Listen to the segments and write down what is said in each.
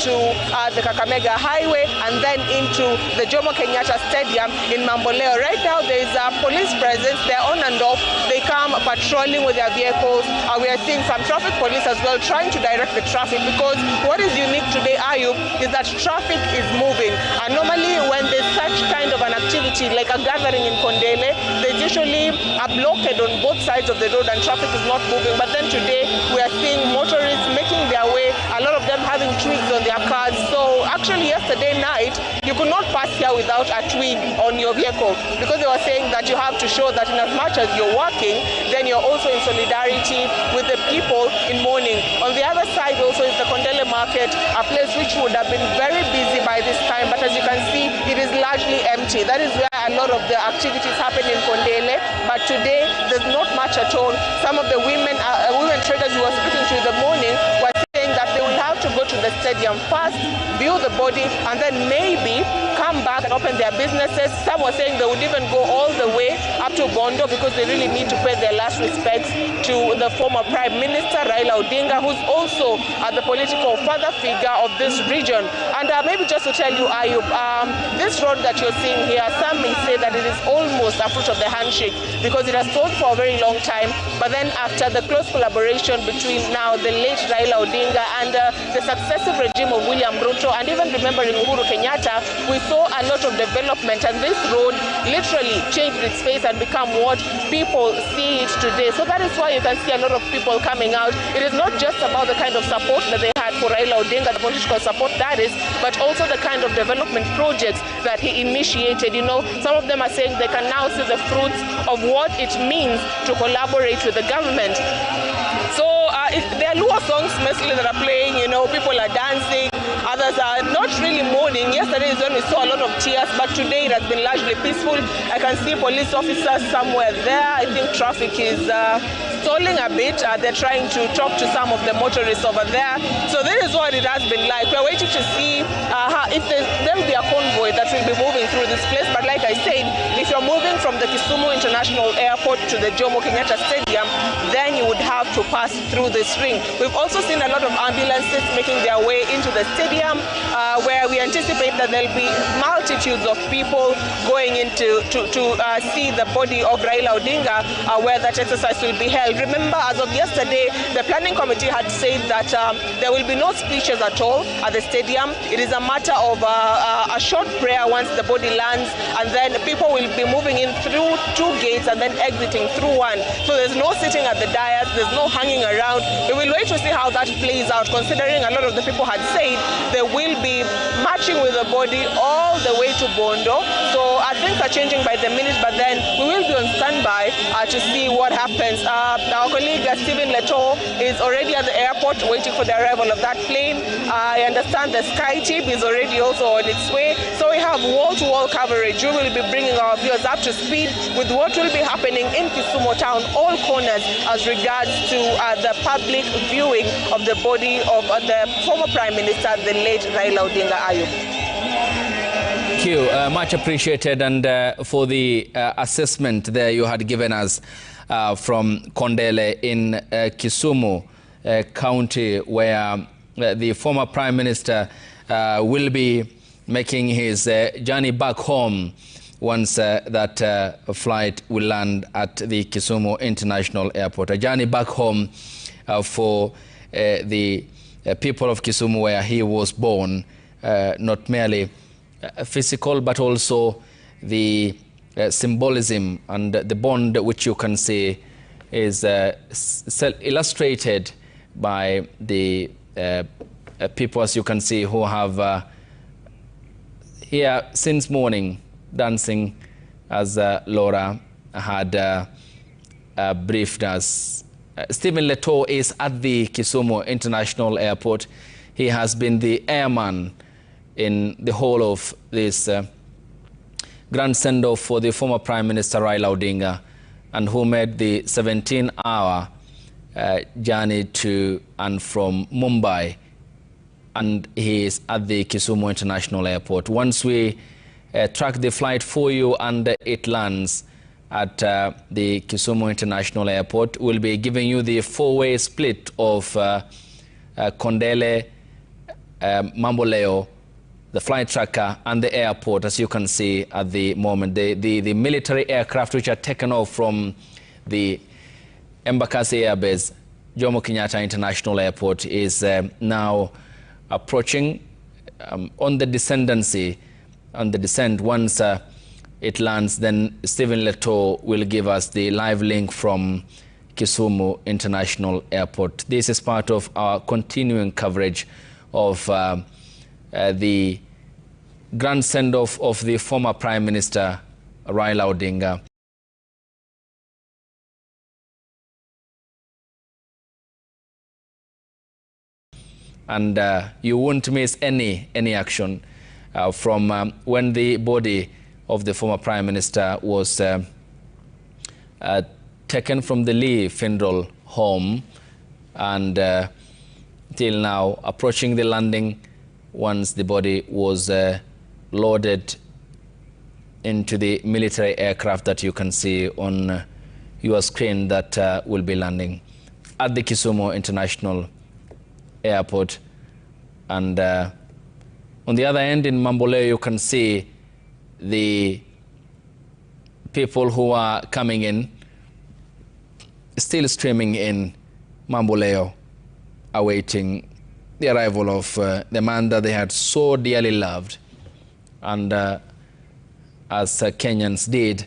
onto the Kakamega Highway and then into the Jomo Kenyatta Stadium in Mamboleo. Right now there is a police presence. They're on and off. They come patrolling with their vehicles. We are seeing some traffic police as well trying to direct the traffic, because what is unique today, Ayub, is that traffic is moving. And normally when there's such kind of an activity like a gathering in Kondele, there's usually a blockade on both sides of the road and traffic is not moving. But then today we are seeing motorists making their way, a lot of them having twigs on their cars. So actually yesterday night you could not pass here without a twig on your vehicle, because they were saying that you have to show that in as much as you're working, then you're also in solidarity with the people in mourning. On the other side also is the Kondele market, a place which would have been very busy by this time, but as you can see it is largely empty. That is where a lot of the activities happen in Kondele, but today there's not much at all. Some of the women traders who were speaking to in the morning were saying that they will have to go to the stadium first, view the body, and then maybe come back and open their businesses. Some were saying they would even go all the way up to Bondo because they really need to pay their last respects to the former Prime Minister Raila Odinga, who's also the political father figure of this region. And maybe just to tell you, Ayub, this road that you're seeing here, some may say that it is almost a fruit of the handshake because it has stalled for a very long time. But then after the close collaboration between now the late Raila Odinga and the successive regime of William Ruto, and even remembering Uhuru Kenyatta, we saw a lot of development, and this road literally changed its face and become what people see it today. So that is why you can see a lot of people coming out. It is not just about the kind of support that they had for Raila Odinga, the political support that is, but also the kind of development projects that he initiated. You know, some of them are saying they can now see the fruits of what it means to collaborate with the government. So there are Luo songs mostly that are playing, you know, people are dancing, others are not really mourning. Yesterday is when we saw a lot of tears, but today it has been largely peaceful. I can see police officers somewhere there. I think traffic is stalling a bit. They're trying to talk to some of the motorists over there. So this is what it has been like. We're waiting to see if there will be a convoy that will be moving through this place. But like I said, if you're moving from the Kisumu International Airport to the Jomo Kenyatta Stadium, then you would have to pass through this ring. We've also seen a lot of ambulances making their way into the stadium, where we anticipate that there'll be multitudes of people going in to see the body of Raila Odinga, where that exercise will be held. Remember, as of yesterday, the planning committee had said that there will be no speeches at all at the stadium. It is a matter of a short prayer once the body lands, and then people will be moving in through 2 gates and then exiting through 1. So there's no sitting at the dais, there's no hanging around. We will wait to see how that plays out, considering a lot of the people had said they will be marching with the body all the way to Bondo. So things are changing by the minute, but then we will be on standby to see what happens. Our colleague Stephen Leto is already at the airport waiting for the arrival of that plane. I understand the Sky Team is already also on its way. So we have wall-to-wall coverage. We will be bringing our viewers up to speed with what will be happening in Kisumu town, all corners, as regards to the public viewing of the body of the former Prime Minister, the late Raila Odinga. Ayub. Thank you, much appreciated, and for the assessment there you had given us from Kondele in Kisumu County, where the former Prime Minister will be making his journey back home once that flight will land at the Kisumu International Airport. A journey back home for the people of Kisumu, where he was born, not merely physical, but also the symbolism and the bond which you can see is illustrated by the people, as you can see, who have here since morning dancing, as Laura had briefed us. Stephen Leto is at the Kisumu International Airport. He has been the airman in the whole of this grand send-off for the former Prime Minister Raila Odinga, and who made the 17-hour journey to and from Mumbai, and he is at the Kisumu International Airport. Once we track the flight for you and it lands at the Kisumu International Airport, we'll be giving you the 4-way split of Kondele, Mamboleo, the flight tracker, and the airport, as you can see at the moment. The military aircraft which are taken off from the Embakasi Air Base, Jomo Kenyatta International Airport, is now approaching on the descendancy, on the descent. Once it lands, then Stephen Leto will give us the live link from Kisumu International Airport. This is part of our continuing coverage of the grand send-off of the former Prime Minister Raila Odinga. And you won't miss any action from when the body of the former Prime Minister was taken from the Lee Funeral Home, and till now approaching the landing, once the body was loaded into the military aircraft that you can see on your screen that will be landing at the Kisumu International Airport. And on the other end in Mamboleo, you can see the people who are coming in, still streaming in Mamboleo, awaiting the arrival of the man that they had so dearly loved, and as Kenyans did,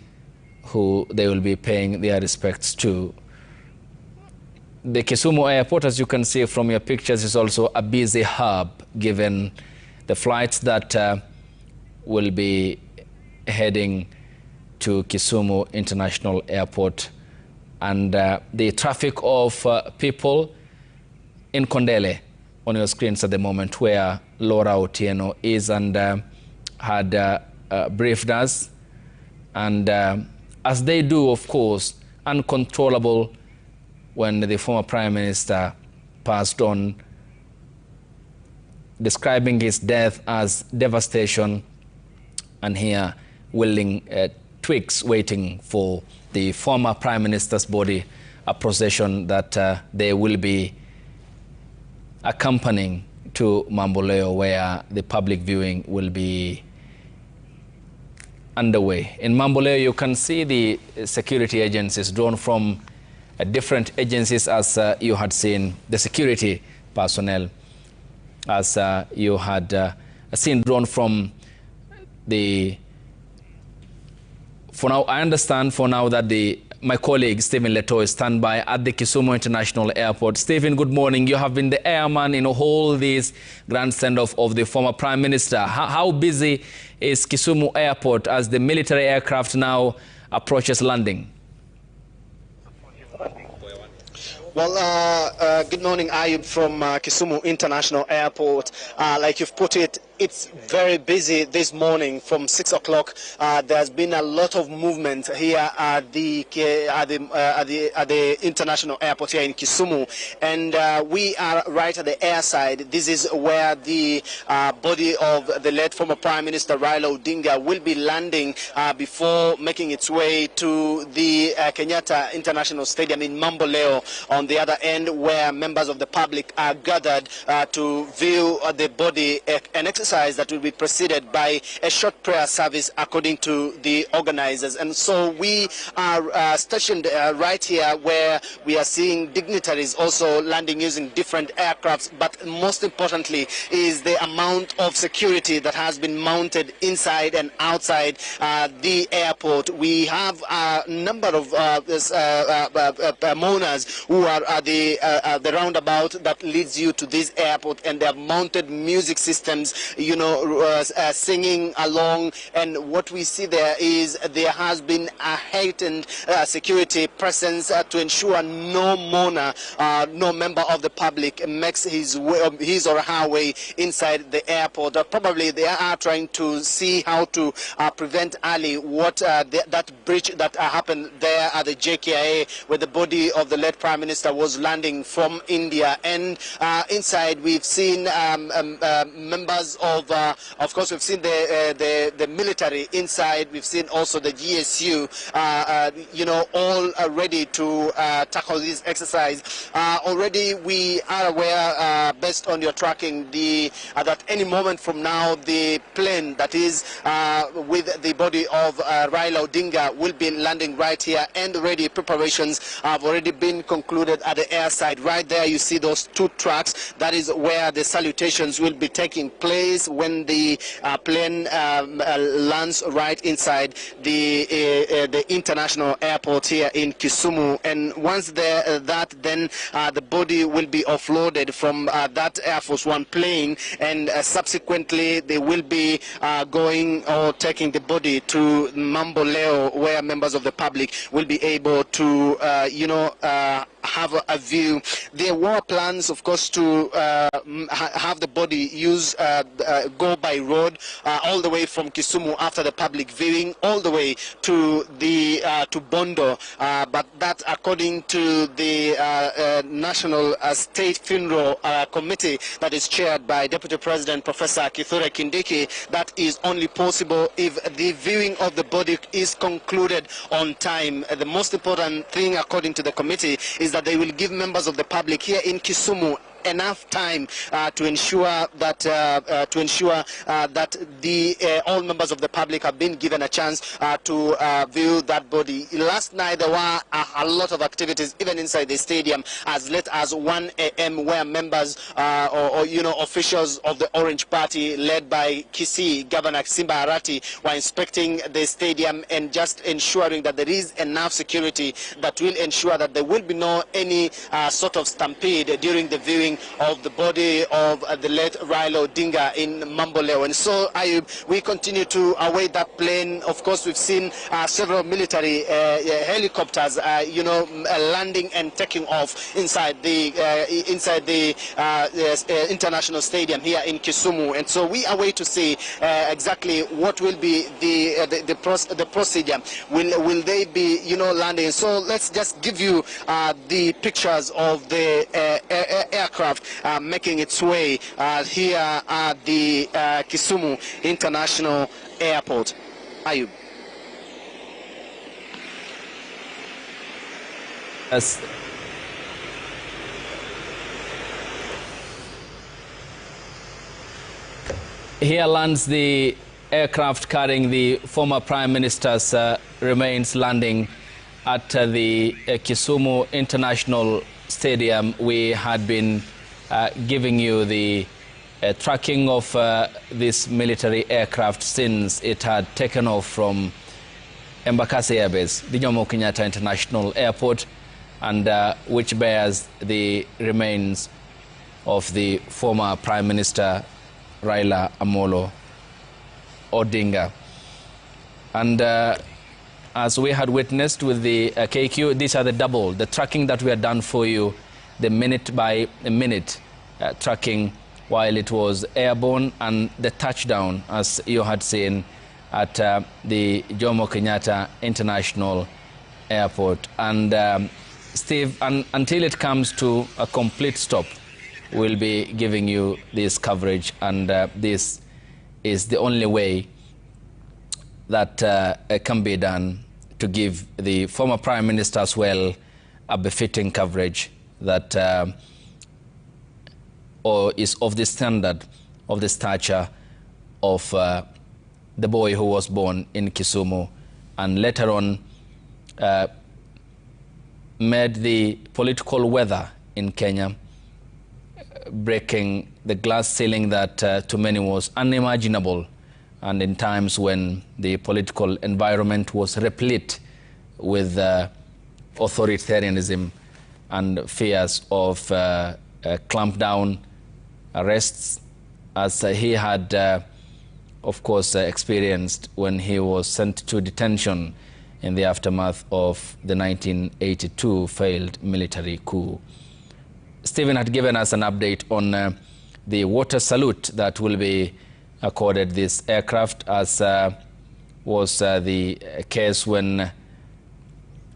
who they will be paying their respects to. The Kisumu Airport, as you can see from your pictures, is also a busy hub, given the flights that will be heading to Kisumu International Airport, and the traffic of people in Kondele on your screens at the moment, where Laura Otieno is, and had briefed us, and as they do, of course, uncontrollable when the former Prime Minister passed on, describing his death as devastation, and here willing twigs waiting for the former Prime Minister's body, a procession that they will be accompanying to Mamboleo, where the public viewing will be underway. In Mamboleo, you can see the security agencies drawn from different agencies, as you had seen the security personnel, as you had seen drawn from the... For now, I understand for now that my colleague Stephen Leto is standby at the Kisumu International Airport. Stephen, good morning. You have been the airman in all these grand send-off of the former Prime Minister. How busy is Kisumu Airport as the military aircraft now approaches landing? Well, good morning, Ayub, from Kisumu International Airport. Like you've put it, it's very busy this morning from 6 o'clock. There's been a lot of movement here at the international airport here in Kisumu, and we are right at the airside. This is where the body of the late former Prime Minister Raila Odinga will be landing before making its way to the Kenyatta International Stadium in Mamboleo, on the other end, where members of the public are gathered to view the body, an exercise that will be preceded by a short prayer service according to the organizers. And so we are stationed right here, where we are seeing dignitaries also landing using different aircrafts, but most importantly is the amount of security that has been mounted inside and outside the airport. We have a number of mourners who are at the roundabout that leads you to this airport, and they have mounted music systems, you know, singing along. And what we see there is there has been a heightened security presence to ensure no mourner, no member of the public makes his or her way inside the airport. Probably they are trying to see how to prevent early what that breach that happened there at the JKIA, where the body of the late Prime Minister was landing from India. And inside we've seen members of course, we've seen the military inside. We've seen also the GSU, all ready to tackle this exercise. Already we are aware, based on your tracking, that any moment from now, the plane that is with the body of Raila Odinga will be landing right here, and already preparations have already been concluded at the airside. Right there you see those two tracks. That is where the salutations will be taking place when the plane lands right inside the international airport here in Kisumu. And once then the body will be offloaded from that Air Force One plane, and subsequently they will be going or taking the body to Mamboleo, where members of the public will be able to have a view. There were plans, of course, to have the body go by road all the way from Kisumu after the public viewing, all the way to Bondo, but that, according to the National State Funeral Committee that is chaired by Deputy President Professor Kithure Kindiki, that is only possible if the viewing of the body is concluded on time. The most important thing, according to the committee, is that they will give members of the public here in Kisumu enough time to ensure that all members of the public have been given a chance to view that body. Last night there were a lot of activities even inside the stadium as late as 1 a.m. where members or officials of the Orange Party led by Kisii Governor Simba Arati were inspecting the stadium and just ensuring that there is enough security that will ensure that there will be no any sort of stampede during the viewing of the body of the late Raila Odinga in Mamboleo. And so we continue to await that plane. Of course, we've seen several military helicopters, landing and taking off inside the international stadium here in Kisumu. And so we await to see exactly what will be the procedure. Will they be landing? So let's just give you the pictures of the aircraft making its way here at the Kisumu International Airport. Ayub. Yes. Here lands the aircraft carrying the former Prime Minister's remains, landing at the Kisumu International Stadium. We had been giving you the tracking of this military aircraft since it had taken off from Embakasi Air Base, the Jomo Kenyatta International Airport, and which bears the remains of the former Prime Minister Raila Amolo Odinga. And as we had witnessed with the KQ, these are the tracking that we had done for you, the minute by minute tracking while it was airborne, and the touchdown, as you had seen, at the Jomo Kenyatta International Airport. And Steve, until it comes to a complete stop, we'll be giving you this coverage, and this is the only way that can be done to give the former Prime Minister as well a befitting coverage that or is of the standard, of the stature of the boy who was born in Kisumu and later on made the political weather in Kenya, breaking the glass ceiling that to many was unimaginable, and in times when the political environment was replete with authoritarianism and fears of clampdown arrests, as he had of course experienced when he was sent to detention in the aftermath of the 1982 failed military coup. Stephen had given us an update on the water salute that will be accorded this aircraft, as was the case when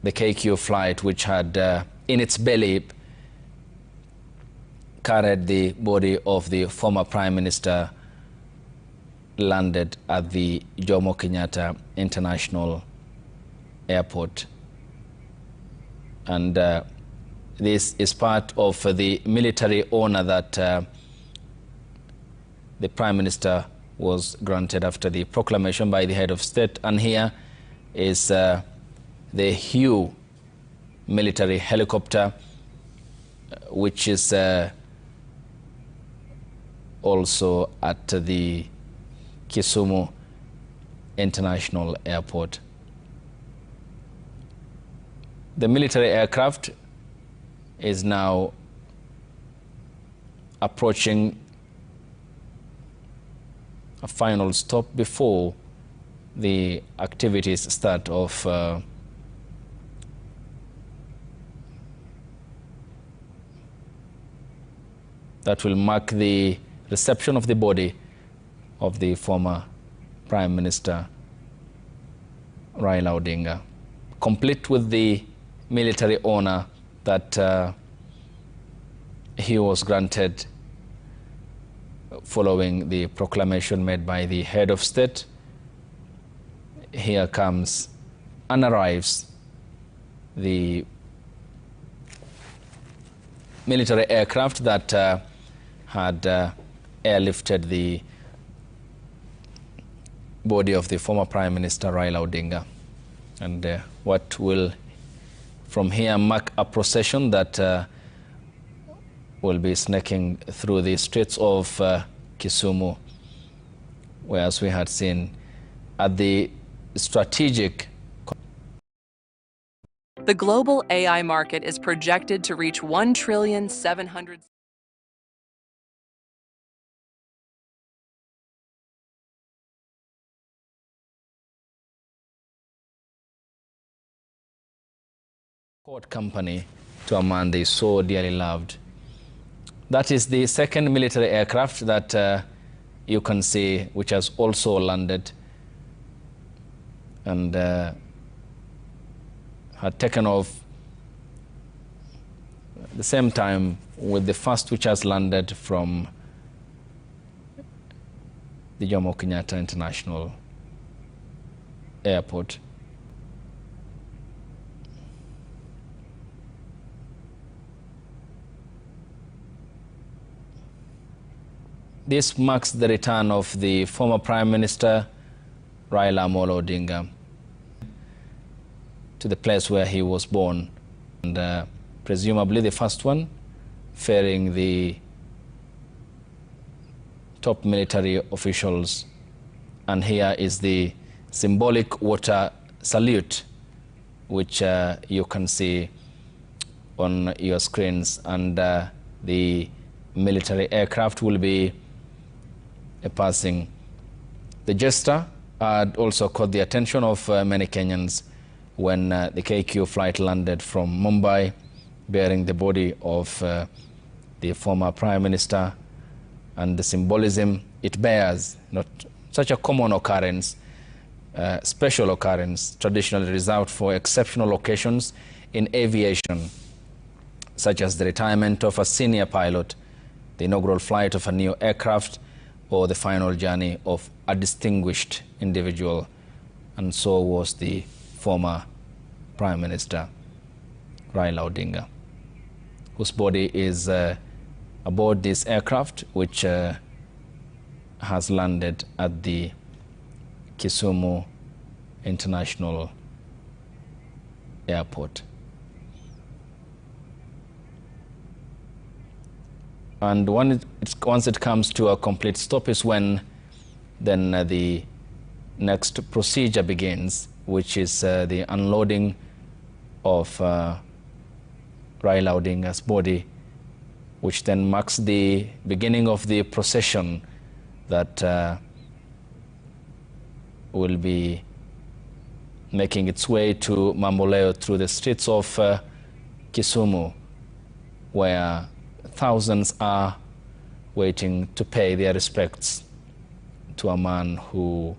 the KQ flight, which had in its belly carried the body of the former Prime Minister landed at the Jomo Kenyatta International Airport. And this is part of the military honor that the Prime Minister was granted after the proclamation by the head of state. And here is the Hugh military helicopter, which is also at the Kisumu International Airport. The military aircraft is now approaching a final stop before the activities start of that will mark the reception of the body of the former Prime Minister Raila Odinga, complete with the military honor that he was granted following the proclamation made by the head of state. Here comes and arrives the military aircraft that had airlifted the body of the former Prime Minister Raila Odinga. And what will from here mark a procession that will be snaking through the streets of Kisumu, whereas we had seen at the strategic. The global AI market is projected to reach $1.7 trillion company to a man they so dearly loved. That is the second military aircraft that you can see, which has also landed and had taken off at the same time with the first, which has landed from the Jomo Kenyatta International Airport. This marks the return of the former Prime Minister Raila Amolo Odinga to the place where he was born, and presumably the first one ferrying the top military officials. And here is the symbolic water salute, which you can see on your screens, and the military aircraft will be passing. The gesture had also caught the attention of many Kenyans when the KQ flight landed from Mumbai, bearing the body of the former Prime Minister, and the symbolism it bears, not such a common occurrence, special occurrence, traditionally reserved for exceptional occasions in aviation, such as the retirement of a senior pilot, the inaugural flight of a new aircraft, or the final journey of a distinguished individual. And so was the former Prime Minister Raila Odinga, whose body is aboard this aircraft, which has landed at the Kisumu International Airport. And once it comes to a complete stop is when then the next procedure begins, which is the unloading of Raila Odinga's body, which then marks the beginning of the procession that will be making its way to Mamboleo through the streets of Kisumu, where thousands are waiting to pay their respects to a man who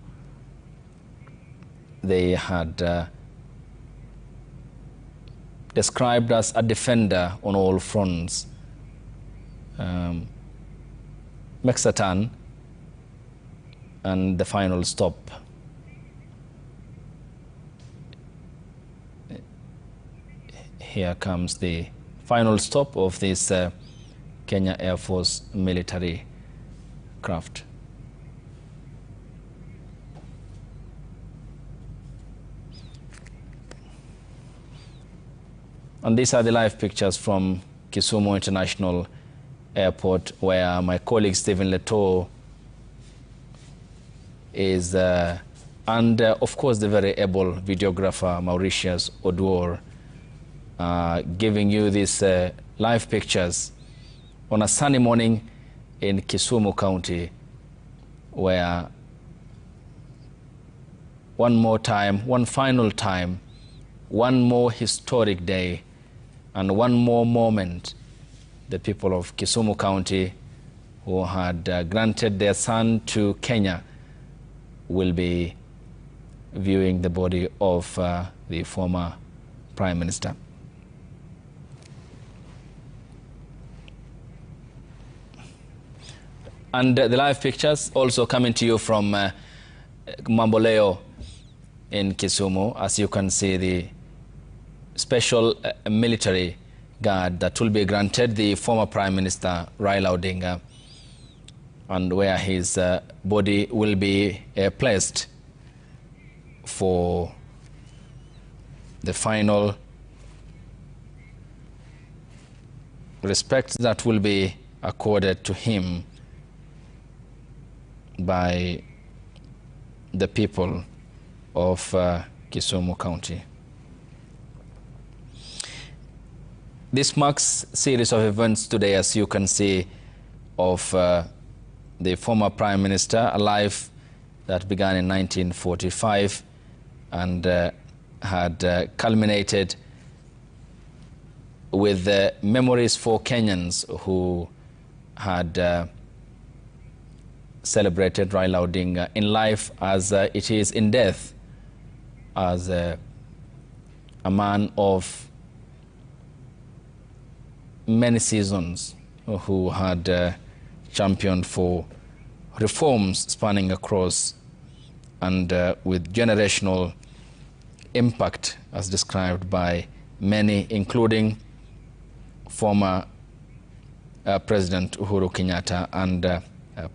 they had described as a defender on all fronts. Mexatan and the final stop. Here comes the final stop of this Kenya Air Force military craft. And these are the live pictures from Kisumu International Airport, where my colleague Stephen Leto is, and of course the very able videographer Mauritius Oduor, giving you these live pictures on a sunny morning in Kisumu County, where one more time, one final time, one more historic day, and one more moment, the people of Kisumu County, who had granted their son to Kenya, will be viewing the body of the former Prime Minister. And the live pictures also coming to you from Mamboleo in Kisumu. As you can see, the special military guard that will be granted the former Prime Minister Raila Odinga, and where his body will be placed for the final respect that will be accorded to him by the people of Kisumu County. This marks a series of events today, as you can see, of the former Prime Minister, a life that began in 1945 and had culminated with memories for Kenyans who had celebrated Raila Odinga in life as it is in death, as a man of many seasons who had championed for reforms spanning across and with generational impact, as described by many, including former President Uhuru Kenyatta and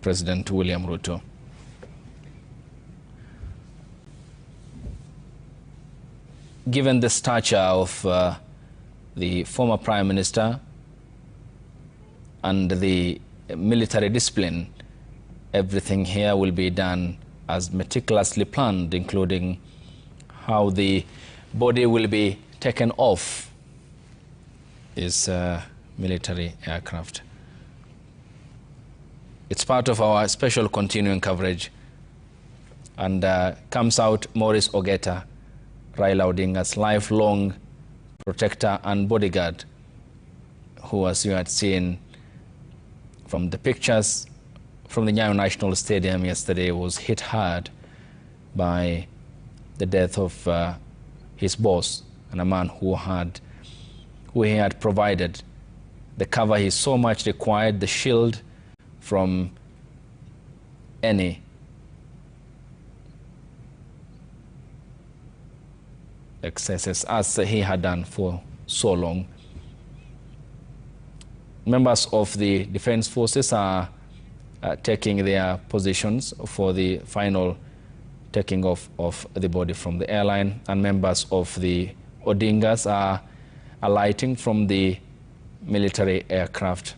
President William Ruto. Given the stature of the former Prime Minister and the military discipline, everything here will be done as meticulously planned, including how the body will be taken off this military aircraft. It's part of our special continuing coverage, and comes out Maurice Ogeta, Raila Odinga's lifelong protector and bodyguard, who, as you had seen from the pictures from the Nyayo National Stadium yesterday, was hit hard by the death of his boss, and a man who he had provided the cover he so much required, the shield from any excesses, as he had done for so long. Members of the Defense Forces are taking their positions for the final taking off of the body from the airline, and members of the ODINGA'S are alighting from the military aircraft,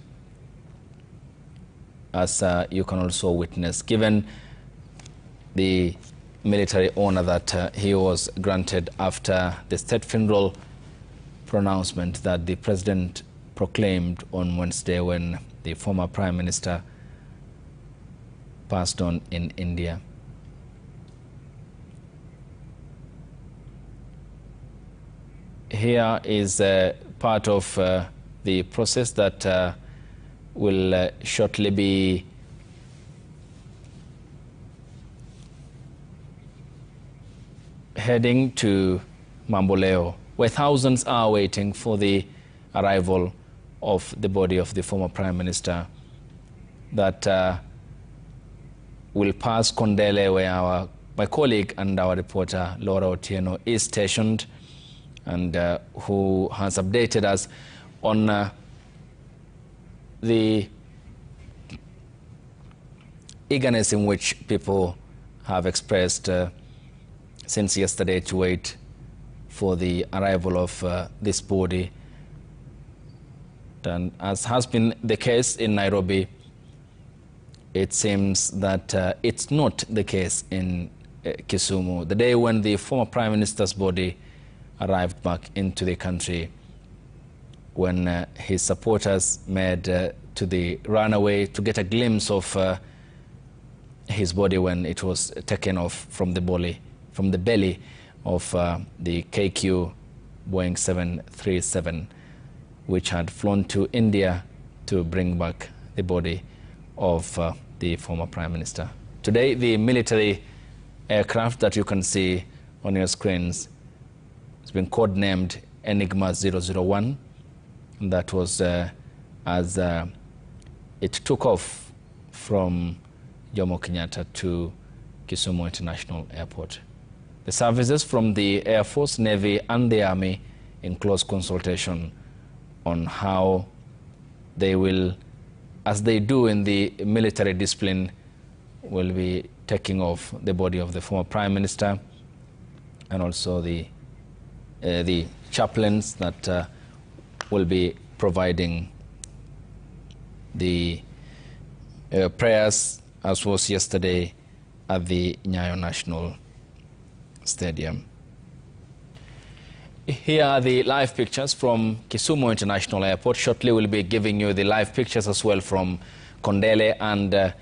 as you can also witness, given the military honor that he was granted after the state funeral pronouncement that the president proclaimed on Wednesday when the former Prime Minister passed on in India. Here is part of the process that will shortly be heading to Mamboleo, where thousands are waiting for the arrival of the body of the former Prime Minister that will pass Kondele, where my colleague and our reporter Laura Otieno is stationed, and who has updated us on the eagerness in which people have expressed since yesterday to wait for the arrival of this body. And as has been the case in Nairobi, it seems that it's not the case in Kisumu. The day when the former Prime Minister's body arrived back into the country, when his supporters made to the runaway to get a glimpse of his body when it was taken off from the belly of the KQ Boeing 737, which had flown to India to bring back the body of the former Prime Minister. Today, the military aircraft that you can see on your screens has been codenamed Enigma 001. That was as it took off from Jomo Kenyatta to Kisumu International Airport. The services from the Air Force, Navy and the Army, in close consultation on how they will, as they do in the military discipline, will be taking off the body of the former Prime Minister, and also the chaplains that will be providing the prayers, as was yesterday at the Nyayo National Stadium. Here are the live pictures from Kisumu International Airport. Shortly we'll be giving you the live pictures as well from Kondele and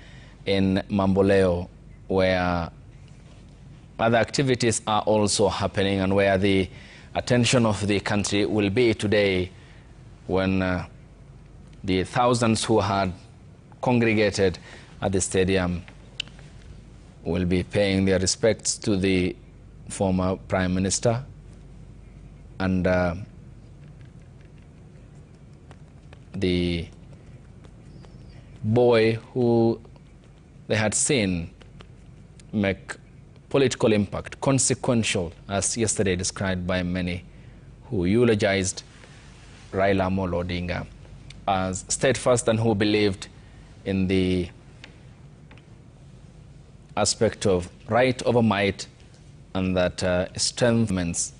in Mamboleo, where other activities are also happening and where the attention of the country will be today, when the thousands who had congregated at the stadium will be paying their respects to the former Prime Minister. And the boy who they had seen make political impact, consequential, as yesterday described by many who eulogized Raila Amolo Odinga as steadfast and who believed in the aspect of right over might, and that strengths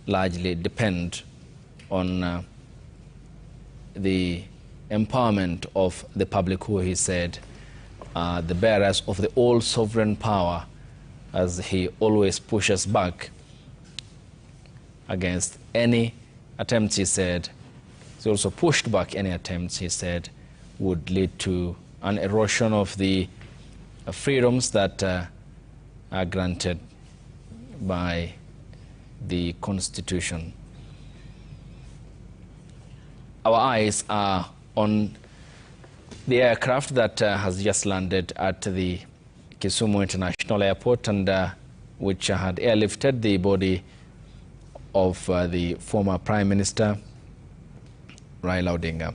largely depend on the empowerment of the public, who he said are the bearers of the all sovereign power, as he always pushes back against any attempts, he said. He also pushed back any attempts, he said, would lead to an erosion of the freedoms that are granted by the Constitution. Our eyes are on the aircraft that has just landed at the Kisumu International Airport, and which had airlifted the body of the former Prime Minister Raila Odinga.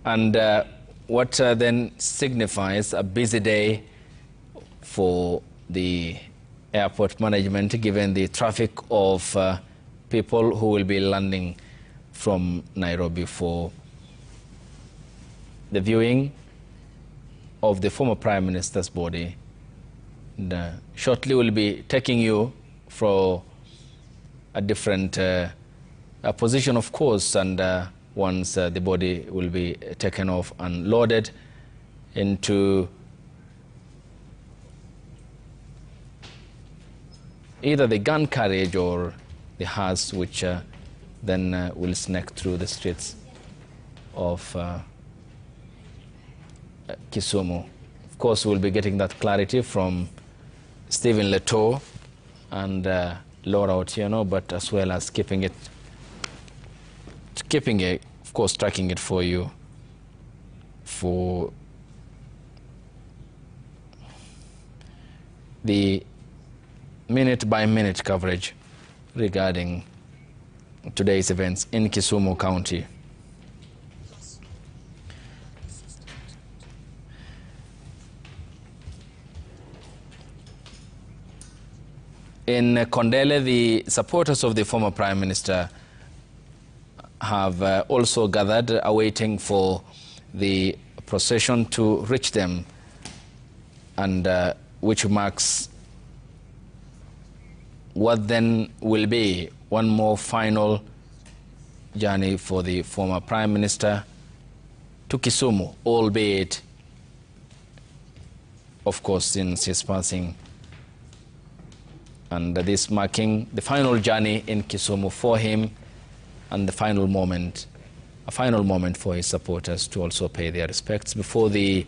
And what then signifies a busy day for the airport management, given the traffic of people who will be landing from Nairobi for the viewing of the former Prime Minister's body. And shortly we'll be taking you for a different position, of course, and once the body will be taken off and loaded into either the gun carriage or the hearse, which then will snake through the streets of Kisumu. Of course, we'll be getting that clarity from Stephen Leto and Laura Otieno, but as well as keeping it, of course, tracking it for you for the minute-by-minute coverage regarding today's events in Kisumu County. In Kondele, the supporters of the former Prime Minister have also gathered, awaiting for the procession to reach them, and which marks what then will be one more final journey for the former Prime Minister to Kisumu, albeit, of course, since his passing. And this marking the final journey in Kisumu for him, and the final moment, a final moment for his supporters to also pay their respects before the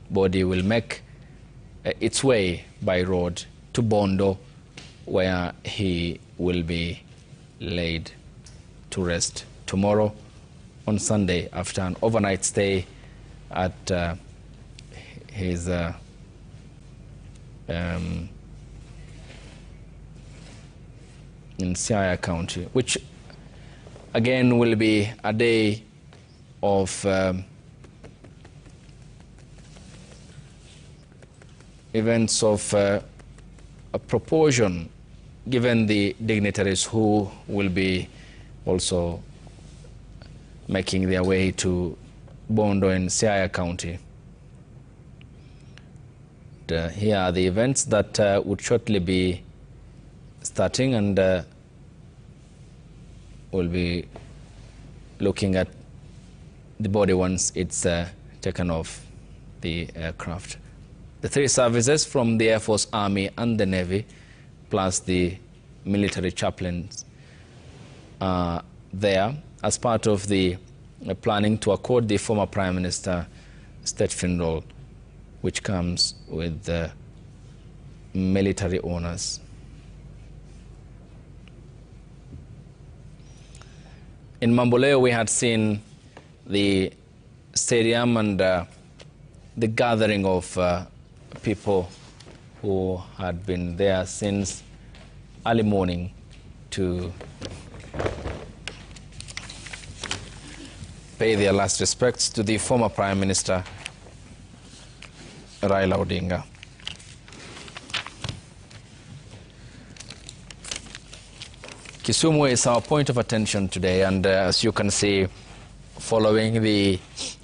body will make its way by road to Bondo, where he will be laid to rest tomorrow on Sunday after an overnight stay at his in Siaya County, which again will be a day of events of a proportion, given the dignitaries who will be also making their way to Bondo in Siaya County. Here are the events that would shortly be starting, and we'll be looking at the body once it's taken off the aircraft. The three services from the Air Force, Army and the Navy, plus the military chaplains, are there as part of the planning to accord the former Prime Minister state funeral, which comes with military honors. In Mamboleo, we had seen the stadium and the gathering of people who had been there since early morning to pay their last respects to the former Prime Minister Raila Odinga. Kisumu is our point of attention today, and as you can see, following the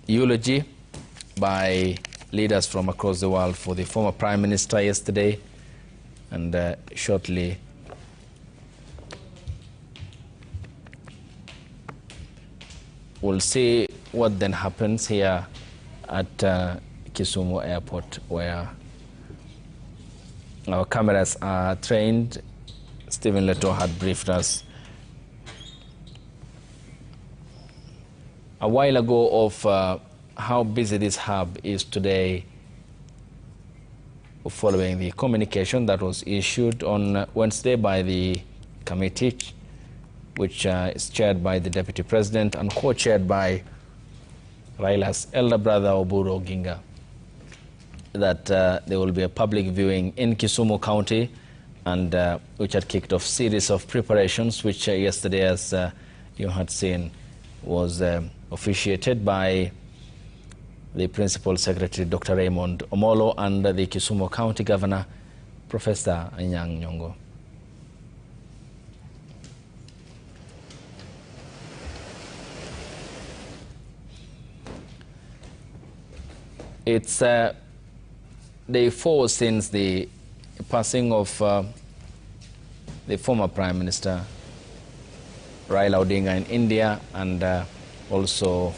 eulogy by leaders from across the world for the former Prime Minister yesterday, and shortly we'll see what then happens here at Kisumu Airport, where our cameras are trained. Stephen Leto had briefed us a while ago of how busy this hub is today, following the communication that was issued on Wednesday by the committee, which is chaired by the Deputy President and co-chaired by Raila's elder brother Oburu Oginga, that there will be a public viewing in Kisumu County, and which had kicked off series of preparations, which yesterday, as you had seen, was officiated by the Principal Secretary, Dr. Raymond Omolo, and the Kisumu County Governor, Professor Anyang' Nyong'o. It's day 4 since the passing of the former Prime Minister Raila Odinga in India, and also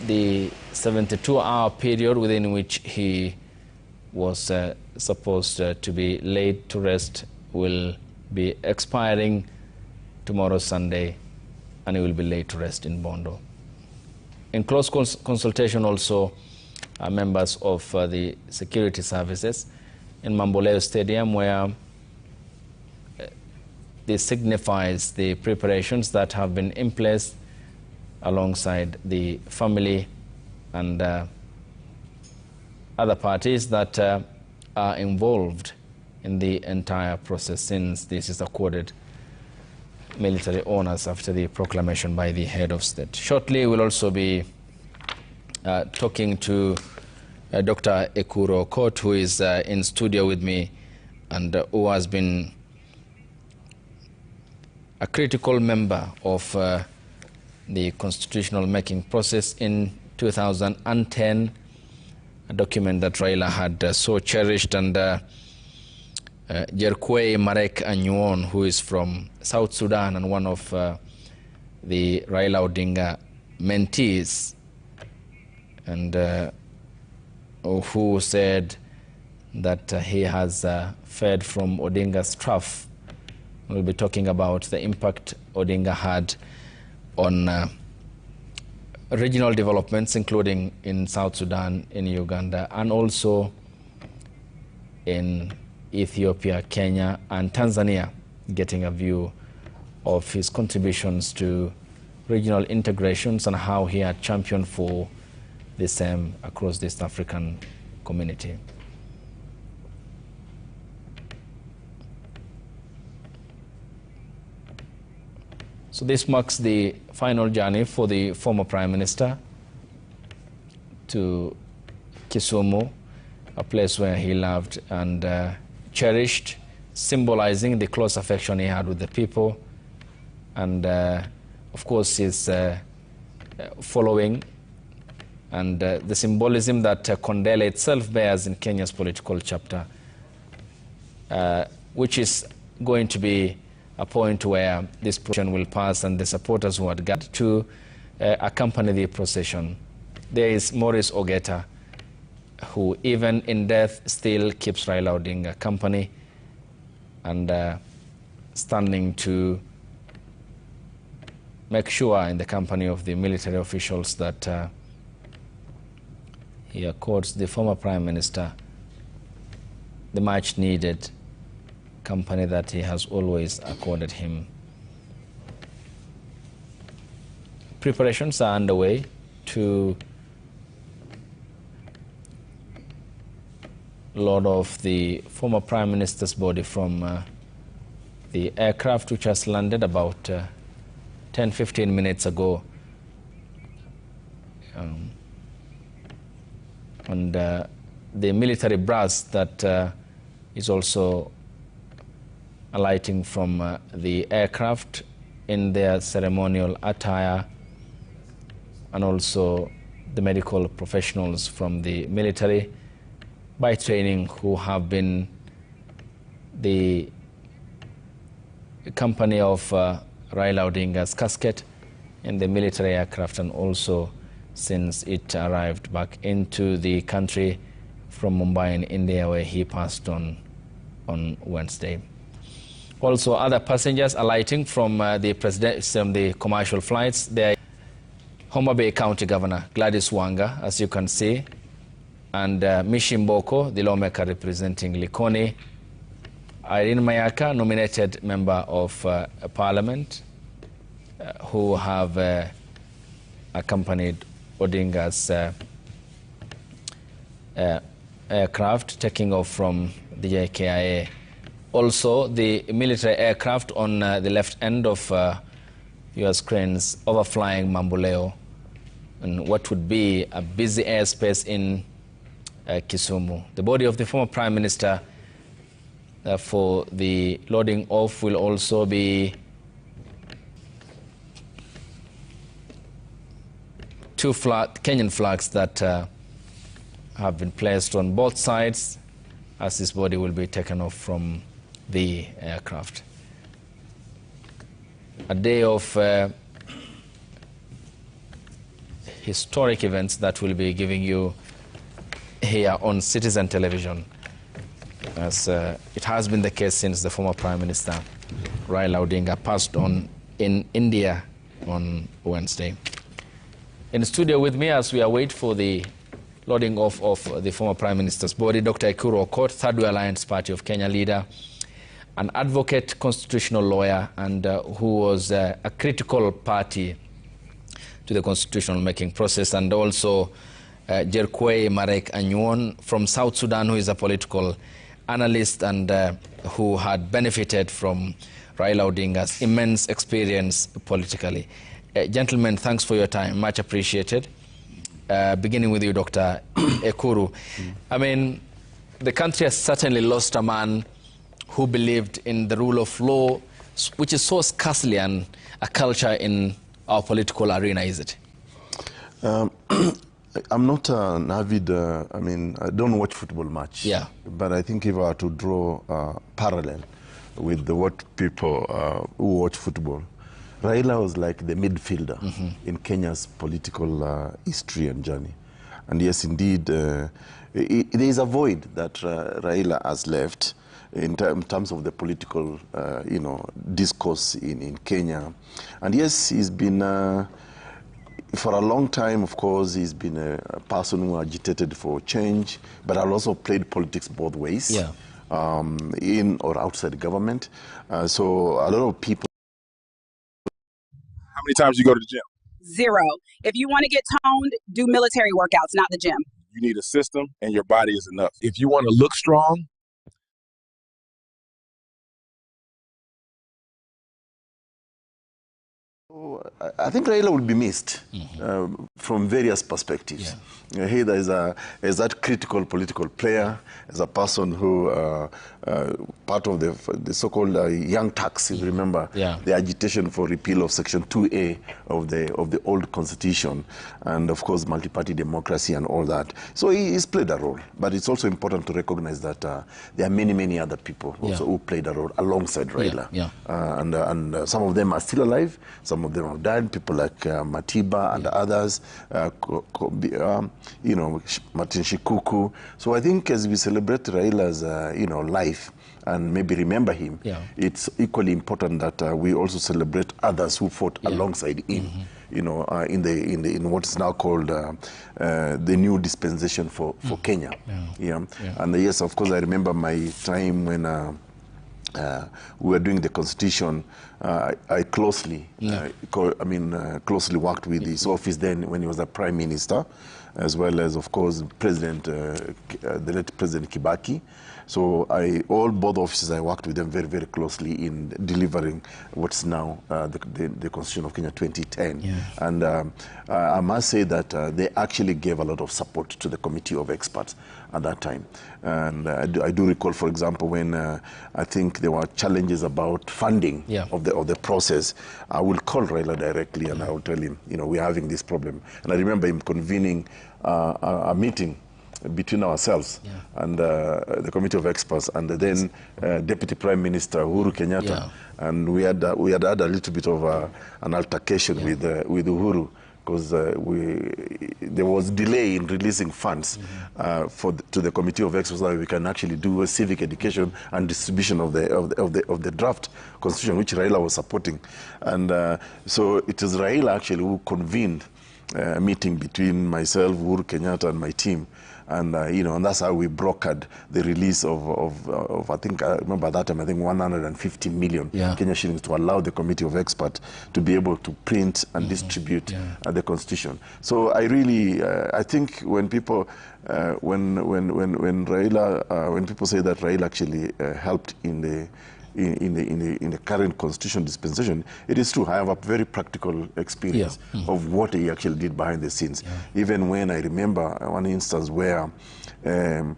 the 72-hour period within which he was supposed to be laid to rest will be expiring tomorrow, Sunday, and he will be laid to rest in Bondo. In close consultation also, members of the security services in Mamboleo Stadium, where this signifies the preparations that have been in place alongside the family and other parties that are involved in the entire process, since this is accorded military honors after the proclamation by the head of state. Shortly, we'll also be talking to Dr. Ekuro Okot, who is in studio with me and who has been a critical member of the constitutional making process in 2010, a document that Raila had so cherished, and Jerkwei Marek Anyuon, who is from South Sudan and one of the Raila Odinga mentees, and who said that he has fed from Odinga's trough. We'll be talking about the impact Odinga had on regional developments, including in South Sudan, in Uganda, and also in Ethiopia, Kenya, and Tanzania, getting a view of his contributions to regional integrations and how he had championed for the same across the East African community. So this marks the final journey for the former Prime Minister to Kisumu, a place where he loved and cherished, symbolizing the close affection he had with the people, and of course his following and the symbolism that Kondele itself bears in Kenya's political chapter, which is going to be a point where this procession will pass, and the supporters who had gathered to accompany the procession. There is Maurice Ogeta, who even in death still keeps Raila Odinga company and standing to make sure, in the company of the military officials, that he accords the former Prime Minister the much needed company that he has always accorded him. Preparations are underway to load off the former Prime Minister's body from the aircraft, which has landed about 10-15 minutes ago. And the military brass that is also alighting from the aircraft in their ceremonial attire, and also the medical professionals from the military by training, who have been the company of Raila Odinga's casket in the military aircraft, and also since it arrived back into the country from Mumbai in India, where he passed on Wednesday. Also, other passengers alighting from the commercial flights. There, Homa Bay County Governor Gladys Wanga, as you can see, and Mishi Mboko, the lawmaker representing Likoni, Irene Mayaka, nominated member of Parliament, who have accompanied Odinga's aircraft taking off from the JKIA. Also, the military aircraft on the left end of your screens overflying Mamboleo, and what would be a busy airspace in Kisumu. The body of the former Prime Minister for the loading off will also be two Kenyan flags that have been placed on both sides, as his body will be taken off from the aircraft. A day of historic events that we'll be giving you here on Citizen Television, as it has been the case since the former Prime Minister Raila Odinga passed on in India on Wednesday. In the studio with me, as we await for the loading off of the former Prime Minister's body, Dr. Ekuro Okot, Third Way Alliance Party of Kenya leader, an advocate, constitutional lawyer, and who was a critical party to the constitutional making process, and also Jerkwei Marek Anyuon from South Sudan, who is a political analyst and who had benefited from Raila Odinga's immense experience politically. Gentlemen, thanks for your time, much appreciated. beginning with you, Dr. Ekuru. I mean, the country has certainly lost a man who believed in the rule of law, which is so scarcely a culture in our political arena, is it? I'm not an avid, I mean, I don't watch football much. Yeah. But I think if I were to draw a parallel with what people who watch football, Raila was like the midfielder in Kenya's political history and journey. And yes, indeed, there is a void that Raila has left in terms of the political, discourse in Kenya. And yes, he's been, for a long time, of course, he's been a person who agitated for change, but also played politics both ways, in or outside government. So a lot of people. How many times do you go to the gym? 0. If you want to get toned, do military workouts, not the gym. You need a system, and your body is enough. If you want to look strong, I think Raila will be missed from various perspectives. He is that critical political player, as a person who, part of the so-called Young Turks, if you remember, the agitation for repeal of Section 2A of the old constitution, and of course multi-party democracy and all that. So he's played a role, but it's also important to recognize that there are many other people also who played a role alongside Raila. And some of them are still alive, some of them have died, people like Matiba and others, Martin Shikuku. So I think as we celebrate Raila's, life and maybe remember him, it's equally important that we also celebrate others who fought alongside him. In what is now called the new dispensation for Kenya. And yes, of course, I remember my time when we were doing the constitution. I closely, closely worked with his office then when he was a prime minister, as well as, of course, the late President Kibaki. So both offices, I worked with them very closely in delivering what's now the Constitution of Kenya 2010. And I must say that they actually gave a lot of support to the Committee of Experts at that time. And I do recall, for example, when I think there were challenges about funding of the process, I will call Raila directly and I will tell him, we're having this problem. And I remember him convening a meeting between ourselves and the Committee of Experts and the then Deputy Prime Minister Uhuru Kenyatta, and we had had a little bit of an altercation with Uhuru, because there was delay in releasing funds to the Committee of Experts so that we can actually do a civic education and distribution of the draft constitution, which Raila was supporting. And so it is Raila actually who convened a meeting between myself, Uhuru Kenyatta, and my team. And and that's how we brokered the release of I think, I remember at that time, I think 150 million Kenya shillings to allow the Committee of Experts to be able to print and distribute the Constitution. So I really, I think when people, when Raila, when people say that Raila actually helped in the current constitution dispensation, it is true. I have a very practical experience of what he actually did behind the scenes. Even when I remember one instance where the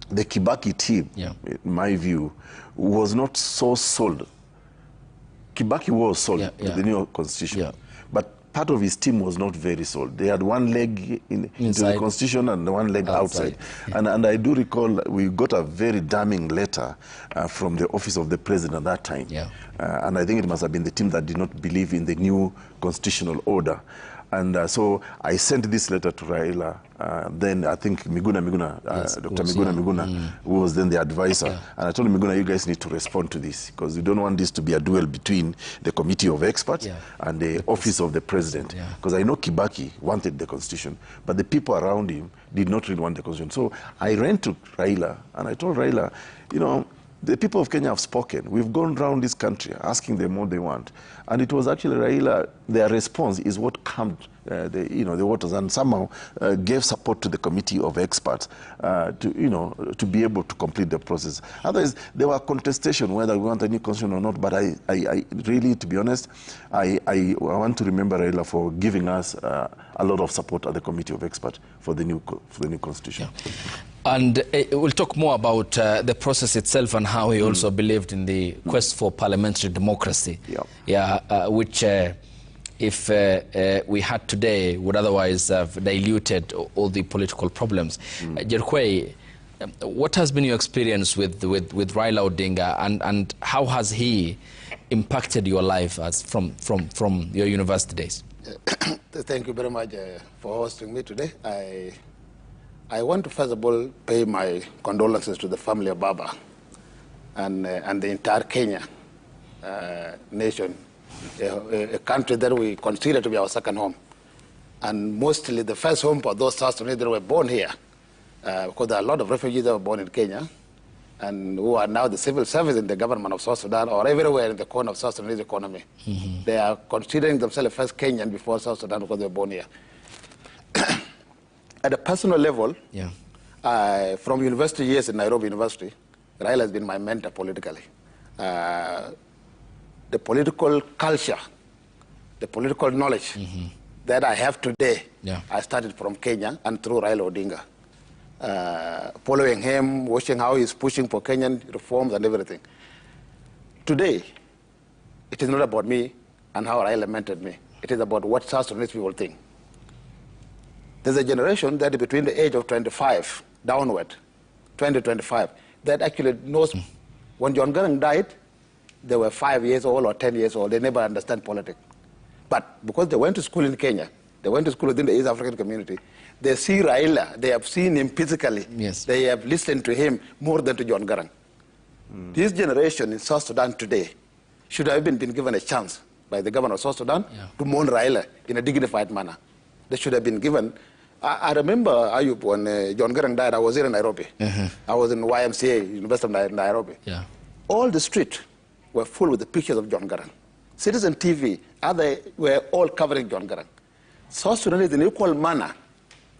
Kibaki team, in my view, was not so sold. Kibaki was sold with the new constitution, but part of his team was not very sold. They had one leg into the constitution and one leg outside. And I do recall we got a very damning letter from the office of the president at that time. And I think it must have been the team that did not believe in the new constitutional order. And so I sent this letter to Raila. Then I think Dr. Miguna, who was then the advisor. And I told him, Miguna, you guys need to respond to this, because we don't want this to be a duel between the Committee of Experts and the office of the president. Because I know Kibaki wanted the constitution, but the people around him did not really want the constitution. So I ran to Raila and I told Raila, the people of Kenya have spoken. We've gone around this country asking them what they want. And it was actually Raila, their response is what calmed the waters and somehow gave support to the committee of experts to be able to complete the process. Otherwise, there were contestation whether we want a new constitution or not, but I really, to be honest, I want to remember Raila for giving us a lot of support at the committee of experts for the new constitution. Yeah. And we'll talk more about the process itself and how he also believed in the quest for parliamentary democracy, which if we had today would otherwise have diluted all the political problems. Jerkwei, what has been your experience with Raila Odinga, and how has he impacted your life as from your university days? Thank you very much for hosting me today. I want to first of all pay my condolences to the family of Baba and the entire Kenya nation, a country that we consider to be our second home, and mostly the first home for those South Sudanese that were born here, because there are a lot of refugees that were born in Kenya and who are now the civil service in the government of South Sudan or everywhere in the corner of South Sudanese economy. They are considering themselves first Kenyan before South Sudan because they were born here. At a personal level, from university years in Nairobi University, Raila has been my mentor politically. The political culture, the political knowledge that I have today, I started from Kenya and through Raila Odinga. Following him, watching how he's pushing for Kenyan reforms and everything. Today, it is not about me and how Raila mentored me. It is about what South Sudanese people think. There's a generation that is between the age of 25 downward, 20-25, that actually knows. When John Garang died, they were 5 years old or 10 years old. They never understand politics. But because they went to school in Kenya, they went to school within the East African community, they see Raila, they have seen him physically. They have listened to him more than to John Garang. This generation in South Sudan today should have been given a chance by the government of South Sudan to mourn Raila in a dignified manner. They should have been given. I remember, Ayub, when John Garang died, I was here in Nairobi. I was in YMCA, University of Nairobi. All the streets were full with the pictures of John Garang. Citizen TV, were all covering John Garang. South Sudan is in equal manner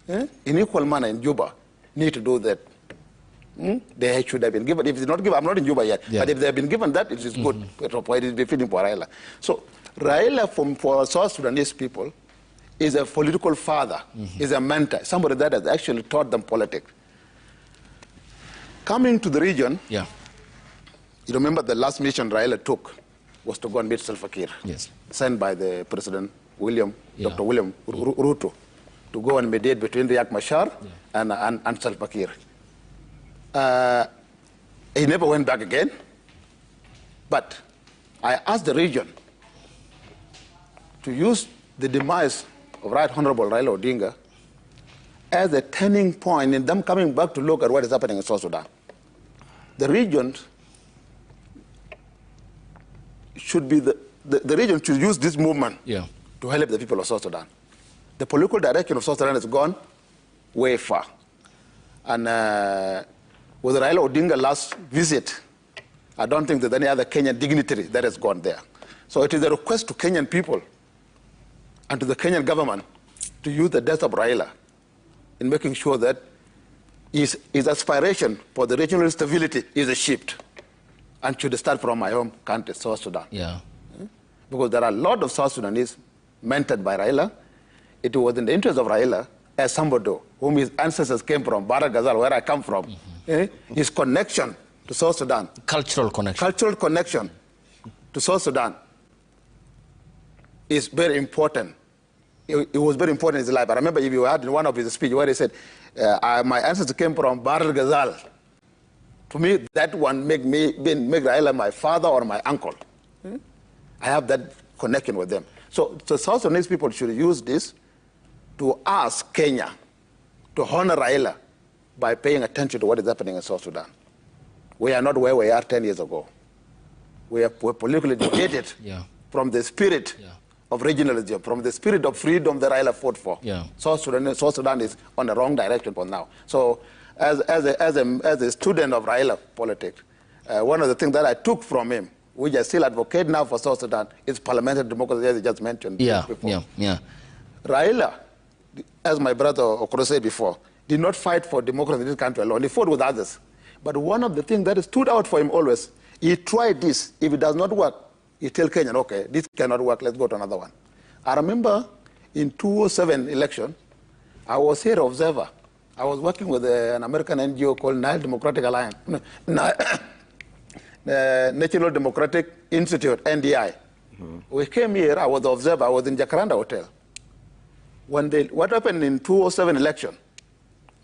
in Juba, need to do that. They should have been given. If it's not given, I'm not in Juba yet, but if they have been given that, it is good. It is befitting for Raila. So Raila, for South Sudanese people, is a political father, is a mentor, somebody that has actually taught them politics. Coming to the region, you remember the last mission Raila took was to go and meet Salva Kiir, sent by the President Dr. William Ruto, to go and mediate between Riek Machar and Salva Kiir. He never went back again, but I asked the region to use the demise of Right Honorable Raila Odinga as a turning point in them coming back to look at what is happening in South Sudan. The region should be the region should use this movement to help the people of South Sudan. The political direction of South Sudan has gone way far. And with Raila Odinga's last visit, I don't think there's any other Kenyan dignitary that has gone there. So it is a request to Kenyan people and to the Kenyan government to use the death of Raila in making sure that his aspiration for the regional stability is a shift and should start from my home country, South Sudan. Because there are a lot of South Sudanese mentored by Raila. It was in the interest of Raila, as somebody whom his ancestors came from, Bara Ghazal, where I come from, his connection to South Sudan. Cultural connection to South Sudan is very important. It was very important in his life. I remember if you had in one of his speeches where he said, my ancestors came from Bara Ghazal. To me, that one make Raila my father or my uncle. I have that connection with them. So South Sudanese people should use this to ask Kenya to honor Raila by paying attention to what is happening in South Sudan. We are not where we are 10 years ago. We're politically defeated from the spirit of regionalism, from the spirit of freedom that Raila fought for. South Sudan is on the wrong direction for now. So as a student of Raila politics, one of the things that I took from him, which I still advocate now for South Sudan, is parliamentary democracy, as I just mentioned before. Raila, as my brother Okoro said before, did not fight for democracy in this country alone. He fought with others. But one of the things that stood out for him always, he tried this. If it does not work, he tell Kenyan, okay, this cannot work, let's go to another one. I remember in 2007 election, I was here observer. I was working with an American NGO called Nile Democratic Alliance, National Democratic Institute, NDI. We came here, I was the observer, I was in Jacaranda Hotel. What happened in 2007 election,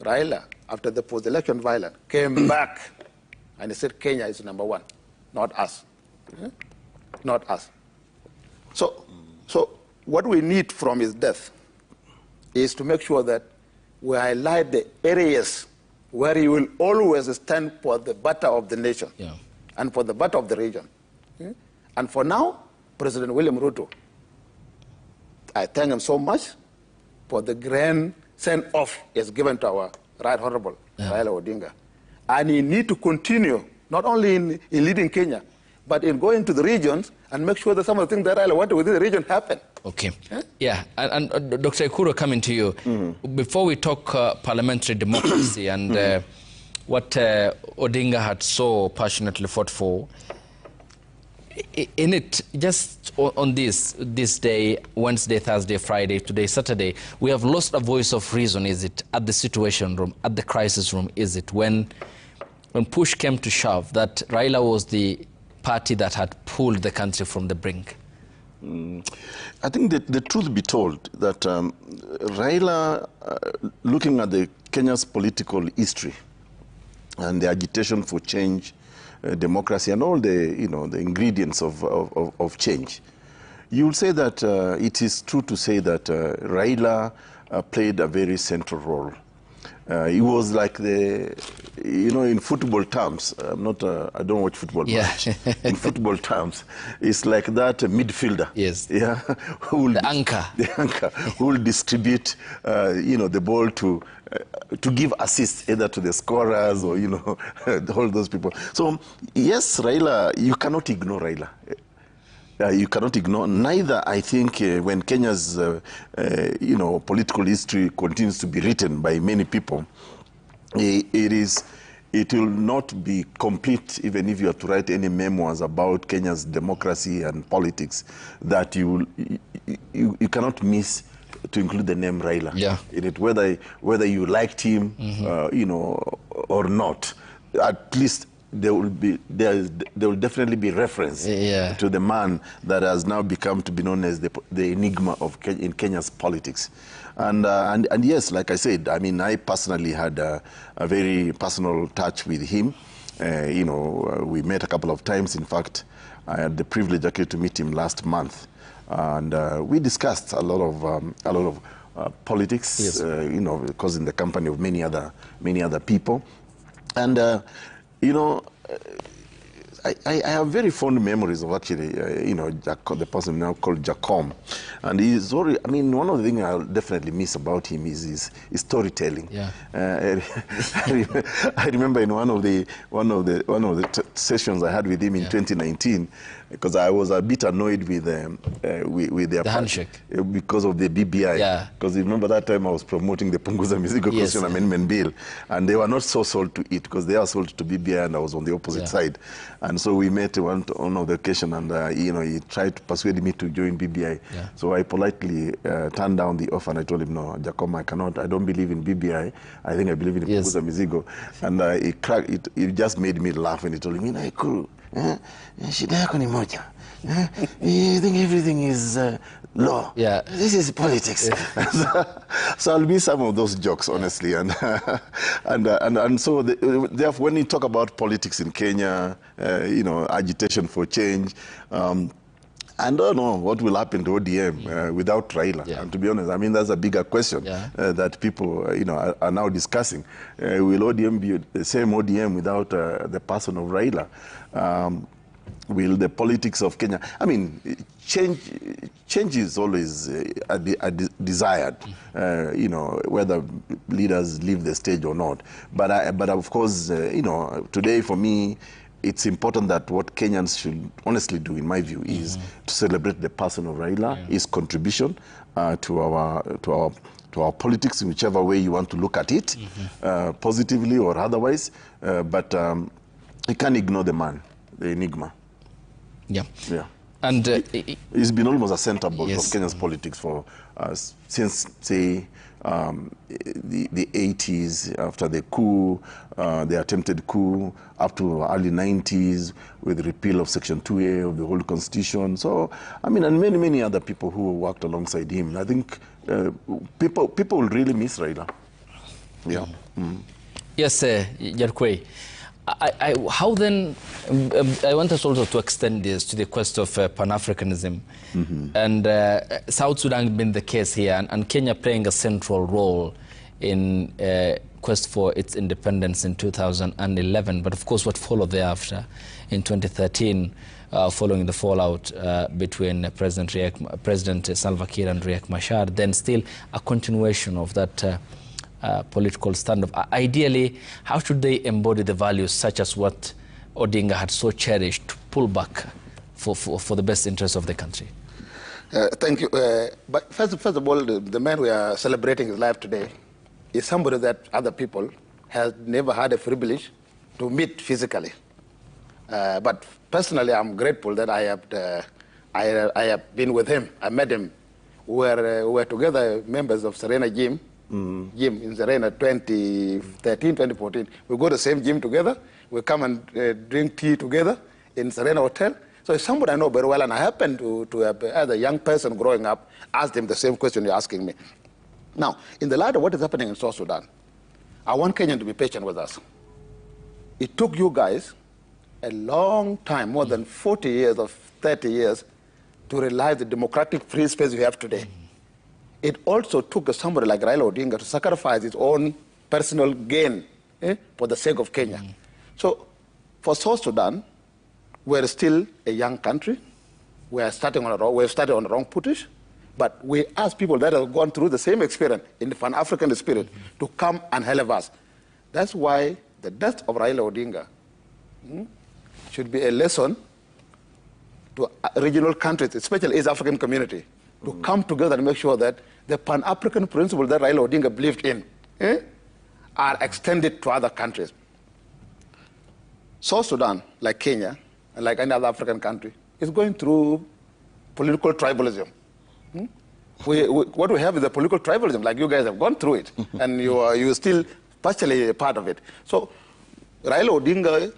Raila, after the post-election violence, came back and he said Kenya is number one, not us. Not us. So what we need from his death is to make sure that we highlight the areas where he will always stand for the better of the nation and for the better of the region. And for now, President William Ruto, I thank him so much for the grand send-off he has given to our Right Honorable Raila Odinga. And he needs to continue, not only in leading Kenya, but in going to the regions and make sure that some of the things that Raila wanted within the region happen. Okay. And Dr. Ekuro, coming to you. Before we talk parliamentary democracy and what Odinga had so passionately fought for, in it, just on this day, Wednesday, Thursday, Friday, today, Saturday, we have lost a voice of reason. Is it at the situation room, at the crisis room? Is it when push came to shove that Raila was the party that had pulled the country from the brink? I think that the truth be told, that Raila, looking at the Kenya's political history and the agitation for change, democracy, and all the the ingredients of change, you will say that it is true to say that Raila played a very central role. He was like the, in football terms, I don't watch football much. In football terms, it's like that midfielder. Yes. Yeah. The anchor. The anchor who will distribute, the ball to give assists either to the scorers or, all those people. So, yes, Raila, you cannot ignore Raila. You cannot ignore, neither, I think, when Kenya's, political history continues to be written by many people, it will not be complete, even if you have to write any memoirs about Kenya's democracy and politics, that you cannot miss to include the name Raila in it, whether you liked him, or not. At least there will definitely be reference to the man that has now become to be known as the enigma in Kenya's politics. And yes, like I said, I mean, I personally had a very personal touch with him. We met a couple of times. In fact, I had the privilege actually to meet him last month, and we discussed a lot of politics. Because in the company of many other people, and. I have very fond memories of actually, the person now called Jacom. And he's already, one of the things I'll definitely miss about him is his storytelling. I remember in one of the sessions I had with him in 2019, because I was a bit annoyed with the handshake because of the BBI. Because remember that time I was promoting the Punguza Mizigo Constitution Amendment Bill, and they were not so sold to it because they are sold to BBI, and I was on the opposite side. And so we met on the occasion, and he tried to persuade me to join BBI. So I politely turned down the offer, and I told him, no, Jacob, I cannot. I don't believe in BBI. I think I believe in Punguza Mizigo. And it just made me laugh, and he told me, Ikuru, shida yako ni moja. You think everything is law. This is politics. So I'll miss some of those jokes, honestly. And so therefore, when you talk about politics in Kenya, agitation for change, I don't know what will happen to ODM without Raila. And to be honest, that's a bigger question that people, are now discussing. Will ODM be the same ODM without the person of Raila? Will the politics of Kenya? Change is always desired, whether leaders leave the stage or not. But of course, today for me, it's important that what Kenyans should honestly do, in my view, is to celebrate the person of Raila, his contribution to our politics, in whichever way you want to look at it, positively or otherwise. But you can't ignore the man, the enigma. Yeah. And he's been almost a center board of Kenya's politics for since, say, the 80s, after the coup, the attempted coup, up to early 90s, with repeal of Section 2A of the whole Constitution. So, I mean, and many other people who worked alongside him. I think people will really miss Raila. Yeah. Yes, Jarkwei. How then, I want us also to extend this to the quest of Pan-Africanism, and South Sudan being the case here, and Kenya playing a central role in quest for its independence in 2011, but of course what followed thereafter in 2013, following the fallout between President Salva Kiir and Riek Machar, then still a continuation of that political standoff. Ideally, how should they embody the values such as what Odinga had so cherished to pull back for the best interests of the country? Thank you. But first of all, the man we are celebrating his life today is somebody that other people have never had a privilege to meet physically. But personally, I'm grateful that I have been with him. I met him. We were together members of Serena Gym. Gym in Serena 2013, 2014. We go to the same gym together. We come and drink tea together in Serena Hotel. So it's somebody I know very well, and I happen to have, as a young person growing up, asked him the same question you're asking me. Now, in the light of what is happening in South Sudan, I want Kenya to be patient with us. It took you guys a long time, more than 40 years or 30 years, to realize the democratic free space we have today. It also took somebody like Raila Odinga to sacrifice his own personal gain for the sake of Kenya. So for South Sudan, we're still a young country. We're starting on the wrong footage, but we ask people that have gone through the same experience in the Pan-African spirit to come and help us. That's why the death of Raila Odinga should be a lesson to regional countries, especially East African community, to come together and make sure that the Pan-African principles that Raila Odinga believed in are extended to other countries. South Sudan, like Kenya, and like any other African country, is going through political tribalism. What we have is a political tribalism, like you guys have gone through it, and you're still partially a part of it. So Raila Odinga,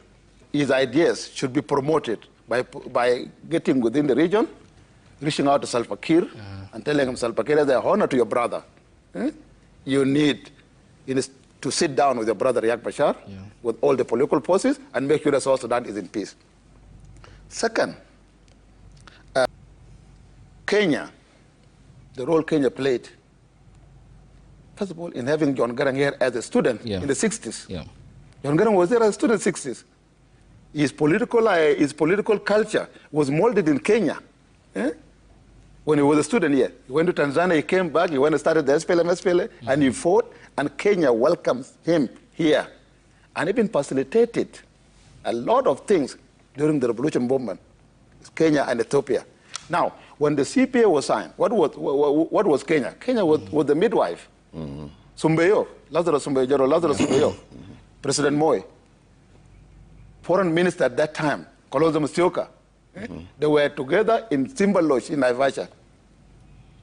his ideas should be promoted by getting within the region, reaching out to Salva Kiir and telling him, Salva Kiir, as an honor to your brother, you need to sit down with your brother Riek Machar, with all the political forces, and make sure that South Sudan is in peace. Second, Kenya, the role Kenya played, first of all, in having John Garang here as a student in the 60s. John Garang was there as a student in the 60s. His political culture was molded in Kenya. When he was a student here, he went to Tanzania, he came back, he went and started the SPLM, and he fought, and Kenya welcomes him here. And even facilitated a lot of things during the revolution movement, Kenya and Ethiopia. Now, when the CPA was signed, what was Kenya? Kenya was the midwife. Sumbeyo, Lazarus Sumbeyo, President Moi, foreign minister at that time, Kalonzo Musyoka. They were together in Simba Lodge in Naivasha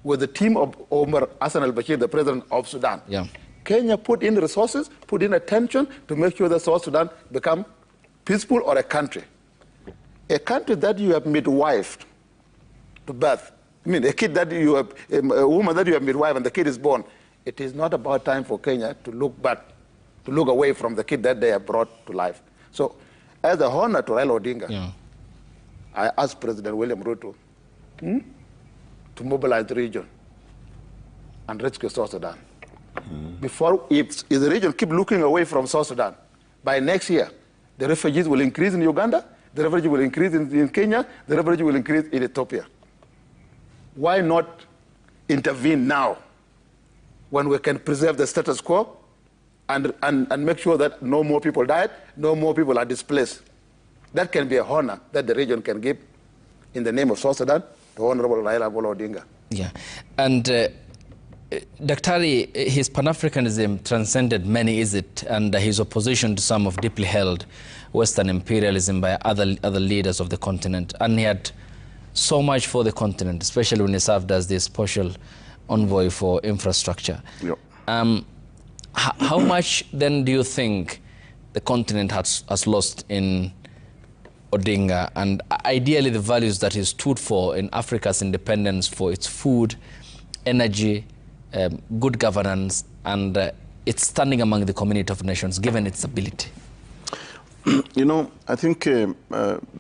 with the team of Omar Hassan al-Bashir, the president of Sudan. Kenya put in resources, put in attention to make sure that South Sudan become peaceful or a country. A country that you have midwifed to birth. I mean, a kid that you have, a woman that you have midwifed and the kid is born. It is not about time for Kenya to look back, to look away from the kid that they have brought to life. So, as a honor to Raila Odinga, I asked President William Ruto to mobilize the region and rescue South Sudan. Before, if the region keep looking away from South Sudan, by next year, the refugees will increase in Uganda, the refugees will increase in Kenya, the refugees will increase in Ethiopia. Why not intervene now when we can preserve the status quo and make sure that no more people died, no more people are displaced? That can be a honor that the region can give in the name of South Sudan to Honorable Raila Amolo Odinga. Yeah, and Daktari, his Pan-Africanism transcended many, is it? And his opposition to some of deeply held Western imperialism by other leaders of the continent. And he had so much for the continent, especially when he served as the special envoy for infrastructure. Yep. How much then do you think the continent has lost in Odinga, and ideally the values that he stood for in Africa's independence for its food, energy, good governance, and its standing among the community of nations, given its ability? You know, I think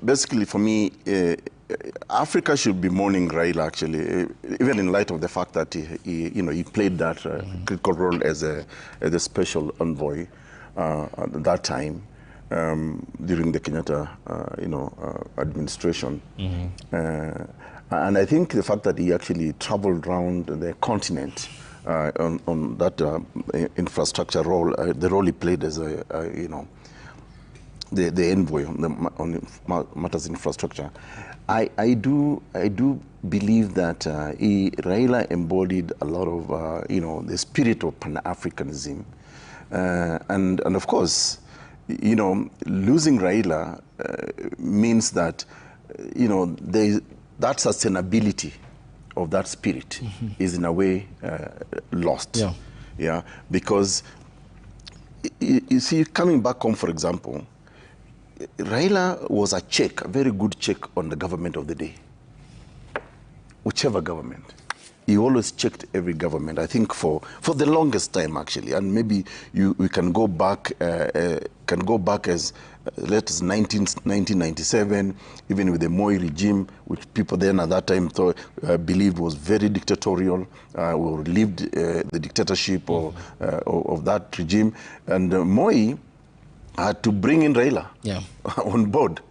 basically for me, Africa should be mourning Raila, actually, even in light of the fact that he played that critical role as a special envoy at that time during the Kenyatta, administration. And I think the fact that he actually traveled around the continent on that infrastructure role, the role he played as the envoy on matters infrastructure, I do believe that Raila embodied a lot of the spirit of Pan-Africanism, and of course, losing Raila means that that sustainability of that spirit is in a way lost. Yeah, because you see, coming back home, for example, Raila was a very good check on the government of the day. Whichever government. He always checked every government, I think for the longest time, actually. And maybe we can go back as late as 1997, even with the Moi regime, which people then at that time believed was very dictatorial, or lived the dictatorship of that regime. And Moi had to bring in Raila on board.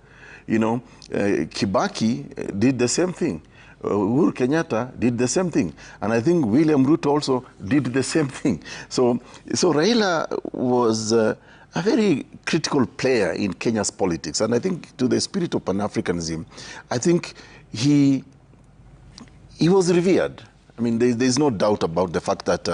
Kibaki did the same thing. Uhuru Kenyatta did the same thing. And I think William Ruto also did the same thing. So Raila was a very critical player in Kenya's politics. And I think to the spirit of Pan-Africanism, I think he was revered. I mean, there's no doubt about the fact that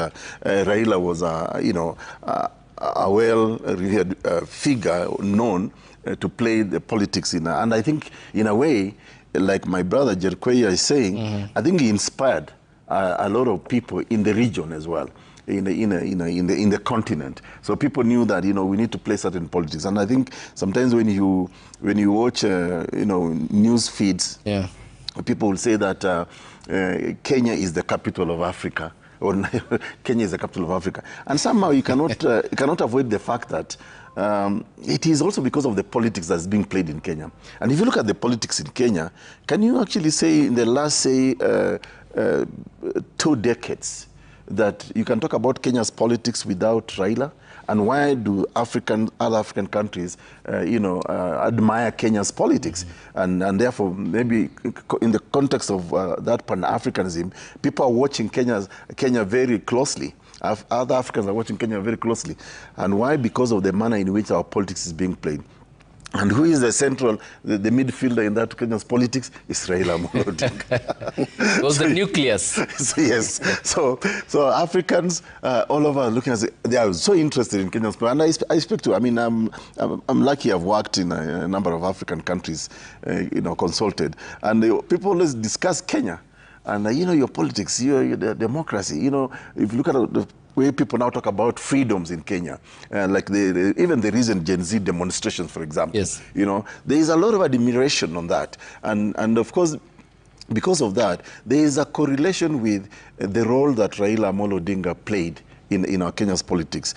Raila was a well-revered figure known to play the politics in. And I think, in a way, like my brother Jerkweya is saying, I think he inspired a lot of people in the region as well, in the continent. So people knew that we need to play certain politics. And I think sometimes when you watch news feeds, people will say that Kenya is the capital of Africa, or Kenya is the capital of Africa, and somehow you cannot avoid the fact that it is also because of the politics that's being played in Kenya. And if you look at the politics in Kenya, can you actually say in the last, 2 decades that you can talk about Kenya's politics without Raila? And why do other African countries, admire Kenya's politics? And therefore, maybe in the context of that Pan-Africanism, people are watching Kenya very closely. Other Africans are watching Kenya very closely. And why? Because of the manner in which our politics is being played. And who is the midfielder in that Kenya's politics? Is Raila Amolo Odinga. It was the nucleus. Yes. So Africans all over looking at it, they are so interested in Kenya's politics. And I expect to. I mean, I'm lucky. I've worked in a number of African countries, consulted, and people always discuss Kenya. And your politics, your democracy. If you look at the way people now talk about freedoms in Kenya, like even the recent Gen Z demonstrations, for example. Yes. There is a lot of admiration on that, and of course, because of that, there is a correlation with the role that Raila Amolo Odinga played in our Kenya's politics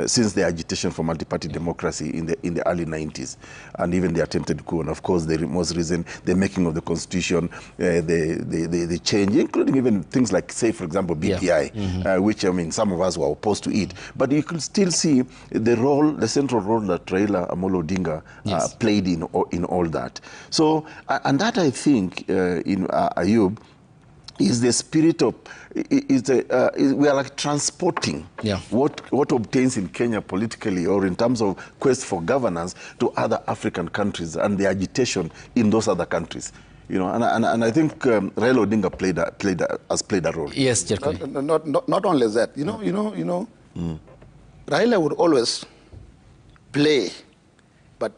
since the agitation for multi-party democracy in the early 90s, and even the attempted coup, and of course the most recent, the making of the constitution, the change, including even things like, say, for example, BPI, which, I mean, some of us were opposed to it, but you can still see the central role that Raila Amolo Odinga played in all that. So, and that, I think, in Ayub, is the spirit of, we are like transporting what obtains in Kenya politically or in terms of quest for governance to other African countries and the agitation in those other countries. You know, and I think Raila Odinga has played a role. Yes, Jerkoi. Not only that, you know, Raila would always play, but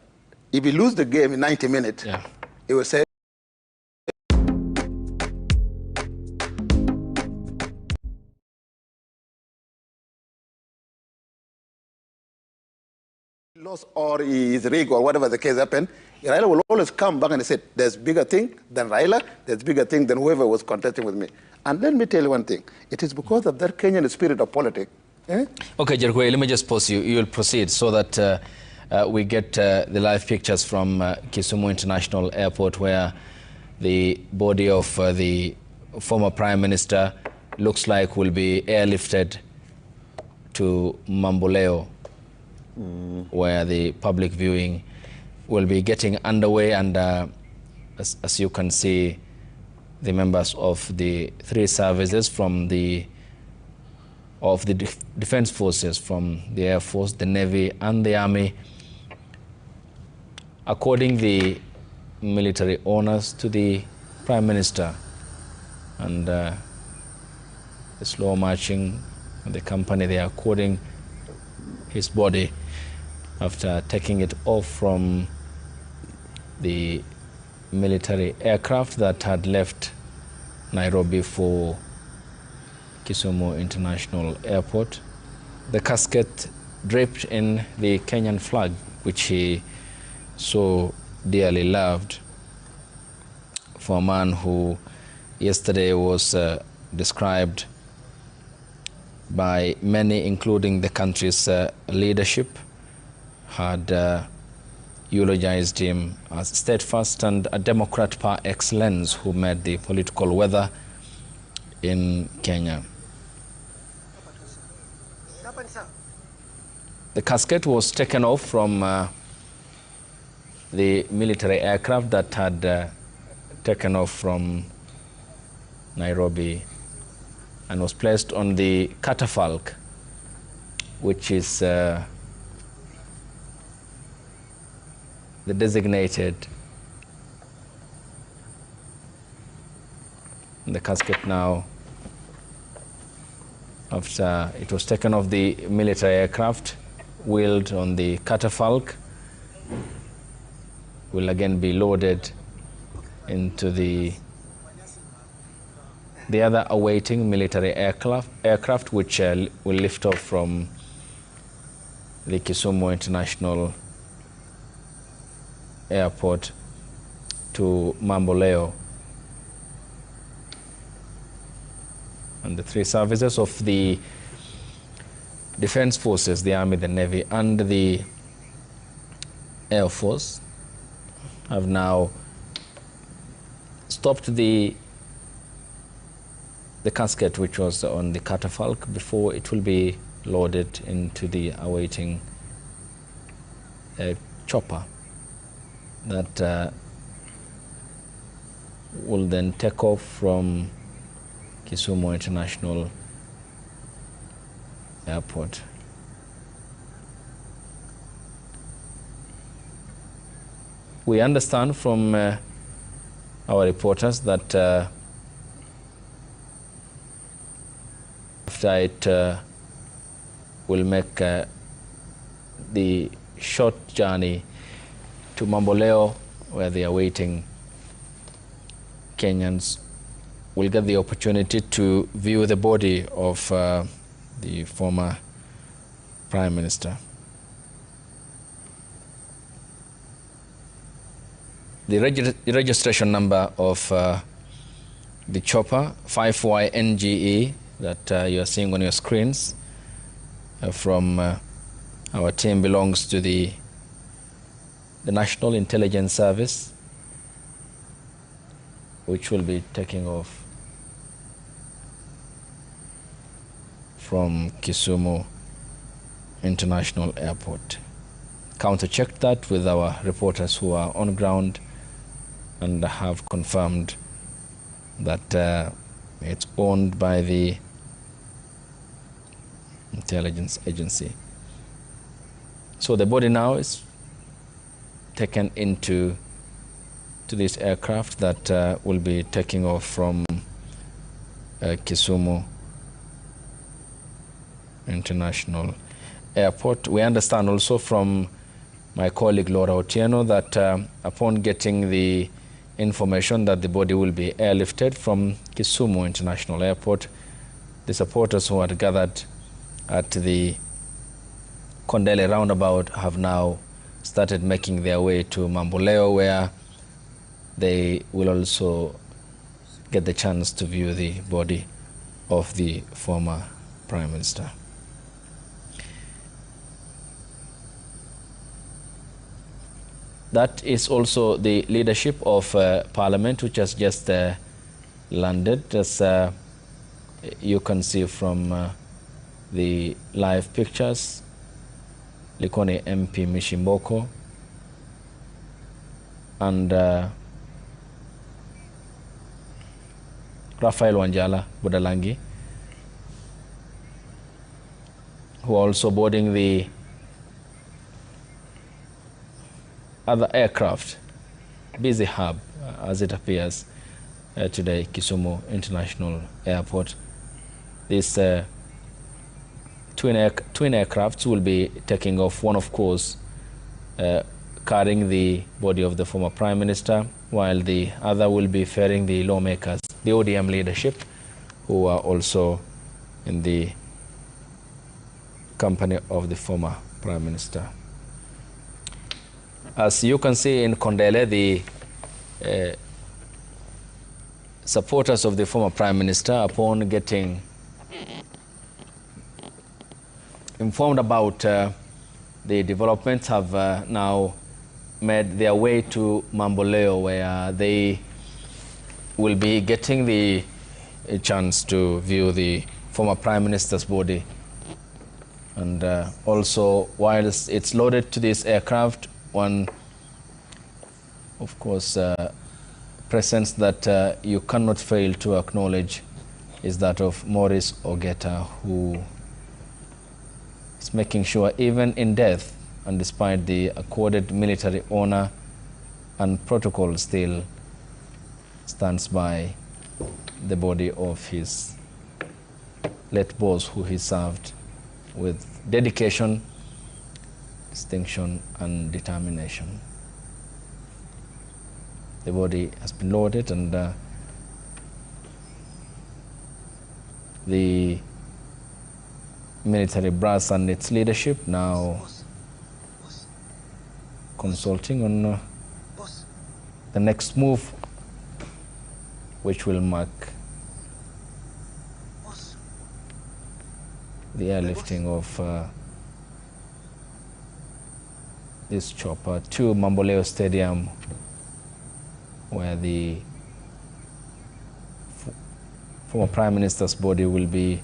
if he lose the game in 90 minutes, he will say, lost or he is rigged or whatever the case happened, Raila will always come back and say, there's bigger thing than Raila, there's bigger thing than whoever was contesting with me. And let me tell you one thing, it is because of that Kenyan spirit of politics. Okay, Jerkoi, let me just pause you. You will proceed so that we get the live pictures from Kisumu International Airport, where the body of the former Prime Minister looks like will be airlifted to Mamboleo, where the public viewing will be getting underway. And as you can see, the members of the three services from the defense forces, from the Air Force, the Navy and the Army, according the military honors to the Prime Minister, and the slow marching of the company, they are according his body after taking it off from the military aircraft that had left Nairobi for Kisumu International Airport. The casket draped in the Kenyan flag, which he so dearly loved, for a man who yesterday was described by many, including the country's leadership, had eulogized him as steadfast and a Democrat par excellence who made the political weather in Kenya. The casket was taken off from the military aircraft that had taken off from Nairobi and was placed on the catafalque, which is the designated. The casket now, after it was taken off the military aircraft, wheeled on the catafalque, will again be loaded into the other awaiting military aircraft which will lift off from the Kisumu International Airport to Mamboleo. And the three services of the Defense Forces, the Army, the Navy, and the Air Force have now stopped the casket which was on the catafalque before it will be loaded into the awaiting chopper that will then take off from Kisumu International Airport. We understand from our reporters that after it will make the short journey to Mamboleo, where the awaiting Kenyans will get the opportunity to view the body of the former Prime Minister. The registration number of the chopper, 5YNGE, that you are seeing on your screens from our team, belongs to the National Intelligence Service, which will be taking off from Kisumu International Airport. Counter-checked that with our reporters who are on ground and have confirmed that It's owned by the intelligence agency. So the body now is taken into this aircraft that will be taking off from Kisumu International Airport. We understand also from my colleague Laura Otieno that upon getting the information that the body will be airlifted from Kisumu International Airport, the supporters who had gathered at the Kondele roundabout have now started making their way to Mamboleo, where they will also get the chance to view the body of the former Prime Minister. That is also the leadership of Parliament, which has just landed, as you can see from the live pictures. Likoni MP Mishimboko and Raphael Wanjala Budalangi, who are also boarding the other aircraft, busy hub as it appears today, Kisumu International Airport. These twin aircrafts will be taking off, one of course carrying the body of the former Prime Minister, while the other will be ferrying the lawmakers, the ODM leadership, who are also in the company of the former Prime Minister. As you can see in Kondele, the supporters of the former Prime Minister, upon getting informed about the developments, have now made their way to Mamboleo, where they will be getting the chance to view the former Prime Minister's body. And also, whilst it's loaded to this aircraft, one, of course, presence that you cannot fail to acknowledge is that of Maurice Ogeta, who is making sure, even in death, and despite the accorded military honor and protocol, still stands by the body of his late boss, who he served with dedication, distinction, and determination. The body has been loaded, and the military brass and its leadership now consulting on the next move, which will mark the airlifting of this chopper to Mamboleo Stadium, where the former Prime Minister's body will be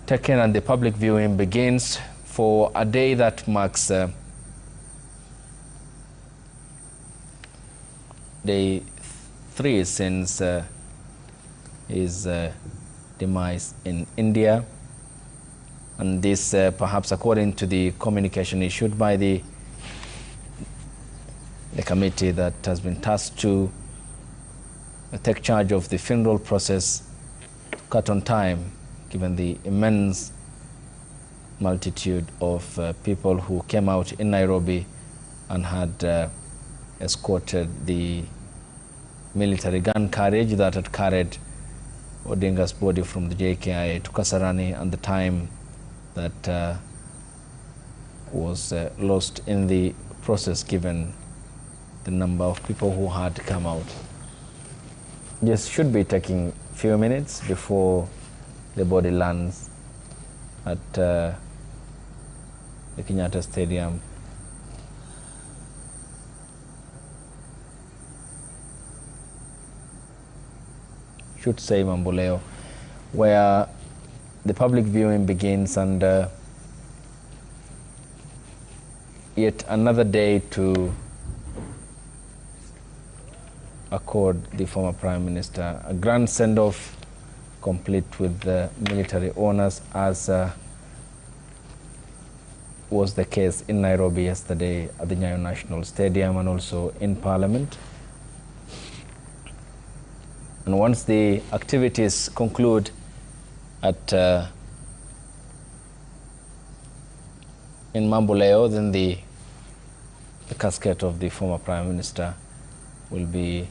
taken, and the public viewing begins for a day that marks day 3 since his demise in India. And this perhaps according to the communication issued by the committee that has been tasked to take charge of the funeral process, cut on time, given the immense multitude of people who came out in Nairobi and had escorted the military gun carriage that had carried ODINGA'S body from the JKIA to Kasarani, and the time that was lost in the process, given the number of people who had come out. This should be taking a few minutes before the body lands at the Kenyatta Stadium. Should say Mamboleo, where the public viewing begins, and yet another day to accord the former Prime Minister a grand send-off, complete with the military honors, as was the case in Nairobi yesterday at the Nyayo National Stadium and also in Parliament. And once the activities conclude at in Mamboleo, then the casket of the former Prime Minister will be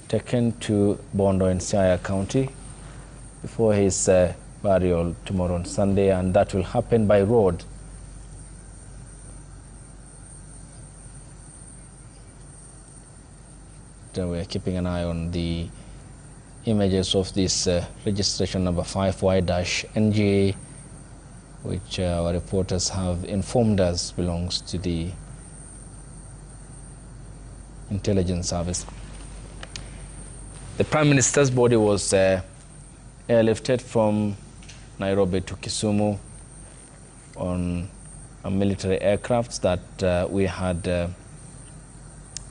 taken to Bondo in Siaya County before his burial tomorrow on Sunday, and that will happen by road. We are keeping an eye on the images of this registration number 5Y-NGA, which our reporters have informed us belongs to the intelligence service. The Prime Minister's body was airlifted from Nairobi to Kisumu on a military aircraft that we had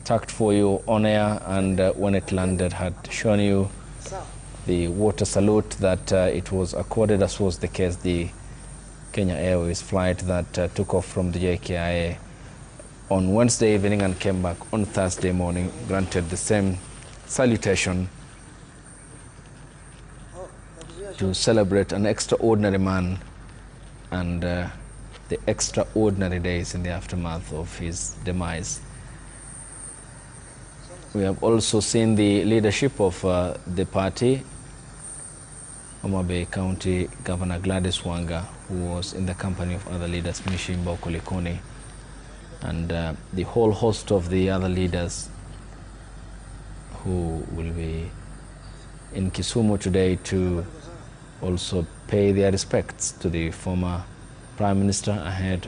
tucked for you on air, and when it landed had shown you the water salute that it was accorded, as was the case the Kenya Airways flight that took off from the JKIA on Wednesday evening and came back on Thursday morning, granted the same salutation to celebrate an extraordinary man and the extraordinary days in the aftermath of his demise. We have also seen the leadership of the party, Homa Bay County Governor Gladys Wanga, who was in the company of other leaders, Mishimba Okulikoni, and the whole host of the other leaders who will be in Kisumu today to also pay their respects to the former Prime Minister ahead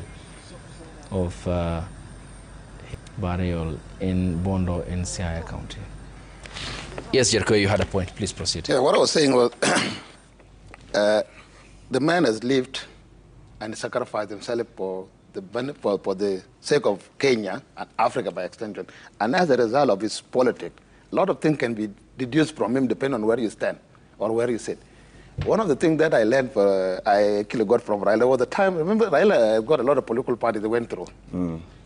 of burial in Bondo in Siaya County. Yes, Jericho, you had a point. Please proceed. Yeah, what I was saying was the man has lived and sacrificed himself for the sake of Kenya and Africa by extension. And as a result of his politics, a lot of things can be deduced from him depending on where you stand or where you sit. One of the things that I learned, I actually got from Raila was the time, remember Raila got a lot of political parties they went through.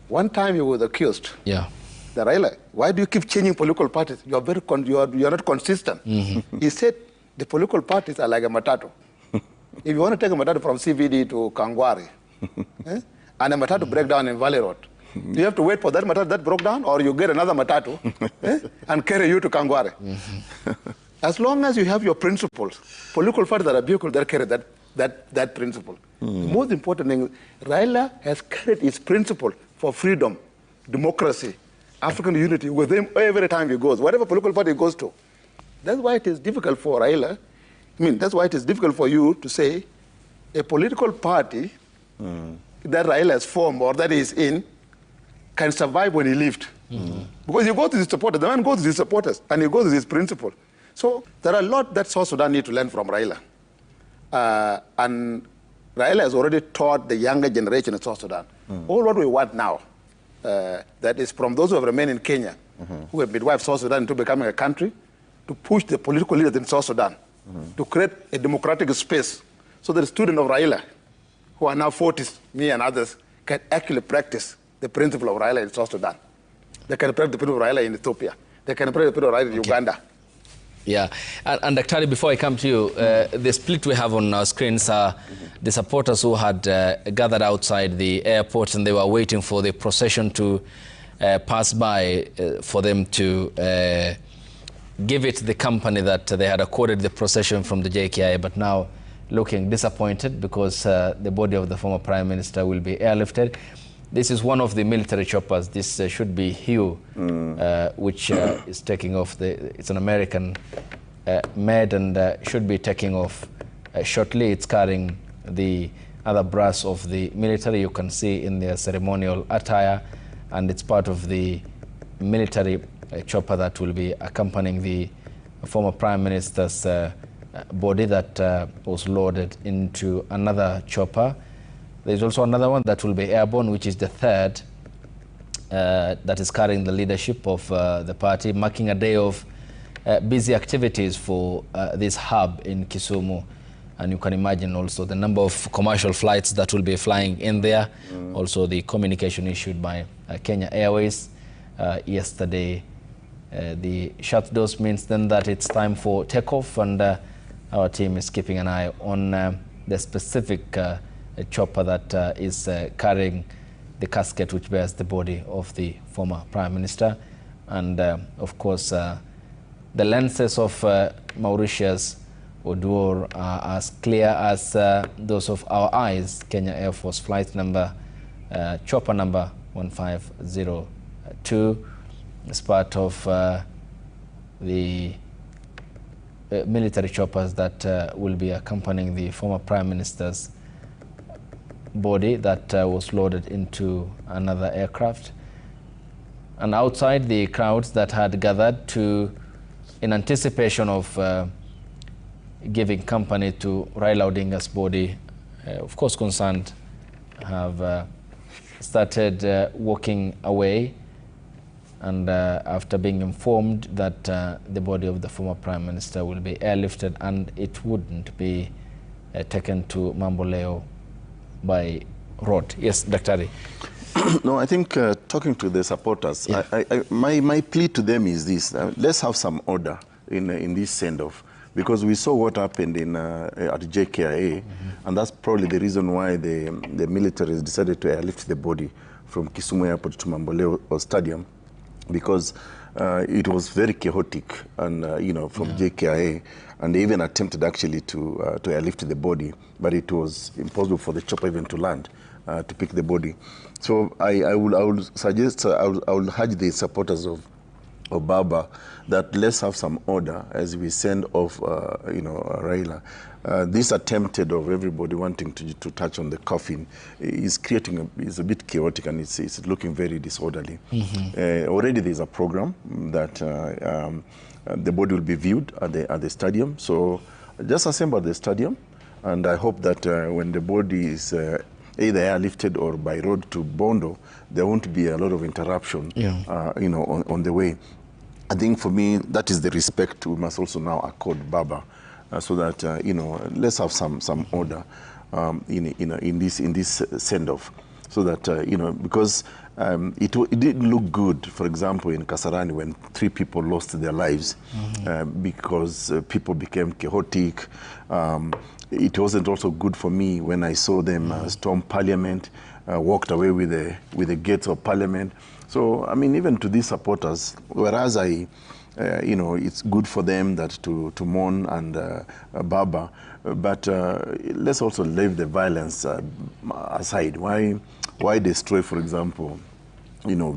One time he was accused. Yeah. The Raila, why do you keep changing political parties? You are not consistent. He said the political parties are like a matatu. If you want to take a matatu from CVD to Kangwari, and a matatu break down in Valley Road, do you have to wait for that matatu that broke down, or you get another matatu and carry you to Kangwari? As long as you have your principles, political parties are a vehicle that carry that principle. The most important thing, Raila has carried his principle for freedom, democracy, African unity with him every time he goes, whatever political party he goes to. That's why it is difficult for Raila, that's why it is difficult for you to say a political party that Raila has formed or that he is in can survive when he left. Because you go to his supporters, the man goes to his supporters, and he goes to his principle. So there are a lot that South Sudan need to learn from Raila. And Raila has already taught the younger generation in South Sudan. All what we want now, that is from those who have remained in Kenya, who have midwifed South Sudan into becoming a country, to push the political leaders in South Sudan, to create a democratic space so that the students of Raila, who are now 40s, me and others, can actually practice the principle of Raila in South Sudan. They can practice the principle of Raila in Ethiopia. They can practice the principle of Raila in Uganda. Yeah, and Dr. before I come to you, the split we have on our screens are the supporters who had gathered outside the airport and they were waiting for the procession to pass by for them to give it the company that they had accorded the procession from the JKIA, but now looking disappointed because the body of the former Prime Minister will be airlifted. This is one of the military choppers. This should be Hugh, which is taking off. It's an American made and should be taking off shortly. It's carrying the other brass of the military. You can see in their ceremonial attire, and it's part of the military chopper that will be accompanying the former Prime Minister's body that was loaded into another chopper. There's also another one that will be airborne, which is the third that is carrying the leadership of the party, marking a day of busy activities for this hub in Kisumu. And you can imagine also the number of commercial flights that will be flying in there. Also the communication issued by Kenya Airways yesterday. The shut doors means then that it's time for takeoff, and our team is keeping an eye on the specific chopper that is carrying the casket which bears the body of the former Prime Minister. And of course, the lenses of Mauritius Oduor are as clear as those of our eyes. Kenya Air Force flight number, chopper number 1502, as part of the military choppers that will be accompanying the former Prime Minister's body that was loaded into another aircraft. And outside, the crowds that had gathered in anticipation of giving company to Raila Odinga's body, of course concerned, have started walking away, and after being informed that the body of the former Prime Minister will be airlifted and it wouldn't be taken to Mamboleo by road. Yes, Dr. No, I think talking to the supporters, yeah. My plea to them is this: let's have some order in this send-off, because we saw what happened at JKIA, and that's probably the reason why the military has decided to airlift the body from Kisumu Airport to Mamboleo Stadium, because it was very chaotic, and from JKIA, and they even attempted actually to airlift the body, but it was impossible for the chopper even to land to pick the body. So I would suggest, I will urge the supporters of Baba that let's have some order as we send off, Raila. This attempted of everybody wanting to touch on the coffin is is a bit chaotic, and it's looking very disorderly. Already there's a program that the body will be viewed at the stadium. So just assemble at the stadium, and I hope that when the body is either airlifted or by road to Bondo, there won't be a lot of interruption, on the way. I think for me, that is the respect we must also now accord Baba, so that let's have some order in this send-off, so that because it didn't look good, for example, in Kasarani when 3 people lost their lives because people became chaotic. It wasn't also good for me when I saw them storm Parliament, walked away with the gates of Parliament. So, I mean, even to these supporters, whereas it's good for them that to mourn and Baba, but let's also leave the violence aside. Why destroy, for example,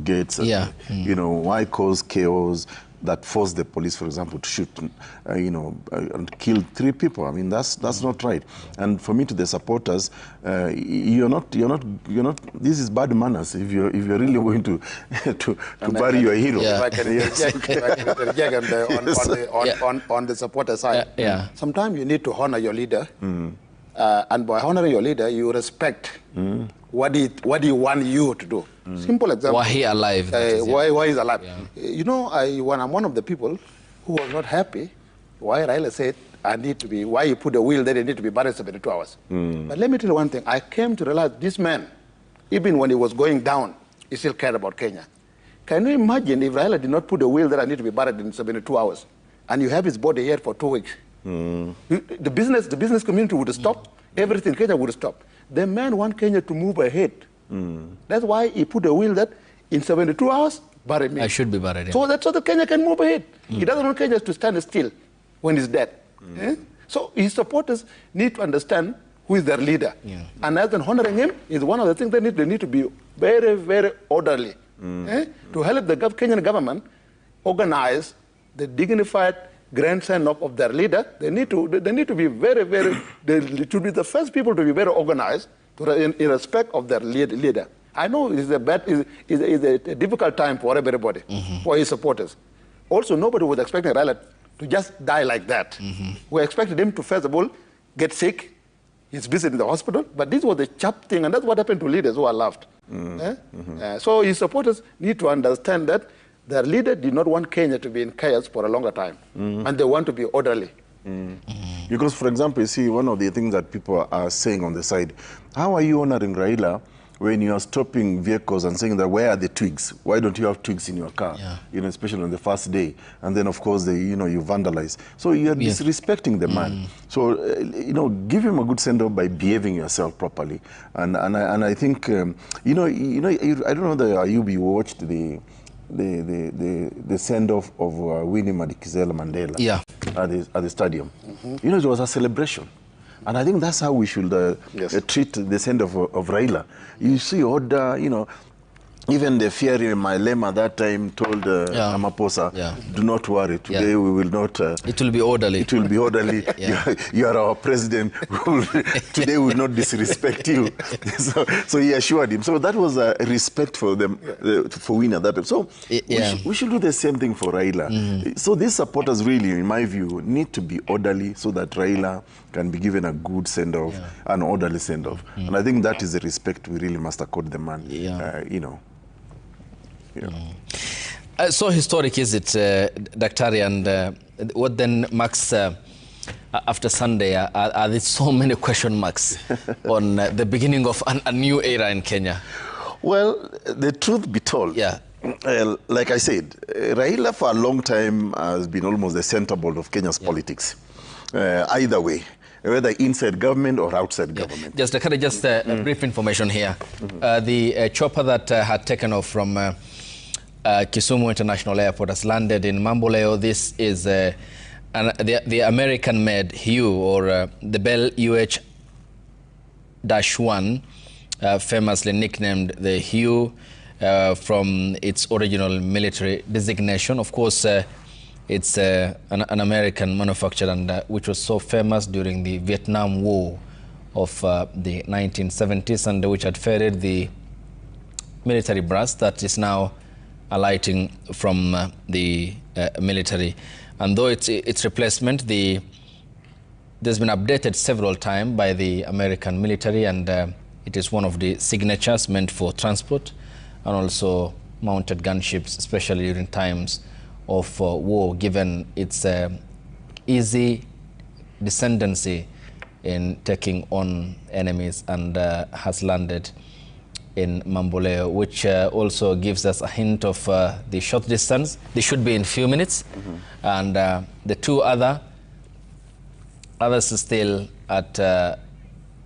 gates? Why cause chaos that forced the police, for example, to shoot, and kill 3 people? I mean, that's not right. And for me, to the supporters, you're not. This is bad manners. If you're really going to bury your hero. If I can interject on the supporter side. Sometimes you need to honor your leader, and by honoring your leader, you respect what he want you to do. Simple example. Why he alive? Why he's alive? When I'm one of the people who was not happy why Raila said why he put the will that he need to be buried 72 hours. But let me tell you one thing. I came to realize this man, even when he was going down, he still cared about Kenya. Can you imagine if Raila did not put the will that I need to be buried in 72 hours, and you have his body here for 2 weeks? The business community would stop. Everything in Kenya would stop. The man wants Kenya to move ahead. That's why he put a will that in 72 hours, bury me. I should be buried. So that's so that Kenya can move ahead. He doesn't want Kenya to stand still when he's dead. So his supporters need to understand who is their leader. And as in honoring him is one of the things they need to be very, very orderly. To help the Kenyan government organize the dignified grandson of their leader. They need to be very, very, they should be the first people to be very organized in respect of their leader. I know it's a difficult time for everybody, for his supporters. Also, nobody was expecting Raila to just die like that. We expected him to, first of all, get sick. He's visiting the hospital. But this was the sharp thing, and that's what happened to leaders who are loved. So his supporters need to understand that their leader did not want Kenya to be in chaos for a longer time, and they want to be orderly. Because, for example, you see, one of the things that people are saying on the side, how are you honoring Raila when you are stopping vehicles and saying that, where are the twigs? Why don't you have twigs in your car? You know, especially on the first day. And then, of course, you vandalize. So you're disrespecting the man. So, give him a good send-off by behaving yourself properly. And I think, I don't know that Ayubi watched the send-off of Winnie Madikizela Mandela at the stadium. It was a celebration. And I think that's how we should treat the send-off of Raila. You see order, even the Fiery Malema that time told Ramaphosa, do not worry, today we will not... it will be orderly. It will be orderly. You are our president. Today we will not disrespect you. So he assured him. So that was a respect for them, for Winnie at that time. So we should do the same thing for Raila. So these supporters really, in my view, need to be orderly so that Raila can be given a good send-off, an orderly send-off. And I think that is the respect we really must accord the man, So historic is it, Daktari, and what then marks after Sunday? Are there so many question marks on the beginning of a new era in Kenya? Well, the truth be told, like I said, Raila for a long time has been almost the center board of Kenya's politics, either way, whether inside government or outside government. Just brief information here. The chopper that had taken off from Kisumu International Airport has landed in Mamboleo. This is the American-made Hugh, or the Bell UH-1, famously nicknamed the Hugh from its original military designation. Of course, it's an American manufacture, and which was so famous during the Vietnam War of the 1970s, and which had ferried the military brass that is now alighting from the military. And though its replacement, there's been updated several times by the American military, and it is one of the signatures meant for transport and also mounted gunships, especially during times of war, given its easy descendancy in taking on enemies, and has landed in Mamboleo, which also gives us a hint of the short distance. They should be in few minutes. And the two others are still at the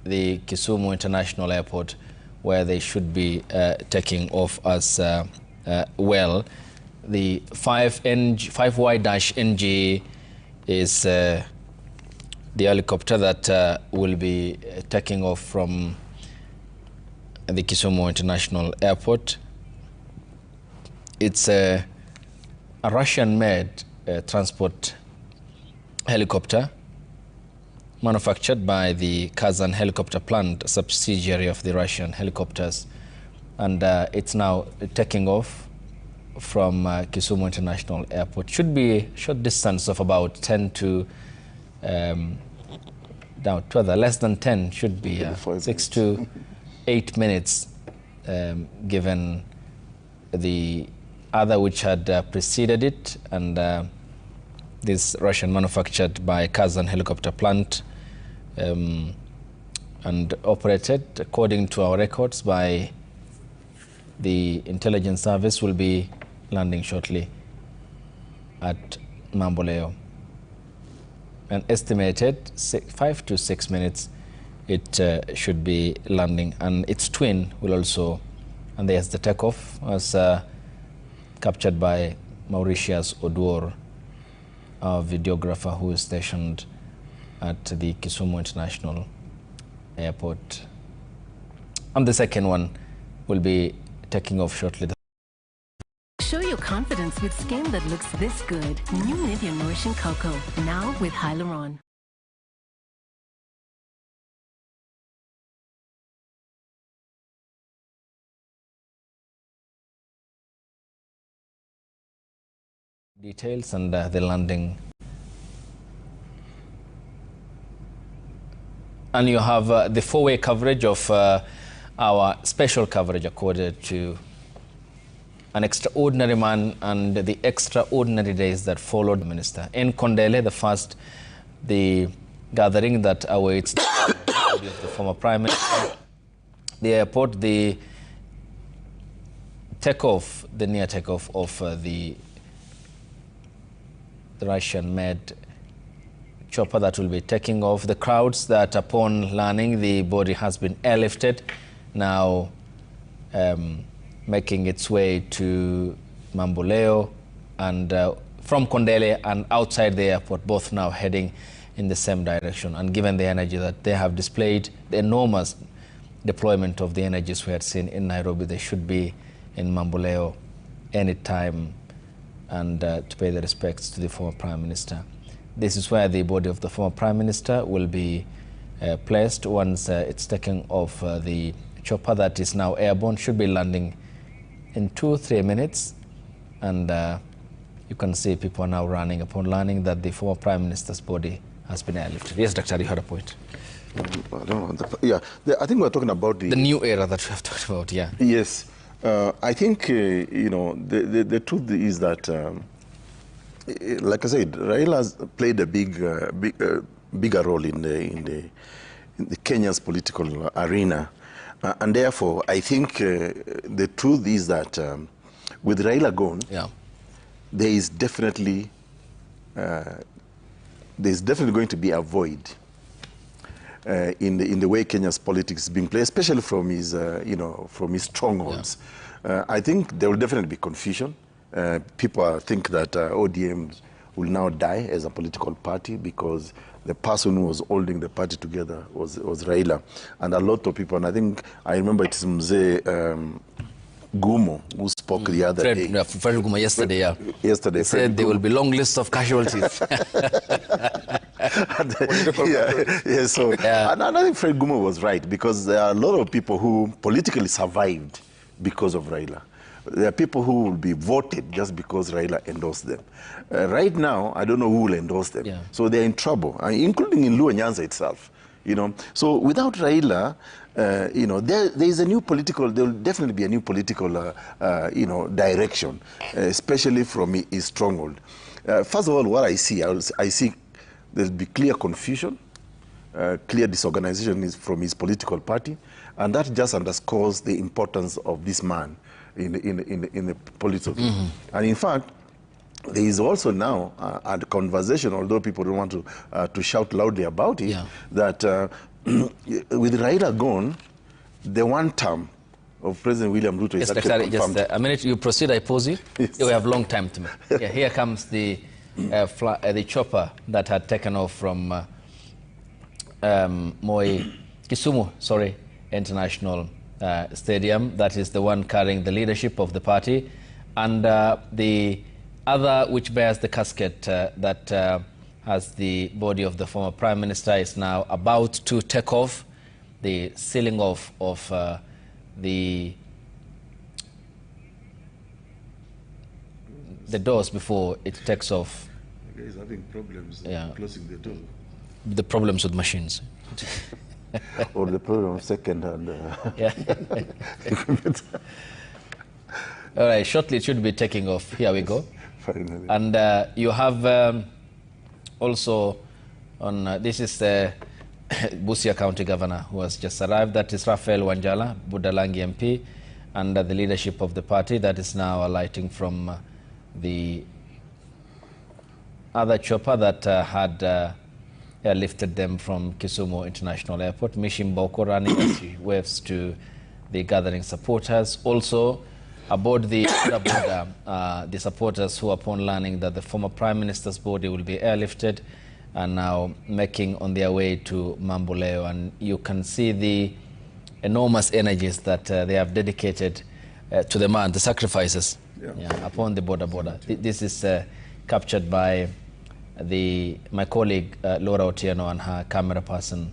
Kisumu International Airport, where they should be taking off as well. The 5Y-NG is the helicopter that will be taking off from the Kisumu International Airport. It's a Russian-made transport helicopter manufactured by the Kazan helicopter plant, subsidiary of the Russian helicopters, and it's now taking off from Kisumu International Airport. Should be a short distance of about 10 to less than 10, should be 6 to 8 minutes, given the other which had preceded it, and this Russian manufactured by Kazan helicopter plant and operated according to our records by the intelligence service, will be landing shortly at Mamboleo. An estimated 5 to 6 minutes it should be landing, and its twin will also, and there's the takeoff as captured by Mauritius Oduor, our videographer who is stationed at the Kisumu International Airport. And the second one will be taking off shortly. Show your confidence with skin that looks this good. New Nivea Nourishing Cocoa, now with Hyaluron. Details and the landing. And you have the four-way coverage of our special coverage accorded to an extraordinary man and the extraordinary days that followed the minister. In Kondele, the gathering that awaits the body of the former Prime Minister, the airport, the near takeoff of the Russian-made chopper that will be taking off. The crowds that upon learning the body has been airlifted, now making its way to Mamboleo and from Kondele and outside the airport, both now heading in the same direction. And given the energy that they have displayed, the enormous deployment of the energies we had seen in Nairobi, they should be in Mamboleo anytime and to pay the respects to the former Prime Minister. This is where the body of the former Prime Minister will be placed once it's taken off the chopper that is now airborne, should be landing in 2-3 minutes. And you can see people are now running upon learning that the former Prime Minister's body has been airlifted. Yes, Doctor, you had a point. I don't know. I think we're talking about the new era that we have talked about, yeah. Yes. I think, you know, the truth is that, like I said, Raila has played a bigger role in the Kenya's political arena. And therefore, I think the truth is that with Raila gone, there is definitely going to be a void in the way Kenya's politics is being played, especially from his from his strongholds. I think there will definitely be confusion. People think that ODM will now die as a political party because the person who was holding the party together was Raila. And a lot of people, and I remember it is Mzee Gumo who spoke the other day. Fred Gumo yesterday, Yesterday. He said there will be long lists of casualties. And I think Fred Gumo was right, because there are a lot of people who politically survived because of Raila. There are people who will be voted just because Raila endorsed them. Right now, I don't know who will endorse them. So they're in trouble, including in Luo Nyanza itself. You know, so without Raila, you know, there will definitely be a new political, you know, direction, especially from his stronghold. First of all, what I see there'll be clear confusion, clear disorganization from his political party, and that just underscores the importance of this man in the politics. And in fact, there is also now a conversation, although people don't want to shout loudly about it, that with Raila gone, the one term of President William Ruto is actually confirmed. Just a minute, you proceed, I pause you. We have long time to make. Here comes the chopper that had taken off from Kisumu International Stadium. That is the one carrying the leadership of the party. And the other, which bears the casket that has the body of the former Prime Minister, is now about to take off. The sealing off of the doors before it takes off. The guy is having problems closing the door. The problems with machines. Or the problem of second-hand. All right, shortly it should be taking off. Here we go. Finally. And you have also on, this is the Busia County Governor who has just arrived. That is Raphael Wanjala, Budalangi MP, under the leadership of the party that is now alighting from the other chopper that had airlifted them from Kisumu International Airport. Mishim Boko running as she waves to the gathering supporters. Also aboard the border, the supporters who, upon learning that the former Prime Minister's body will be airlifted, are now making on their way to Mamboleo. And you can see the enormous energies that they have dedicated to the man, the sacrifices upon the border. This is captured by my colleague Laura Otieno and her camera person.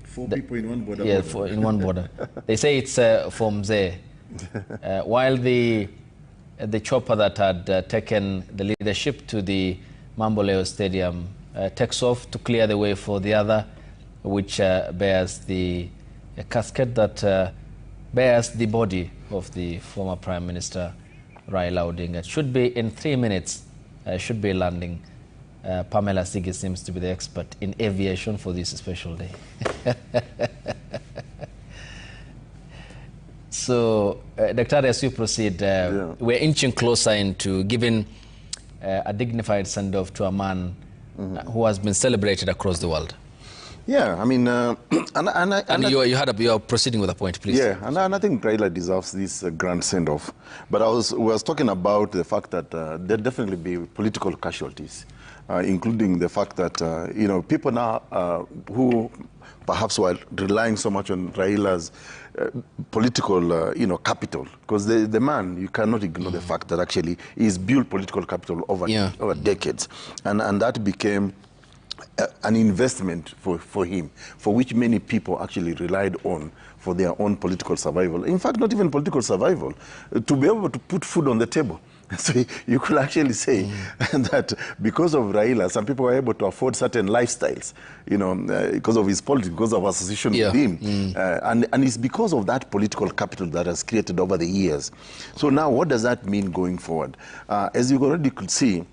Four people in one border. In one border. They say it's from Mzee. While the chopper that had taken the leadership to the Mamboleo Stadium takes off to clear the way for the other, which bears the a casket that bears the body of the former Prime Minister Raila Odinga. It should be in 3 minutes, should be landing. Pamela Sigi seems to be the expert in aviation for this special day. So, Dr. as we proceed, we're inching closer into giving a dignified send-off to a man who has been celebrated across the world. Yeah, I mean, you are proceeding with a point, please. Yeah, and I think Raila deserves this grand send-off. But we was talking about the fact that there definitely be political casualties, including the fact that you know, people now who perhaps were relying so much on Raila's political, you know, capital, because the man, you cannot ignore the fact that actually he's built political capital over decades, and that became an investment for him, for which many people actually relied on for their own political survival. In fact, not even political survival, to be able to put food on the table. So you could actually say that because of Raila, some people were able to afford certain lifestyles, you know, because of his politics, because of association with him. And it's because of that political capital that has created over the years. So now what does that mean going forward? As you already could see,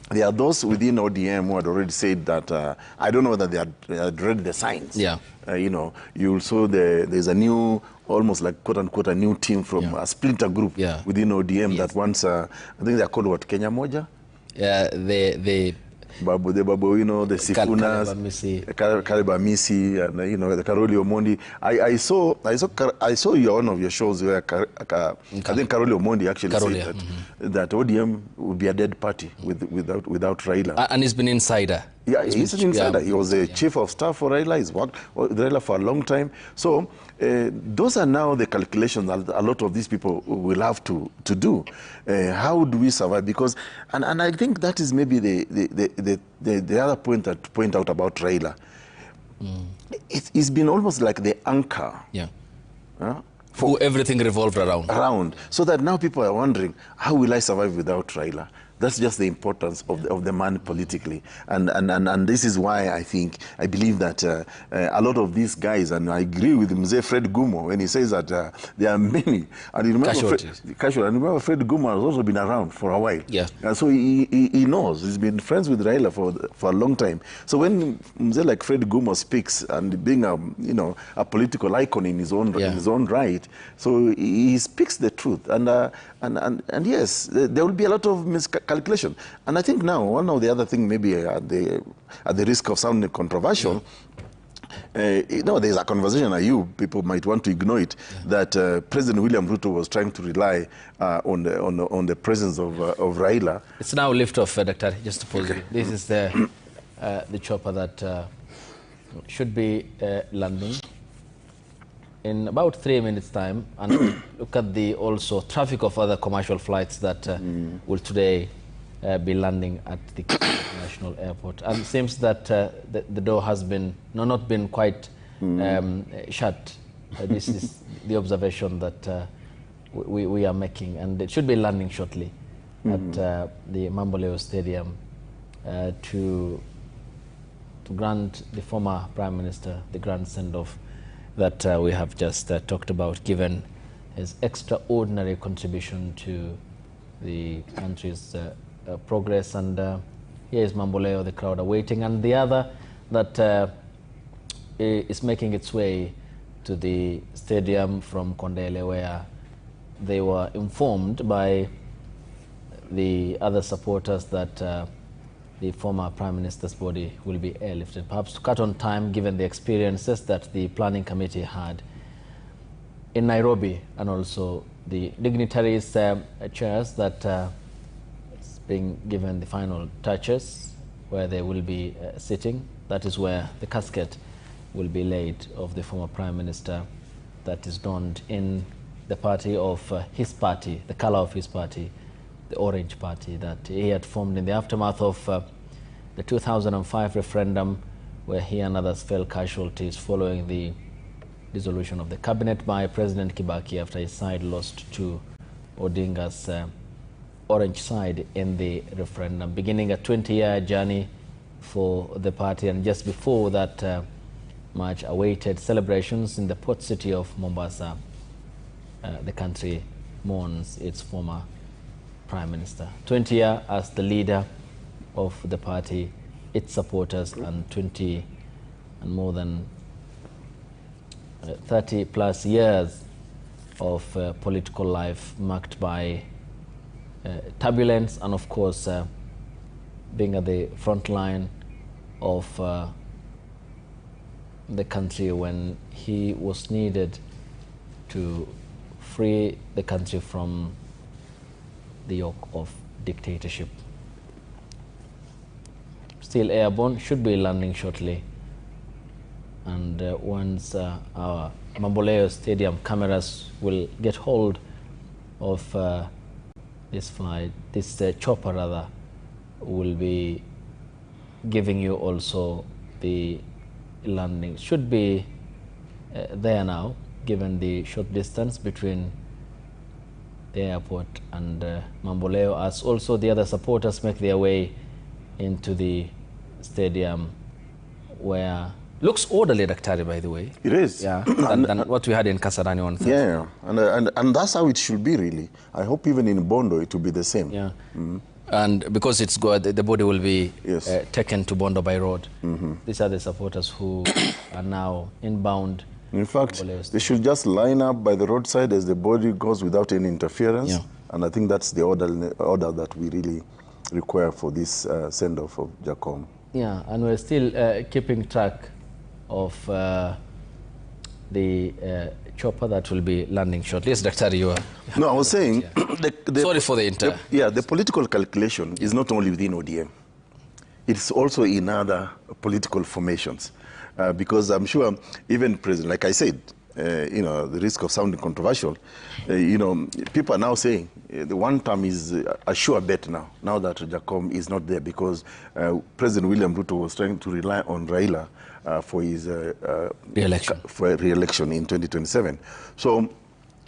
there are those within ODM who had already said that, I don't know whether they had read the signs. You know, you also, there's a new, almost like quote unquote, a new team from a splinter group within ODM that wants, I think they're called what, Kenya Moja? Yeah, the Babu, you know, the Sifunas, Karibamisi, and you know, the Karoli Omondi. I saw one of your shows where I think Karoli Omondi actually said that ODM would be a dead party without Raila. And he's been insider. Yeah, he's an insider. He was the chief of staff for Raila. He's worked with Raila for a long time. So those are now the calculations that a lot of these people will have to do. How do we survive? Because, and I think that is maybe the other point to point out about Raila. It's been almost like the anchor. For everything revolved around. So that now people are wondering, how will I survive without Raila? That's just the importance of the man politically. And this is why I believe that a lot of these guys, and I agree with Mzee Fred Gumo when he says that there are many. And you remember Fred Gumo has also been around for a while. And so he knows. He's been friends with Raila for a long time. So when Mzee like Fred Gumo speaks, and being a political icon in his own right, so he speaks the truth. And yes, there will be a lot of miscalculation. And I think now, one of the other things, maybe at the risk of sounding controversial, you know, there's a conversation people might want to ignore it, that President William Ruto was trying to rely on the presence of Raila. It's now lift off, Dr. Just to pause you. This is the chopper that should be landing in about 3 minutes' time, and look at the also traffic of other commercial flights that will today be landing at the National Airport. And it seems that the door has been not been quite shut. This is the observation that we are making, and it should be landing shortly at the Mamboleo Stadium to grant the former Prime Minister the grand send-off that we have just talked about, given his extraordinary contribution to the country's progress. And here is Mamboleo, the crowd are waiting, and the other that is making its way to the stadium from Kondele, where they were informed by the other supporters that the former Prime Minister's body will be airlifted, perhaps to cut on time given the experiences that the planning committee had in Nairobi, and also the dignitaries' chairs that is being given the final touches, where they will be sitting. That is where the casket will be laid of the former Prime Minister, that is donned in the party of his party, the color of his party, the Orange Party, that he had formed in the aftermath of the 2005 referendum, where he and others fell casualties following the dissolution of the cabinet by President Kibaki after his side lost to ODINGA'S Orange side in the referendum, beginning a 20-year journey for the party. And just before that, much awaited celebrations in the port city of Mombasa. The country mourns its former Prime Minister. 20 years as the leader of the party, its supporters, and more than 30 plus years of political life marked by turbulence and, of course, being at the front line of the country when he was needed to free the country from the yoke of dictatorship. Still airborne, should be landing shortly. And once our Mamboleo Stadium cameras will get hold of this flight, this chopper rather, will be giving you also the landing. Should be there now, given the short distance between the airport and Mamboleo, as also the other supporters make their way into the stadium, where looks orderly, Daktari, by the way. It is. Yeah, than what we had in Kasarani on Thursday. Yeah, and that's how it should be, really. I hope even in Bondo it will be the same. Yeah. And because it's good, the body will be taken to Bondo by road. These are the supporters who are now inbound. In fact, they should just line up by the roadside as the body goes without any interference. Yeah. And I think that's the order that we really require for this send-off of Jacom. Yeah, and we're still keeping track of the chopper that will be landing shortly. Yes, Dr. You are... No, I was saying... Sorry for the inter... the political calculation is not only within ODM. It's also in other political formations. Because I'm sure even President, like I said, the risk of sounding controversial, people are now saying the one term is a sure bet now that Jacom is not there, because President William Ruto was trying to rely on Raila for his re-election in 2027. So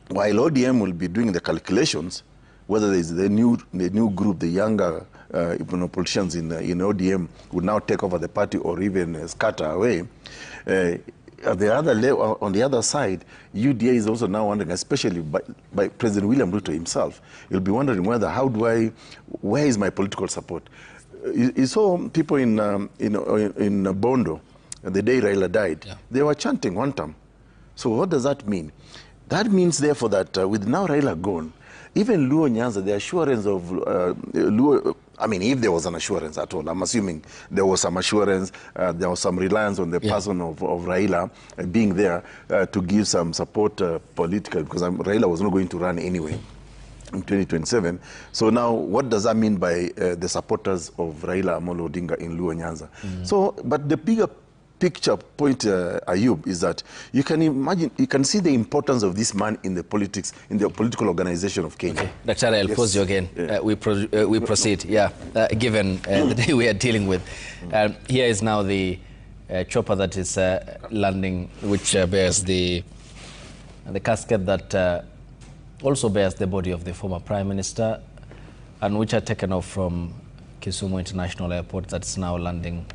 while ODM will be doing the calculations, whether there's the new group, the younger politicians in ODM would now take over the party or even scatter away. On the other side, UDA is also now wondering, especially by President William Ruto himself, he'll be wondering where is my political support? You saw people in Bondo, the day Raila died, they were chanting one term. So what does that mean? That means, therefore, that with now Raila gone, even Luo Nyanza, the assurance of Luo, I mean, if there was an assurance at all, I'm assuming there was some assurance, there was some reliance on the person of Raila being there to give some support political, because Raila was not going to run anyway in 2027. So now, what does that mean by the supporters of Raila Amolo Odinga in Luo Nyanza? So, but the bigger picture point, Ayub, is that you can imagine, you can see the importance of this man in the politics, in the political organization of Kenya. Okay. Dr. I'll pause you again. We proceed, given the day we are dealing with. Here is now the chopper that is landing, which bears the casket that also bears the body of the former Prime Minister, and which are taken off from Kisumu International Airport, that's now landing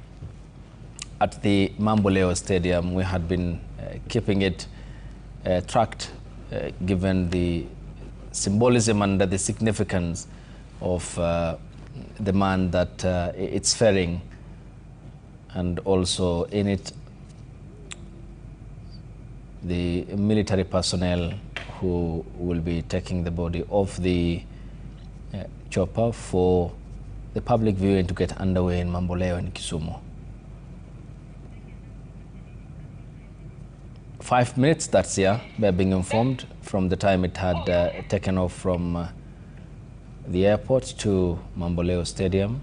at the Mamboleo Stadium. We had been keeping it tracked, given the symbolism and the significance of the man that it's ferrying, and also in it the military personnel who will be taking the body of the chopper for the public viewing to get underway in Mamboleo and Kisumu. 5 minutes, that's we're being informed, from the time it had taken off from the airport to Mamboleo Stadium,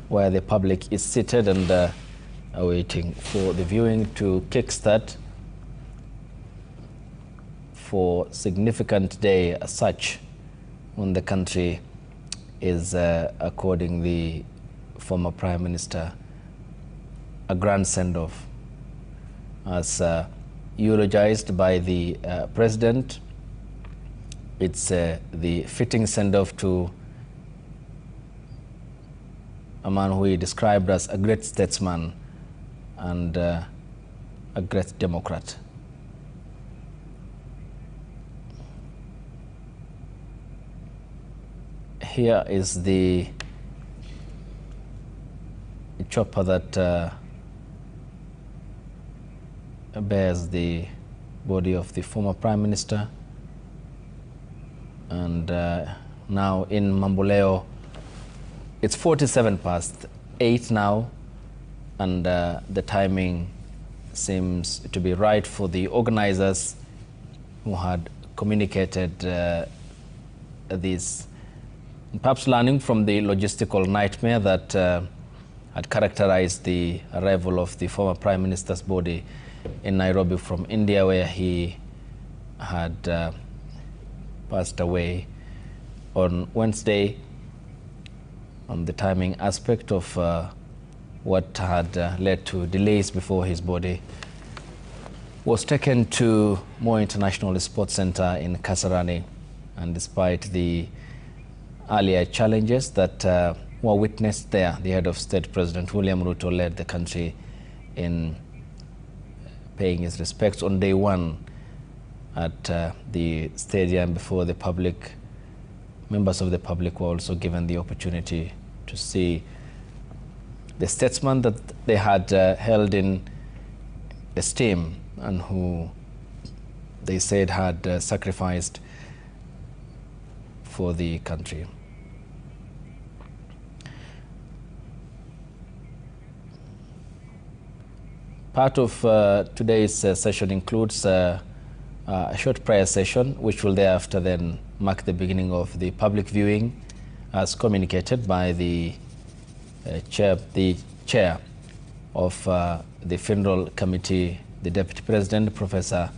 where the public is seated and awaiting for the viewing to kickstart for significant day as such, when the country is according the former Prime Minister a grand send-off, as eulogized by the President. It's the fitting send-off to a man who he described as a great statesman and a great Democrat. Here is the chopper that bears the body of the former Prime Minister. And now in Mamboleo, it's 8:47 now, and the timing seems to be right for the organizers who had communicated this, perhaps learning from the logistical nightmare that had characterized the arrival of the former Prime Minister's body in Nairobi from India, where he had passed away on Wednesday. On the timing aspect of what had led to delays before his body was taken to Moi International Sports Center in Kasarani, and despite the earlier challenges that were witnessed there, the head of state, President William Ruto, led the country in paying his respects on day one at the stadium before the public. Members of the public were also given the opportunity to see the statesman that they had held in esteem and who they said had sacrificed for the country. Part of today's session includes a short prayer session, which will thereafter then mark the beginning of the public viewing, as communicated by the chair of the funeral committee, the Deputy President, Professor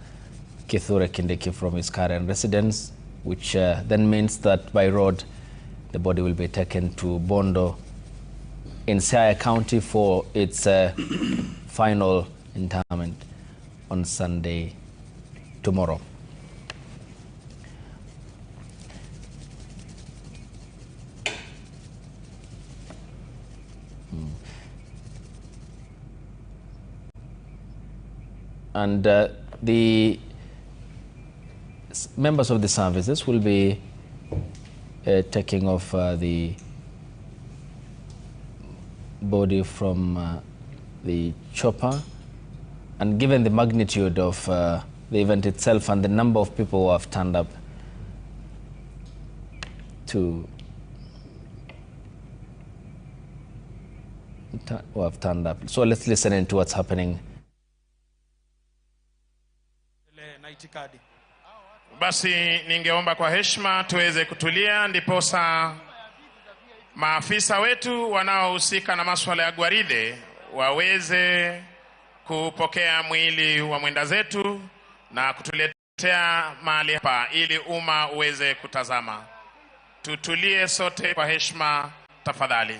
Kithure Kindiki, from his current residence, which then means that by road the body will be taken to Bondo in Siaya County for its final interment on Sunday, tomorrow. And the members of the services will be taking off the body from the chopper, and given the magnitude of the event itself and the number of people who have turned up so let's listen into what's happening. Basi ningeomba kwa heshima tuweze kutulia, ndiposa maafisa wetu wanaohusika na masuala ya gwaride waweze kupokea mwili wa mwenda zetu na kutuletea mahali hapa ili umma uweze kutazama. Tutulie sote kwa heshima tafadhali.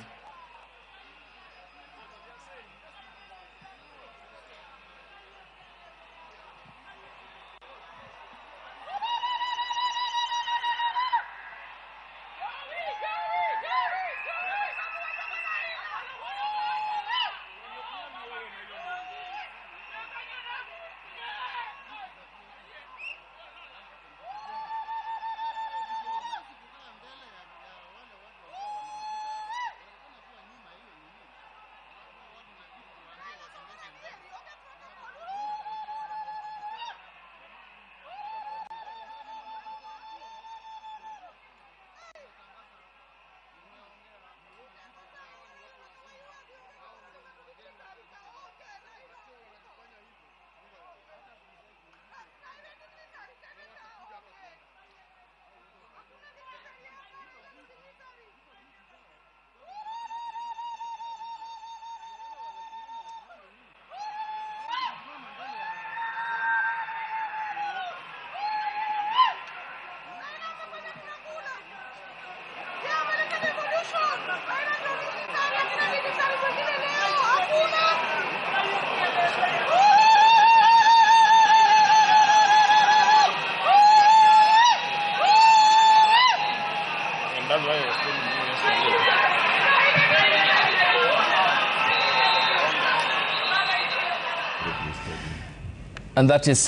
And that is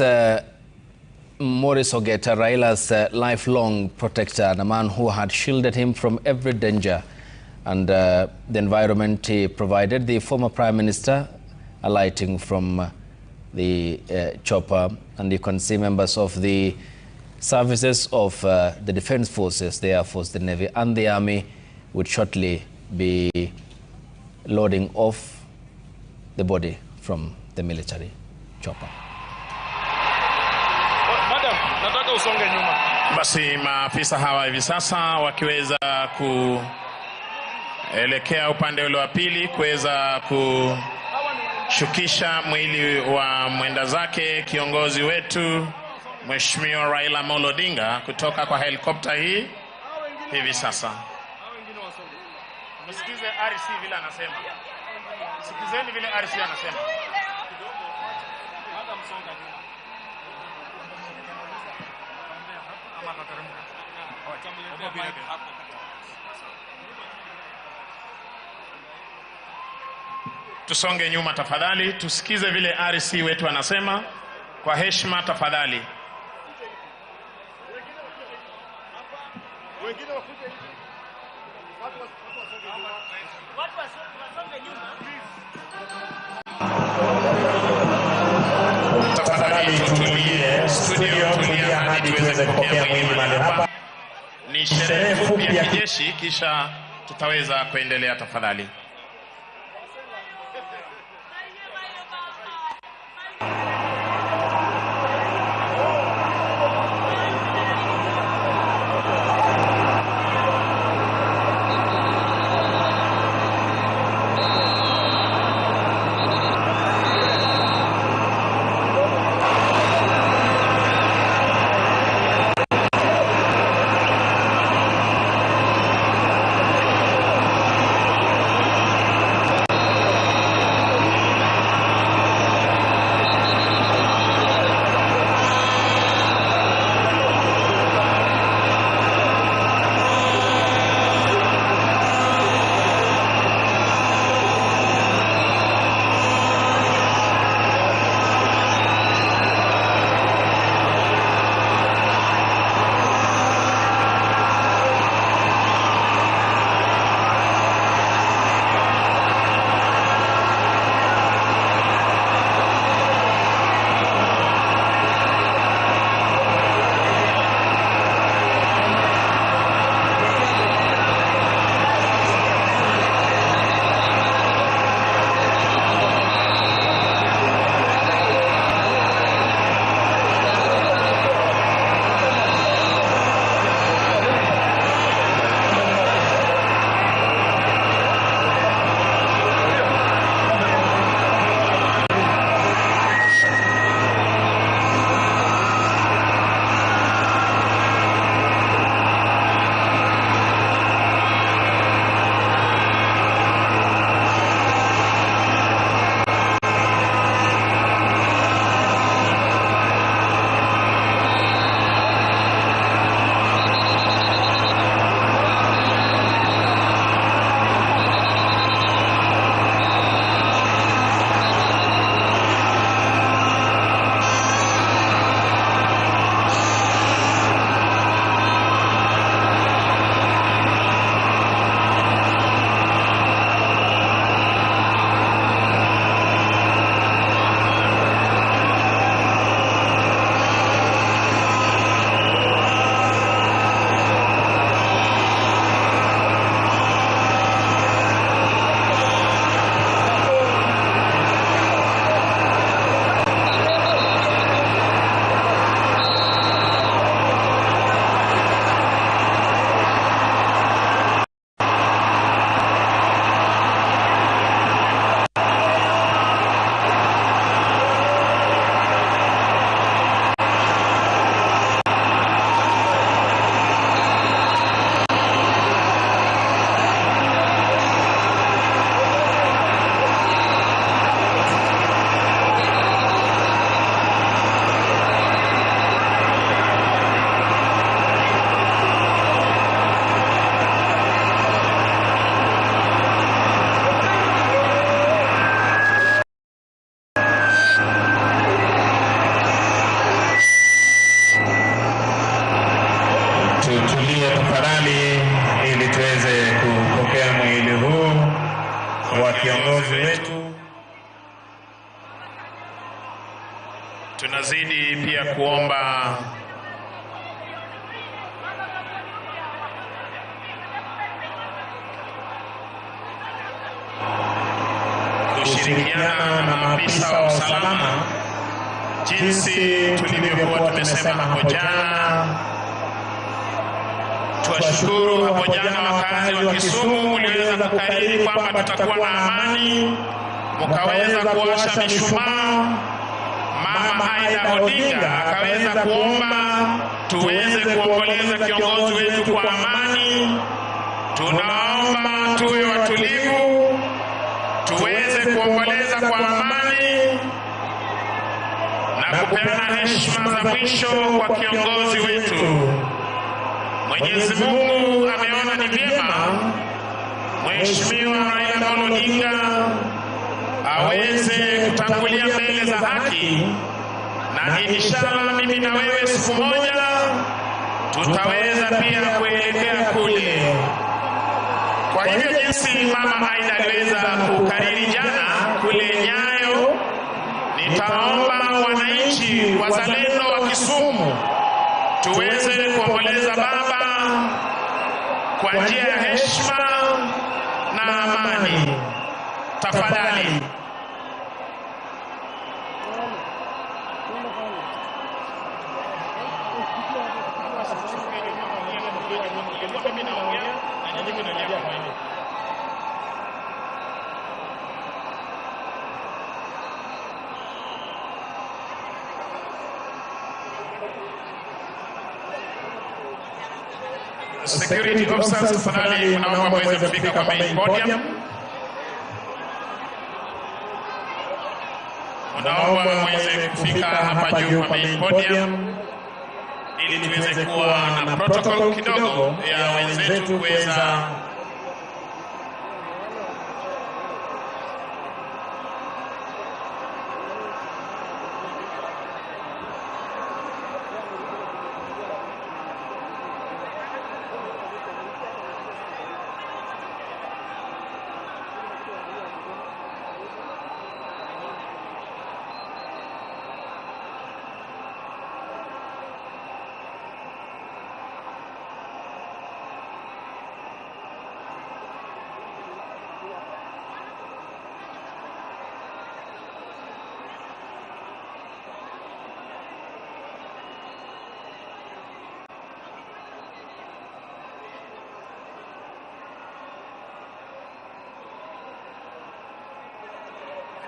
Maurice Ogeta, Raila's lifelong protector, and a man who had shielded him from every danger and the environment he provided. The former Prime Minister alighting from the chopper, and you can see members of the services of the Defense Forces, the Air Force, the Navy and the Army would shortly be loading off the body from the military chopper. Madam, nataka usonge nyuma. Basi maafisa hawa hivi sasa wakiweza kuelekea upande ule wa pili kuweza kushukisha mwili wa mwenda zake kiongozi wetu Mheshimiwa Raila Amolo Odinga kutoka kwa helikopta hii hivi sasa. Msikize RC vile anasema. Sikizeni vile RC anasema. Tusonge nyuma tafadhali, tusikize vile RC wetu anasema kwa heshima tafadhali. Tafadhali tutulie, studio tulia hadi tuweze kupokea mwili mahali hapa. Ni sherehe fupi ya kijeshi, kisha tutaweza kuendelea tafadhali. tutulie tafadhali ili tuweze kupokea mwili huu wa kiongozi wetu. Tunazidi pia kuomba kushirikiana na maafisa wa usalama jinsi tulivyokuwa tumesema hapo jana. Tuwashukuru hapo jana wakazi wa Kisumu mliweza kukariri kwamba tutakuwa na amani, mkaweza kuwasha mishumaa. Mama Aida Odinga akaweza kuomba tuweze kuomboleza kiongozi wetu kwa amani. Tunaomba tuwe watulivu, tuweze kuomboleza kwa amani na kupeana heshima za mwisho kwa kiongozi wetu. Mwenyezi Mungu ameona ni vyema Mheshimiwa Raila Odinga aweze kutangulia mbele za haki, na inshallah mimi na wewe siku moja tutaweza pia kuelekea kule. Kwa hivyo jinsi Mama Aida aliweza kukariri jana kule Nyayo, nitaomba wananchi wazalendo wa Kisumu tuweze kuomboleza baba kwa njia ya heshima na amani. Tafadhali. Security officers, tafadhali naomba mweze kufika kwa main podium. Naomba mweze kufika hapa juu kwa main podium ili tuweze kuwa na protocol kidogo ya wenzetu kuweza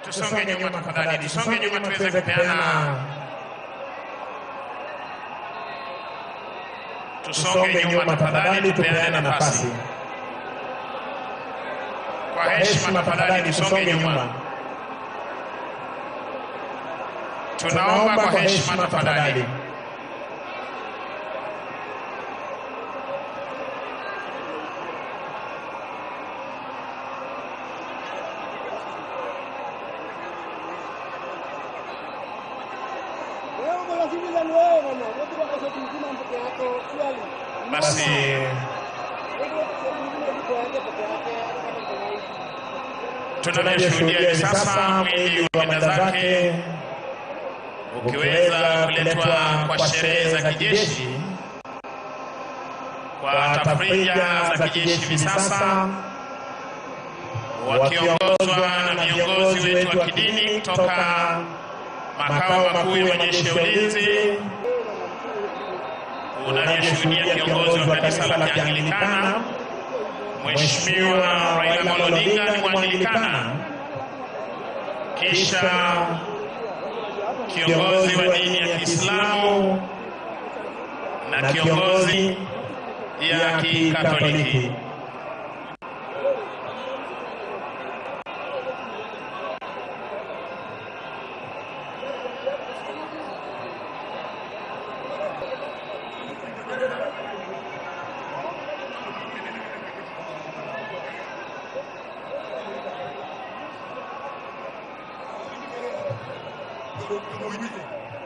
tusonge nyuma tafadhali, tusonge nyuma tuweze kupeana. Tusonge nyuma tafadhali, tupeane nafasi. Kwa heshima tafadhali, tusonge nyuma. Tunaomba kwa heshima tafadhali. Basi tunashuhudia hivi sasa mwili wa zake ukiweza kuletwa kwa sherehe za kijeshi, kwa tafrija za kijeshi hivi sasa, wakiongozwa na viongozi wetu wa kidini kutoka makao makuu ya majeshi ya ulinzi. Unayeshuhudia kiongozi wa kanisa la Kianglikana Mheshimiwa Raila Odinga ni Mwanglikana, kisha kiongozi wa dini ya Kiislamu na kiongozi ya Kikatoliki.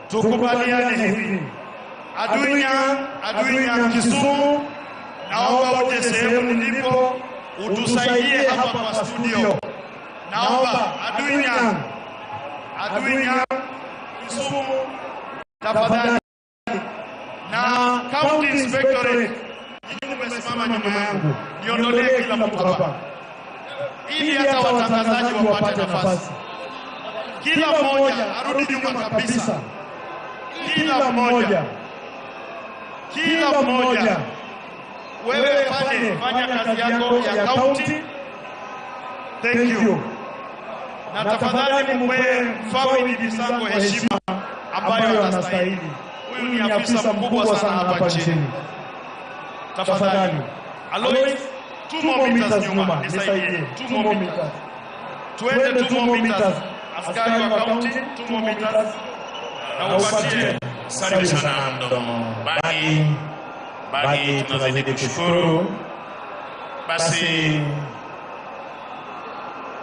Tukubaliane hivi, adunya Adui Kisumu, naomba uje sehemu nilipo utusaidie hapa kwa studio. Naomba Adui Kisumu, tafadhali. Na County Inspectorate, nimesimama nyuma yangu, niondolee kila mtu hapa, ili hata watangazaji wapate nafasi. Kila mmoja arudi nyuma kabisa. Kila mmoja. Wewe fanya kazi yako ya county. Thank you. Na tafadhali mpe family Bisango heshima ambayo anastahili. Huyu ni afisa mkubwa sana hapa nchini. Tafadhali. Alois, 2 more meters nyuma, nisaidie. 2 more meters. Tuende 2 more meters. Askari wa county, 2 more meters. Na upatie. Asante sana mdomo. Bagi tunazidi kushukuru. Basi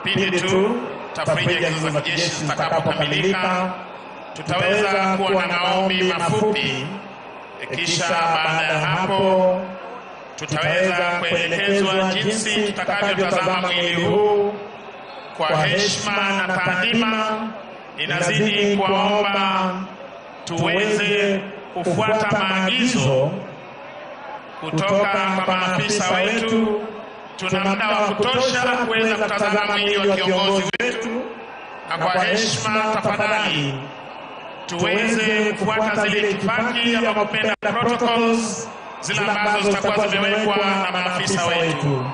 pindi tu tafrija hizo za kijeshi zitakapokamilika, tutaweza kuwa na maombi mafupi, kisha baada ya hapo tutaweza kuelekezwa jinsi tutakavyotazama mwili huu kwa heshima na taadhima. Ninazidi kuwaomba tuweze kufuata maagizo kutoka kwa maafisa wetu. Tuna muda wa kutosha kuweza kutazama mwili wa kiongozi wetu, na kwa heshima tafadhali tuweze kufuata zile itifaki ama kupenda protocols zile ambazo zitakuwa zimewekwa na maafisa wetu.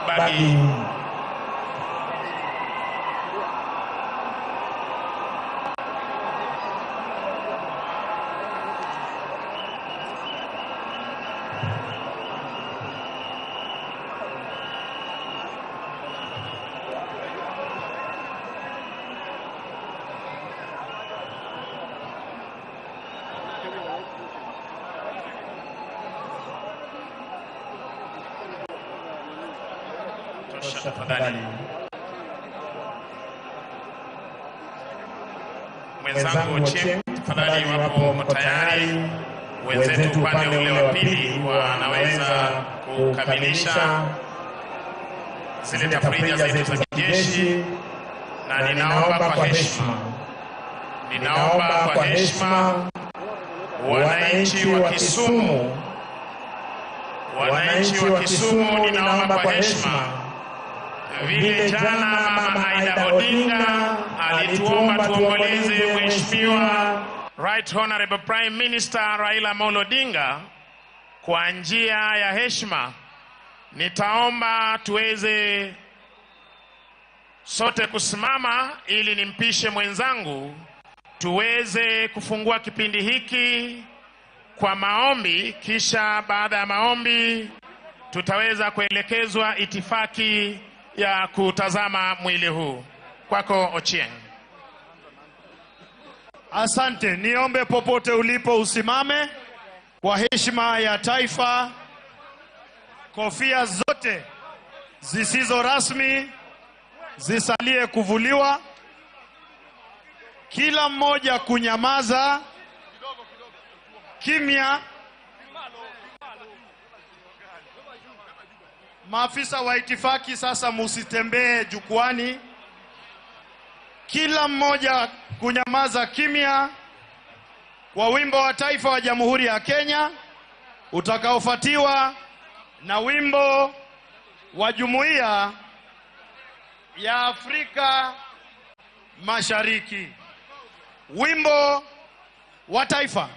Bagi tafadhali. Mwenzangu Ochieng, tafadhali wapo mko tayari. Wenzetu upande ule wa pili wanaweza kukamilisha zile tafrija zetu za kijeshi, na ninaomba kwa heshima wananchi wa Kisumu, ninaomba kwa heshima, vile jana Mama Aida Odinga alituomba tuomboleze Mheshimiwa Right Honorable Prime Minister Raila Amolo Odinga kwa njia ya heshima, nitaomba tuweze sote kusimama ili nimpishe mwenzangu tuweze kufungua kipindi hiki kwa maombi, kisha baada ya maombi tutaweza kuelekezwa itifaki ya kutazama mwili huu. Kwako Ochieng. Asante. Niombe popote ulipo usimame kwa heshima ya taifa. Kofia zote zisizo rasmi zisalie kuvuliwa. Kila mmoja kunyamaza kimya. Maafisa wa itifaki sasa musitembee jukwani. Kila mmoja kunyamaza kimya kwa wimbo wa taifa wa Jamhuri ya Kenya utakaofuatiwa na wimbo wa Jumuiya ya Afrika Mashariki. Wimbo wa taifa.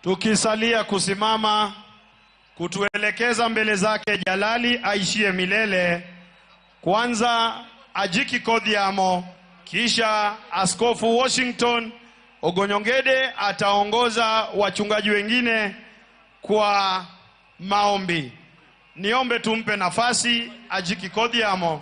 tukisalia kusimama kutuelekeza mbele zake Jalali aishie milele. Kwanza Ajiki Kodhiamo, kisha Askofu Washington Ogonyongede ataongoza wachungaji wengine kwa maombi. Niombe tumpe nafasi Ajiki Kodhiamo.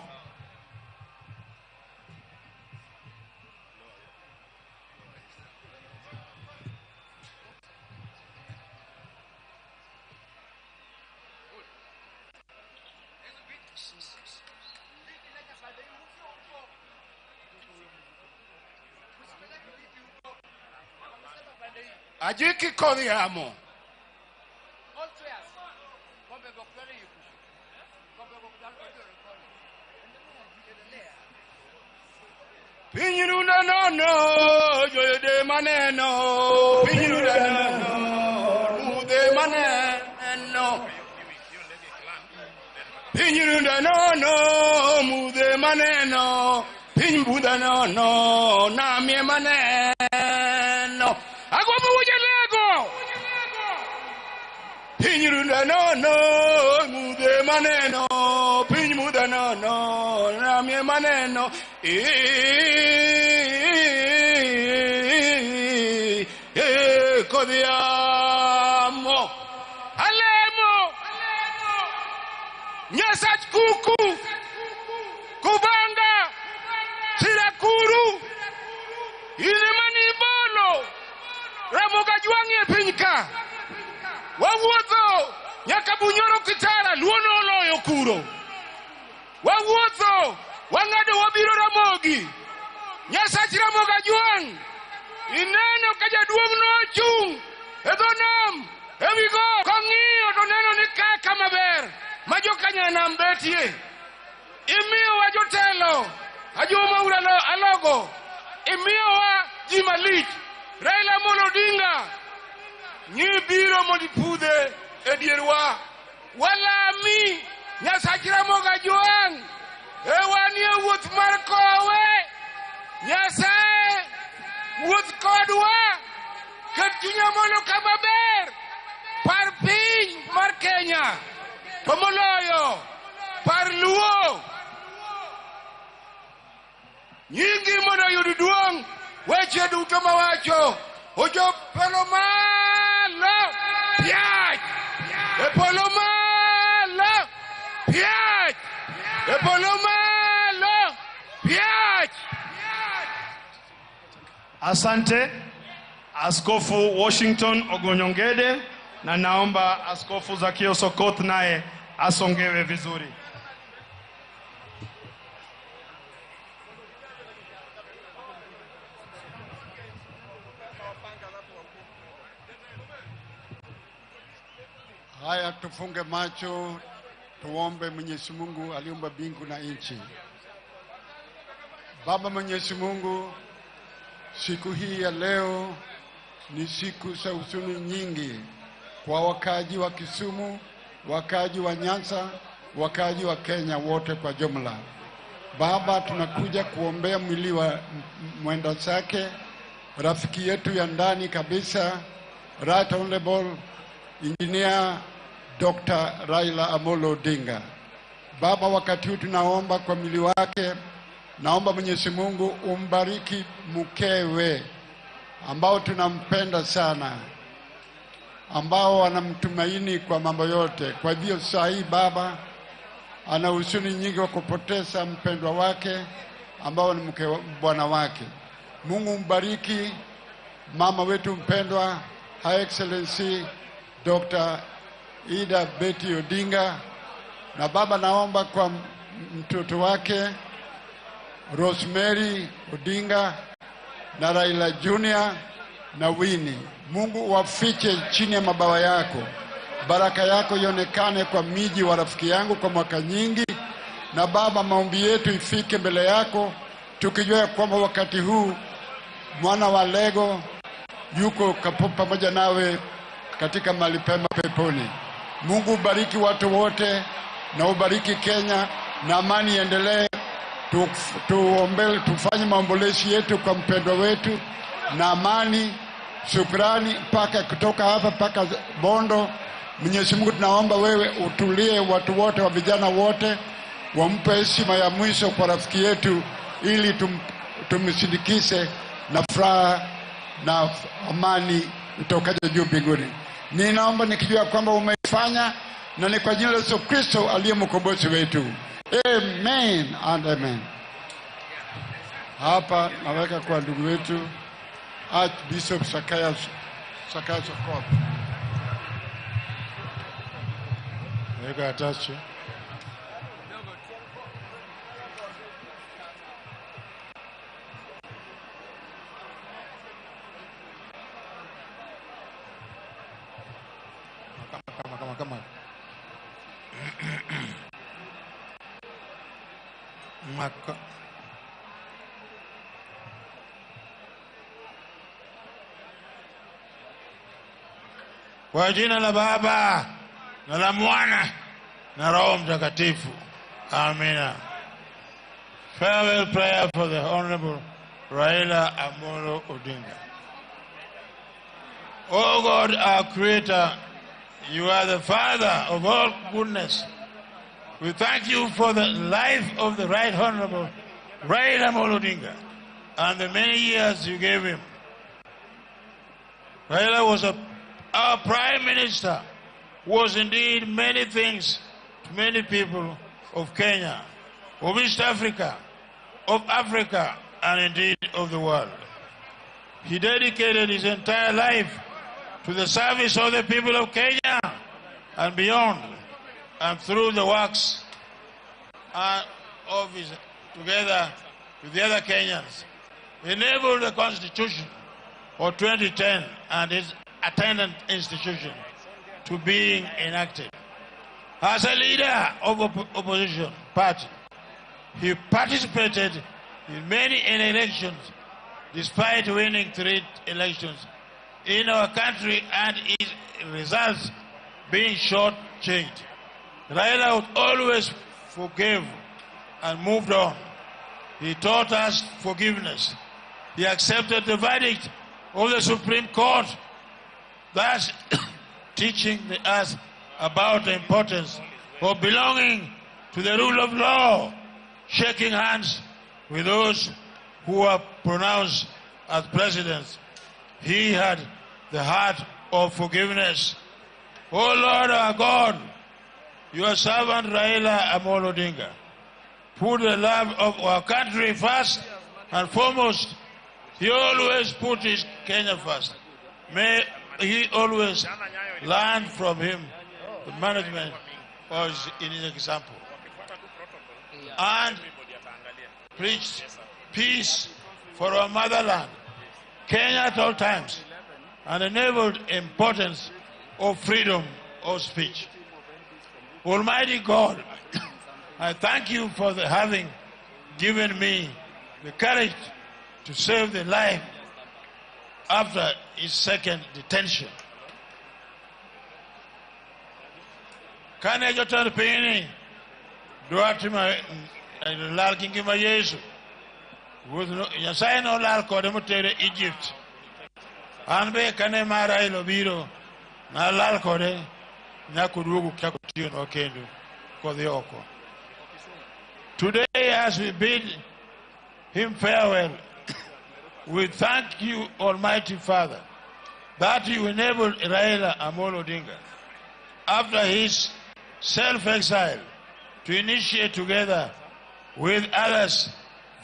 Ajiki Kodhiamo. Pinyirunda nono, joyede maneno. Pinyirunda nono, mude maneno. Pinyirunda nono, mude maneno. Pinyirunda nono, namye maneno. Agwabo wujelego. Pinyirunda nono, mude maneno. Pinyirunda nono, namye maneno. Kodhiamo. Alemo. Nyasach kuku. Kubanga. Sirakuru. Inemani bolo. Ramoga juangi pinyka. Wawuotho. Nyaka bunyoro kitara. Luono oloyo kuro. Wawuotho. Wangado wabiro Ramogi. Nyasach Ramoga juang. Ineno kajaduong nochung. Edonam. Ewigo. Kong'iyo to neno ni kaka maber. Majokanya nambetie. Imiyo wa jotelo. Ajuma uralo alogo. Imiyo wa jimalich. Raila Amolo Odinga. Nyibiro modipudhe edierwa. Walami. Nyasach Ramoga juang. Ewani wuoth mar kowe. Nyasaye wuoth kodwa. Ket chunya mondo kamaber. Par piny mar Kenya. Pomoloyo. Par luo. Nyingi mondo yud duong'. Weche duto mawacho. Ojo polo malo. Piach. E polo malo. Piach. E polo malo. Piach. Asante Askofu Washington Ogonyongede, na naomba Askofu Zakio Sokoth naye asongewe vizuri. Haya, tufunge macho, tuombe. Mwenyezi Mungu aliumba mbingu na nchi. Baba Mwenyezi Mungu, siku hii ya leo ni siku za huzuni nyingi kwa wakaji wa Kisumu, wakaji wa Nyanza, wakaji wa Kenya wote kwa jumla. Baba, tunakuja kuombea mwili wa mwenda zake, rafiki yetu ya ndani kabisa, Right Honorable Engineer Rt.RAILA Amolo Odinga. Baba, wakati huu tunaomba kwa mwili wake. Naomba Mwenyezi Mungu umbariki mkewe ambao tunampenda sana, ambao wanamtumaini kwa mambo yote. Kwa hivyo saa hii Baba ana huzuni nyingi wa kupoteza mpendwa wake ambao ni mke bwana wake. Mungu mbariki mama wetu mpendwa High Excellency Dr. Ida Betty Odinga. Na Baba, naomba kwa mtoto wake Rosemary Odinga na Raila Junior na Winnie. Mungu wafiche chini ya mabawa yako. Baraka yako ionekane kwa miji wa rafiki yangu kwa mwaka nyingi. Na Baba, maombi yetu ifike mbele yako, tukijua kwamba wakati huu mwana wa Lego yuko pamoja nawe katika mahali pema peponi. Mungu ubariki watu wote na ubariki Kenya, na amani iendelee. Tuombe, tufanye maombolezi yetu kwa mpendwa wetu, na amani shukrani mpaka kutoka hapa mpaka Bondo. Mwenyezi Mungu tunaomba wewe utulie watu wote wa vijana wote, wampe heshima ya mwisho kwa rafiki yetu, ili tumshindikishe na furaha na amani mtokaje juu mbinguni. Ninaomba nikijua kwamba umefanya, na ni kwa jina la Yesu Kristo aliye mkombozi wetu. Amen and amen. Hapa naweka kwa ndugu wetu Archbishop Sakaya Sokob. Weka atache. Come on. Maka. Kwa jina la Baba na la Mwana na Roho Mtakatifu. Amina. Farewell prayer for the Honorable Raila Amolo Odinga. Oh God, our Creator, you are the Father of all goodness. We thank you for the life of the Right Honorable Raila Amolo Odinga and the many years you gave him. Raila was our Prime Minister, was indeed many things to many people of Kenya, of East Africa, of Africa, and indeed of the world. He dedicated his entire life to the service of the people of Kenya and beyond, and through the works of his, together with the other Kenyans, enabled the Constitution of 2010 and its attendant institution to being enacted. As a leader of opposition party, he participated in many elections, despite winning 3 elections in our country and its results being short-changed. Raila always forgave and moved on. He taught us forgiveness. He accepted the verdict of the Supreme Court, thus teaching us about the importance of belonging to the rule of law, shaking hands with those who were pronounced as presidents. He had the heart of forgiveness. Oh Lord our God, your servant Raila Amolo Odinga put the love of our country first and foremost. He always put his Kenya first. May he always learn from him the management was in his example. And preached peace for our motherland, Kenya at all times, and enabled importance of freedom of speech. Almighty God, I thank you for having given me the courage to save the life after his second detention. Kane jotar pini duatima lal kingima Yesu. Nyasaye no lal kode motere Egypt. Anbe kane mara ilo biro na lal kode nyakudugu kyako tiyo no kendo kode oko. Today, as we bid him farewell, we thank you, Almighty Father, that you enabled Raila Amolo Odinga, after his self-exile, to initiate together with others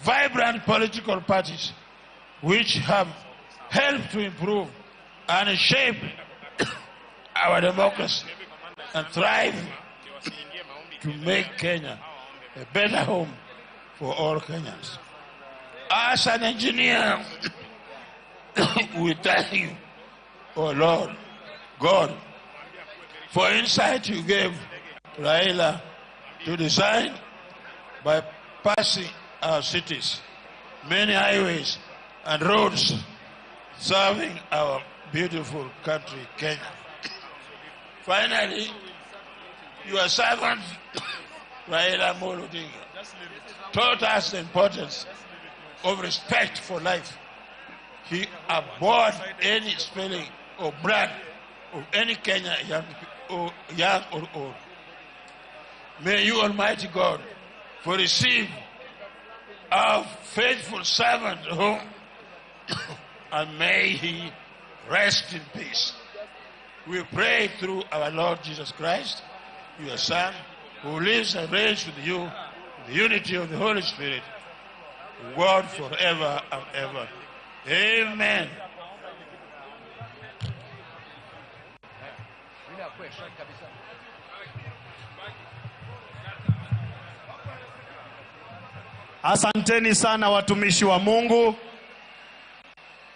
vibrant political parties which have helped to improve and shape our democracy and thrive to make Kenya a better home for all Kenyans. As an engineer, we thank you, oh Lord God, for insight you gave Raila to design by passing our cities, many highways and roads serving our beautiful country, Kenya. Finally, your servant, Raila Amolo Odinga, taught us the importance of respect for life. he abhorred any spilling of blood of any Kenyan young or old. May you, Almighty God, receive our faithful servant whom and may he rest in peace. We pray through our Lord Jesus Christ, your Son, who lives and reigns with you in the unity of the Holy Spirit, God forever and ever. Amen. Asanteni sana watumishi wa Mungu.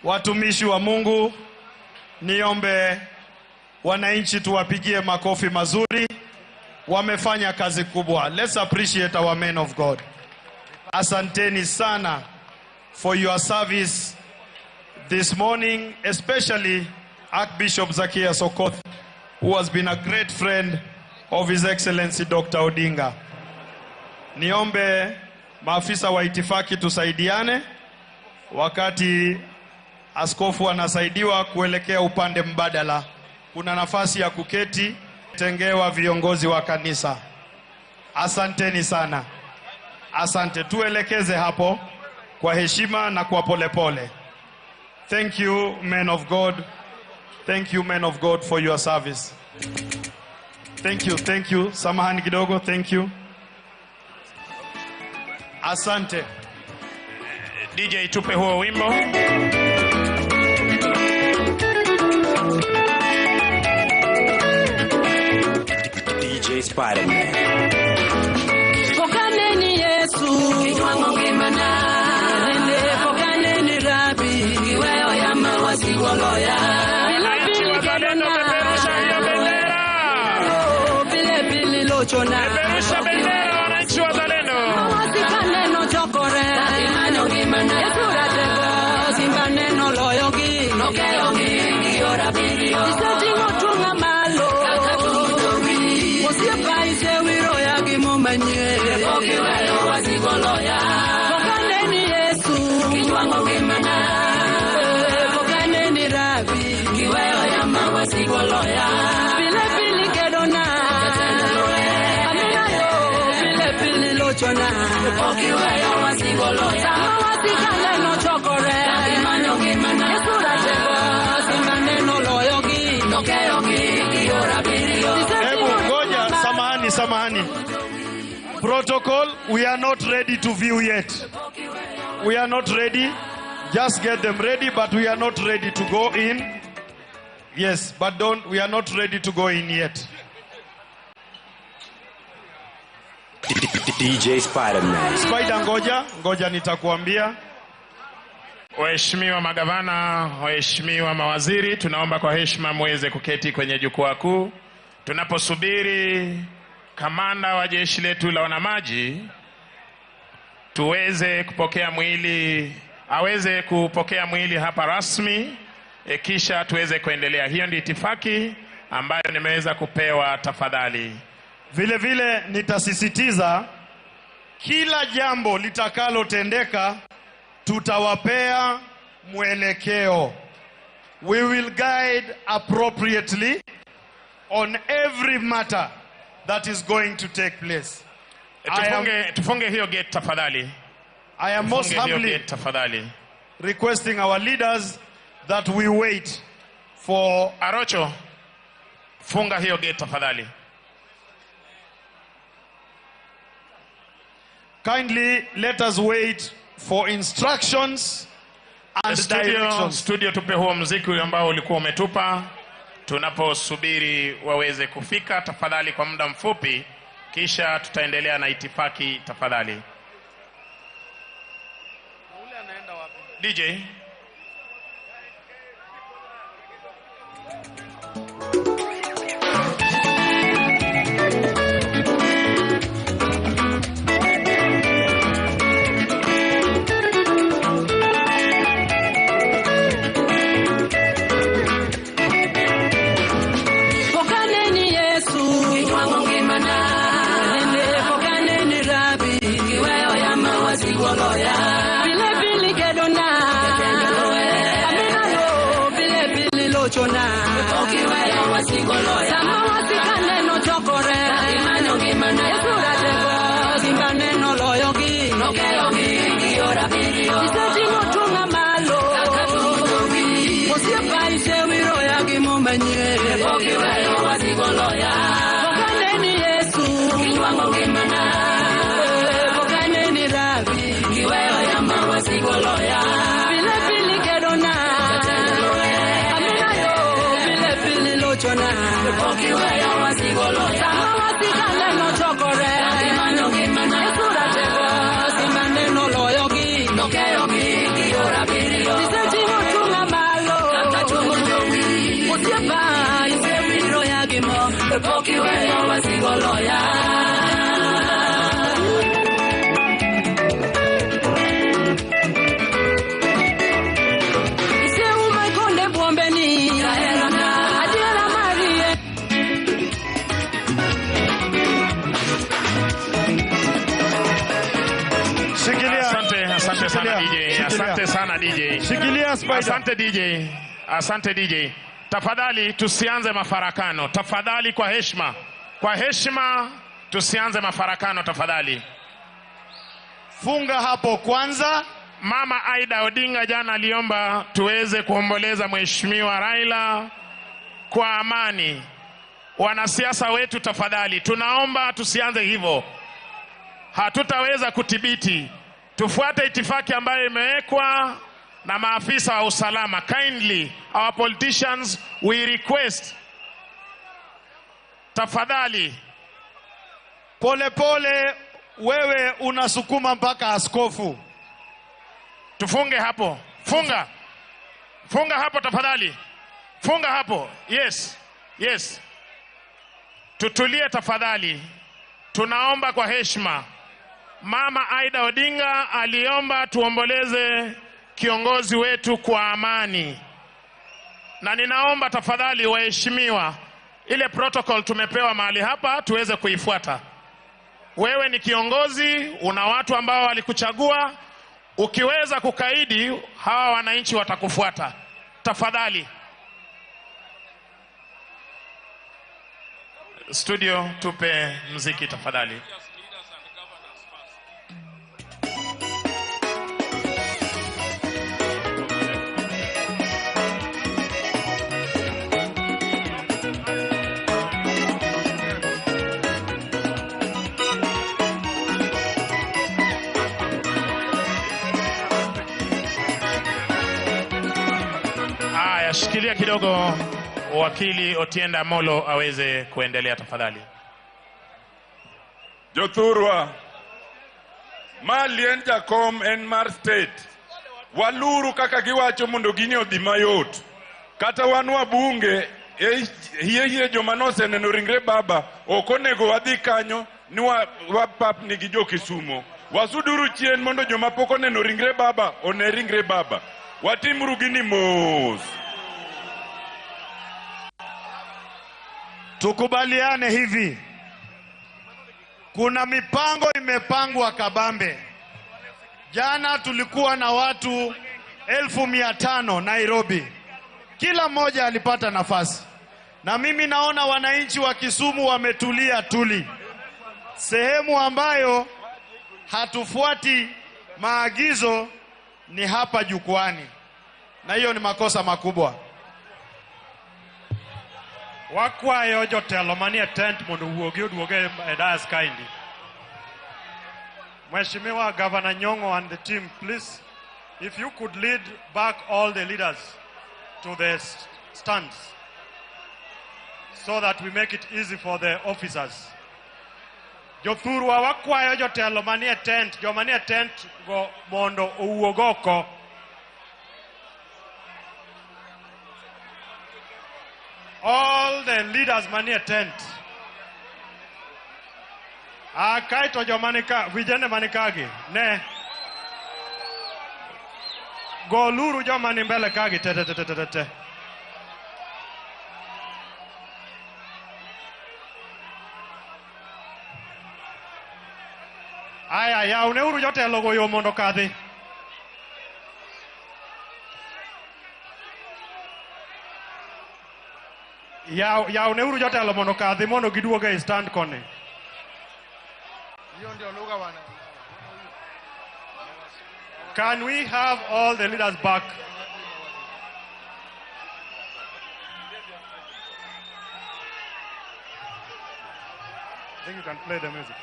Watumishi wa Mungu, niombe wananchi tuwapigie makofi mazuri. Wamefanya kazi kubwa. Let's appreciate our men of God. Asanteni sana for your service this morning, especially Archbishop Zacchaeus Okoth, who has been a great friend of His Excellency Dr. Odinga. Niombe maafisa wa itifaki tusaidiane wakati askofu anasaidiwa kuelekea upande mbadala. Kuna nafasi ya kuketi tengewa viongozi wa kanisa. Asanteni sana. Asante, tuelekeze hapo kwa heshima na kwa polepole. Thank you, men of God. Thank you, men of God, for your service. Thank you, thank you. Samahani kidogo, thank you. Asante. DJ, tupe huo wimbo. DJ Spider-Man. Fokaneni Yesu, kiwango kimana. Nende fokaneni Rabi, kiweo ya mawasi waloya. Pili kedona, peperusha hiyo bendera. Pile pili lochona. Peperusha bendera wananchi wazalendo. Mawasi kaneno chokore. Imano kimana. Yesu ratego, simba neno loyogi. Nokeyogi, kiora birio. Isati ngotunga malo. Osipa ise wiro ya gimumanye. Kiweo wasigoloya. Fokaneni Yesu, kiwango kimana. Fokaneni Rabi, kiweo ya mawasigoloya. Pile pili kedona. Amina yo, pile pili lochona. Kiweo wasigoloya. Sama wasikale no chokore. Imano kimana. Yesu ratego, simba neno loyogi. Nokeyogi, kiora birio. Samahani. Protocol, we are not ready to view yet. We are not ready. Just get them ready, but we are not ready to go in. Yes, but we are not ready to go in yet. DJ Spider-Man. Spider, ngoja nitakuambia. Waheshimiwa magavana, waheshimiwa mawaziri, tunaomba kwa heshima muweze kuketi kwenye jukwaa kuu. Tunaposubiri kamanda wa jeshi letu la wanamaji tuweze kupokea mwili, aweze kupokea mwili hapa rasmi, kisha tuweze kuendelea. Hiyo ndio itifaki ambayo nimeweza kupewa. Tafadhali. Vile nitasisitiza kila jambo litakalotendeka tutawapea mwelekeo. We will guide appropriately on every matter that is going to take place. Tufunge hiyo gate tafadhali. I am most humbly requesting our leaders that we wait for Arocho. Funga hiyo gate tafadhali. Kindly let us wait for instructions and directions. Studio, tupe huo muziki ambao ulikuwa umetupa. Tunaposubiri waweze kufika tafadhali kwa muda mfupi, kisha tutaendelea na itifaki tafadhali. DJ. Pile pili kedona. Okiweyo wasigo loya. Sama wasikane no chokore. Imanyo gimana. Esura tego. Simbane no loyo gi. Nokeo gi. Giora birio. Iseti motunga malo. Osiepa ise wiro ya gimomanye. Okiweyo wasigo loya. Okane ni Yesu. Kiwango gimana. Okane ni Rabi. Kiweyo yama wasigo loya. Pile pili kedona. Amina yo. Pile pili lochona. Okiweyo wasigo loya. Sama wasikane no chokore. Imanyo gimana. Esura tego. Simbane no loyo gi. Nokeo gi. Giora birio. Iseti motunga malo. Osiepa ise wiro ya gimo. Okiweyo wasigo loya. Ise umaikonde bwombeni. Adiela Marie. Asante sana DJ. Asante sana DJ. Shikilia Spider. Asante DJ. Asante DJ. Tafadhali tusianze mafarakano. Tafadhali kwa heshima. Kwa heshima tusianze mafarakano tafadhali. Funga hapo kwanza. Mama Aida Odinga jana aliomba tuweze kuomboleza Mheshimiwa Raila kwa amani. Wanasiasa wetu tafadhali, tunaomba tusianze hivyo. Hatutaweza kudhibiti. Tufuate itifaki ambayo imewekwa na maafisa wa usalama. Kindly, our politicians, we request. Tafadhali. Pole pole, wewe unasukuma mpaka askofu. Tufunge hapo. Funga. Funga hapo tafadhali. Funga hapo. Yes. Yes. Tutulie tafadhali. Tunaomba kwa heshima. Mama Aida Odinga aliomba tuomboleze kiongozi wetu kwa amani. Na ninaomba tafadhali waheshimiwa, ile protocol tumepewa mahali hapa tuweze kuifuata. Wewe ni kiongozi, una watu ambao walikuchagua. Ukiweza kukaidi, hawa wananchi watakufuata. Tafadhali. Studio, tupe muziki tafadhali. Shikilia kidogo, wakili Otienda Molo aweze kuendelea tafadhali. Jothurwa, malien jakom en mar state. Waluru kaka giwacho mondo gini odhi mayot. Kata wan wabunge, hiye joma noseneno ringre baba, okonego wadhi kanyo ni wapap nigi jo Kisumo. Wasuduru chien mondo joma pok oneno ringre baba, one ringre baba. Watimuru gini mos. Tukubaliane hivi. Kuna mipango imepangwa kabambe. Jana tulikuwa na watu 1,500 Nairobi. Kila mmoja alipata nafasi. Na mimi naona wananchi wa Kisumu wametulia tuli. Sehemu ambayo hatufuati maagizo ni hapa jukwani. Na hiyo ni makosa makubwa. Wakwayo jotelo manie tent mondo wuogi oduoge e dais kaindi. Mheshimiwa Governor Nyong'o and the team, please, if you could lead back all the leaders to the stands so that we make it easy for the officers. Jothurwa wakwayo jotelo manie tent, jomanie tent go mondo owuog oko. All the leaders manie tent. Kaito jomanika vijana manikagi ne goluru jomani mbele kagi te. Aya ya uneuru jotelo go yo mondo kadhi. Yao ne uru jotelo mondo kadhi mondo giduoga e stand kone. Can we have all the leaders back? I think you can play the music.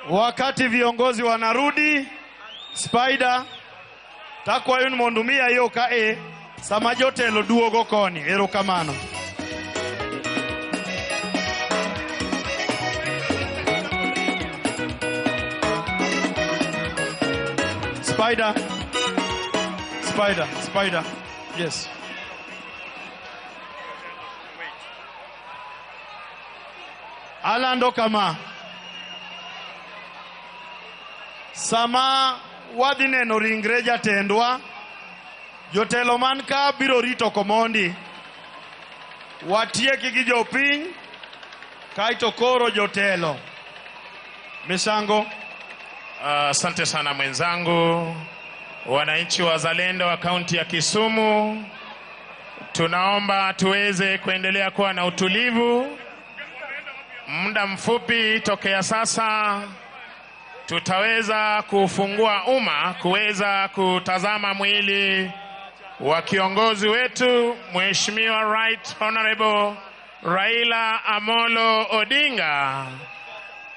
Wakati viongozi wanarudi, Spider, takwa yun mondumia yo kae, sama jotelo duogo koni, erokamano. Spider, yes. Alando kama. Sama wadhine no ringre jatendwa, jotelo man ka biro rito komondi, watieki gi jopiny, kaito koro jotelo. Misango. Asante sana mwenzangu. Wananchi wazalendo wa kaunti ya Kisumu, tunaomba tuweze kuendelea kuwa na utulivu. Muda mfupi tokea sasa tutaweza kufungua umma kuweza kutazama mwili wa kiongozi wetu Mheshimiwa Right Honorable Raila Amolo Odinga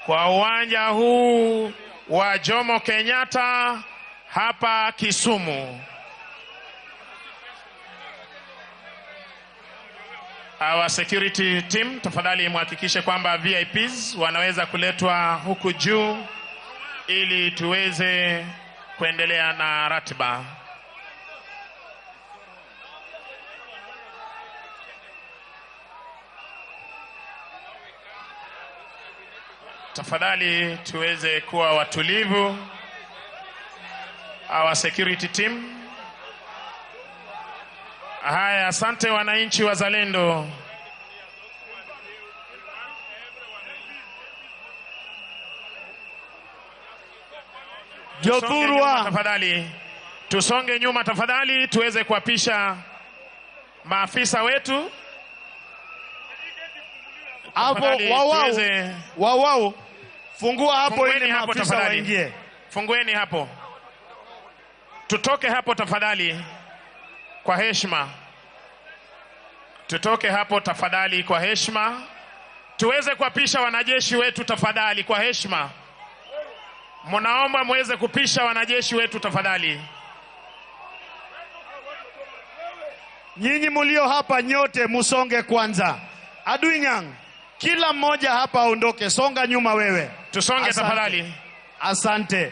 kwa uwanja huu wa Jomo Kenyatta hapa Kisumu. Our security team, tafadhali muhakikishe kwamba VIPs wanaweza kuletwa huku juu ili tuweze kuendelea na ratiba. Tafadhali tuweze kuwa watulivu. Our security team. Haya, asante wananchi wazalendo. Jothurwa, tafadhali tusonge nyuma tafadhali tuweze kuapisha maafisa wetu. Hapo wao fungua hapo ili maafisa waingie. Fungueni hapo. Tutoke hapo tafadhali kwa heshima. Tutoke hapo tafadhali kwa heshima. Tuweze kuapisha wanajeshi wetu tafadhali kwa heshima. Munaomba muweze kupisha wanajeshi wetu tafadhali. Nyinyi mulio hapa nyote musonge kwanza. Aduinyang, kila mmoja hapa aondoke, songa nyuma wewe. Tusonge tafadhali. Asante.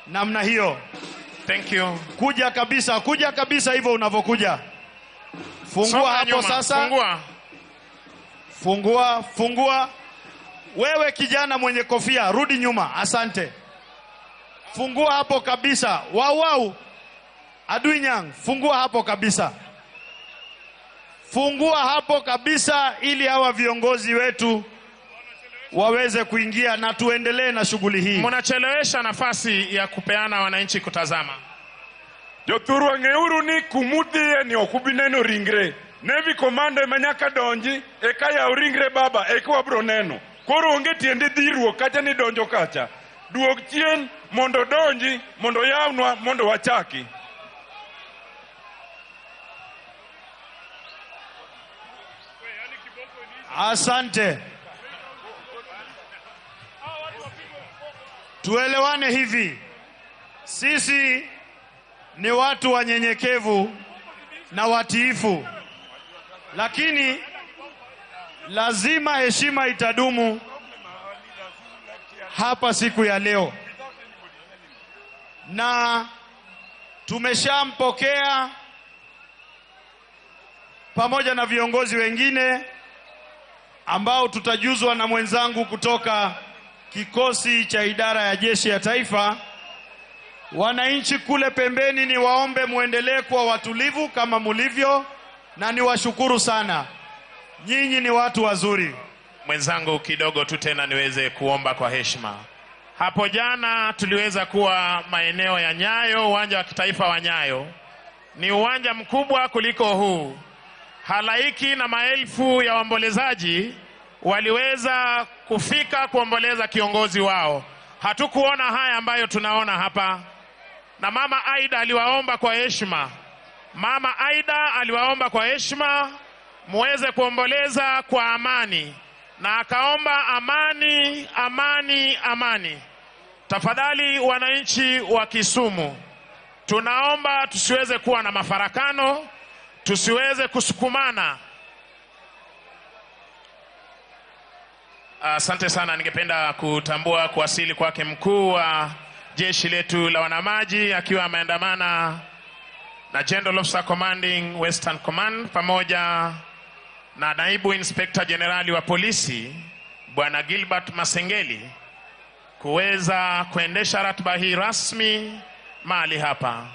Namna hiyo. Thank you. Kuja kabisa hivyo unavokuja. Fungua hapo nyuma. Sasa. Fungua. Wewe kijana mwenye kofia, rudi nyuma. Asante. Fungua hapo kabisa. Wau. Aduinyang, fungua hapo kabisa. Fungua hapo kabisa ili hawa viongozi wetu waweze kuingia na tuendelee na shughuli hii. Mnachelewesha nafasi ya kupeana wananchi kutazama. Jothurwa ngeuru ni kumudhie ni okubineno ringre. Nevi komando manyaka donji eka ya ringre baba eka wabro neno. Koro onge tiende dhiruok kacha ni donjo kacha. Duok chien mondo donji mondo yawnwa mondo wachaki. Asante. Tuelewane hivi. Sisi ni watu wanyenyekevu na watiifu. Lakini lazima heshima itadumu hapa siku ya leo. Na tumeshampokea pamoja na viongozi wengine ambao tutajuzwa na mwenzangu kutoka kikosi cha idara ya jeshi ya taifa. Wananchi kule pembeni ni waombe muendelee kuwa watulivu kama mulivyo, na ni washukuru sana. Nyinyi ni watu wazuri. Mwenzangu kidogo tu tena niweze kuomba kwa heshima. Hapo jana tuliweza kuwa maeneo ya Nyayo, uwanja wa kitaifa wa Nyayo. ni uwanja mkubwa kuliko huu. Halaiki na maelfu ya waombolezaji waliweza kufika kuomboleza kiongozi wao. Hatukuona haya ambayo tunaona hapa. Na Mama Aida aliwaomba kwa heshima. Mama Aida aliwaomba kwa heshima muweze kuomboleza kwa amani. Na akaomba amani, amani, amani. Tafadhali wananchi wa Kisumu, tunaomba tusiweze kuwa na mafarakano, tusiweze kusukumana. Asante sana. Ningependa kutambua kuwasili kwake mkuu wa jeshi letu la wanamaji akiwa ameandamana na General Officer Commanding Western Command pamoja na naibu Inspector Generali wa polisi Bwana Gilbert Masengeli kuweza kuendesha ratiba hii rasmi mahali hapa.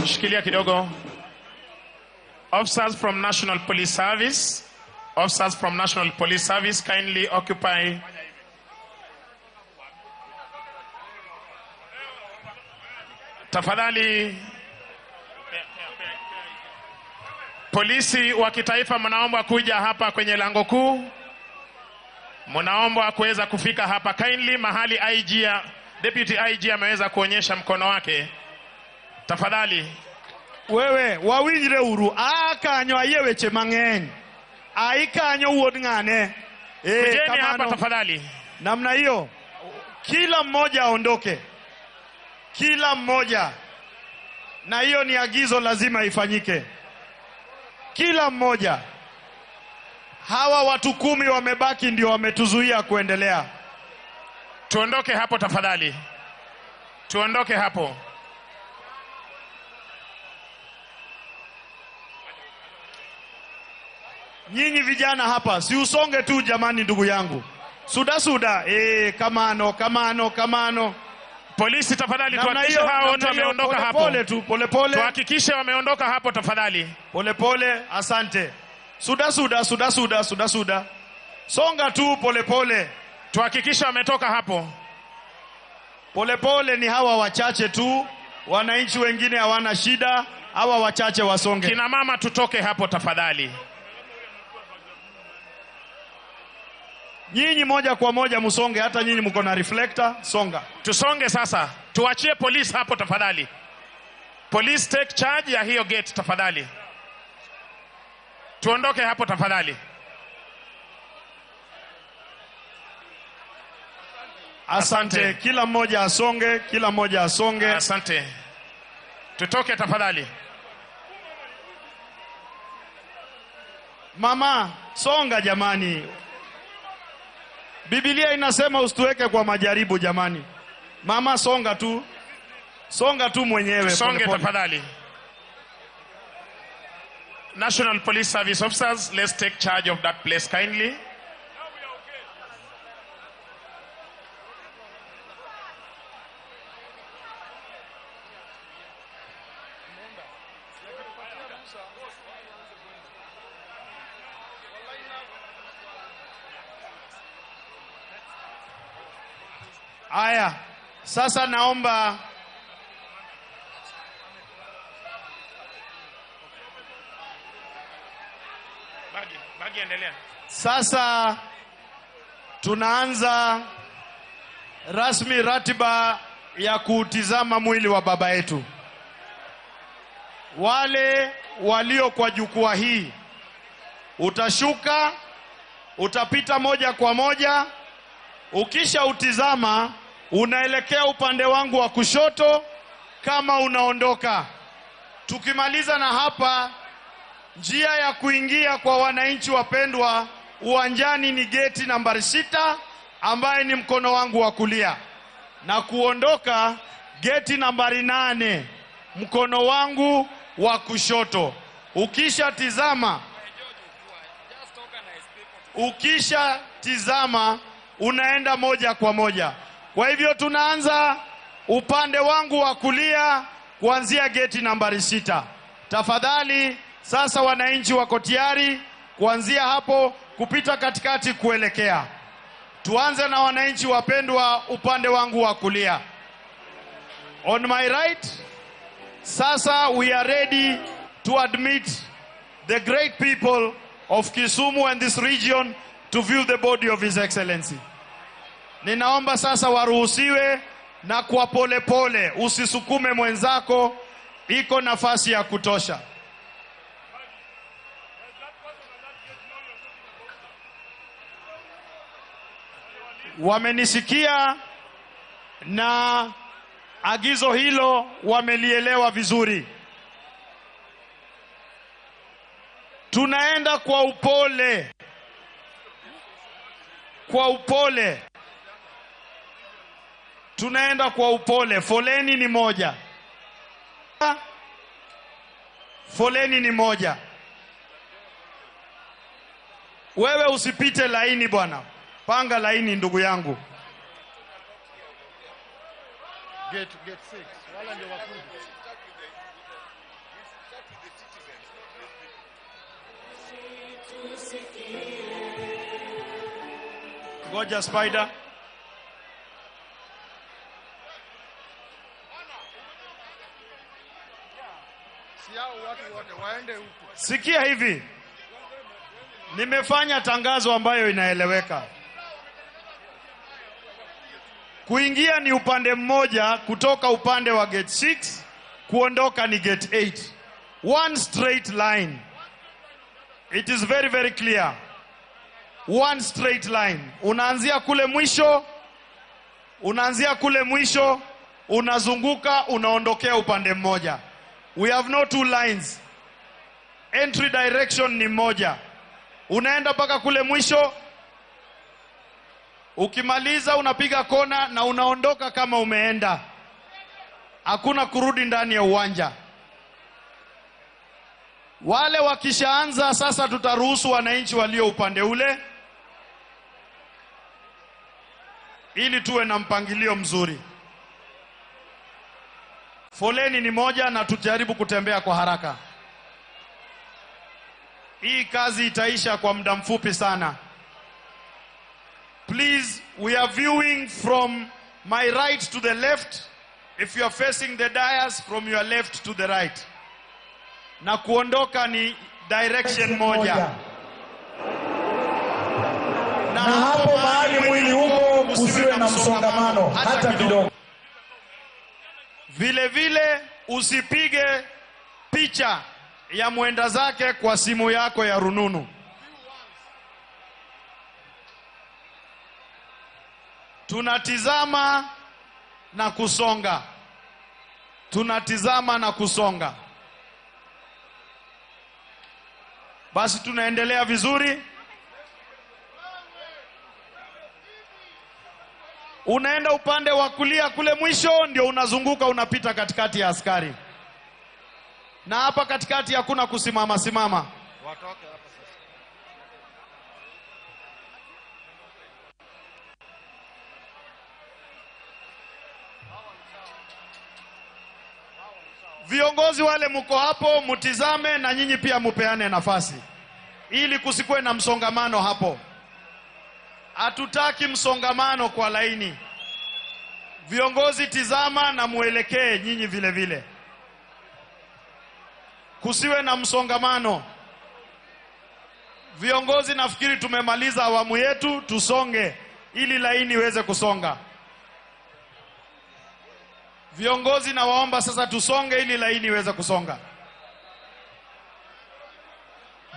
Shikilia kidogo. Officers from National Police Service. Officers from National Police Service, kindly occupy. Tafadhali. Polisi wa kitaifa mnaomba kuja hapa kwenye lango kuu. Mnaomba kuweza kufika hapa kindly mahali Deputy IG ameweza kuonyesha mkono wake. Tafadhali. Wewe wawinjire uru akanyo ayeweche mang'eny. Aikanyo wuod ng'ane. Kujeni hapa tafadhali. Namna hiyo kila mmoja aondoke. Kila mmoja. Na hiyo ni agizo lazima ifanyike. Kila mmoja. Hawa watu 10 wamebaki ndio wametuzuia kuendelea. Tuondoke hapo tafadhali. Tuondoke hapo. Nyinyi vijana hapa, si usonge tu jamani ndugu yangu. Suda. Kamano. Polisi tafadhali tuhakikishe hao wote wameondoka hapo. Pole. Tuhakikishe wameondoka hapo tafadhali. Pole, asante. Suda. Songa tu pole. Tuhakikishe wametoka hapo. Pole ni hawa wachache tu. Wananchi wengine hawana shida. Hawa wachache wasonge. Kina mama tutoke hapo tafadhali. Nyinyi moja kwa moja musonge, hata nyinyi mko na reflector, songa. Tusonge sasa. Tuachie polisi hapo tafadhali. Police take charge ya hiyo gate tafadhali. Tuondoke hapo tafadhali. Asante. Kila mmoja asonge. Asante. Tutoke tafadhali. Mama, songa jamani. Biblia inasema usituweke kwa majaribu jamani. Mama, songa tu mwenyewe. Songe tafadhali. National Police Service officers, let's take charge of that place kindly. Aya, sasa naomba bagi endelea. Sasa tunaanza rasmi ratiba ya kutizama mwili wa baba yetu. Wale walio kwa jukwaa hii, utashuka, utapita moja kwa moja. Ukisha utizama, unaelekea upande wangu wa kushoto kama unaondoka. Tukimaliza na hapa, njia ya kuingia kwa wananchi wapendwa uwanjani ni geti nambari 6 ambaye ni mkono wangu wa kulia, na kuondoka geti nambari 8 mkono wangu wa kushoto. Ukisha tizama unaenda moja kwa moja. Kwa hivyo tunaanza upande wangu wa kulia kuanzia geti nambari 6. Tafadhali sasa wananchi wako tayari kuanzia hapo kupita katikati kuelekea. Tuanze na wananchi wapendwa upande wangu wa kulia. On my right, sasa we are ready to admit the great people of Kisumu and this region to view the body of His Excellency. Ninaomba sasa waruhusiwe, na kwa pole pole, usisukume mwenzako, iko nafasi ya kutosha. Wamenisikia na agizo hilo wamelielewa vizuri. Tunaenda kwa upole. Tunaenda kwa upole. Foleni ni moja. Wewe usipite laini bwana. Panga laini ndugu yangu. Get 6. Wala ndio wakuja. Ngoja Spider. Watu wote waende huko. Sikia hivi. Nimefanya tangazo ambayo inaeleweka. Kuingia ni upande mmoja, kutoka upande wa gate 6, kuondoka ni gate 8. One straight line. It is very very clear. One straight line. Unaanzia kule mwisho, unazunguka, unaondokea upande mmoja. We have no two lines. Entry direction ni moja. Unaenda mpaka kule mwisho. Ukimaliza unapiga kona na unaondoka kama umeenda. Hakuna kurudi ndani ya uwanja. Wale wakishaanza sasa, tutaruhusu wananchi walio upande ule ili tuwe na mpangilio mzuri. Foleni ni moja na tujaribu kutembea kwa haraka. Hii kazi itaisha kwa muda mfupi sana. Please, we are viewing from my right to the left. If you are facing the dais, from your left to the right. Na kuondoka ni direction moja. Na hapo mahali mwili huko kusiwe na msongamano hata kidogo. Vile vile usipige picha ya mwenda zake kwa simu yako ya rununu. Tunatizama na kusonga. Basi tunaendelea vizuri. Unaenda upande wa kulia kule mwisho, ndio unazunguka, unapita katikati ya askari. Na hapa katikati hakuna kusimama. Watoke hapa sasa. Viongozi wale mko hapo, mutizame na nyinyi pia mupeane nafasi ili kusikwe na msongamano hapo. Hatutaki msongamano kwa laini. Viongozi tizama na muelekee nyinyi vile vile. Kusiwe na msongamano. Viongozi, nafikiri tumemaliza awamu yetu, tusonge ili laini iweze kusonga. Viongozi, na waomba sasa tusonge ili laini iweze kusonga.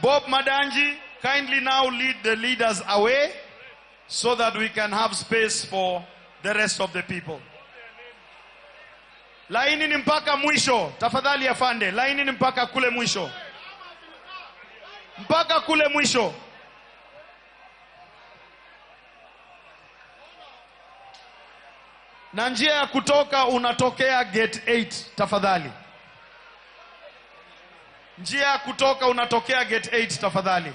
Bob Madanji, kindly now lead the leaders away so that we can have space for the rest of the people. Laini ni mpaka mwisho. Tafadhali afande, laini ni mpaka kule mwisho. Na njia ya kutoka unatokea gate 8 tafadhali. Njia ya kutoka unatokea gate 8 tafadhali.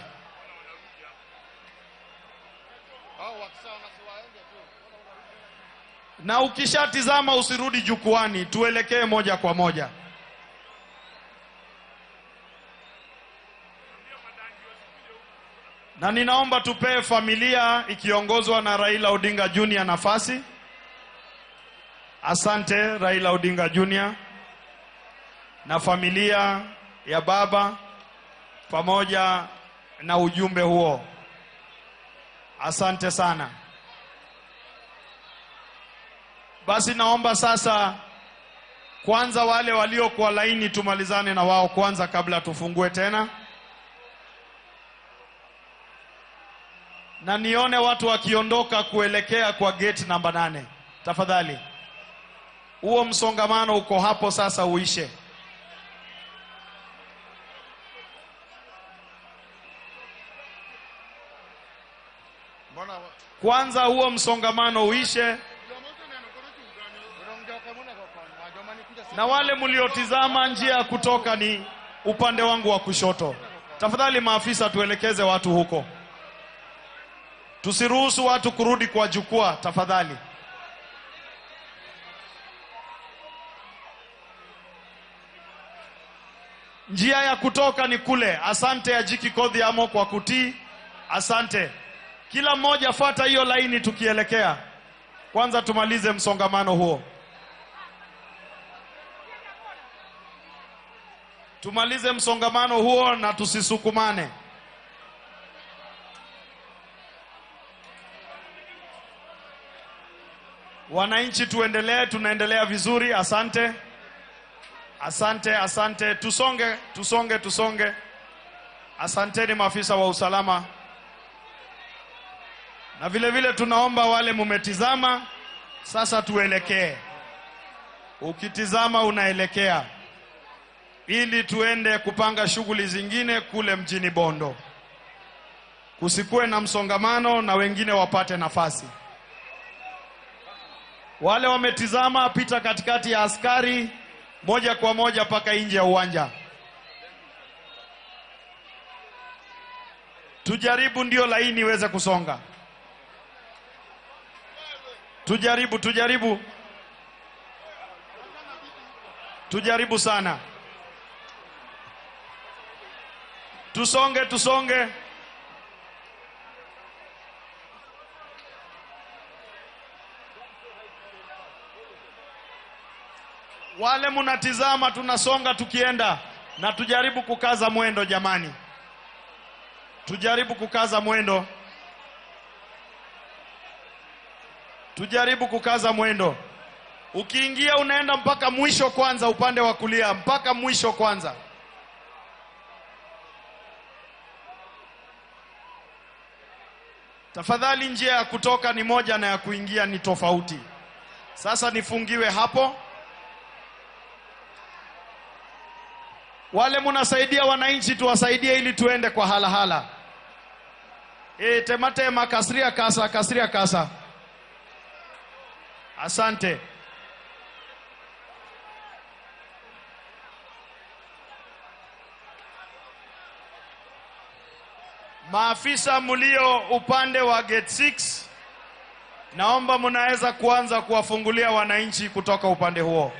Na ukishatizama usirudi jukwani, tuelekee moja kwa moja. Na ninaomba tupee familia ikiongozwa na Raila Odinga Junior nafasi. Asante Raila Odinga Junior na familia ya baba pamoja na ujumbe huo. Asante sana. Basi naomba sasa kwanza wale walio kwa laini tumalizane na wao kwanza kabla tufungue tena. Na nione watu wakiondoka kuelekea kwa gate namba 8. Tafadhali. Huo msongamano uko hapo sasa uishe. Kwanza huo msongamano uishe. Na wale mliotizama njia ya kutoka ni upande wangu wa kushoto. Tafadhali maafisa tuelekeze watu huko. Tusiruhusu watu kurudi kwa jukwaa tafadhali. Njia ya kutoka ni kule. Asante Ajiki Kodhi Amo kwa kutii. Asante. Kila mmoja fuata hiyo laini tukielekea. Kwanza tumalize msongamano huo. Tumalize msongamano huo na tusisukumane. Wananchi tuendelee, tunaendelea vizuri. Asante. Asante, asante. Tusonge. Asanteni maafisa wa usalama. Na vile vile tunaomba wale mumetizama, sasa tuelekee. Ukitizama unaelekea. Ili tuende kupanga shughuli zingine kule mjini Bondo. Kusikue na msongamano na wengine wapate nafasi. Wale wametizama, pita katikati ya askari moja kwa moja paka nje ya uwanja. Tujaribu ndio laini iweze kusonga. Tujaribu sana. Tusonge. Wale munatizama tunasonga tukienda na tujaribu kukaza mwendo jamani. Tujaribu kukaza mwendo. Ukiingia unaenda mpaka mwisho kwanza upande wa kulia, mpaka mwisho kwanza. Tafadhali njia ya kutoka ni moja na ya kuingia ni tofauti. Sasa nifungiwe hapo. Wale munasaidia wananchi tuwasaidie ili tuende kwa hala. Tematema kasiria kasa. Asante. Maafisa mulio upande wa gate 6, naomba munaweza kuanza kuwafungulia wananchi kutoka upande huo.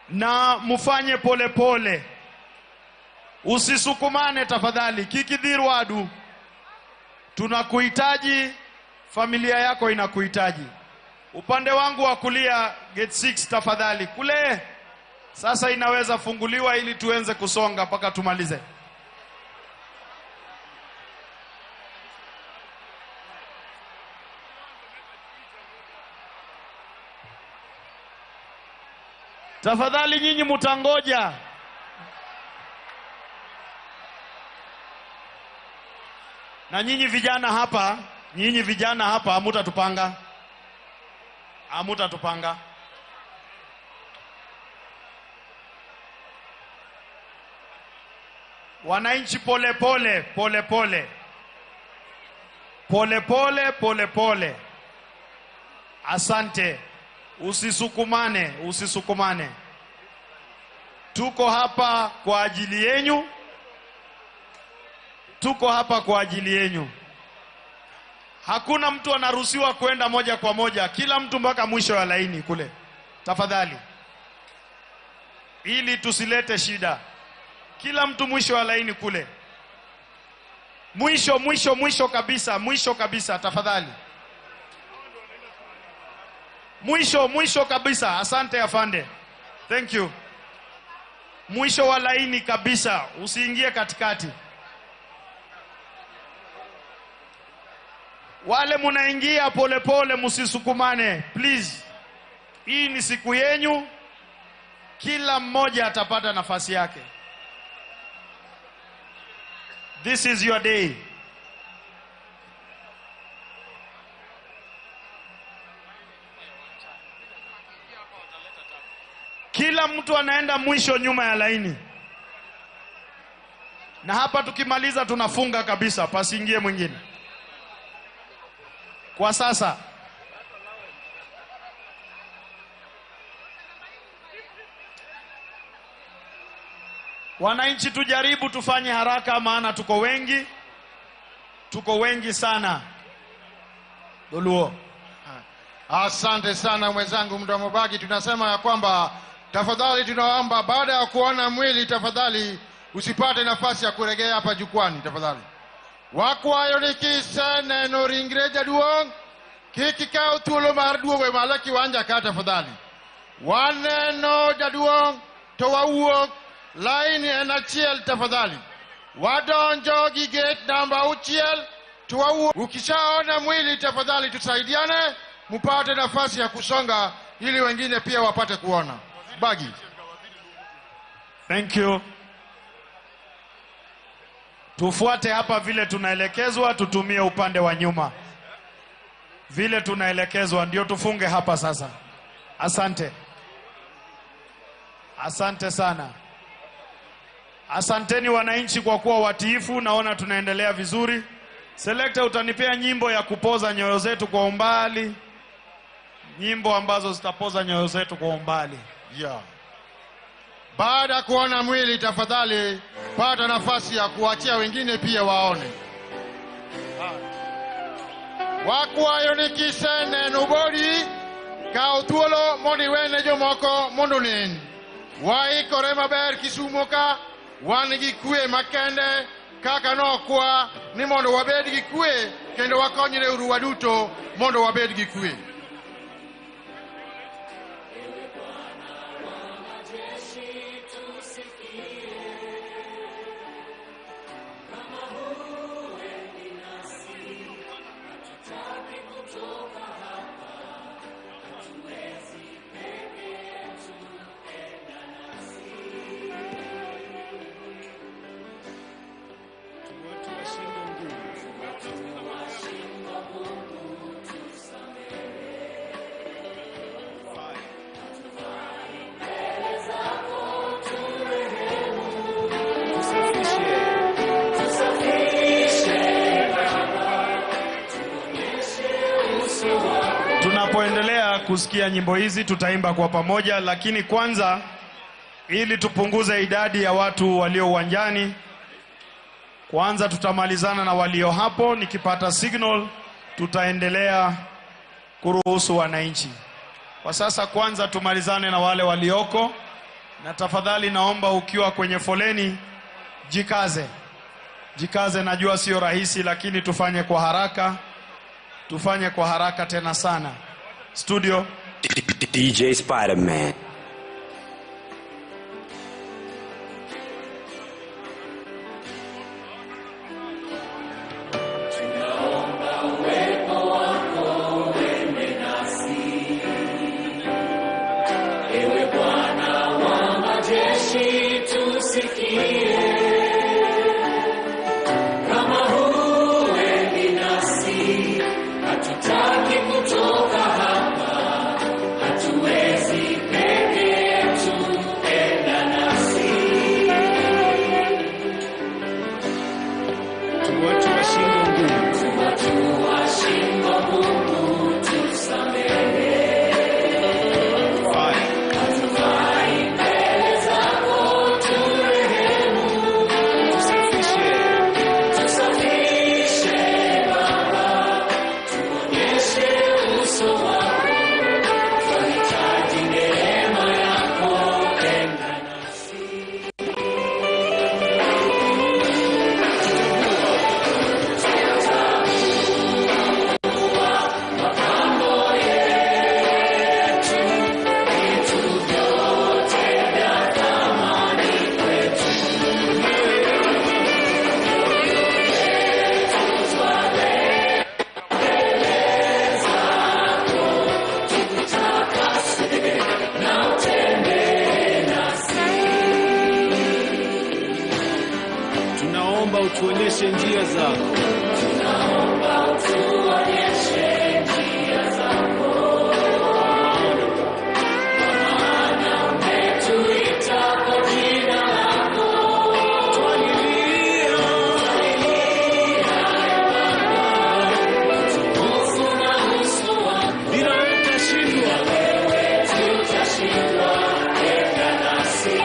Na mufanye pole. Usisukumane tafadhali. Kikidhirwadu. Tunakuhitaji, familia yako inakuhitaji. Upande wangu wa kulia gate 6 tafadhali. Kule sasa inaweza funguliwa ili tuenze kusonga mpaka tumalize. Tafadhali nyinyi mutangoja. Na nyinyi vijana hapa, hamutatupanga. Wananchi pole. Asante. Usisukumane, usisukumane. Tuko hapa kwa ajili yenu. Tuko hapa kwa ajili yenu. Hakuna mtu anaruhusiwa kwenda moja kwa moja. Kila mtu mpaka mwisho wa laini kule. Tafadhali. Ili tusilete shida. Kila mtu mwisho wa laini kule. Mwisho kabisa tafadhali. Mwisho kabisa. Asante afande. Thank you. Mwisho wa laini kabisa, usiingie katikati. Wale munaingia polepole, musisukumane please. Hii ni siku yenu. Kila mmoja atapata nafasi yake. This is your day. Kila mtu anaenda mwisho nyuma ya laini. Na hapa tukimaliza tunafunga kabisa, pasiingie mwingine. Kwa sasa. Wananchi tujaribu tufanye haraka maana tuko wengi. Tuko wengi sana. Doluo. Asante sana mwenzangu Mdomo Bagi. Tunasema ya kwamba tafadhali tunaomba baada ya kuona mwili tafadhali usipate nafasi ya kuregea hapa jukwani tafadhali. Wakwayo nikise neno ringre jaduong kikikao tulo mar duogo malaki wanja ka tafadhali. Waneno jaduong to wawuok laini en achiel tafadhali. Wadonjo gi gate namba 6 to wawuok. Ukishaona mwili tafadhali tusaidiane mupate nafasi ya kusonga ili wengine pia wapate kuona. Bagi. Thank you. Tufuate hapa vile tunaelekezwa, tutumie upande wa nyuma. Vile tunaelekezwa ndio tufunge hapa sasa. Asante. Asante sana. Asanteni wananchi kwa kuwa watiifu, naona tunaendelea vizuri. Selector, utanipea nyimbo ya kupoza nyoyo zetu kwa umbali. Nyimbo ambazo zitapoza nyoyo zetu kwa umbali. Yeah. Baada kuona mwili tafadhali pata nafasi ya kuachia wengine pia waone. Wakwayo nikise neno bodi kao tuolo moni wene jomoko mondonin. Waikore maber Kisumo ka wan gi kwe makende kaka nokwa ni mondo wabed gi kwe kendo wakonyre uru waduto mondo wabed gi kwe. Tunapoendelea kusikia nyimbo hizi tutaimba kwa pamoja, lakini kwanza ili tupunguze idadi ya watu walio uwanjani, kwanza tutamalizana na walio hapo. Nikipata signal tutaendelea kuruhusu wananchi. Kwa sasa kwanza tumalizane na wale walioko, na tafadhali naomba ukiwa kwenye foleni jikaze. Jikaze, najua sio rahisi lakini tufanye kwa haraka. Tufanye kwa haraka tena sana. Studio DJ Spider-Man. Watu wa shingo ngumu tusamehe. Utuonyeshe njia zako. Tunaomba utuonyeshe njia zako. Maana umetuita kwa jina lako. Twalilia utukufu na uso wako. Bila wewe tutashindwa. Wewe tutashindwa. Enda nasi.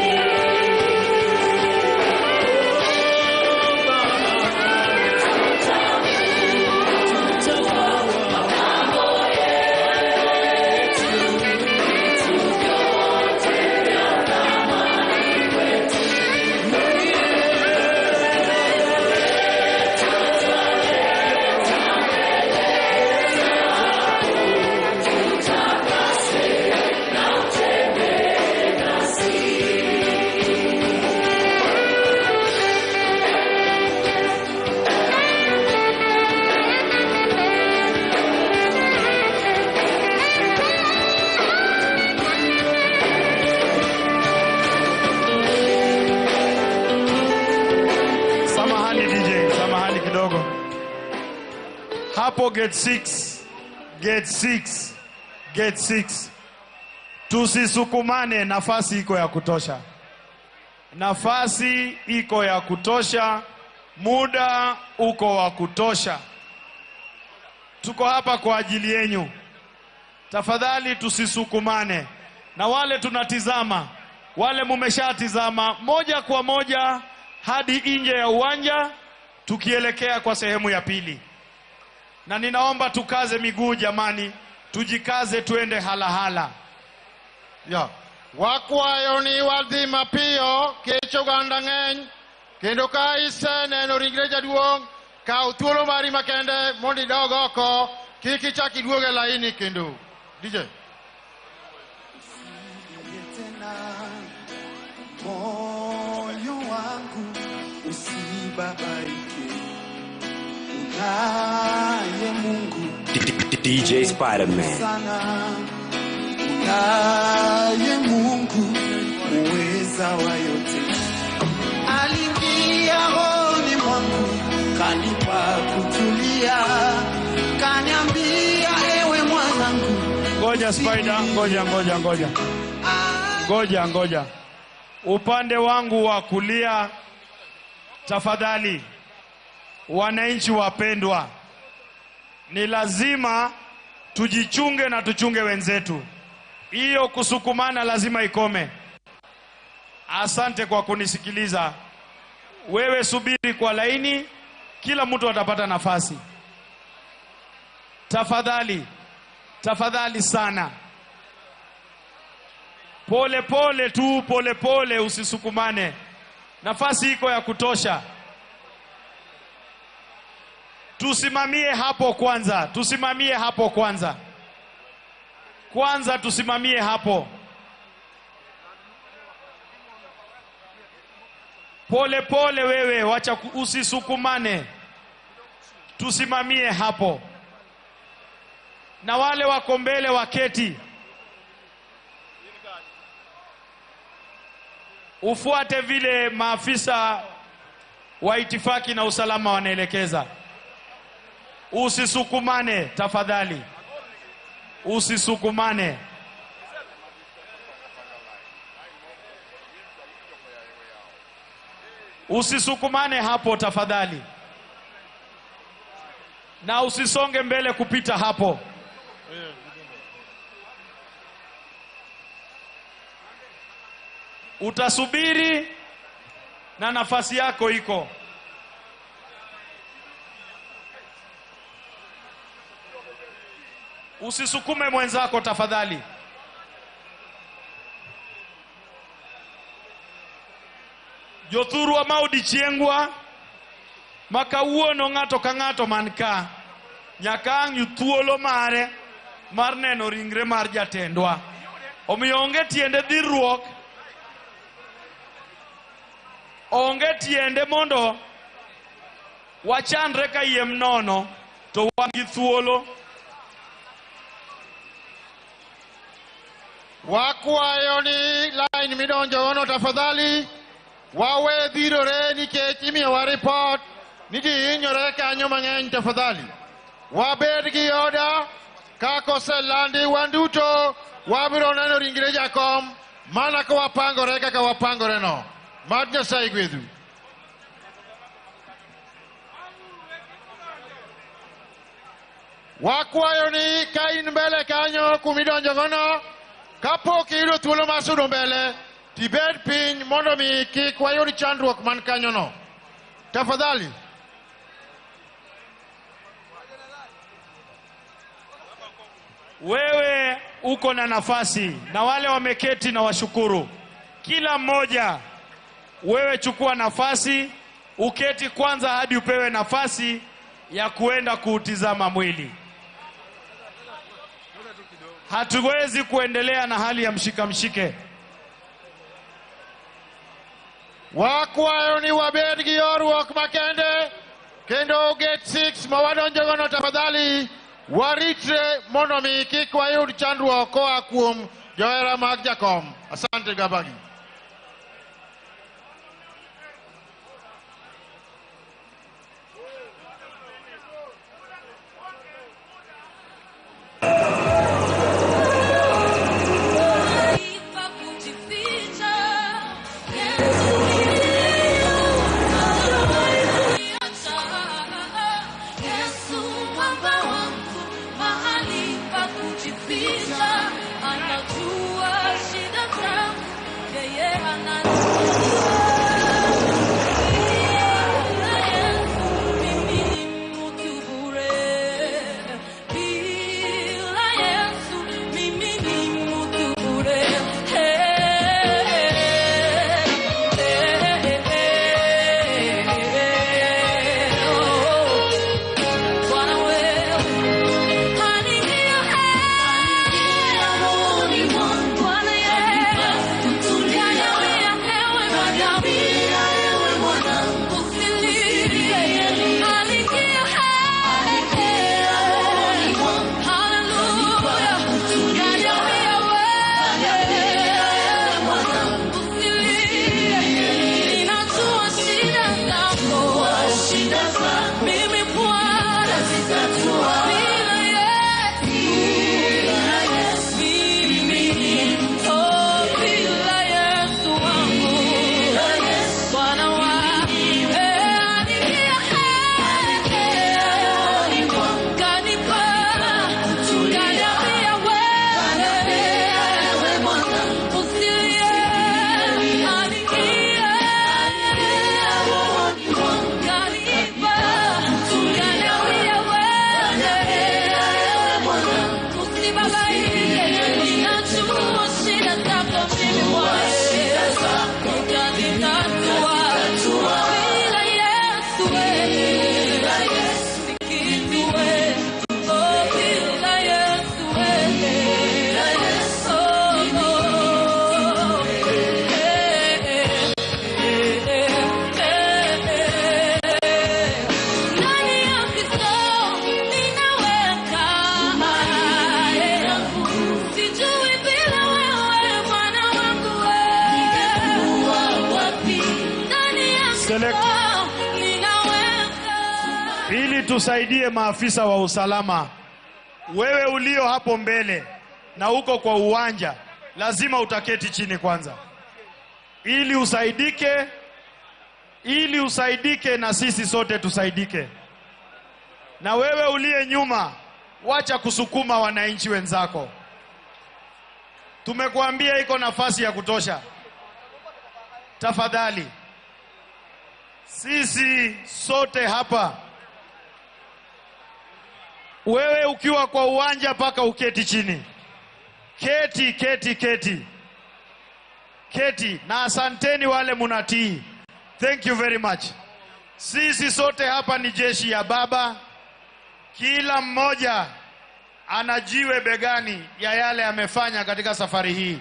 Hapo gate 6, gate 6, gate 6. Tusisukumane, nafasi iko ya kutosha. Nafasi iko ya kutosha, muda uko wa kutosha. Tuko hapa kwa ajili yenu. Tafadhali tusisukumane. Na wale tunatizama, wale mumeshatizama, moja kwa moja hadi nje ya uwanja tukielekea kwa sehemu ya pili. Na ninaomba tukaze miguu jamani, tujikaze tuende halahala. Ya. Wakwayo ni wadhi mapiyo, kecho Uganda ng'eny, kendo ka ise neno ringre jaduong', kaw thuolo mari makende mondo idog oko, kik ichak iduog e laini kendo. DJ. Moyo wangu usibabaike, unaye Mungu DJ Spider-Man. Unaye Mungu muweza wa yote. Aliingia rohoni mwangu, kanipa kutulia, kaniambia ewe mwanangu. Ngoja Spider, ngoja. Upande wangu wa kulia, tafadhali wananchi wapendwa, ni lazima tujichunge na tuchunge wenzetu. Hiyo kusukumana lazima ikome. Asante kwa kunisikiliza. Wewe subiri kwa laini, kila mtu atapata nafasi. Tafadhali sana. Pole pole, usisukumane. Nafasi iko ya kutosha. Tusimamie hapo kwanza. Tusimamie hapo. Pole wewe, wacha usisukumane. Tusimamie hapo. Na wale wako mbele waketi. Ufuate vile maafisa wa itifaki na usalama wanaelekeza. Usisukumane tafadhali. Usisukumane. Usisukumane hapo tafadhali. Na usisonge mbele kupita hapo. Utasubiri na nafasi yako iko. Usisukume mwenzako tafadhali. Jothuru wa maudi chiengwa makawuono ng'ato ka ng'ato manka nyakang yuthuolo mare mar neno ringre mar jatendwa. Omiyo onge tiende dhirruok, onge tiende mondo wachandre ka yiem nono to wan gi thuolo. Wakwayo ni line midonjo gono tafadhali wawe dhirore nikech imiyowa report ni ji hinyore kanyo mang'eny tafadhali. Wabed gi oda kaka oselandi wan duto wabiro neno ringre jakom mana ka wapangore kaka wapangore no. Mad Nyasaye gwedhu. Wakwayo ni ka in mbele kanyo kumidonjo gono kapok iyudo thuolo mar sudo mbele tibed piny mondo mi kik wayud chandruok man kanyo no. Tafadhali. Wewe uko na nafasi na wale wameketi na washukuru. Kila mmoja wewe chukua nafasi, uketi kwanza hadi upewe nafasi ya kuenda kuutizama mwili. Hatuwezi kuendelea na hali ya mshike. Wakwayo ni wabed gi yorruok makende kendo gate 6 mawadonjo gono tafadhali waritre mondo mi kik wayud chandruok koa kuom johera mag jakom. Asante Gabagi. Ili tusaidie maafisa wa usalama, wewe ulio hapo mbele na uko kwa uwanja, lazima utaketi chini kwanza. Ili usaidike na sisi sote tusaidike. Na wewe uliye nyuma, wacha kusukuma wananchi wenzako. Tumekuambia iko nafasi ya kutosha. Tafadhali. Sisi sote hapa Wewe ukiwa kwa uwanja paka uketi chini. Keti. Na asanteni wale munatii. Thank you very much. Sisi sote hapa ni jeshi ya Baba. Kila mmoja anajiwe begani ya yale amefanya katika safari hii.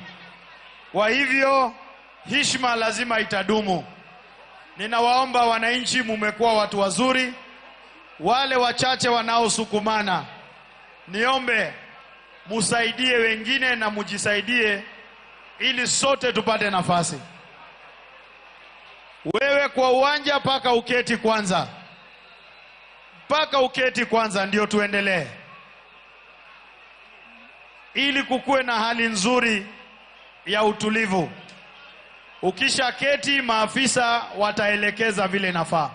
Kwa hivyo heshima lazima itadumu. Ninawaomba wananchi, mumekuwa watu wazuri. Wale wachache wanaosukumana, niombe musaidie wengine na mujisaidie ili sote tupate nafasi. Wewe kwa uwanja paka uketi kwanza. Ndio tuendelee. Ili kukue na hali nzuri ya utulivu. Ukisha keti, maafisa wataelekeza vile nafaa.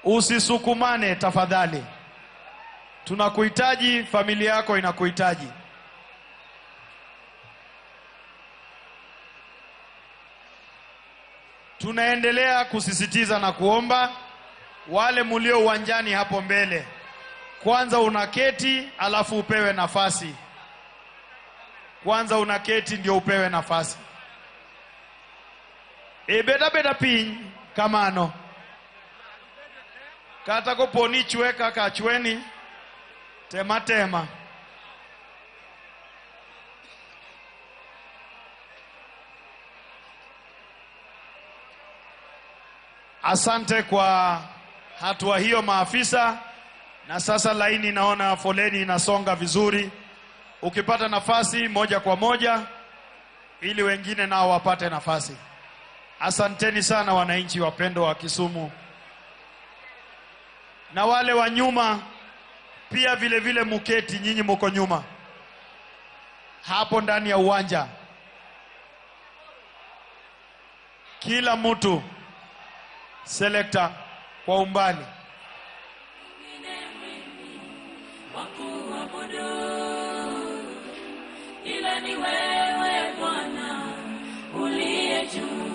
Usisukumane tafadhali. Tunakuhitaji, familia yako inakuhitaji. Tunaendelea kusisitiza na kuomba wale mulio uwanjani hapo mbele. Kwanza unaketi alafu upewe nafasi. Ndio upewe nafasi. Beda piny kamano. Kata ko poni chwe kaka chweni. Tema. Asante kwa hatua hiyo maafisa. Na sasa laini, naona foleni inasonga vizuri. Ukipata nafasi moja kwa moja ili wengine nao wapate nafasi. Asanteni sana wananchi wapendo wa Kisumu. Na wale wa nyuma pia vile muketi, nyinyi mko nyuma. Hapo ndani ya uwanja. Kila mtu selector kwa umbali. Ila ni wewe Bwana uliye juu.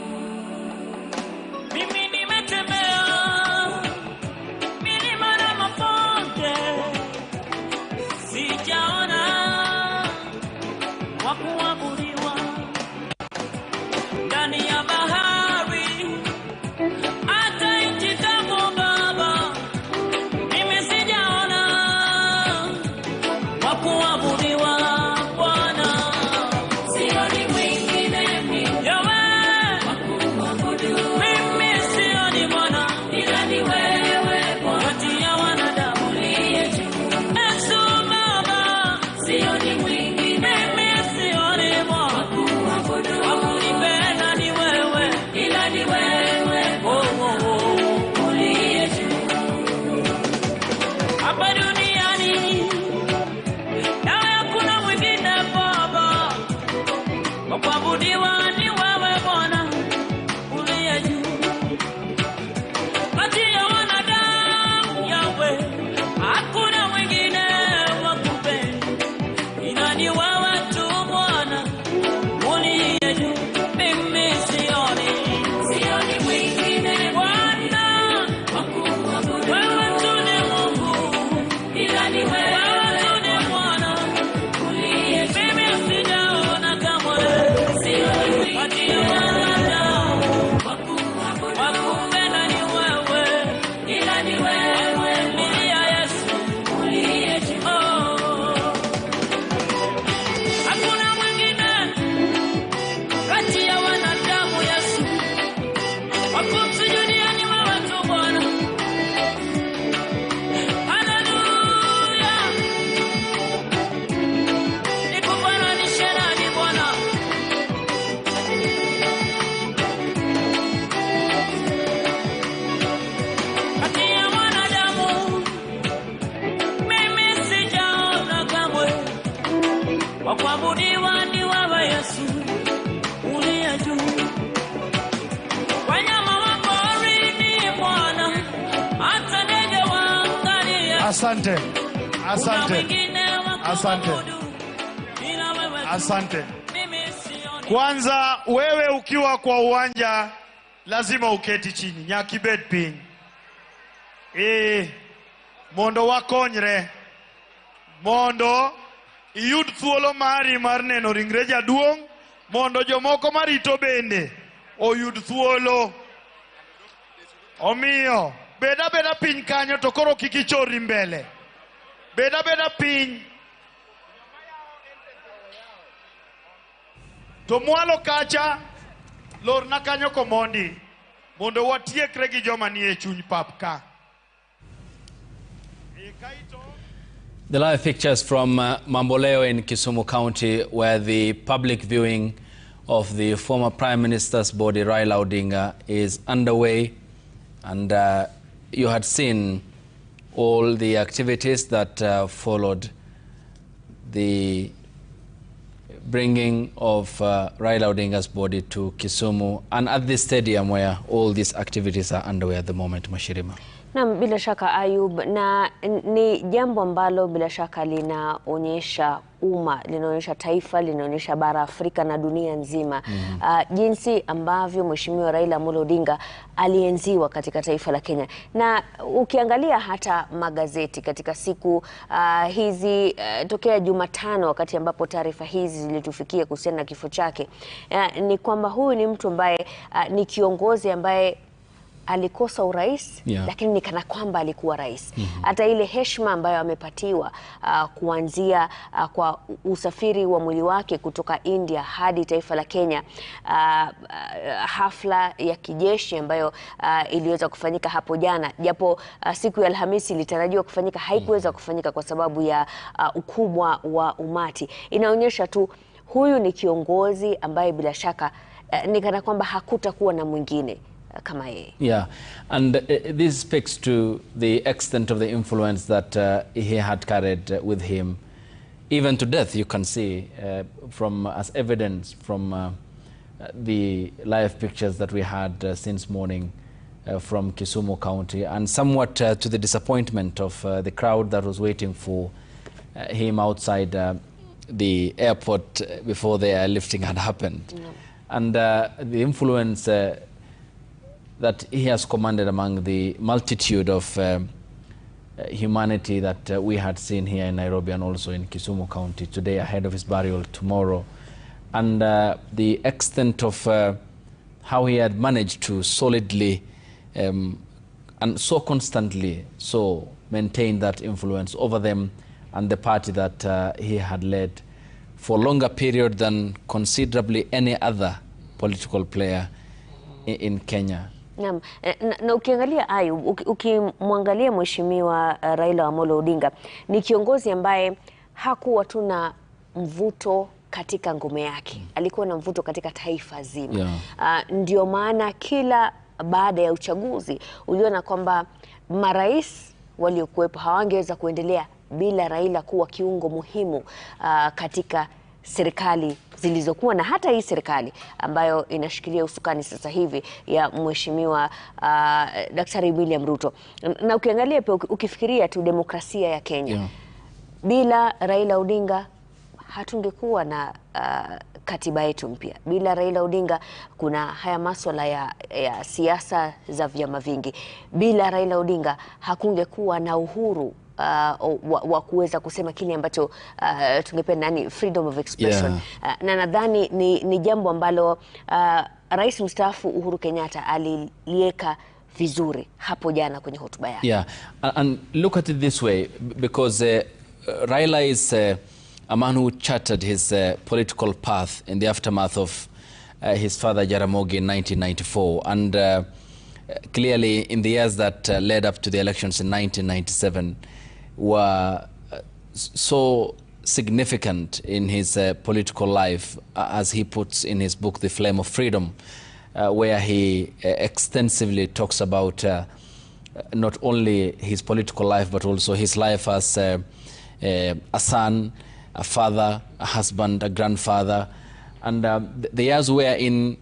Mimi nimetembea milima na mabonde, sijaona wa kuabudiwa. Ndani ya bahari hata nchi kavu Baba, mimi sijaona wa kuabudiwa. Asante. Kwanza wewe ukiwa kwa uwanja lazima uketi chini. Nyaki bed pin. mondo wakonyre mondo iyud thuolo mari mar neno ringre jaduong' mondo jomoko marito bende oyud thuolo. Omiyo beda piny kanyo to koro kik ichori mbele. Beda piny. To mwalo kacha lorna kanyo komondi mondo watiekre gi joma nie chuny pap ka. The live pictures from Mamboleo in Kisumu County, where the public viewing of the former Prime Minister's body, Raila Odinga, is underway. And you had seen all the activities that followed the bringing of Raila Odinga's body to Kisumu, and at the stadium where all these activities are underway at the moment, Mashirima. Na bila shaka Ayub, na ni jambo ambalo bila shaka linaonyesha umma, linaonyesha taifa, linaonyesha bara Afrika na dunia nzima. Jinsi ambavyo Mheshimiwa Raila Amolo Odinga alienziwa katika taifa la Kenya. Na ukiangalia hata magazeti katika siku hizi tokea Jumatano, wakati ambapo taarifa hizi zilitufikia kuhusiana na kifo chake, ni kwamba huyu ni mtu ambaye ni kiongozi ambaye alikosa urais, lakini ni kana kwamba alikuwa rais. Hata ile heshima ambayo amepatiwa kuanzia kwa usafiri wa mwili wake kutoka India hadi taifa la Kenya, hafla ya kijeshi ambayo iliweza kufanyika hapo jana, japo siku ya Alhamisi ilitarajiwa kufanyika, haikuweza kufanyika kwa sababu ya ukubwa wa umati. Inaonyesha tu huyu ni kiongozi ambaye bila shaka ni kana kwamba hakutakuwa na mwingine kama yeye. Yeah, and this speaks to the extent of the influence that he had carried with him, even to death. You can see from as evidence from the live pictures that we had since morning from Kisumu County, and somewhat to the disappointment of the crowd that was waiting for him outside the airport before the airlifting had happened. And the influence that he has commanded among the multitude of humanity that we had seen here in Nairobi and also in Kisumu County today ahead of his burial tomorrow, and the extent of how he had managed to solidly and so constantly maintain that influence over them and the party that he had led for a longer period than considerably any other political player in Kenya. Na ukiangalia Ayub, ukimwangalia Mheshimiwa Raila Amolo Odinga, ni kiongozi ambaye hakuwa tu na mvuto katika ngome yake, alikuwa na mvuto katika taifa zima. Ndio maana kila baada ya uchaguzi uliona kwamba marais waliokuwepo hawangeweza kuendelea bila Raila kuwa kiungo muhimu katika serikali zilizokuwa, na hata hii serikali ambayo inashikilia usukani sasa hivi ya Mheshimiwa Daktari William Ruto. Na ukiangalia pia ukifikiria tu demokrasia ya Kenya, bila Raila Odinga hatungekuwa na katiba yetu mpya. Bila Raila Odinga kuna haya masuala ya siasa za vyama vingi. Bila Raila Odinga hakungekuwa na uhuru wa kuweza kusema kile ambacho tungependa, ni freedom of expression. Na nadhani ni jambo ambalo Rais mstaafu Uhuru Kenyatta alilieka vizuri hapo jana kwenye hotuba yake. Yeah, and look at it this way, because Raila is a man who charted his political path in the aftermath of his father Jaramogi in 1994, and clearly in the years that led up to the elections in 1997 were so significant in his political life, as he puts in his book The Flame of Freedom, where he extensively talks about not only his political life but also his life as a son, a father, a husband, a grandfather, and the years wherein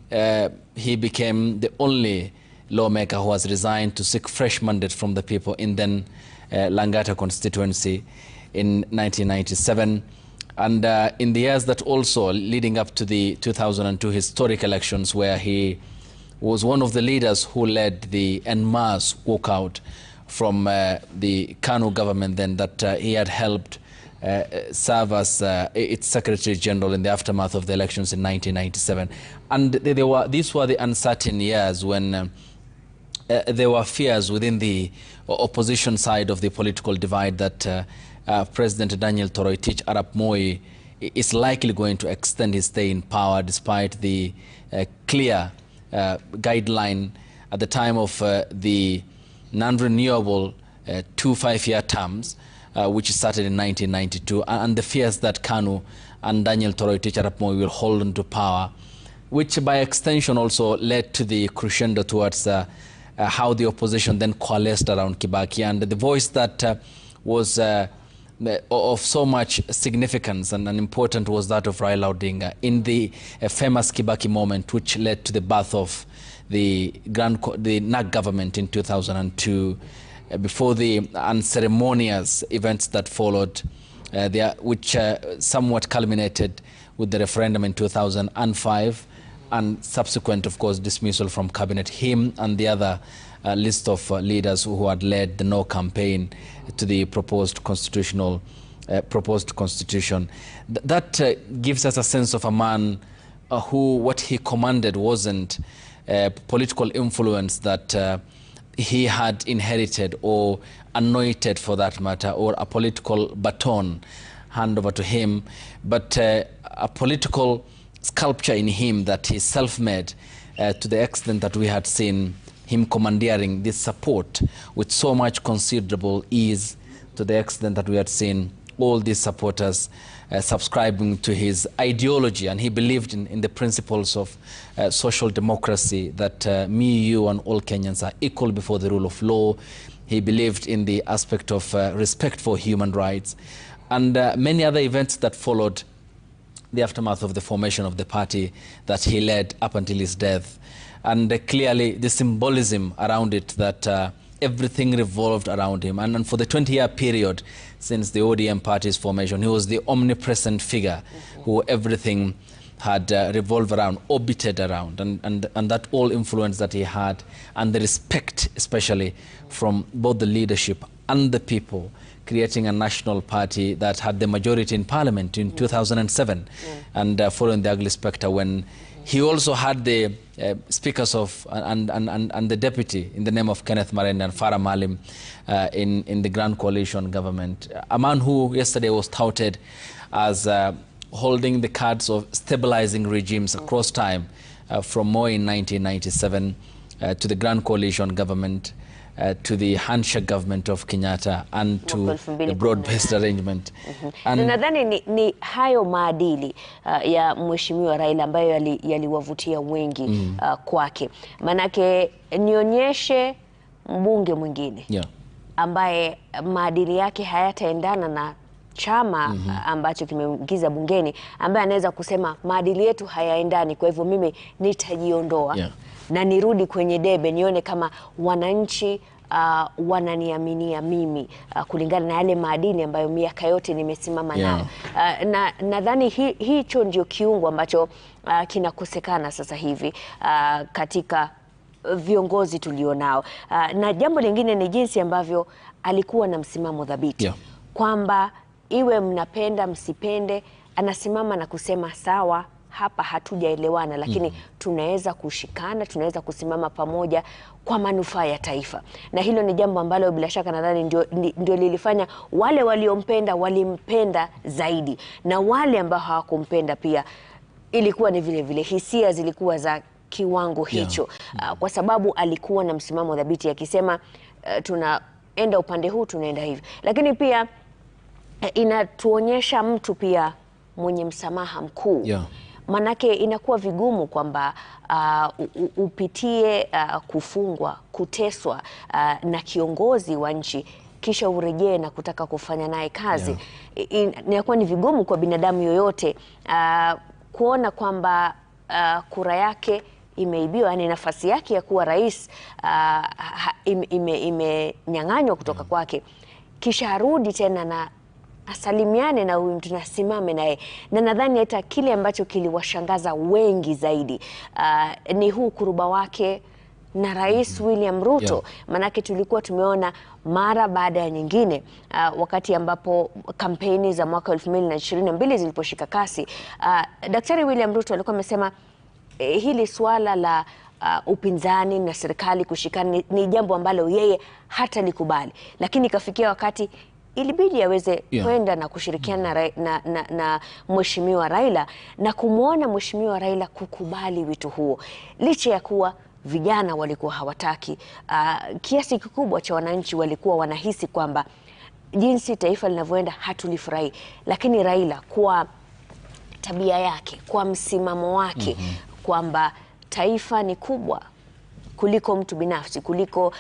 he became the only lawmaker who was resigned to seek fresh mandate from the people in then Langata constituency in 1997, and in the years that also leading up to the 2002 historic elections, where he was one of the leaders who led the en masse walkout from the KANU government then that he had helped serve as its Secretary General in the aftermath of the elections in 1997. And these were the uncertain years when there were fears within the opposition side of the political divide that President Daniel Toroitich Arap Moi is likely going to extend his stay in power despite the clear guideline at the time of the non-renewable 2 5-year terms, which started in 1992, and the fears that KANU and Daniel Toroitich Arap Moi will hold on to power, which by extension also led to the crescendo towards how the opposition then coalesced around Kibaki. And the voice that was of so much significance and important was that of Raila Odinga in the famous Kibaki moment, which led to the birth of the NAG government in 2002, before the unceremonious events that followed, which somewhat culminated with the referendum in 2005, and subsequent, of course, dismissal from cabinet. Him and the other list of leaders who had led the no campaign to the proposed constitution. That gives us a sense of a man who, what he commanded wasn't political influence that he had inherited or anointed, for that matter, or a political baton hand over to him, but a political sculpture in him that he self-made, to the extent that we had seen him commandeering this support with so much considerable ease, to the extent that we had seen all these supporters subscribing to his ideology. And he believed in the principles of social democracy, that me, you, and all Kenyans are equal before the rule of law. He believed in the aspect of respect for human rights, and many other events that followed the aftermath of the formation of the party that he led up until his death. And clearly the symbolism around it, that everything revolved around him. And for the 20-year period since the ODM party's formation, he was the omnipresent figure who everything had revolved around, orbited around, and that all influence that he had, and the respect especially from both the leadership and the people, creating a national party that had the majority in parliament in 2007, and following the ugly spectre when he also had the speakers of and the deputy in the name of Kenneth Marende and Farah Maalim in the Grand Coalition government. A man who yesterday was touted as holding the cards of stabilizing regimes across time, from Moi in 1997 to the Grand Coalition government, to the handshake government of Kenyatta, and to the broad-based arrangement. Na nadhani ni hayo maadili ya Mheshimiwa Raila ambayo yaliwavutia wengi kwake. Manake nionyeshe mbunge mwingine ambaye maadili yake hayataendana na chama ambacho kimeingiza bungeni, ambaye anaweza kusema maadili yetu hayaendani, kwa hivyo mimi nitajiondoa na nirudi kwenye debe nione kama wananchi wananiaminia mimi kulingana na yale maadili ambayo miaka yote nimesimama nayo. Na nadhani hicho ndio kiungo ambacho kinakosekana sasa hivi katika viongozi tulionao. Na jambo lingine ni jinsi ambavyo alikuwa na msimamo dhabiti, kwamba iwe mnapenda msipende, anasimama na kusema sawa, hapa hatujaelewana, lakini tunaweza kushikana, tunaweza kusimama pamoja kwa manufaa ya taifa. Na hilo ni jambo ambalo bila shaka nadhani ndio lilifanya wale waliompenda walimpenda zaidi, na wale ambao hawakumpenda pia ilikuwa ni vile vile, hisia zilikuwa za kiwango hicho, kwa sababu alikuwa na msimamo dhabiti akisema tunaenda upande huu, tunaenda hivi. Lakini pia inatuonyesha mtu pia mwenye msamaha mkuu. Manake inakuwa vigumu kwamba upitie kufungwa, kuteswa na kiongozi wa nchi kisha urejee na kutaka kufanya naye kazi. Inakuwa ni vigumu kwa binadamu yoyote kuona kwamba kura yake imeibiwa, yani nafasi yake ya kuwa rais imenyang'anywa kutoka kwake, kisha arudi tena na asalimiane na huyu mtu, nasimame naye. Na nadhani hata kile ambacho kiliwashangaza wengi zaidi ni huu kuruba wake na Rais William Ruto. Manake tulikuwa tumeona mara baada ya nyingine wakati ambapo kampeni za mwaka 2022 ziliposhika kasi, Daktari William Ruto alikuwa amesema hili swala la upinzani na serikali kushikana ni jambo ambalo yeye hata likubali, lakini ikafikia wakati ilibidi aweze kwenda na kushirikiana na Mheshimiwa Raila na kumwona Mheshimiwa Raila kukubali wito huo, licha ya kuwa vijana walikuwa hawataki. Kiasi kikubwa cha wananchi walikuwa wanahisi kwamba jinsi taifa linavyoenda hatulifurahi, lakini Raila kwa tabia yake, kwa msimamo wake, kwamba taifa ni kubwa kuliko mtu binafsi, kuliko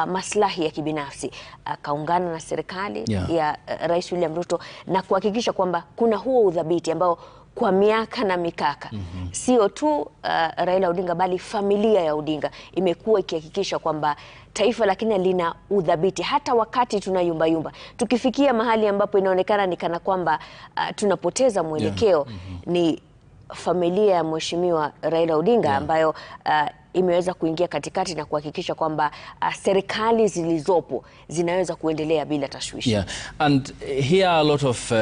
maslahi ya kibinafsi, akaungana na serikali ya Rais William Ruto na kuhakikisha kwamba kuna huo udhabiti ambao kwa miaka na mikaka sio tu Raila Odinga bali familia ya Odinga imekuwa ikihakikisha kwamba taifa la Kenya lina udhabiti, hata wakati tunayumba tukifikia mahali ambapo inaonekana ni kana kwamba tunapoteza mwelekeo. Ni familia ya Mheshimiwa Raila Odinga ambayo imeweza kuingia katikati na kuhakikisha kwamba serikali zilizopo zinaweza kuendelea bila tashwishi. And here are a lot of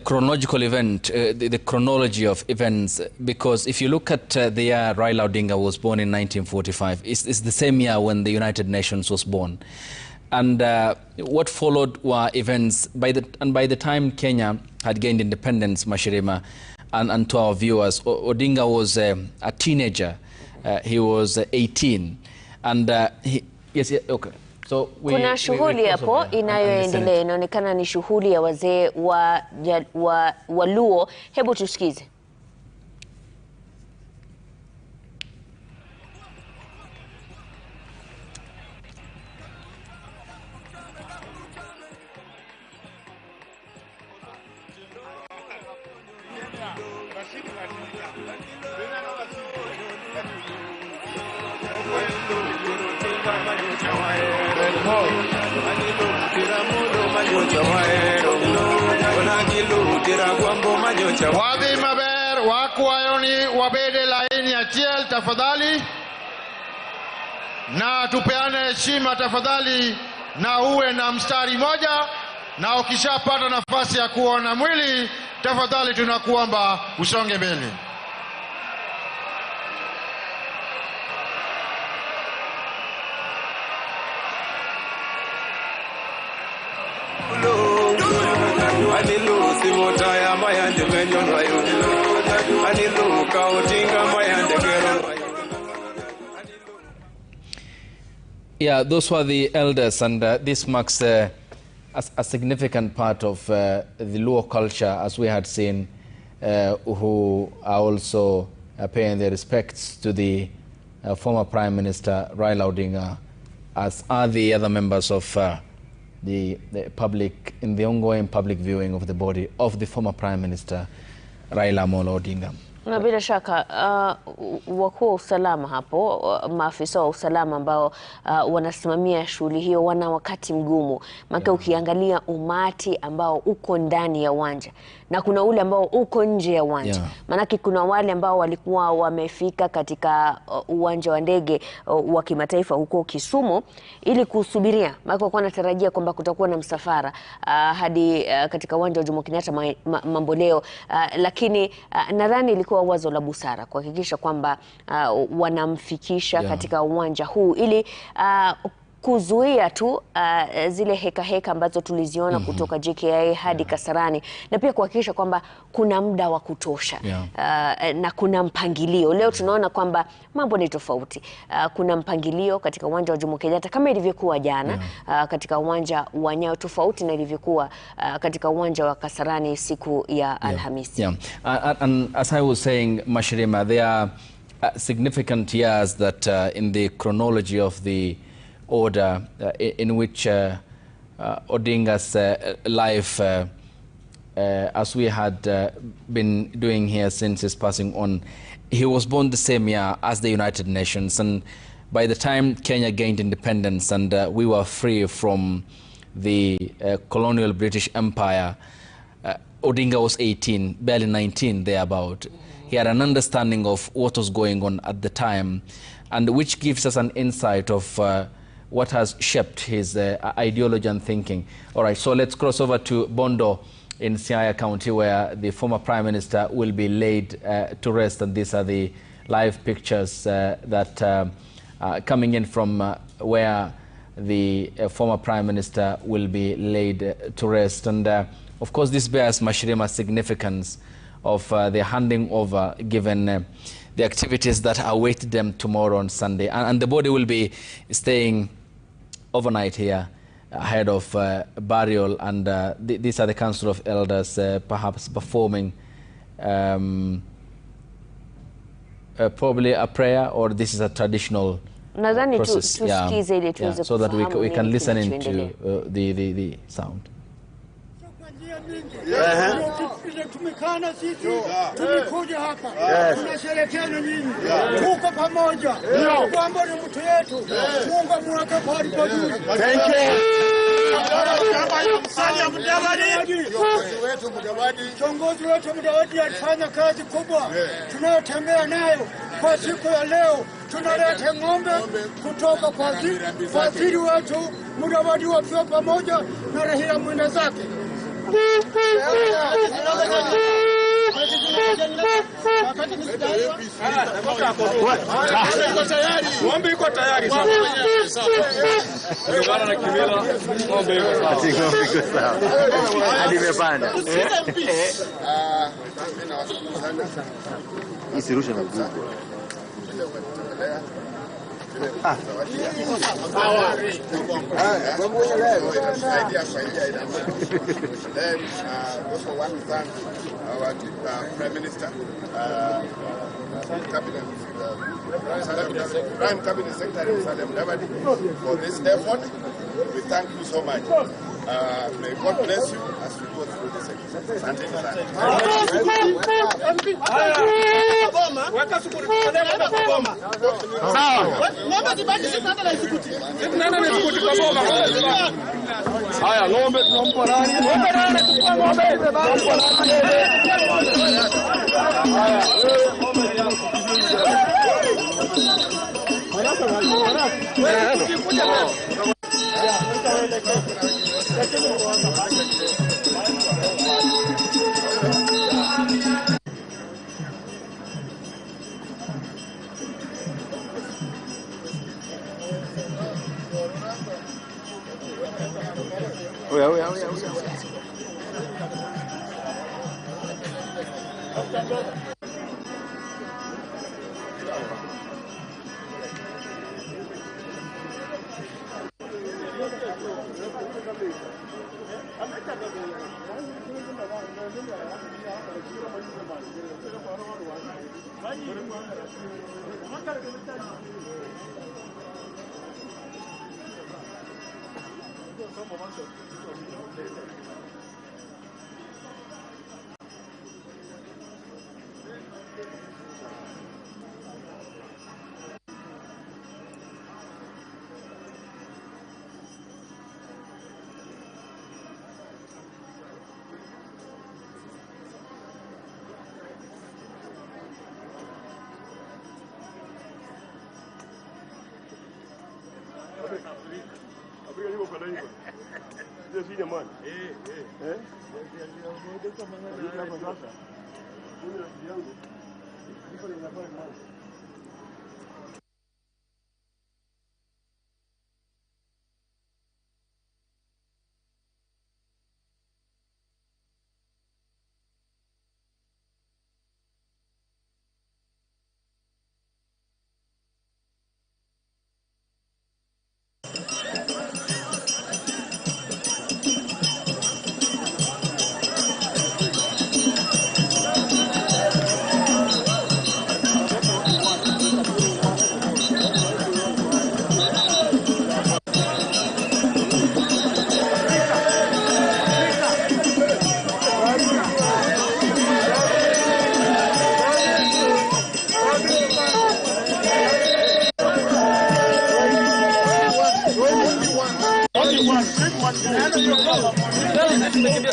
chronological event, the chronology of events, because if you look at the year Raila Odinga was born in 1945, it's the same year when the United Nations was born. And what followed were events, by the time Kenya had gained independence, Mashirima, and to our viewers, Odinga was a teenager. He was 18. And okay. So kuna shughuli hapo inayoendelea, inaonekana ni shughuli ya wazee wa Luo. Hebu tusikize. Wadhi maber wakwayoni wabede laini ya chiel tafadhali, na tupeane heshima tafadhali, na uwe na mstari moja, na ukishapata nafasi ya kuona mwili tafadhali tunakuomba usonge mbele. Yeah, those were the elders, and this marks a significant part of the Luo culture, as we had seen, who are also paying their respects to the former Prime Minister Raila Odinga, as are the other members of the public, in the ongoing public viewing of the body of the former Prime Minister Raila Amolo Odinga. Na bila shaka wakuu wa usalama hapo, maafisa wa usalama ambao wanasimamia shughuli hiyo wana wakati mgumu. Maana ukiangalia umati ambao uko ndani ya uwanja na kuna ule ambao uko nje ya uwanja. Maana kuna wale ambao walikuwa wamefika katika uwanja wa ndege wa kimataifa huko Kisumu ili kusubiria. Maana kwa wanatarajia kwamba kutakuwa na msafara hadi katika uwanja wa Jomo Kenyatta Mamboleo, lakini nadhani ilikuwa wazo la busara kuhakikisha kwamba wanamfikisha katika uwanja huu ili kuzuia tu zile heka ambazo tuliziona kutoka JKIA hadi Kasarani, na pia kuhakikisha kwamba kuna muda wa kutosha na kuna mpangilio. Leo tunaona kwamba mambo ni tofauti. Kuna mpangilio katika uwanja wa Jomo Kenyatta kama ilivyokuwa jana, katika uwanja wa Nyayo, tofauti na ilivyokuwa katika uwanja wa Kasarani siku ya Alhamisi. And as I was saying, Mashirima, there are significant years that in the chronology of the order in which Odinga's life, as we had been doing here since his passing on, he was born the same year as the United Nations, and by the time Kenya gained independence and we were free from the colonial British Empire, Odinga was 18, barely 19 thereabout. He had an understanding of what was going on at the time, and which gives us an insight of what has shaped his ideology and thinking. All right, so let's cross over to Bondo in Siaya County, where the former Prime Minister will be laid to rest, and these are the live pictures that are coming in from where the former Prime Minister will be laid to rest. And of course, this bears Mashirima significance of the handing over, given the activities that await them tomorrow on Sunday. And the body will be staying overnight here ahead of burial, and these are the Council of Elders perhaps performing probably a prayer, or this is a traditional process. So that we can listen into the sound. Tumekana sisi, tumekuja hapa, tunasherehekea na nyinyi, tuko pamoja, kwamba ni mtu yetu, Mungu mwaka pali pazuri. Thank you. Kiongozi wetu Mudavadi alifanya kazi kubwa, tunayotembea nayo kwa siku ya leo. Tunaleta ng'ombe kutoka kwa waziri wetu Mudavadi, wakiwa pamoja na Raila mwenda zake. Ng'ombe iko tayari sasa. Kulingana na kimila, ng'ombe iko sawa. Hadi imepanda. Isirushe na Google. Then also want to thank our Prime Minister, Prime Cabinet Secretary Musalia Mudavadi for this effort. We thank you so much. May God bless you as we go through this exercise.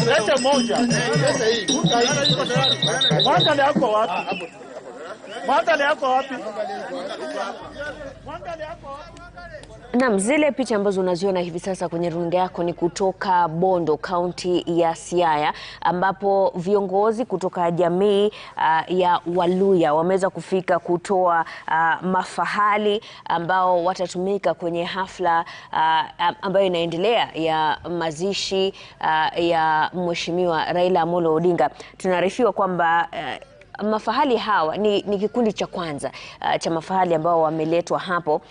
Leta moja. Kwanza ndio hapo wapi? Mwangale yako wapi? Naam, zile picha ambazo unaziona hivi sasa kwenye runinga yako ni kutoka Bondo, kaunti ya Siaya, ambapo viongozi kutoka jamii ya Waluya wameweza kufika kutoa mafahali ambao watatumika kwenye hafla ambayo inaendelea ya mazishi ya Mheshimiwa Raila Amolo Odinga. Tunaarifiwa kwamba mafahali hawa ni kikundi cha kwanza cha mafahali ambao wameletwa hapo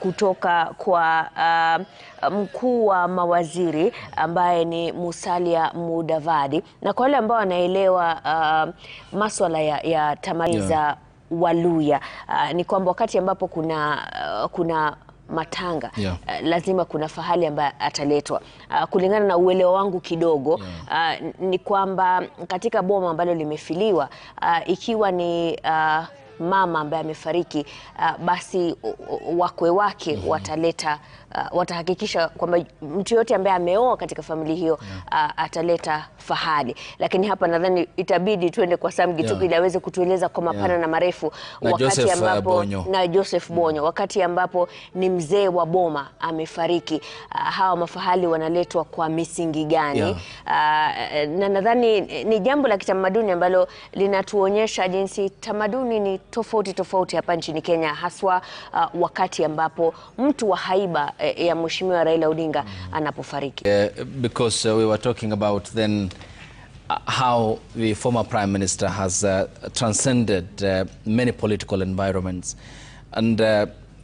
kutoka kwa mkuu wa mawaziri ambaye ni Musalia Mudavadi, na kwa wale ambao wanaelewa masuala ya tamaduni za Waluya ni kwamba wakati ambapo kuna matanga lazima kuna fahali ambaye ataletwa. Kulingana na uelewa wangu kidogo ni kwamba katika boma ambalo limefiliwa ikiwa ni mama ambaye amefariki basi wakwe wake wataleta watahakikisha kwamba mtu yote ambaye ameoa katika familia hiyo ataleta fahali. Lakini hapa nadhani itabidi tuende kwa Sam Gituku ili aweze kutueleza kwa mapana na marefu wakati ambapo na Joseph Bonyo wakati ambapo ni mzee wa boma amefariki, hawa mafahali wanaletwa kwa misingi gani? Na nadhani ni jambo la kitamaduni ambalo linatuonyesha jinsi tamaduni ni tofauti hapa nchini Kenya, haswa wakati ambapo mtu wa haiba ya Mheshimiwa Raila Odinga anapofariki. Because we were talking about then how the former Prime Minister has transcended many political environments, and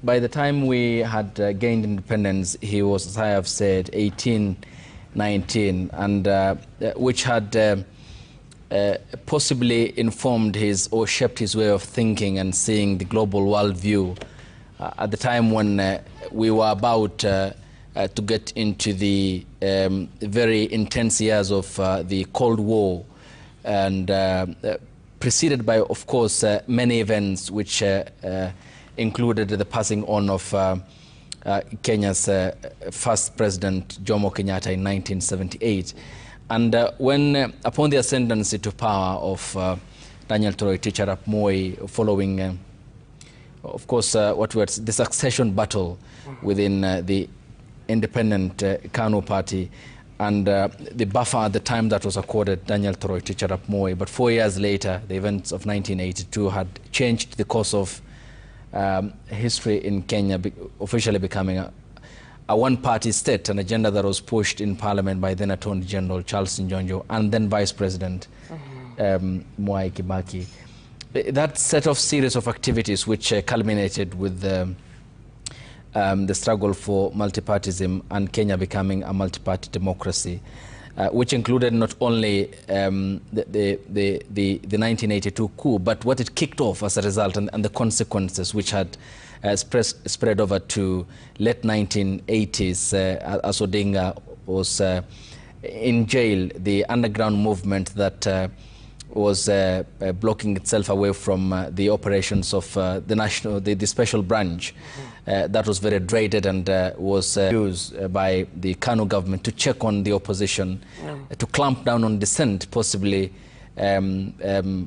by the time we had gained independence, he was, as I have said, 18, 19, and which had possibly informed his or shaped his way of thinking and seeing the global worldview at the time when we were about to get into the very intense years of the Cold War, and preceded by, of course, many events which included the passing on of Kenya's first president, Jomo Kenyatta, in 1978. And when, upon the ascendancy to power of Daniel Toroitich arap Moi, following, of course, the succession battle within the independent KANU party, and the buffer at the time that was accorded Daniel Toroitich arap Moi. But 4 years later, the events of 1982 had changed the course of history in Kenya, officially becoming a one-party state, an agenda that was pushed in Parliament by then Attorney General Charles Njonjo and then Vice President Mwai Kibaki. That set of series of activities which culminated with the struggle for multipartyism and Kenya becoming a multi-party democracy, which included not only the 1982 coup, but what it kicked off as a result and the consequences which had spread over to late 1980s as Odinga was in jail, the underground movement that was blocking itself away from the operations of the special branch that was very dreaded and was used by the KANU government to check on the opposition, to clamp down on dissent, possibly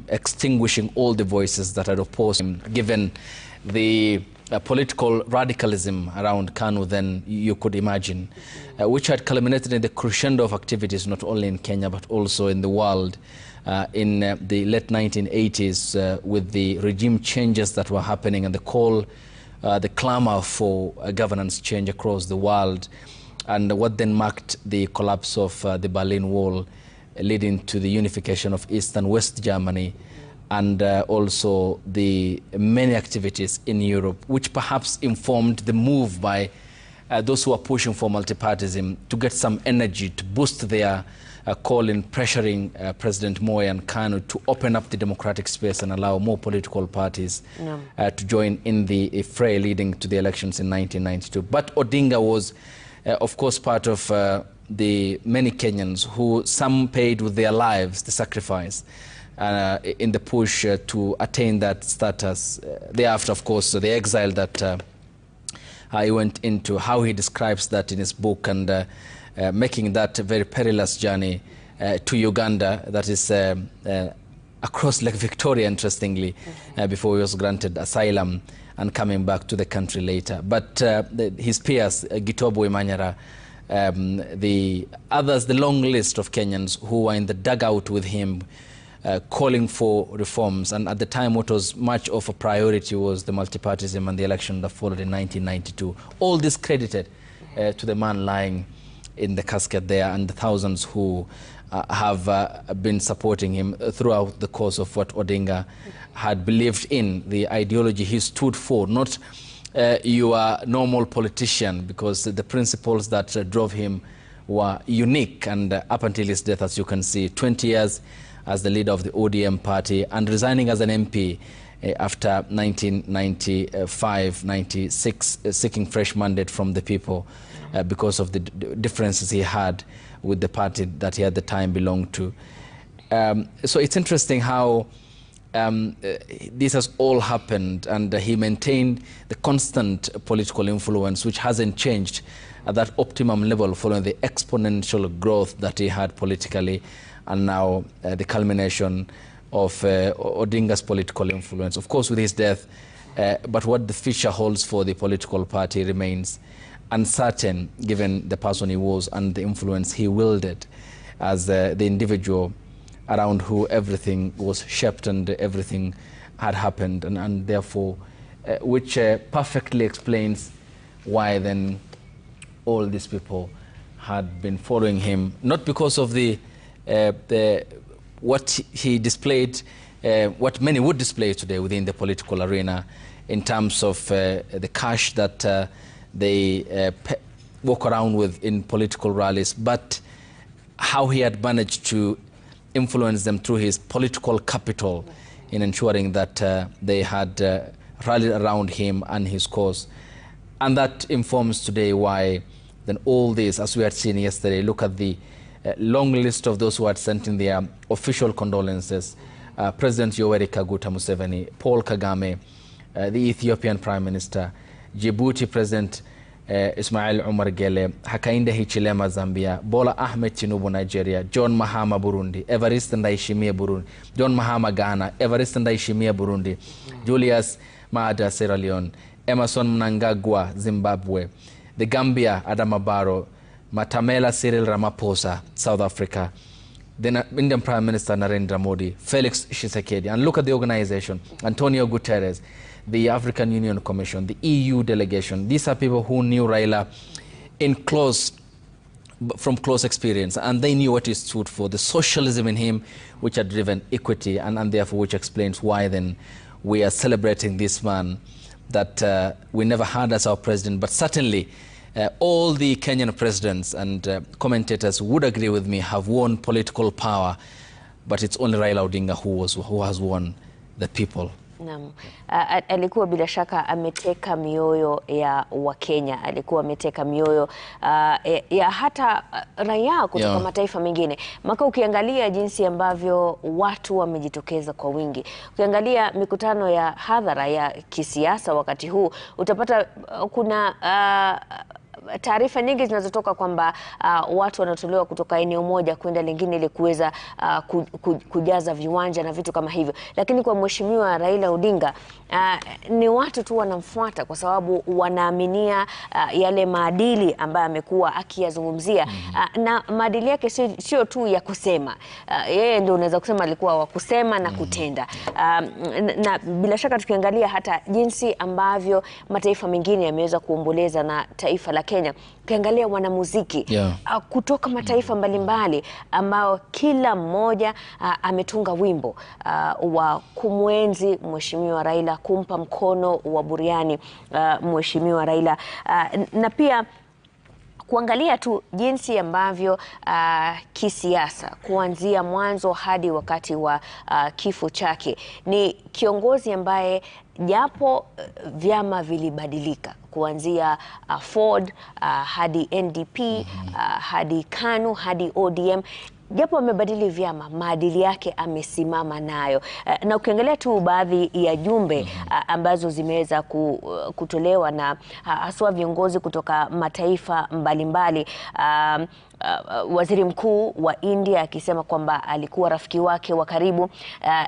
extinguishing all the voices that had opposed him, given the political radicalism around KANU then you could imagine, which had culminated in the crescendo of activities not only in Kenya but also in the world in the late 1980s with the regime changes that were happening and the clamor for governance change across the world, and what then marked the collapse of the Berlin Wall, leading to the unification of East and West Germany, and also the many activities in Europe, which perhaps informed the move by those who are pushing for multipartyism to get some energy to boost their call in pressuring President Moi and KANU to open up the democratic space and allow more political parties to join in the fray leading to the elections in 1992. But Odinga was, of course, part of the many Kenyans who some paid with their lives the sacrifice in the push to attain that status. Thereafter, of course, the exile that he went into, how he describes that in his book, and making that very perilous journey to Uganda, that is across Lake Victoria, interestingly, before he was granted asylum and coming back to the country later. But his peers, Gitobo Imanyara, the others, the long list of Kenyans who were in the dugout with him, calling for reforms. And at the time, what was much of a priority was the multipartyism and the election that followed in 1992. All this credited to the man lying in the casket there, and the thousands who have been supporting him throughout the course of what Odinga had believed in, the ideology he stood for, not your normal politician, because the principles that drove him were unique. And up until his death, as you can see, 20 years as the leader of the ODM party, and resigning as an MP after 1995-96, seeking fresh mandate from the people because of the differences he had with the party that he at the time belonged to. So it's interesting how this has all happened, and he maintained the constant political influence, which hasn't changed at that optimum level following the exponential growth that he had politically, and now the culmination of Odinga's political influence. Of course, with his death, but what the future holds for the political party remains uncertain, given the person he was and the influence he wielded as the individual around who everything was shaped and everything had happened, and therefore, which perfectly explains why then all these people had been following him, not because of what he displayed, what many would display today within the political arena in terms of the cash that they walk around with in political rallies, but how he had managed to influence them through his political capital in ensuring that they had rallied around him and his cause. And that informs today why then all this, as we had seen yesterday, look at the long list of those who had sent in their official condolences. President Yoweri Kaguta Museveni, Paul Kagame, the Ethiopian Prime Minister, Djibouti President Ismail Omar Gele, Hakainde Hichilema Zambia, Bola Ahmed Tinubu Nigeria, John Mahama Burundi, Evariste Ndayishimiye Burundi, John Mahama Ghana, Evariste Ndayishimiye Burundi, Julius Maada Sierra Leone, Emerson Mnangagwa Zimbabwe, the Gambia Adama Barrow, Matamela Cyril Ramaphosa South Africa, the Indian Prime Minister Narendra Modi, Felix Tshisekedi, and look at the organization, Antonio Guterres, the African Union Commission, the EU delegation. These are people who knew Raila from close experience, and they knew what he stood for, the socialism in him, which had driven equity, and therefore which explains why then we are celebrating this man that we never had as our president. But certainly all the Kenyan presidents and commentators would agree with me have won political power, but it's only Raila Odinga who has won the people. Naam. Alikuwa bila shaka ameteka mioyo ya Wakenya, alikuwa ameteka mioyo ya hata raia kutoka mataifa mengine. Maka ukiangalia jinsi ambavyo watu wamejitokeza kwa wingi, ukiangalia mikutano ya hadhara ya kisiasa wakati huu, utapata kuna taarifa nyingi zinazotoka kwamba watu wanatolewa kutoka eneo moja kwenda lingine ili kuweza kujaza viwanja na vitu kama hivyo. Lakini kwa Mheshimiwa Raila Odinga, ni watu tu wanamfuata kwa sababu wanaaminia yale maadili ambayo amekuwa akiyazungumzia. Na maadili yake sio tu ya kusema. Yeye ndio unaweza kusema alikuwa wa kusema na kutenda. Na bila shaka tukiangalia hata jinsi ambavyo mataifa mengine yameweza kuomboleza na taifa la Kenya, ukiangalia wanamuziki kutoka mataifa mbalimbali ambao kila mmoja ametunga wimbo wa kumwenzi Mheshimiwa Raila, kumpa mkono wa buriani Mheshimiwa Raila, na pia kuangalia tu jinsi ambavyo kisiasa kuanzia mwanzo hadi wakati wa kifo chake, ni kiongozi ambaye japo vyama vilibadilika kuanzia Ford hadi NDP hadi KANU hadi ODM, japo amebadili vyama, maadili yake amesimama nayo. Na ukiangalia tu baadhi ya jumbe ambazo zimeweza kutolewa na haswa viongozi kutoka mataifa mbalimbali, waziri mkuu wa India akisema kwamba alikuwa rafiki wake wa karibu,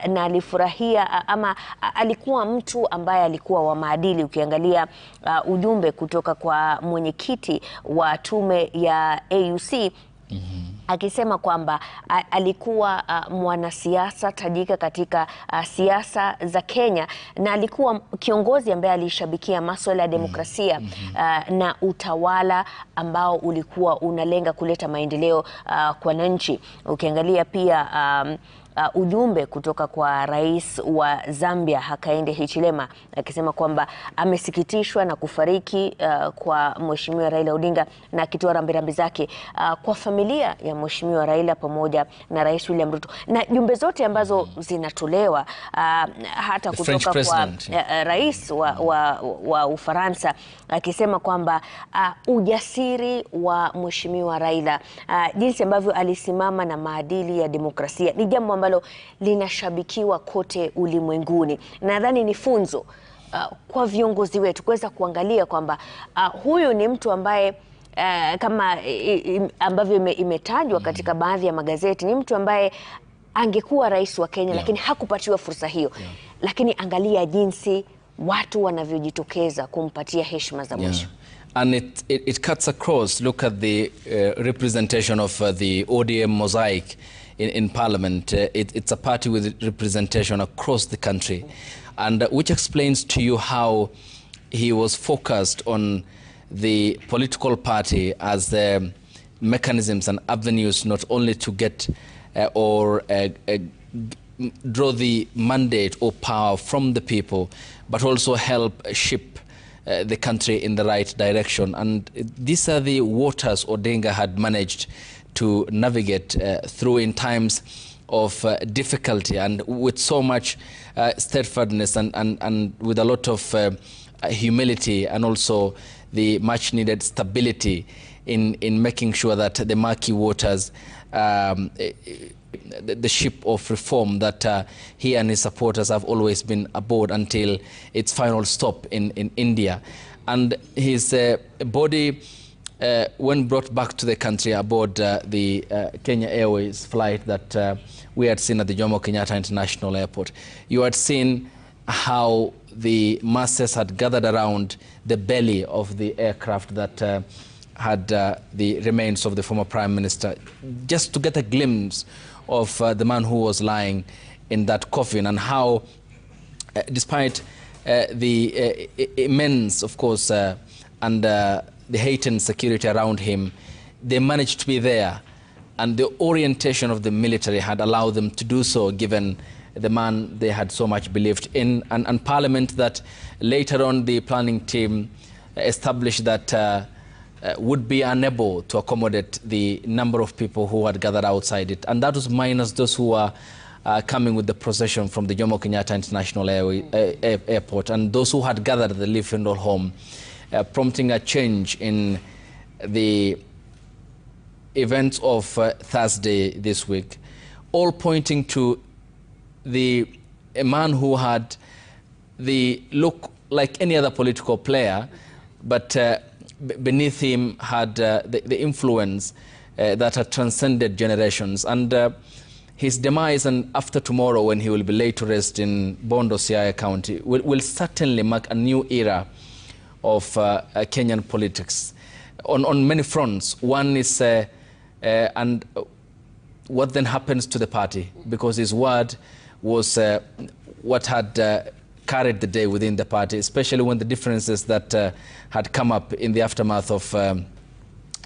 na alifurahia ama alikuwa mtu ambaye alikuwa wa maadili. Ukiangalia ujumbe kutoka kwa mwenyekiti wa tume ya AUC akisema kwamba alikuwa mwanasiasa tajika katika siasa za Kenya, na alikuwa kiongozi ambaye alishabikia masuala ya demokrasia na utawala ambao ulikuwa unalenga kuleta maendeleo kwa wananchi. Ukiangalia pia ujumbe kutoka kwa rais wa Zambia Hakainde Hichilema akisema kwamba amesikitishwa na kufariki kwa Mheshimiwa Raila Odinga, na akitoa rambirambi zake kwa familia ya Mheshimiwa Raila pamoja na Rais William Ruto. Na jumbe zote ambazo zinatolewa hata kutoka kwa rais wa Ufaransa akisema kwamba ujasiri wa Mheshimiwa Raila, jinsi ambavyo alisimama na maadili ya demokrasia, ni jambo ambalo linashabikiwa kote ulimwenguni. Nadhani ni funzo kwa viongozi wetu kuweza kuangalia kwamba huyu ni mtu ambaye kama ambavyo imetajwa katika baadhi ya magazeti, ni mtu ambaye angekuwa rais wa Kenya lakini hakupatiwa fursa hiyo. Lakini angalia jinsi watu wanavyojitokeza kumpatia heshima za mwisho. And it cuts across. Look at the representation of the ODM mosaic in Parliament. It's a party with representation across the country, and which explains to you how he was focused on the political party as the mechanisms and avenues not only to get or draw the mandate or power from the people, but also help shape the country in the right direction. And these are the waters Odinga had managed to navigate through in times of difficulty, and with so much steadfastness and with a lot of humility, and also the much needed stability in making sure that the murky waters, the ship of reform that he and his supporters have always been aboard until its final stop in India. And his body, when brought back to the country aboard the Kenya Airways flight that we had seen at the Jomo Kenyatta International Airport, you had seen how the masses had gathered around the belly of the aircraft that had the remains of the former Prime Minister, just to get a glimpse of the man who was lying in that coffin, and how, despite the immense, of course, and the heightened security around him, they managed to be there, and the orientation of the military had allowed them to do so, given the man they had so much believed in, and Parliament that later on the planning team established that would be unable to accommodate the number of people who had gathered outside it. And that was minus those who were coming with the procession from the Jomo Kenyatta International Airport, and those who had gathered at the Lee Funeral Home, prompting a change in the events of Thursday this week, all pointing to a man who had the look like any other political player, but beneath him had the influence that had transcended generations. And his demise, and after tomorrow when he will be laid to rest in Bondo, Siaya County, will certainly mark a new era of Kenyan politics on many fronts. One is and what then happens to the party, because his word was what had carried the day within the party, especially when the differences that had come up in the aftermath of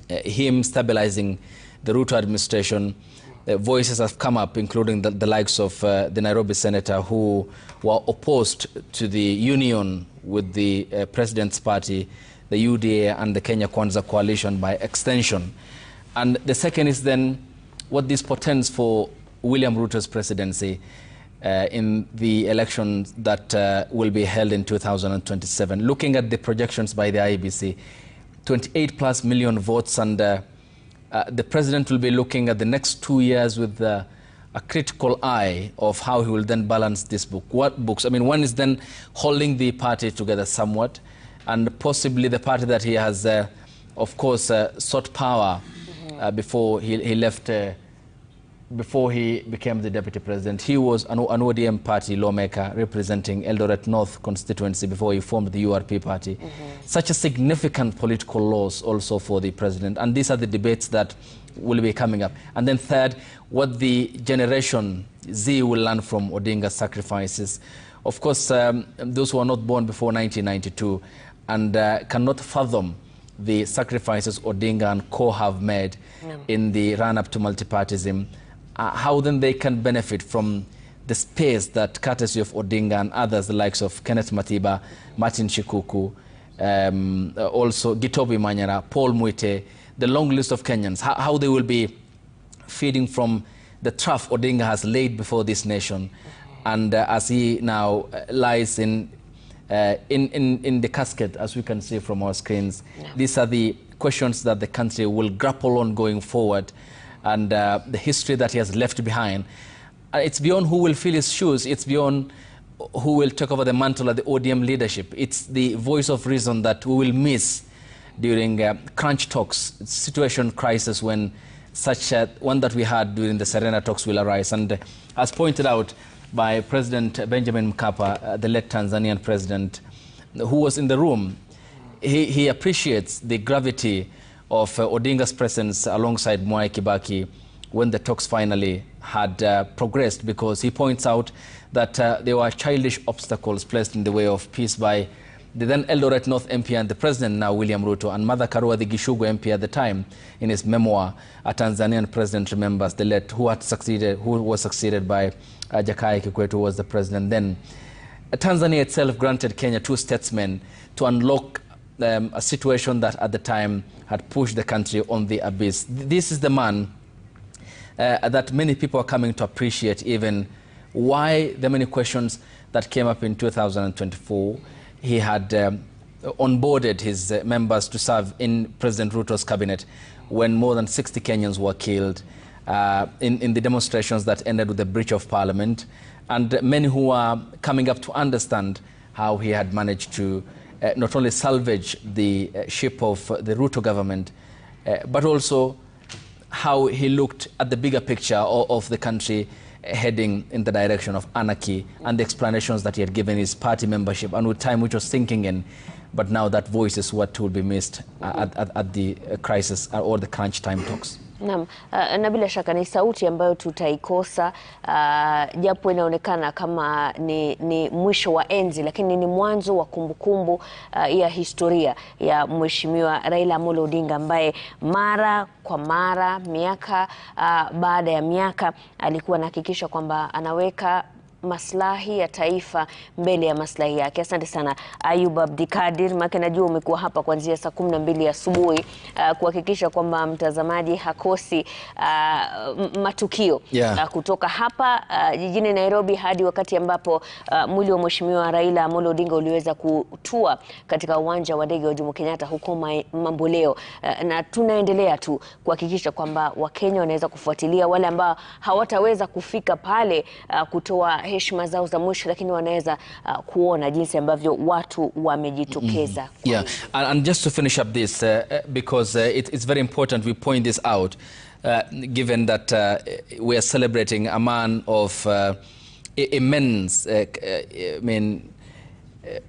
him stabilizing the Ruto administration. Voices have come up, including the likes of the Nairobi senator, who were opposed to the union with the president's party, the UDA and the Kenya Kwanza coalition by extension. And the second is then what this portends for William Ruto's presidency in the elections that will be held in 2027. Looking at the projections by the IEBC, 28+ million votes, and the president will be looking at the next 2 years with a critical eye of how he will then balance this book. What books? I mean, one is then holding the party together somewhat, and possibly the party that he has, of course, sought power before he left, before he became the deputy president. He was an ODM party lawmaker representing Eldoret North constituency before he formed the URP party. Such a significant political loss also for the president. And these are the debates that will be coming up. And then third, what the generation Z will learn from Odinga's sacrifices. Of course, those who are not born before 1992 and cannot fathom the sacrifices Odinga and co have made in the run-up to multipartyism, how then they can benefit from the space that, courtesy of Odinga and others, the likes of Kenneth Matiba, Martin Shikuku, also Gitobi Manyara, Paul Muite, the long list of Kenyans, how they will be feeding from the trough Odinga has laid before this nation. And as he now lies in the casket, as we can see from our screens, these are the questions that the country will grapple on going forward. And the history that he has left behind. It's beyond who will fill his shoes. It's beyond who will take over the mantle of the ODM leadership. It's the voice of reason that we will miss during crunch talks, situation crisis, when such one that we had during the Serena talks will arise. And as pointed out by President Benjamin Mkapa, the late Tanzanian president, who was in the room, he appreciates the gravity of Odinga's presence alongside Mwai Kibaki when the talks finally had progressed, because he points out that there were childish obstacles placed in the way of peace by the then Eldoret North MP and the president now, William Ruto, and Martha Karua, the Gishugu MP at the time. In his memoir, a Tanzanian president remembers the late who was succeeded by Jakaya Kikwete, who was the president then. Tanzania itself granted Kenya 2 statesmen to unlock a situation that at the time had pushed the country on the abyss. This is the man that many people are coming to appreciate, even why the many questions that came up in 2024. He had onboarded his members to serve in President Ruto's cabinet when more than 60 Kenyans were killed in the demonstrations that ended with the breach of parliament, and many who are coming up to understand how he had managed to not only salvage the ship of the Ruto government, but also how he looked at the bigger picture of the country heading in the direction of anarchy, and the explanations that he had given his party membership, and with time which was sinking in. But now that voice is what will be missed at the crisis or the crunch time talks. Naam, na bila shaka ni sauti ambayo tutaikosa, japo inaonekana kama ni mwisho wa enzi, lakini ni mwanzo wa kumbukumbu ya historia ya Mheshimiwa Raila Amolo Odinga, ambaye mara kwa mara, miaka baada ya miaka, alikuwa anahakikisha kwamba anaweka maslahi ya taifa mbele ya maslahi yake. Asante sana Ayub Abdikadir, maana najua umekuwa hapa kuanzia saa 12 asubuhi kuhakikisha kwamba mtazamaji hakosi matukio kutoka hapa jijini Nairobi hadi wakati ambapo mwili wa Mheshimiwa Raila Amolo Odinga uliweza kutua katika uwanja wa ndege wa Jomo Kenyatta huko Mamboleo, na tunaendelea tu kuhakikisha kwamba Wakenya wanaweza kufuatilia, wale ambao hawataweza kufika pale kutoa heshima zao za mwisho, lakini wanaweza kuona jinsi ambavyo watu wamejitokeza. Yeah, and just to finish up this, because it's very important we point this out, given that we are celebrating a man of immense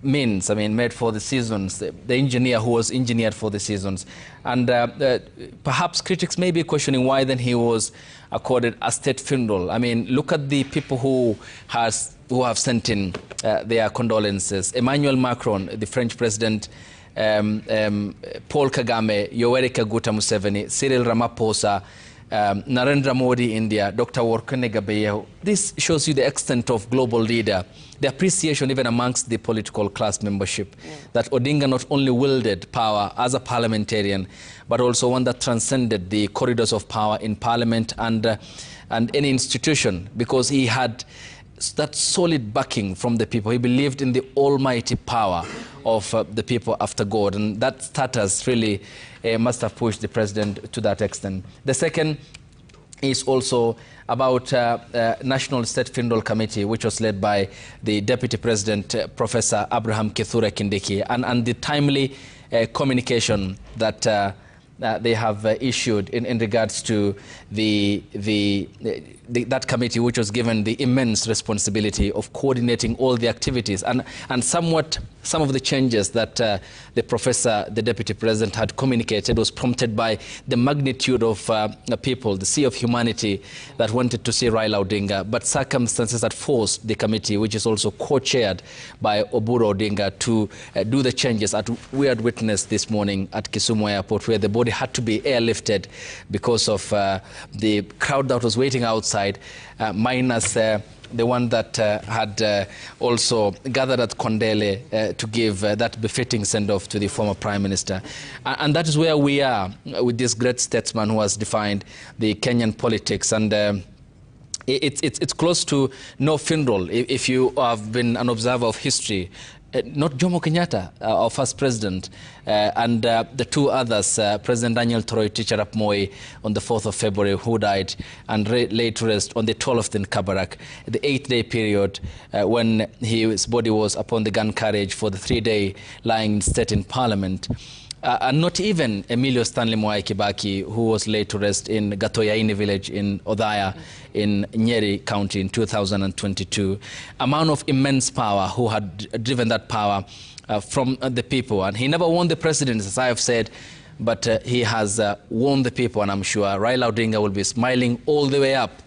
means, made for the seasons, the engineer who was engineered for the seasons. And perhaps critics may be questioning why then he was accorded a state funeral. I mean, look at the people who have sent in their condolences. Emmanuel Macron, the French president, Paul Kagame, Yoweri Kaguta Museveni, Cyril Ramaphosa, Narendra Modi, India, Dr. Workene Gabriel. This shows you the extent of global leader, the appreciation even amongst the political class membership, that Odinga not only wielded power as a parliamentarian, but also one that transcended the corridors of power in parliament and any institution, because he had that solid backing from the people. He believed in the almighty power of the people after God, and that status really must have pushed the president to that extent. The second is also about National State Funeral Committee, which was led by the Deputy President, Professor Abraham Kithure Kindiki, and the timely communication that they have issued in regards to that committee, which was given the immense responsibility of coordinating all the activities, and some of the changes that the Deputy President had communicated was prompted by the magnitude of people, the sea of humanity that wanted to see Raila Odinga, but circumstances that forced the committee, which is also co-chaired by Oburu Odinga, to do the changes that we had witnessed this morning at Kisumu Airport, where the body had to be airlifted because of the crowd that was waiting outside, minus the one that had also gathered at Kondele to give that befitting send-off to the former Prime Minister. And that is where we are with this great statesman who has defined the Kenyan politics. And it's close to no funeral. If you have been an observer of history, not Jomo Kenyatta, our first president, and the two others, President Daniel Toroitich arap Moi on the 4th of February, who died and laid to rest on the 12th in Kabarak, the 8-day period when his body was upon the gun carriage for the 3-day lying in state in Parliament. And not even Emilio Stanley Mwai Kibaki, who was laid to rest in Gatoyaini village in Odhaya in Nyeri County in 2022. A man of immense power who had driven that power from the people. And he never won the presidency, as I have said, but he has won the people, and I'm sure Raila Odinga will be smiling all the way up.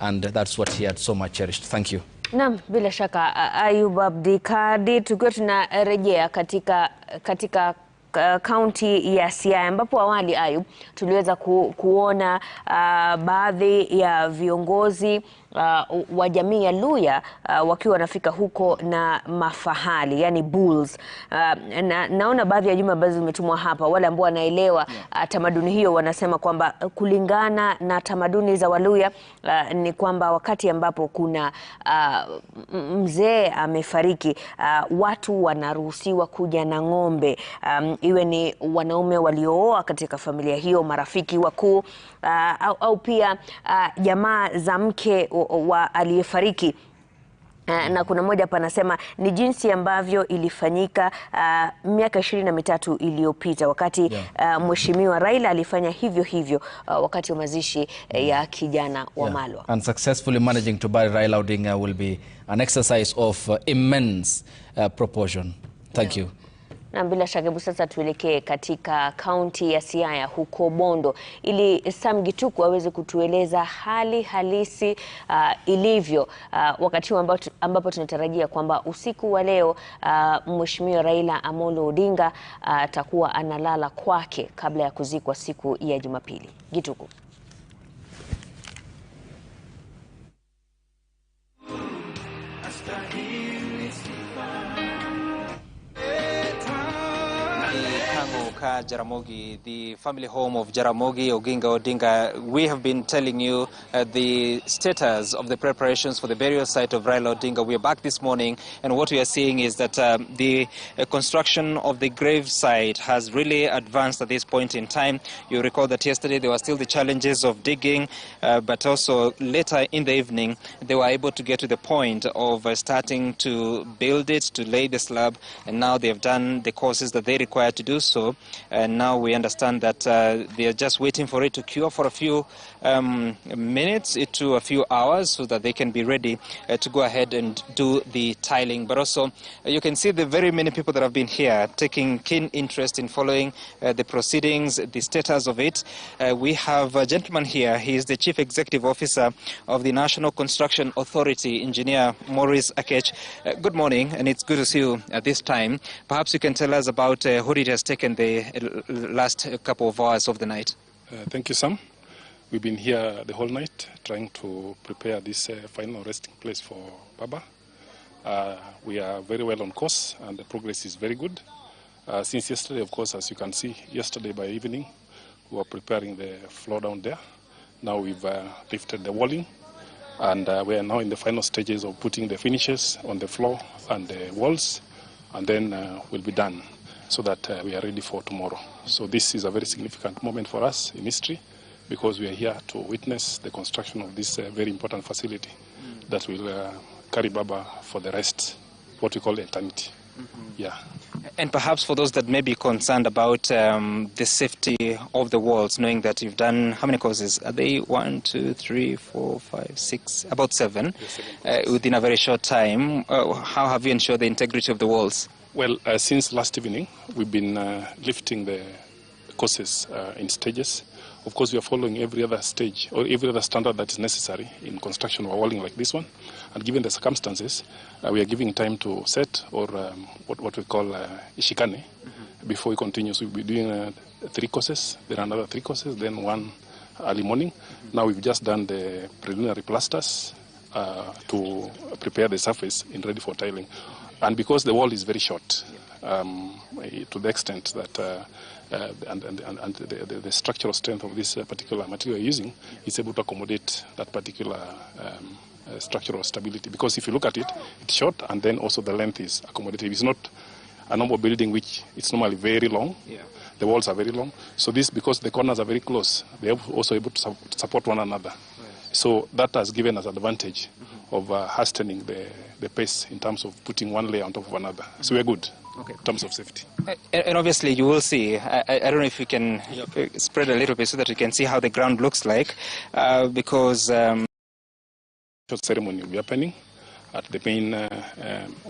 And that's what he had so much cherished. Thank you. Naam, bila shaka Ayub Abdikadi, tukiwa tunarejea katika kaunti ya Siaya, ambapo awali Ayub tuliweza kuona baadhi ya viongozi wa jamii ya Luya wakiwa wanafika huko na mafahali, yani bulls. Naona baadhi ya jumbe ambazo zimetumwa hapa, wale ambao wanaelewa tamaduni hiyo wanasema kwamba kulingana na tamaduni za Waluya ni kwamba wakati ambapo kuna mzee amefariki, watu wanaruhusiwa kuja na ng'ombe, iwe ni wanaume waliooa katika familia hiyo, marafiki wakuu, au pia jamaa za mke wa aliyefariki. Na kuna mmoja hapa anasema ni jinsi ambavyo ilifanyika miaka 23 iliyopita wakati Mheshimiwa Raila alifanya hivyo wakati wa mazishi ya kijana wa Malwa. And successfully managing to bury Raila Odinga will be an exercise of immense proportion. Thank you. Na bila shaka hebu sasa tuelekee katika kaunti ya Siaya huko Bondo, ili Sam Gituku aweze kutueleza hali halisi ilivyo wakati ambapo tunatarajia kwamba usiku wa leo Mheshimiwa Raila Amolo Odinga atakuwa analala kwake kabla ya kuzikwa siku ya Jumapili. Gituku. Jaramogi, the family home of Jaramogi Oginga Odinga. We have been telling you the status of the preparations for the burial site of Raila Odinga. We are back this morning, and what we are seeing is that the construction of the grave site has really advanced at this point in time. You recall that yesterday there were still the challenges of digging, but also later in the evening they were able to get to the point of starting to build it, to lay the slab, and now they have done the courses that they require to do so. And now we understand that they are just waiting for it to cure for a few minutes to a few hours so that they can be ready to go ahead and do the tiling. But also you can see the very many people that have been here taking keen interest in following the proceedings, the status of it. We have a gentleman here. He is the Chief Executive Officer of the National Construction Authority, Engineer Maurice Akech. Good morning, and it's good to see you at this time. Perhaps you can tell us about what it has taken the last couple of hours of the night. Thank you, Sam. We've been here the whole night trying to prepare this final resting place for Baba. We are very well on course and the progress is very good. Since yesterday, of course, as you can see, yesterday by evening, we were preparing the floor down there. Now we've lifted the walling And we are now in the final stages of putting the finishes on the floor and the walls, and then we'll be done so that we are ready for tomorrow. So this is a very significant moment for us in history, because we are here to witness the construction of this very important facility that will carry Baba for the rest, what we call eternity. Yeah. And perhaps for those that may be concerned about the safety of the walls, knowing that you've done, how many courses? Are they 1, 2, 3, 4, 5, 6, about 7, within a very short time? How have you ensured the integrity of the walls? Well, since last evening, we've been lifting the courses in stages. Of course, we are following every other stage or every other standard that is necessary in construction of a walling like this one. And given the circumstances, we are giving time to set, or what we call ishikane, before we continue. So we'll be doing 3 courses, then another 3 courses, then 1 early morning. Now we've just done the preliminary plasters to prepare the surface in ready for tiling. And because the wall is very short, to the extent that the structural strength of this particular material you're using is able to accommodate that particular structural stability. Because if you look at it, it's short, and then also the length is accommodative. It's not a normal building which it's normally very long. Yeah. The walls are very long. So this, because the corners are very close, they're also able to support one another. Right. So that has given us advantage of hastening the pace in terms of putting one layer on top of another. So we're good. Okay. In terms of safety. And obviously you will see, I don't know if you can spread a little bit so that you can see how the ground looks like, because ceremony will be happening at the main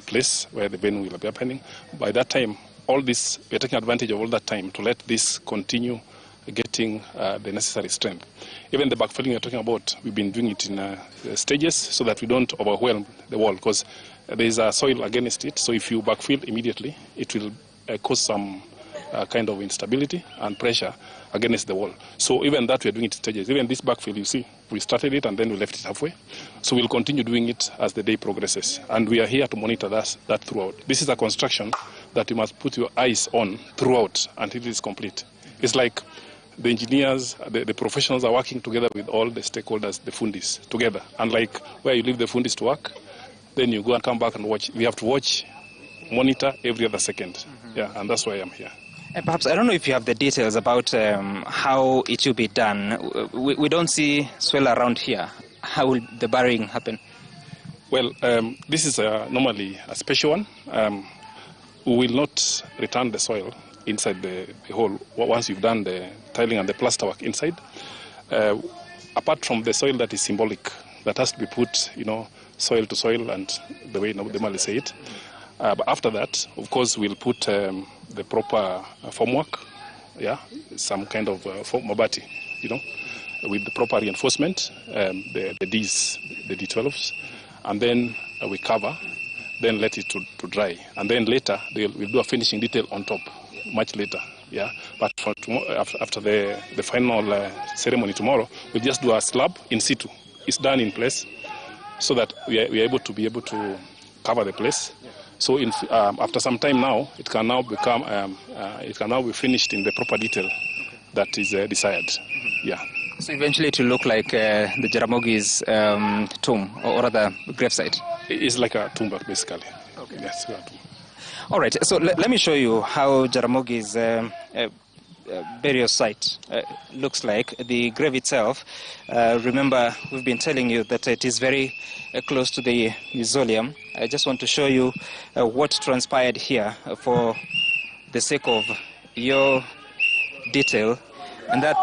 place where the venue will be happening. By that time, all this, we're taking advantage of all that time to let this continue getting the necessary strength. Even the backfilling you're talking about, we've been doing it in stages so that we don't overwhelm the wall, because there is a soil against it. So if you backfill immediately, it will cause some kind of instability and pressure against the wall. So even that, we're doing it in stages. Even this backfill, you see, we started it and then we left it halfway. So we'll continue doing it as the day progresses. And we are here to monitor that throughout. This is a construction that you must put your eyes on throughout until it is complete. It's like the engineers, the professionals are working together with all the stakeholders, the fundis, together. And like where you leave the fundis to work, then you go and come back and watch. We have to watch, monitor every other second. Yeah, and that's why I'm here. And perhaps, I don't know if you have the details about how it will be done. We don't see swell around here. How will the burying happen? Well, this is normally a special one. We will not return the soil inside the hole once you've done the tiling and the plaster work inside. Apart from the soil that is symbolic, that has to be put, soil to soil, and the way they normally say it. But after that, of course, we'll put the proper formwork, some kind of mabati, with the proper reinforcement, the Ds, the D12s, and then we cover, then let it to dry, and then later we'll do a finishing detail on top, much later. Yeah, but for tomorrow, after the final ceremony tomorrow, we'll just do a slab in situ. It's done in place, so that we are able to cover the place. So after some time now, it can now be finished in the proper detail that is desired. Yeah. So eventually it will look like the Jaramogi's tomb, or rather gravesite. It's like a tomb, basically. Okay. Yes, a tomb. All right. So let me show you how Jaramogi's burial site looks like. The grave itself, remember, we've been telling you that it is very close to the mausoleum. I just want to show you what transpired here for the sake of your detail, and that,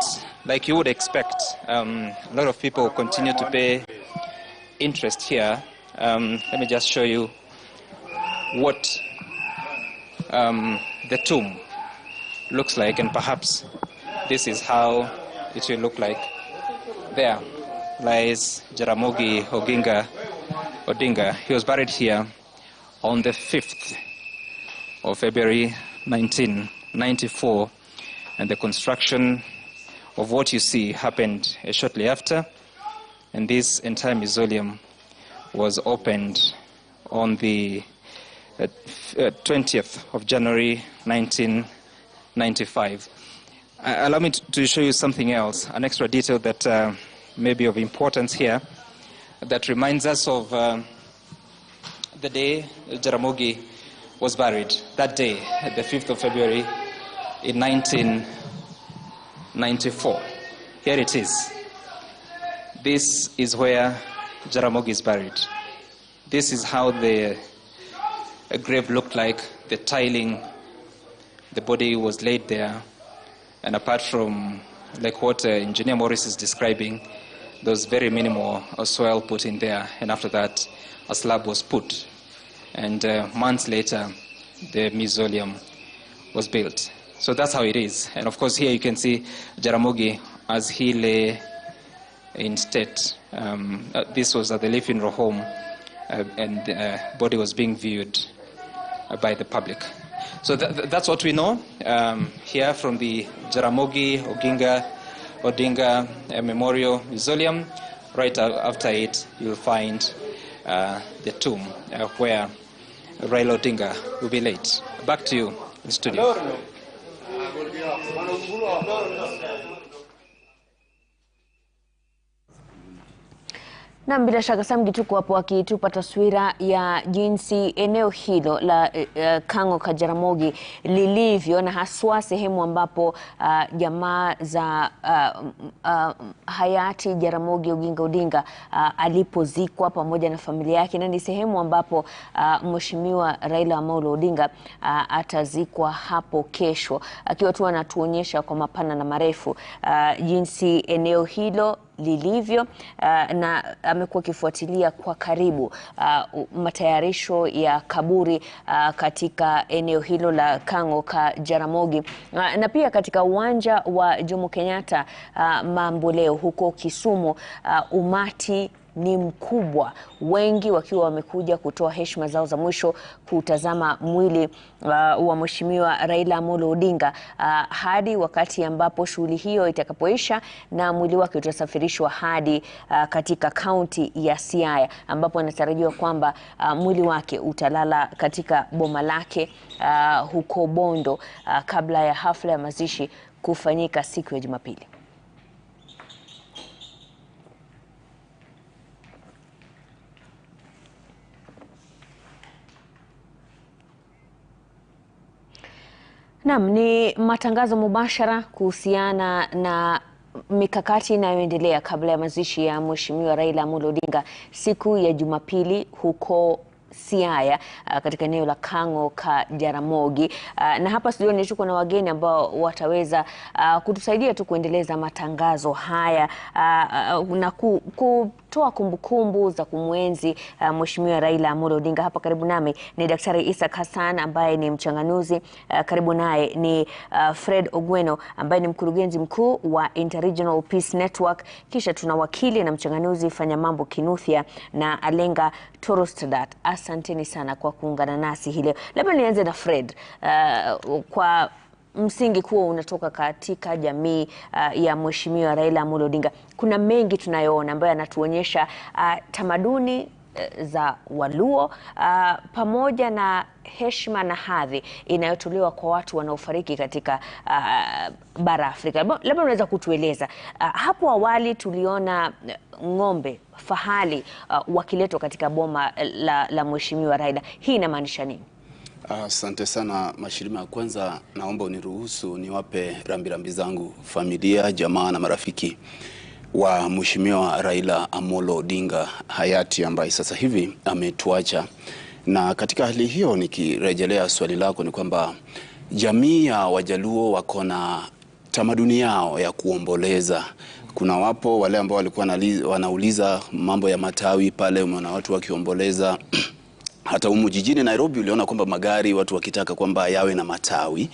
like you would expect, a lot of people continue to pay interest here. Let me just show you what the tomb looks like, and perhaps this is how it will look like. There lies Jaramogi Oginga Odinga. He was buried here on the 5th of February 1994, and the construction of what you see happened shortly after, and this entire mausoleum was opened on the 20th of January 1995. Allow me to show you something else, an extra detail that may be of importance here. that reminds us of the day Jaramogi was buried. That day, the 5th of February in 1994. Here it is. This is where Jaramogi is buried. This is how the grave looked like, the tiling, the body was laid there. And apart from like what Engineer Morris is describing, there was very minimal soil put in there. And after that, a slab was put. And months later, the mausoleum was built. So that's how it is. And of course, here you can see Jaramogi as he lay in state. This was at the Leaf Funeral Home, and the body was being viewed by the public. So that's what we know here from the Jaramogi Odinga Memorial Mausoleum. Right after it, you'll find the tomb where Raila Odinga will be laid. Back to you in studio. Na bila shaka Sam Gituku hapo akitupa taswira ya jinsi eneo hilo la Kang'o ka Jaramogi lilivyo, na haswa sehemu ambapo jamaa za hayati Jaramogi Oginga Odinga alipozikwa pamoja na familia yake, na ni sehemu ambapo Mheshimiwa Raila Amolo Odinga atazikwa hapo kesho, akiwa tu anatuonyesha kwa mapana na marefu jinsi eneo hilo lilivyo, na amekuwa akifuatilia kwa karibu matayarisho ya kaburi katika eneo hilo la Kang'o ka Jaramogi, na pia katika uwanja wa Jomo Kenyatta Mamboleo huko Kisumu. Umati ni mkubwa, wengi wakiwa wamekuja kutoa heshima zao za mwisho kutazama mwili wa Mheshimiwa Raila Amolo Odinga hadi wakati ambapo shughuli hiyo itakapoisha na mwili wake utasafirishwa hadi katika kaunti ya Siaya, ambapo anatarajiwa kwamba mwili wake utalala katika boma lake huko Bondo kabla ya hafla ya mazishi kufanyika siku ya Jumapili. Naam, ni matangazo mubashara kuhusiana na mikakati inayoendelea kabla ya mazishi ya Mheshimiwa Raila Amolo Odinga siku ya Jumapili huko Siaya katika eneo la Kang'o ka Jaramogi. Na hapa studioni tuko na wageni ambao wataweza kutusaidia tu kuendeleza matangazo haya na kutoa kumbukumbu za kumwenzi Mheshimiwa Raila Amolo Odinga. Hapa karibu nami ni Daktari Isaac Hassan ambaye ni mchanganuzi, karibu naye ni Fred Ogweno ambaye ni mkurugenzi mkuu wa Interregional Peace Network, kisha tuna wakili na mchanganuzi Fanyamambo Kinuthia na Alenga Torostadat. Asanteni sana kwa kuungana nasi hii leo. Labda nianze na Fred. Kwa msingi kuwa unatoka katika jamii ya Mheshimiwa Raila Amolo Odinga, kuna mengi tunayoona ambayo yanatuonyesha tamaduni za Waluo pamoja na heshima na hadhi inayotolewa kwa watu wanaofariki katika bara Afrika. Labda unaweza kutueleza, hapo awali tuliona ng'ombe fahali wakiletwa katika boma la Mheshimiwa Raila. Hii inamaanisha nini? Asante sana Mashirima. Kwanza naomba uniruhusu niwape rambirambi zangu familia, jamaa na marafiki wa Mheshimiwa Raila Amolo Odinga hayati ambaye sasa hivi ametuacha. Na katika hali hiyo, nikirejelea swali lako, ni kwamba jamii ya Wajaluo wako na tamaduni yao ya kuomboleza. Kuna wapo wale ambao walikuwa wanauliza mambo ya matawi pale, umeona watu wakiomboleza. Hata humu jijini Nairobi uliona kwamba magari watu wakitaka kwamba yawe na matawi,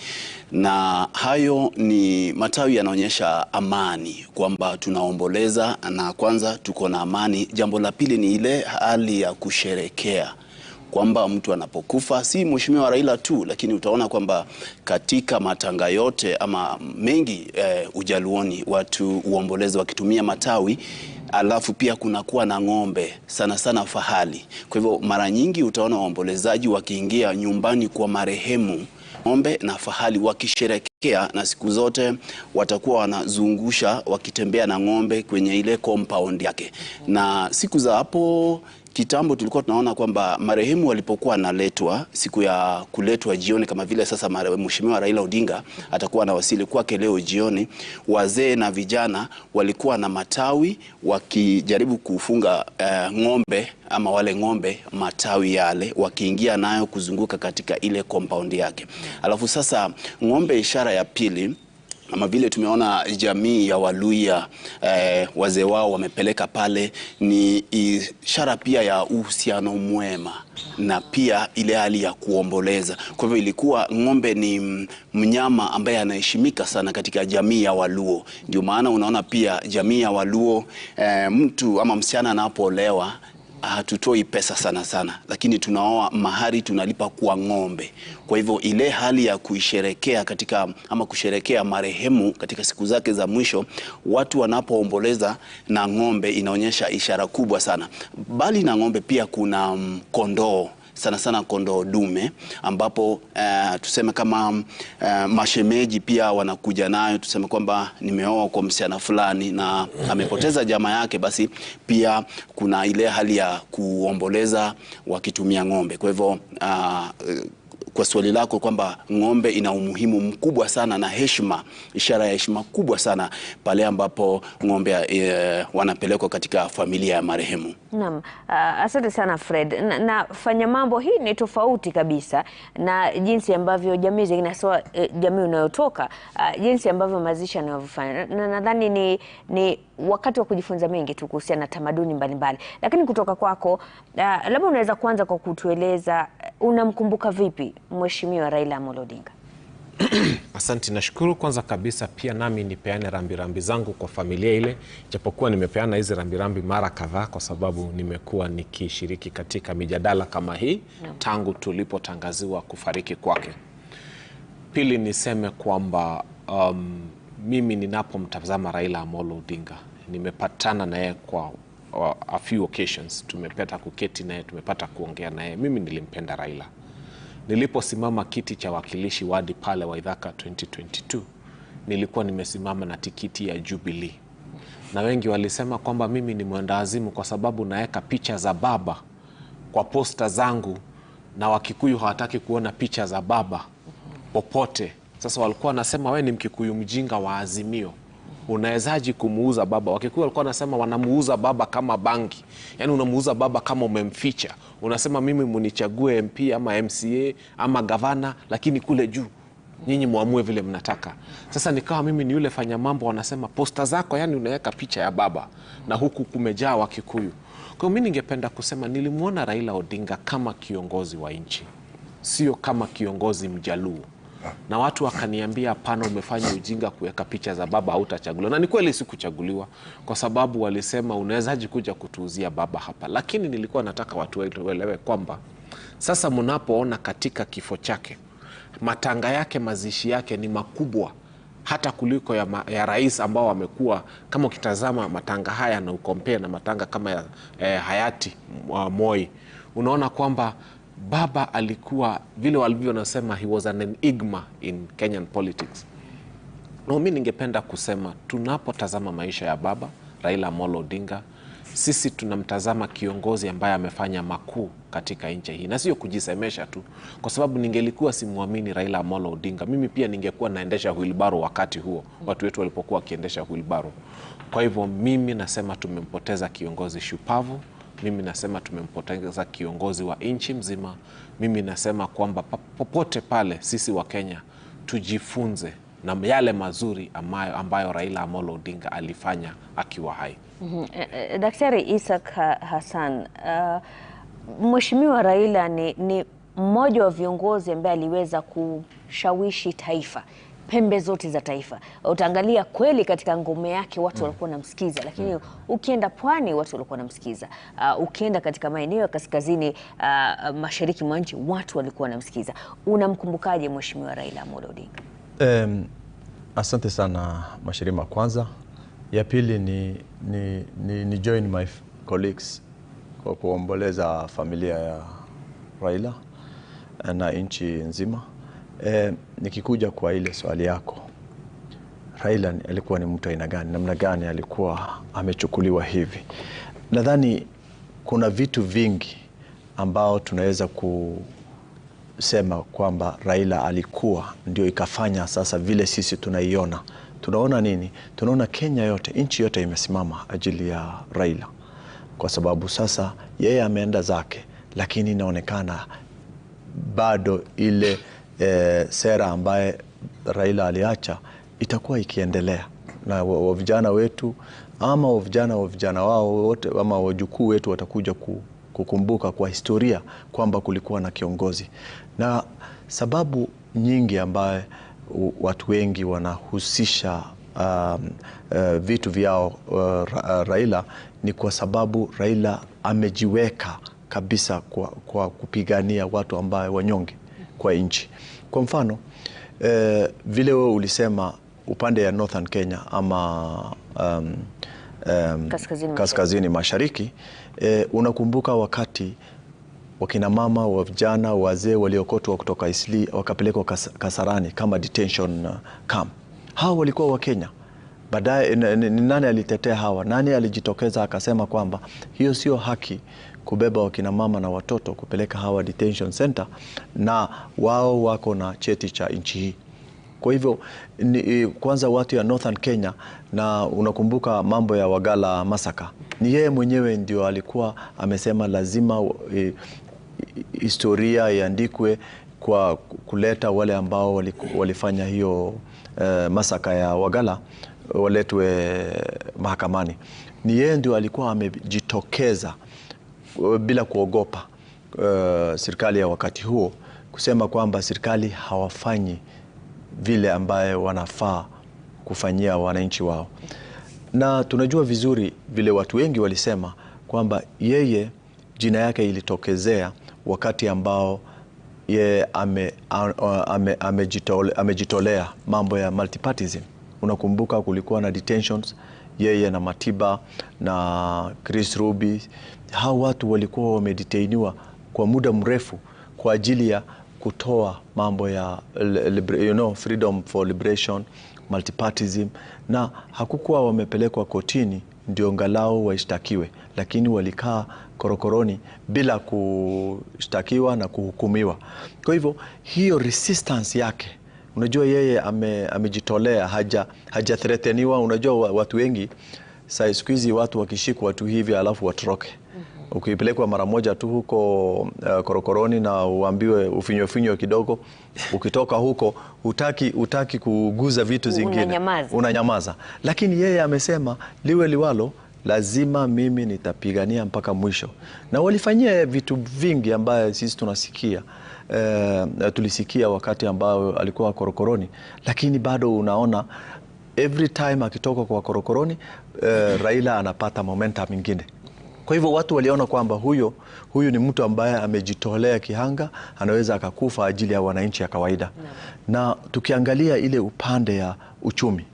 na hayo ni matawi yanaonyesha amani, kwamba tunaomboleza na kwanza tuko na amani. Jambo la pili ni ile hali ya kusherekea kwamba mtu anapokufa, si Mheshimiwa Raila tu, lakini utaona kwamba katika matanga yote ama mengi Ujaluoni watu uomboleza wakitumia matawi, alafu pia kunakuwa na ng'ombe, sana sana fahali. Kwa hivyo mara nyingi utaona waombolezaji wakiingia nyumbani kwa marehemu, ng'ombe na fahali wakisherekea, na siku zote watakuwa wanazungusha wakitembea na ng'ombe kwenye ile compound yake. Na siku za hapo kitambo tulikuwa tunaona kwamba marehemu walipokuwa analetwa, siku ya kuletwa jioni, kama vile sasa Mheshimiwa Raila Odinga atakuwa anawasili kwake leo jioni, wazee na vijana walikuwa na matawi wakijaribu kufunga ng'ombe ama wale ng'ombe matawi yale, wakiingia nayo kuzunguka katika ile compound yake. Alafu sasa ng'ombe, ishara ya pili, ama vile tumeona jamii ya Waluhya wazee wao wamepeleka pale, ni ishara pia ya uhusiano mwema na pia ile hali ya kuomboleza. Kwa hivyo ilikuwa ng'ombe ni mnyama ambaye anaheshimika sana katika jamii ya Waluo. Ndio maana unaona pia jamii ya Waluo, mtu ama msichana anapoolewa hatutoi pesa sana sana, lakini tunaoa mahari tunalipa kwa ng'ombe. Kwa hivyo ile hali ya kuisherekea katika ama kusherekea marehemu katika siku zake za mwisho, watu wanapoomboleza na ng'ombe, inaonyesha ishara kubwa sana. Bali na ng'ombe pia kuna kondoo, sana sana kondoo dume, ambapo tuseme kama mashemeji pia wanakuja nayo, tuseme kwamba nimeoa kwa msichana fulani na amepoteza jamaa yake, basi pia kuna ile hali ya kuomboleza wakitumia ng'ombe. Kwa hivyo kwa swali lako kwamba ng'ombe ina umuhimu mkubwa sana na heshima, ishara ya heshima kubwa sana pale ambapo ng'ombe wanapelekwa katika familia ya marehemu. Naam, asante sana Fred. Na fanya mambo hii ni tofauti kabisa na jinsi ambavyo jamii zingine, sawa jamii unayotoka, jinsi ambavyo mazishi yanavyofanya. Na nadhani ni wakati wa kujifunza mengi tu kuhusiana na tamaduni mbalimbali. Lakini kutoka kwako, labda unaweza kuanza kwa kutueleza unamkumbuka vipi Mheshimiwa Raila Amolo Odinga? Asante, nashukuru. Kwanza kabisa pia nami nipeane rambirambi zangu kwa familia ile, japokuwa nimepeana hizi rambirambi mara kadhaa kwa sababu nimekuwa nikishiriki katika mijadala kama hii tangu tulipotangaziwa kufariki kwake. Pili niseme kwamba mimi ninapomtazama Raila Amolo Odinga, nimepatana naye kwa a few occasions, tumepata kuketi naye, tumepata kuongea naye. Mimi nilimpenda Raila. Niliposimama kiti cha wakilishi wadi pale Waithaka 2022, nilikuwa nimesimama na tikiti ya Jubilee. Na wengi walisema kwamba mimi ni mwendawazimu kwa sababu naeka picha za baba kwa posta zangu, na Wakikuyu hawataki kuona picha za baba popote. Sasa walikuwa wanasema wewe ni Mkikuyu mjinga wa Azimio, unawezaje kumuuza baba? Wakikuyu walikuwa wanasema wanamuuza baba kama bangi, yani unamuuza baba kama umemficha. Unasema mimi munichague MP ama MCA ama gavana, lakini kule juu nyinyi muamue vile mnataka. Sasa nikawa mimi ni yule fanya mambo, wanasema posta zako yani unaweka picha ya baba na huku kumejaa Wakikuyu. Kwa hiyo mimi ningependa kusema nilimuona Raila Odinga kama kiongozi wa nchi, sio kama kiongozi Mjaluo. Na watu wakaniambia hapana, umefanya ujinga kuweka picha za baba, hautachaguliwa. Na ni kweli sikuchaguliwa kwa sababu walisema unawezaje kuja kutuuzia baba hapa. Lakini nilikuwa nataka watu waelewe kwamba sasa mnapoona katika kifo chake, matanga yake, mazishi yake ni makubwa hata kuliko ya rais ambao wamekuwa, kama ukitazama matanga haya na ukompea na matanga kama ya hayati Moi, unaona kwamba baba alikuwa vile walivyo nasema he was an enigma in Kenyan politics. Na mimi ningependa kusema tunapotazama maisha ya baba Raila Amolo Odinga, sisi tunamtazama kiongozi ambaye amefanya makuu katika nchi hii, na sio kujisemesha tu, kwa sababu ningelikuwa simuamini Raila Amolo Odinga, mimi pia ningekuwa naendesha wheelbarrow wakati huo watu wetu walipokuwa wakiendesha wheelbarrow. Kwa hivyo mimi nasema tumempoteza kiongozi shupavu. Mimi nasema tumempoteza kiongozi wa nchi mzima. Mimi nasema kwamba popote pale sisi wa Kenya tujifunze na yale mazuri ambayo Raila Amolo Odinga alifanya akiwa hai. Daktari Isaac Hassan, Mheshimiwa Raila ni mmoja wa viongozi ambaye aliweza kushawishi taifa pembe zote za taifa. Utaangalia kweli katika ngome yake watu walikuwa wanamsikiza, lakini ukienda pwani watu walikuwa wanamsikiza. Ukienda katika maeneo ya kaskazini mashariki mwa nchi watu walikuwa wanamsikiza. Unamkumbukaje Mheshimiwa Raila Amolo Odinga? Asante sana Mashirima. Kwanza ya pili ni join my colleagues kwa kuomboleza familia ya Raila na nchi nzima. Nikikuja kwa ile swali yako, Raila alikuwa ni mtu aina gani, namna gani alikuwa amechukuliwa hivi? Nadhani kuna vitu vingi ambao tunaweza kusema kwamba Raila alikuwa ndio ikafanya sasa vile sisi tunaiona. Tunaona nini? Tunaona Kenya yote, nchi yote imesimama ajili ya Raila. Kwa sababu sasa yeye ameenda zake, lakini inaonekana bado ile sera ambaye Raila aliacha itakuwa ikiendelea. Na vijana wetu ama vijana wao wote ama wajukuu wetu watakuja kukumbuka kwa historia kwamba kulikuwa na kiongozi. Na sababu nyingi ambaye watu wengi wanahusisha vitu vyao Raila ni kwa sababu Raila amejiweka kabisa kwa kupigania watu ambaye wanyonge kwa nchi. Kwa mfano vile wewe ulisema upande ya Northern Kenya ama kaskazini mashariki, unakumbuka wakati wakina mama, wa vijana, wazee waliokotwa kutoka Isli wakapelekwa Kasarani kama detention camp. Hao walikuwa wa Kenya. Baadaye nani alitetea hawa? Nani alijitokeza akasema kwamba hiyo sio haki kubeba wakina mama na watoto kupeleka hawa detention center na wao wako na cheti cha nchi hii. Kwa hivyo kwanza watu ya Northern Kenya, na unakumbuka mambo ya Wagala massacre, ni yeye mwenyewe ndio alikuwa amesema lazima historia iandikwe kwa kuleta wale ambao walifanya hiyo massacre ya Wagala waletwe mahakamani. Ni yeye ndio alikuwa amejitokeza bila kuogopa serikali ya wakati huo kusema kwamba serikali hawafanyi vile ambaye wanafaa kufanyia wananchi wao. Na tunajua vizuri vile watu wengi walisema kwamba yeye jina yake ilitokezea wakati ambao yeye amejitolea mambo ya multipartyism. Unakumbuka kulikuwa na detentions, yeye na Matiba na Chris Ruby. Hao watu walikuwa wamedetainiwa kwa muda mrefu kwa ajili ya kutoa mambo ya freedom for liberation, multipartyism, na hakukuwa wamepelekwa kotini ndio ngalau waishtakiwe, lakini walikaa korokoroni bila kushtakiwa na kuhukumiwa. Kwa hivyo hiyo resistance yake, unajua yeye amejitolea, haja threateniwa. Unajua watu wengi siku hizi watu wakishikwa watu hivi alafu watoroke. Ukipelekwa mara moja tu huko korokoroni na uambiwe ufinyo kidogo, ukitoka huko utaki kuguza vitu zingine, unanyamaza. Lakini yeye amesema liwe liwalo, lazima mimi nitapigania mpaka mwisho. Na walifanyia vitu vingi ambaye sisi tunasikia, tulisikia wakati ambao alikuwa korokoroni, lakini bado unaona every time akitoka kwa korokoroni Raila anapata momentum mingine. Kwa hivyo watu waliona kwamba huyu ni mtu ambaye amejitolea kihanga, anaweza akakufa ajili ya wananchi ya kawaida. Na tukiangalia ile upande ya uchumi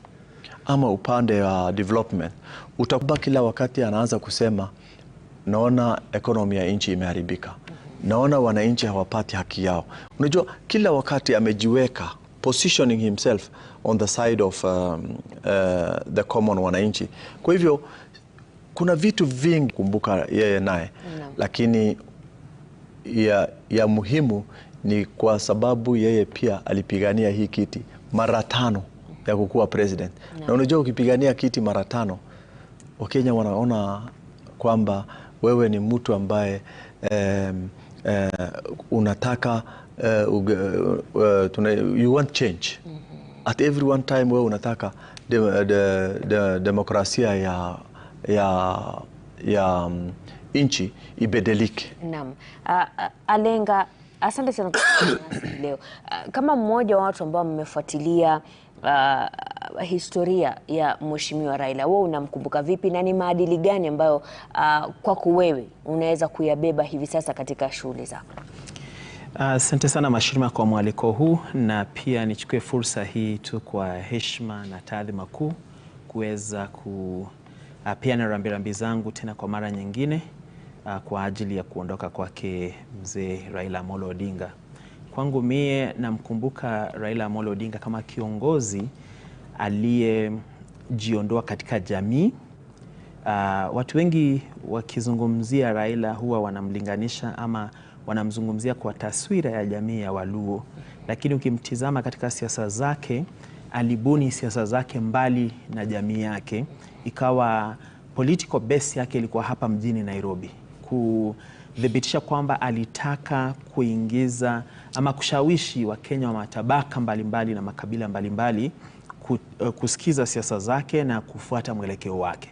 ama upande ya development, utakuba kila wakati anaanza kusema naona economy ya nchi imeharibika. Naona wananchi hawapati haki yao. Unajua kila wakati amejiweka positioning himself on the side of the common wananchi. Kwa hivyo kuna vitu vingi kumbuka yeye naye, lakini ya muhimu ni kwa sababu yeye pia alipigania hii kiti mara 5 ya kukuwa president. Na unajua ukipigania kiti mara 5, Wakenya wanaona kwamba wewe ni mtu ambaye unataka you want change. At every one time wewe unataka demokrasia ya nchi ibadilike. Naam. Alenga, asante sana kwa leo. Kama mmoja wa watu ambao mmefuatilia historia ya Mheshimiwa Raila, wewe unamkumbuka vipi na ni maadili gani ambayo kwako wewe unaweza kuyabeba hivi sasa katika shughuli zako? Asante sana Mashirima kwa mwaliko huu, na pia nichukue fursa hii tu kwa heshima na taadhima kuu kuweza kupeana rambirambi zangu tena kwa mara nyingine kwa ajili ya kuondoka kwake mzee Raila Amolo Odinga. Kwangu mie namkumbuka Raila Amolo Odinga kama kiongozi aliyejiondoa katika jamii. Watu wengi wakizungumzia Raila huwa wanamlinganisha ama wanamzungumzia kwa taswira ya jamii ya Waluo, lakini ukimtizama katika siasa zake, alibuni siasa zake mbali na jamii yake, ikawa political base yake ilikuwa hapa mjini Nairobi, kudhibitisha kwamba alitaka kuingiza ama kushawishi Wakenya wa matabaka mbalimbali na makabila mbalimbali kusikiza siasa zake na kufuata mwelekeo wake.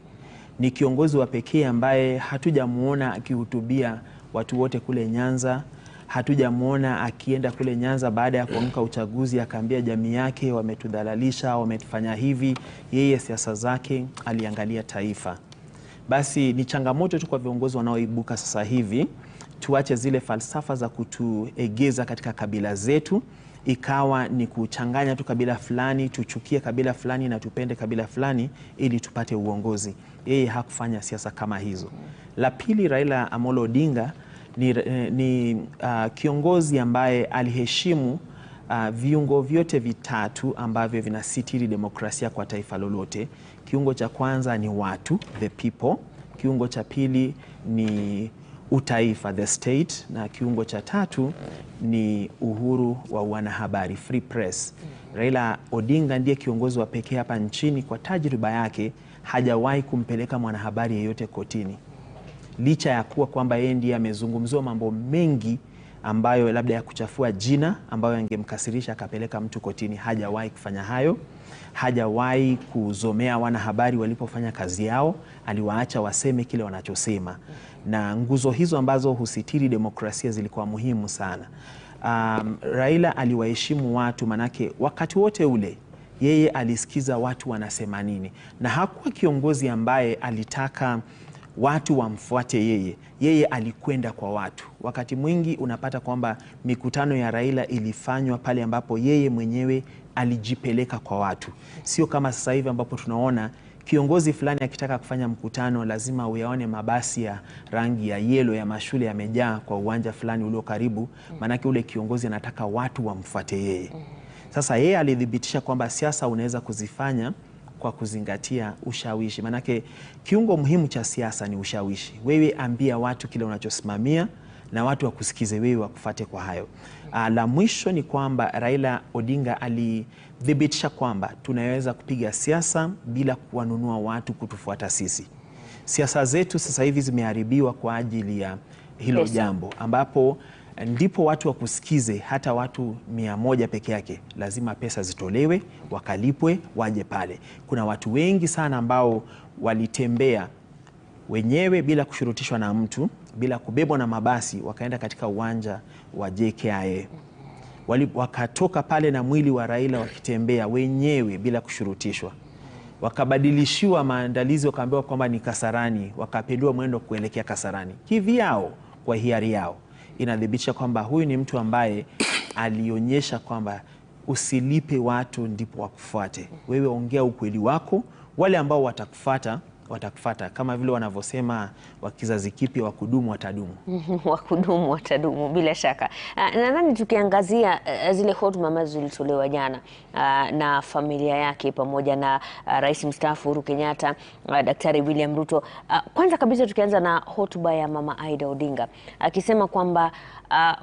Ni kiongozi wa pekee ambaye hatujamuona akihutubia watu wote kule Nyanza. Hatujamuona akienda kule Nyanza baada ya kuanguka uchaguzi akaambia jamii yake wametudhalalisha, wametufanya hivi. Yeye siasa zake aliangalia taifa. Basi ni changamoto tu kwa viongozi wanaoibuka sasa hivi, tuache zile falsafa za kutuegeza katika kabila zetu, ikawa ni kuchanganya tu kabila fulani, tuchukie kabila fulani na tupende kabila fulani ili tupate uongozi. Yeye hakufanya siasa kama hizo. La pili, Raila Amolo Odinga ni kiongozi ambaye aliheshimu viungo vyote vitatu ambavyo vinasitiri demokrasia kwa taifa lolote. Kiungo cha kwanza ni watu, the people. Kiungo cha pili ni utaifa, the state, na kiungo cha tatu ni uhuru wa wanahabari, free press. Raila Odinga ndiye kiongozi wa pekee hapa nchini kwa tajriba yake hajawahi kumpeleka mwanahabari yeyote kotini. Licha ya kuwa kwamba yeye ndiye amezungumziwa mambo mengi ambayo labda ya kuchafua jina ambayo yangemkasirisha akapeleka mtu kotini, hajawahi kufanya hayo. Hajawahi kuzomea wanahabari walipofanya kazi yao, aliwaacha waseme kile wanachosema. Na nguzo hizo ambazo husitiri demokrasia zilikuwa muhimu sana. Raila aliwaheshimu watu, manake wakati wote ule yeye alisikiza watu wanasema nini, na hakuwa kiongozi ambaye alitaka watu wamfuate yeye. Yeye alikwenda kwa watu. Wakati mwingi unapata kwamba mikutano ya Raila ilifanywa pale ambapo yeye mwenyewe alijipeleka kwa watu. Sio kama sasa hivi ambapo tunaona kiongozi fulani akitaka kufanya mkutano lazima uyaone mabasi ya rangi ya yellow ya mashule yamejaa kwa uwanja fulani ulio karibu, manake ule kiongozi anataka watu wamfuate yeye. Sasa yeye alidhibitisha kwamba siasa unaweza kuzifanya kwa kuzingatia ushawishi. Manake kiungo muhimu cha siasa ni ushawishi. Wewe ambia watu kile unachosimamia na watu wakusikize wewe, wakufate kwa hayo. La mwisho ni kwamba Raila Odinga alidhibitisha kwamba tunaweza kupiga siasa bila kuwanunua watu kutufuata sisi. Siasa zetu sasa hivi zimeharibiwa kwa ajili ya hilo jambo, ambapo ndipo watu wakusikize hata watu 100 peke yake, lazima pesa zitolewe, wakalipwe, waje pale. Kuna watu wengi sana ambao walitembea wenyewe bila kushurutishwa na mtu, bila kubebwa na mabasi, wakaenda katika uwanja wa JKIA. Wakatoka pale na mwili wa Raila wakitembea wenyewe bila kushurutishwa. Wakabadilishiwa maandalizi, wakaambiwa kwamba ni Kasarani, wakapelwa mwendo kuelekea Kasarani kivyao, kwa hiari yao. Inadhibitisha kwamba huyu ni mtu ambaye alionyesha kwamba usilipe watu ndipo wakufuate. Wewe ongea ukweli wako, wale ambao watakufuata kama vile wanavyosema wa kizazi kipya, wakudumu watadumu. Wakudumu watadumu bila shaka. Nadhani tukiangazia zile hotuba ambazo zilitolewa jana na familia yake pamoja na Rais mstaafu Uhuru Kenyatta, Daktari William Ruto. Kwanza kabisa tukianza na hotuba ya Mama Aida Odinga akisema kwamba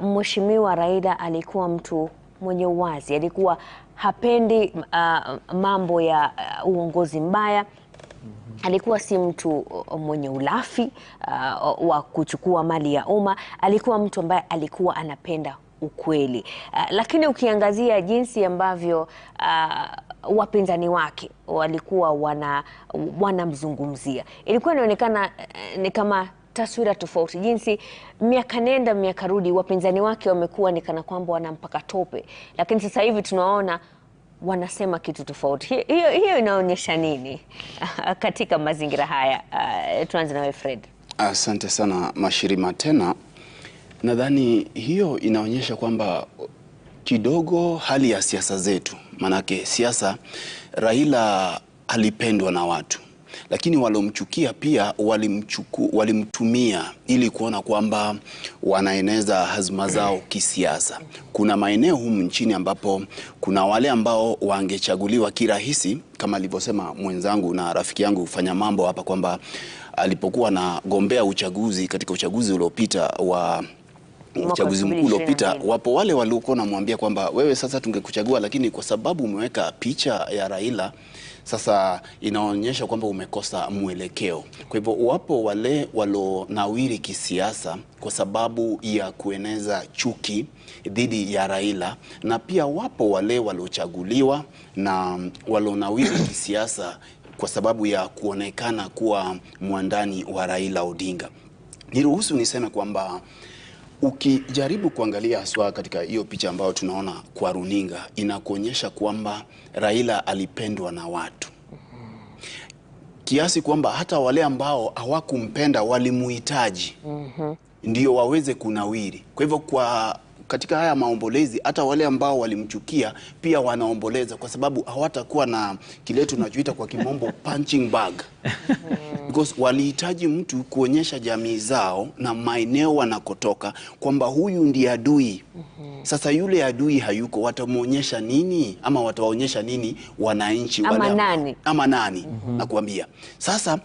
Mheshimiwa Raila alikuwa mtu mwenye uwazi, alikuwa hapendi mambo ya uongozi mbaya. Alikuwa si mtu mwenye ulafi wa kuchukua mali ya umma. Alikuwa mtu ambaye alikuwa anapenda ukweli. Lakini ukiangazia jinsi ambavyo wapinzani wake walikuwa wanamzungumzia, ilikuwa inaonekana ni kama taswira tofauti. Jinsi miaka nenda miaka rudi wapinzani wake wamekuwa ni kana kwamba wanampaka tope, lakini sasa hivi tunaona wanasema kitu tofauti. Hiyo inaonyesha nini katika mazingira haya? Tuanze na Fred. Asante sana Mashirima. Tena nadhani hiyo inaonyesha kwamba kidogo hali ya siasa zetu, manake siasa, Raila alipendwa na watu, lakini walomchukia pia walimtumia ili kuona kwamba wanaeneza hazma zao kisiasa. Kuna maeneo humu nchini ambapo kuna wale ambao wangechaguliwa kirahisi, kama alivyosema mwenzangu na rafiki yangu Fanya Mambo hapa kwamba alipokuwa na gombea uchaguzi katika uchaguzi uliopita wa uchaguzi mkuu uliopita, wapo wale waliokuwa namwambia kwamba wewe sasa tungekuchagua, lakini kwa sababu umeweka picha ya Raila sasa inaonyesha kwamba umekosa mwelekeo. Kwa hivyo wapo wale walonawiri kisiasa kwa sababu ya kueneza chuki dhidi ya Raila, na pia wapo wale waliochaguliwa na walonawiri kisiasa kwa sababu ya kuonekana kuwa mwandani wa Raila Odinga. Niruhusu niseme kwamba ukijaribu kuangalia haswa katika hiyo picha ambayo tunaona kwa runinga, inakuonyesha kwamba Raila alipendwa na watu kiasi kwamba hata wale ambao hawakumpenda walimuhitaji ndio waweze kunawiri. Kwa hivyo katika haya maombolezi hata wale ambao walimchukia pia wanaomboleza kwa sababu hawatakuwa na kile tunachoita kwa kimombo punching bag. Because walihitaji mtu kuonyesha jamii zao na maeneo wanakotoka kwamba huyu ndiye adui. Sasa yule adui hayuko, watamuonyesha nini ama watawaonyesha nini wananchi ama nani nakuambia. Sasa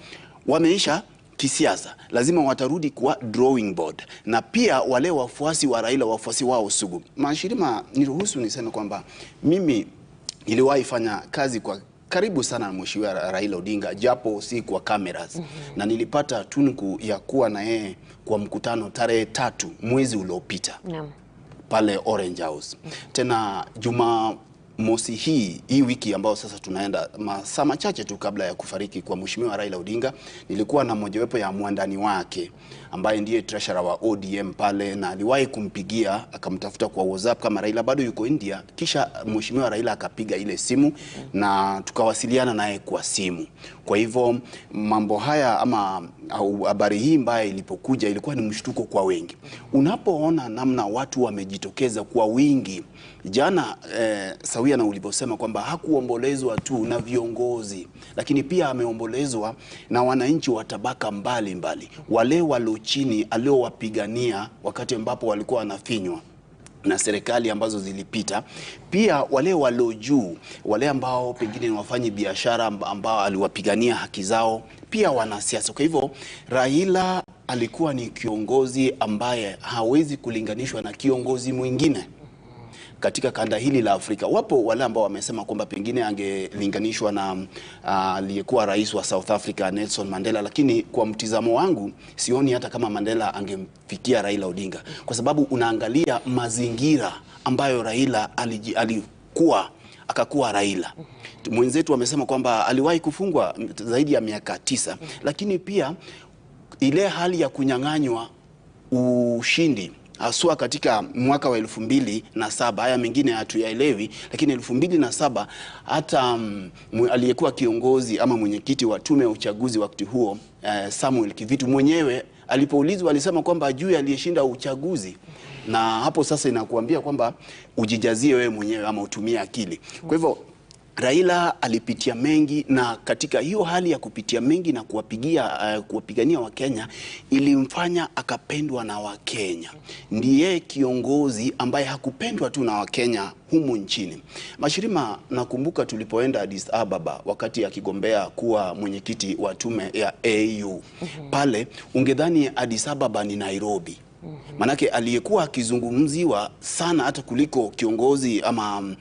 wameisha kisiasa, lazima watarudi kwa drawing board, na pia wale wafuasi wa Raila, wafuasi wao sugu. Mashirima, niruhusu niseme kwamba mimi niliwahi fanya kazi kwa karibu sana na Mheshimiwa Raila Odinga, japo si kwa cameras, na nilipata tunuku ya kuwa na yeye kwa mkutano tarehe 3 mwezi uliopita pale Orange House. Tena Jumamosi hii wiki ambayo sasa tunaenda masaa machache tu kabla ya kufariki kwa Mheshimiwa Raila Odinga, nilikuwa na mojawapo ya mwandani wake ambaye ndiye treasurer wa ODM pale, na aliwahi kumpigia akamtafuta kwa WhatsApp kama Raila bado yuko India, kisha Mheshimiwa Raila akapiga ile simu na tukawasiliana naye kwa simu. Kwa hivyo mambo haya ama habari hii mbaya ilipokuja ilikuwa ni mshtuko kwa wengi. Unapoona namna watu wamejitokeza kwa wingi jana, sawia na ulivyosema kwamba hakuombolezwa tu na viongozi, lakini pia ameombolezwa na wananchi wa tabaka mbalimbali, wale walio chini aliowapigania wakati ambapo walikuwa wanafinywa na serikali ambazo zilipita, pia wale walio juu, wale ambao pengine ni wafanyi biashara ambao aliwapigania haki zao, pia wanasiasa. Kwa hivyo Raila alikuwa ni kiongozi ambaye hawezi kulinganishwa na kiongozi mwingine katika kanda hili la Afrika. Wapo wale ambao wamesema kwamba pengine angelinganishwa na aliyekuwa rais wa South Africa Nelson Mandela, lakini kwa mtizamo wangu sioni hata kama Mandela angemfikia Raila Odinga, kwa sababu unaangalia mazingira ambayo Raila akakuwa Raila. Mwenzetu wamesema kwamba aliwahi kufungwa zaidi ya miaka 9, lakini pia ile hali ya kunyang'anywa ushindi haswa katika mwaka wa 2007, haya mengine hatuyaelewi, lakini 2007 hata aliyekuwa kiongozi ama mwenyekiti wa tume ya uchaguzi wakati huo Samuel Kivitu mwenyewe alipoulizwa alisema kwamba ajui aliyeshinda uchaguzi. Na hapo sasa inakuambia kwamba ujijazie wewe mwenyewe ama utumie akili. Kwa hivyo Raila alipitia mengi, na katika hiyo hali ya kupitia mengi na kuwapigania Wakenya ilimfanya akapendwa na Wakenya. Ndiye kiongozi ambaye hakupendwa tu na Wakenya humu nchini. Mashirima, nakumbuka tulipoenda Addis Ababa wakati akigombea kuwa mwenyekiti wa tume ya AU. Pale ungedhani Addis Ababa ni Nairobi. Manake aliyekuwa akizungumziwa sana hata kuliko kiongozi ama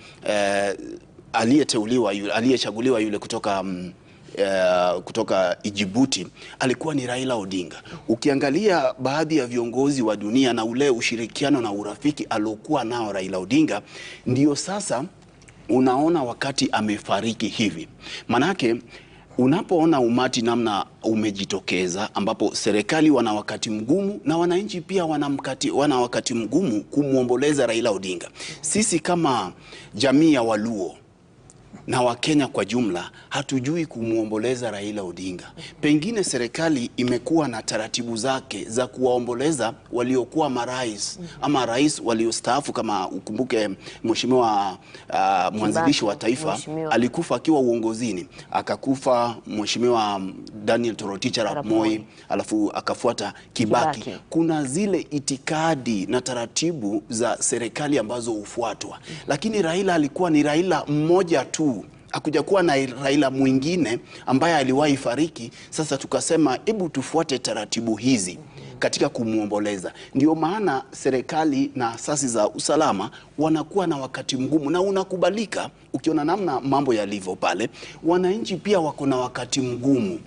aliyechaguliwa yule kutoka Djibouti alikuwa ni Raila Odinga. Ukiangalia baadhi ya viongozi wa dunia na ule ushirikiano na urafiki aliokuwa nao Raila Odinga, ndio sasa unaona wakati amefariki hivi. Manake unapoona umati namna umejitokeza, ambapo serikali wana wakati mgumu na wananchi pia wana wakati mgumu kumuomboleza Raila Odinga. Sisi kama jamii ya Waluo na Wakenya kwa jumla hatujui kumuomboleza Raila Odinga. Pengine serikali imekuwa na taratibu zake za kuwaomboleza waliokuwa marais ama rais waliostaafu. Kama ukumbuke mheshimiwa mwanzilishi wa taifa alikufa akiwa uongozini, akakufa mheshimiwa Daniel Toroitich arap Moi, alafu akafuata Kibaki. Kuna zile itikadi na taratibu za serikali ambazo hufuatwa, lakini Raila alikuwa ni Raila mmoja tu. Hakuja kuwa na Raila mwingine ambaye aliwahi fariki. Sasa tukasema hebu tufuate taratibu hizi katika kumuomboleza. Ndio maana serikali na asasi za usalama wanakuwa na wakati mgumu, na unakubalika ukiona namna mambo yalivyo pale. Wananchi pia wako na wakati mgumu.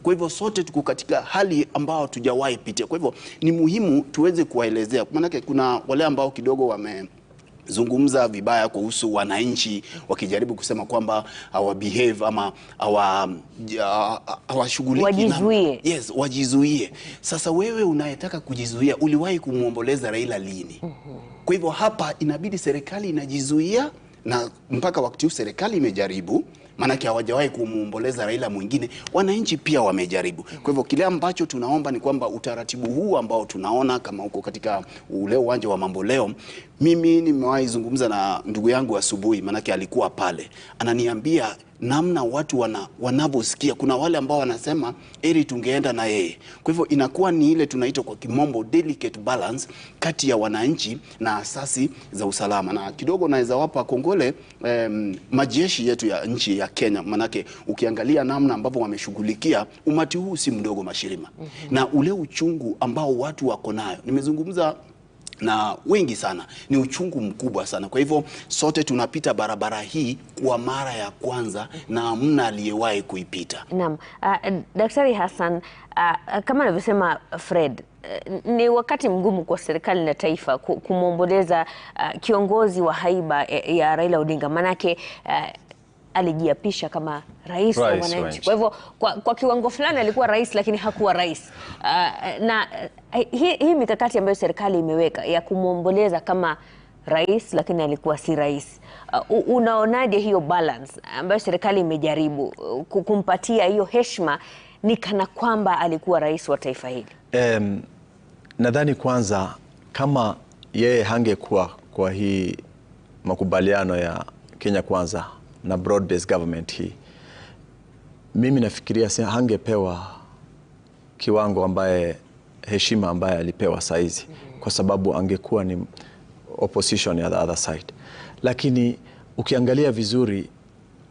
Kwa hivyo sote tuko katika hali ambao tujawahi pitia. Kwa hivyo ni muhimu tuweze kuwaelezea. Maana kuna wale ambao kidogo wamezungumza vibaya kuhusu wananchi, wakijaribu kusema kwamba behave ama hawashughuliki. Wajizuie. Yes, wajizuie. Sasa wewe unayetaka kujizuia, uliwahi kumuomboleza Raila lini? Kwa hivyo hapa inabidi serikali inajizuia, na mpaka wakati huu serikali imejaribu, maanake hawajawahi kumuomboleza Raila mwingine. Wananchi pia wamejaribu. Kwa hivyo kile ambacho tunaomba ni kwamba utaratibu huu ambao tunaona kama uko katika ule uwanja wa mambo leo, mimi nimewahi zungumza na ndugu yangu asubuhi, maanake alikuwa pale, ananiambia namna watu wanavyosikia. Kuna wale ambao wanasema eri tungeenda na yeye. Kwa hivyo inakuwa ni ile tunaita kwa kimombo delicate balance kati ya wananchi na asasi za usalama. Na kidogo naweza wapa kongole majeshi yetu ya nchi ya Kenya, manake ukiangalia namna ambavyo wameshughulikia umati huu si mdogo, Mashirima. Na ule uchungu ambao watu wako nayo, nimezungumza na wengi sana, ni uchungu mkubwa sana. Kwa hivyo sote tunapita barabara hii kwa mara ya kwanza na hamna aliyewahi kuipita. Naam. Daktari Hassan, kama anavyosema Fred, ni wakati mgumu kwa serikali na taifa kumwomboleza kiongozi wa haiba ya Raila Odinga, manake alijiapisha kama rais wa wananchi. Kwa hivyo kwa kiwango fulani alikuwa rais, lakini hakuwa rais. Na hii mikakati ambayo serikali imeweka ya kumwomboleza kama rais lakini alikuwa si rais, unaonaje hiyo balance ambayo serikali imejaribu kumpatia hiyo heshima ni kana kwamba alikuwa rais wa taifa hili? Nadhani kwanza kama yeye hangekuwa kwa hii makubaliano ya Kenya Kwanza na broad based government hii, mimi nafikiria hangepewa kiwango ambaye heshima ambaye alipewa saizi, kwa sababu angekuwa ni opposition ya the other side. Lakini ukiangalia vizuri,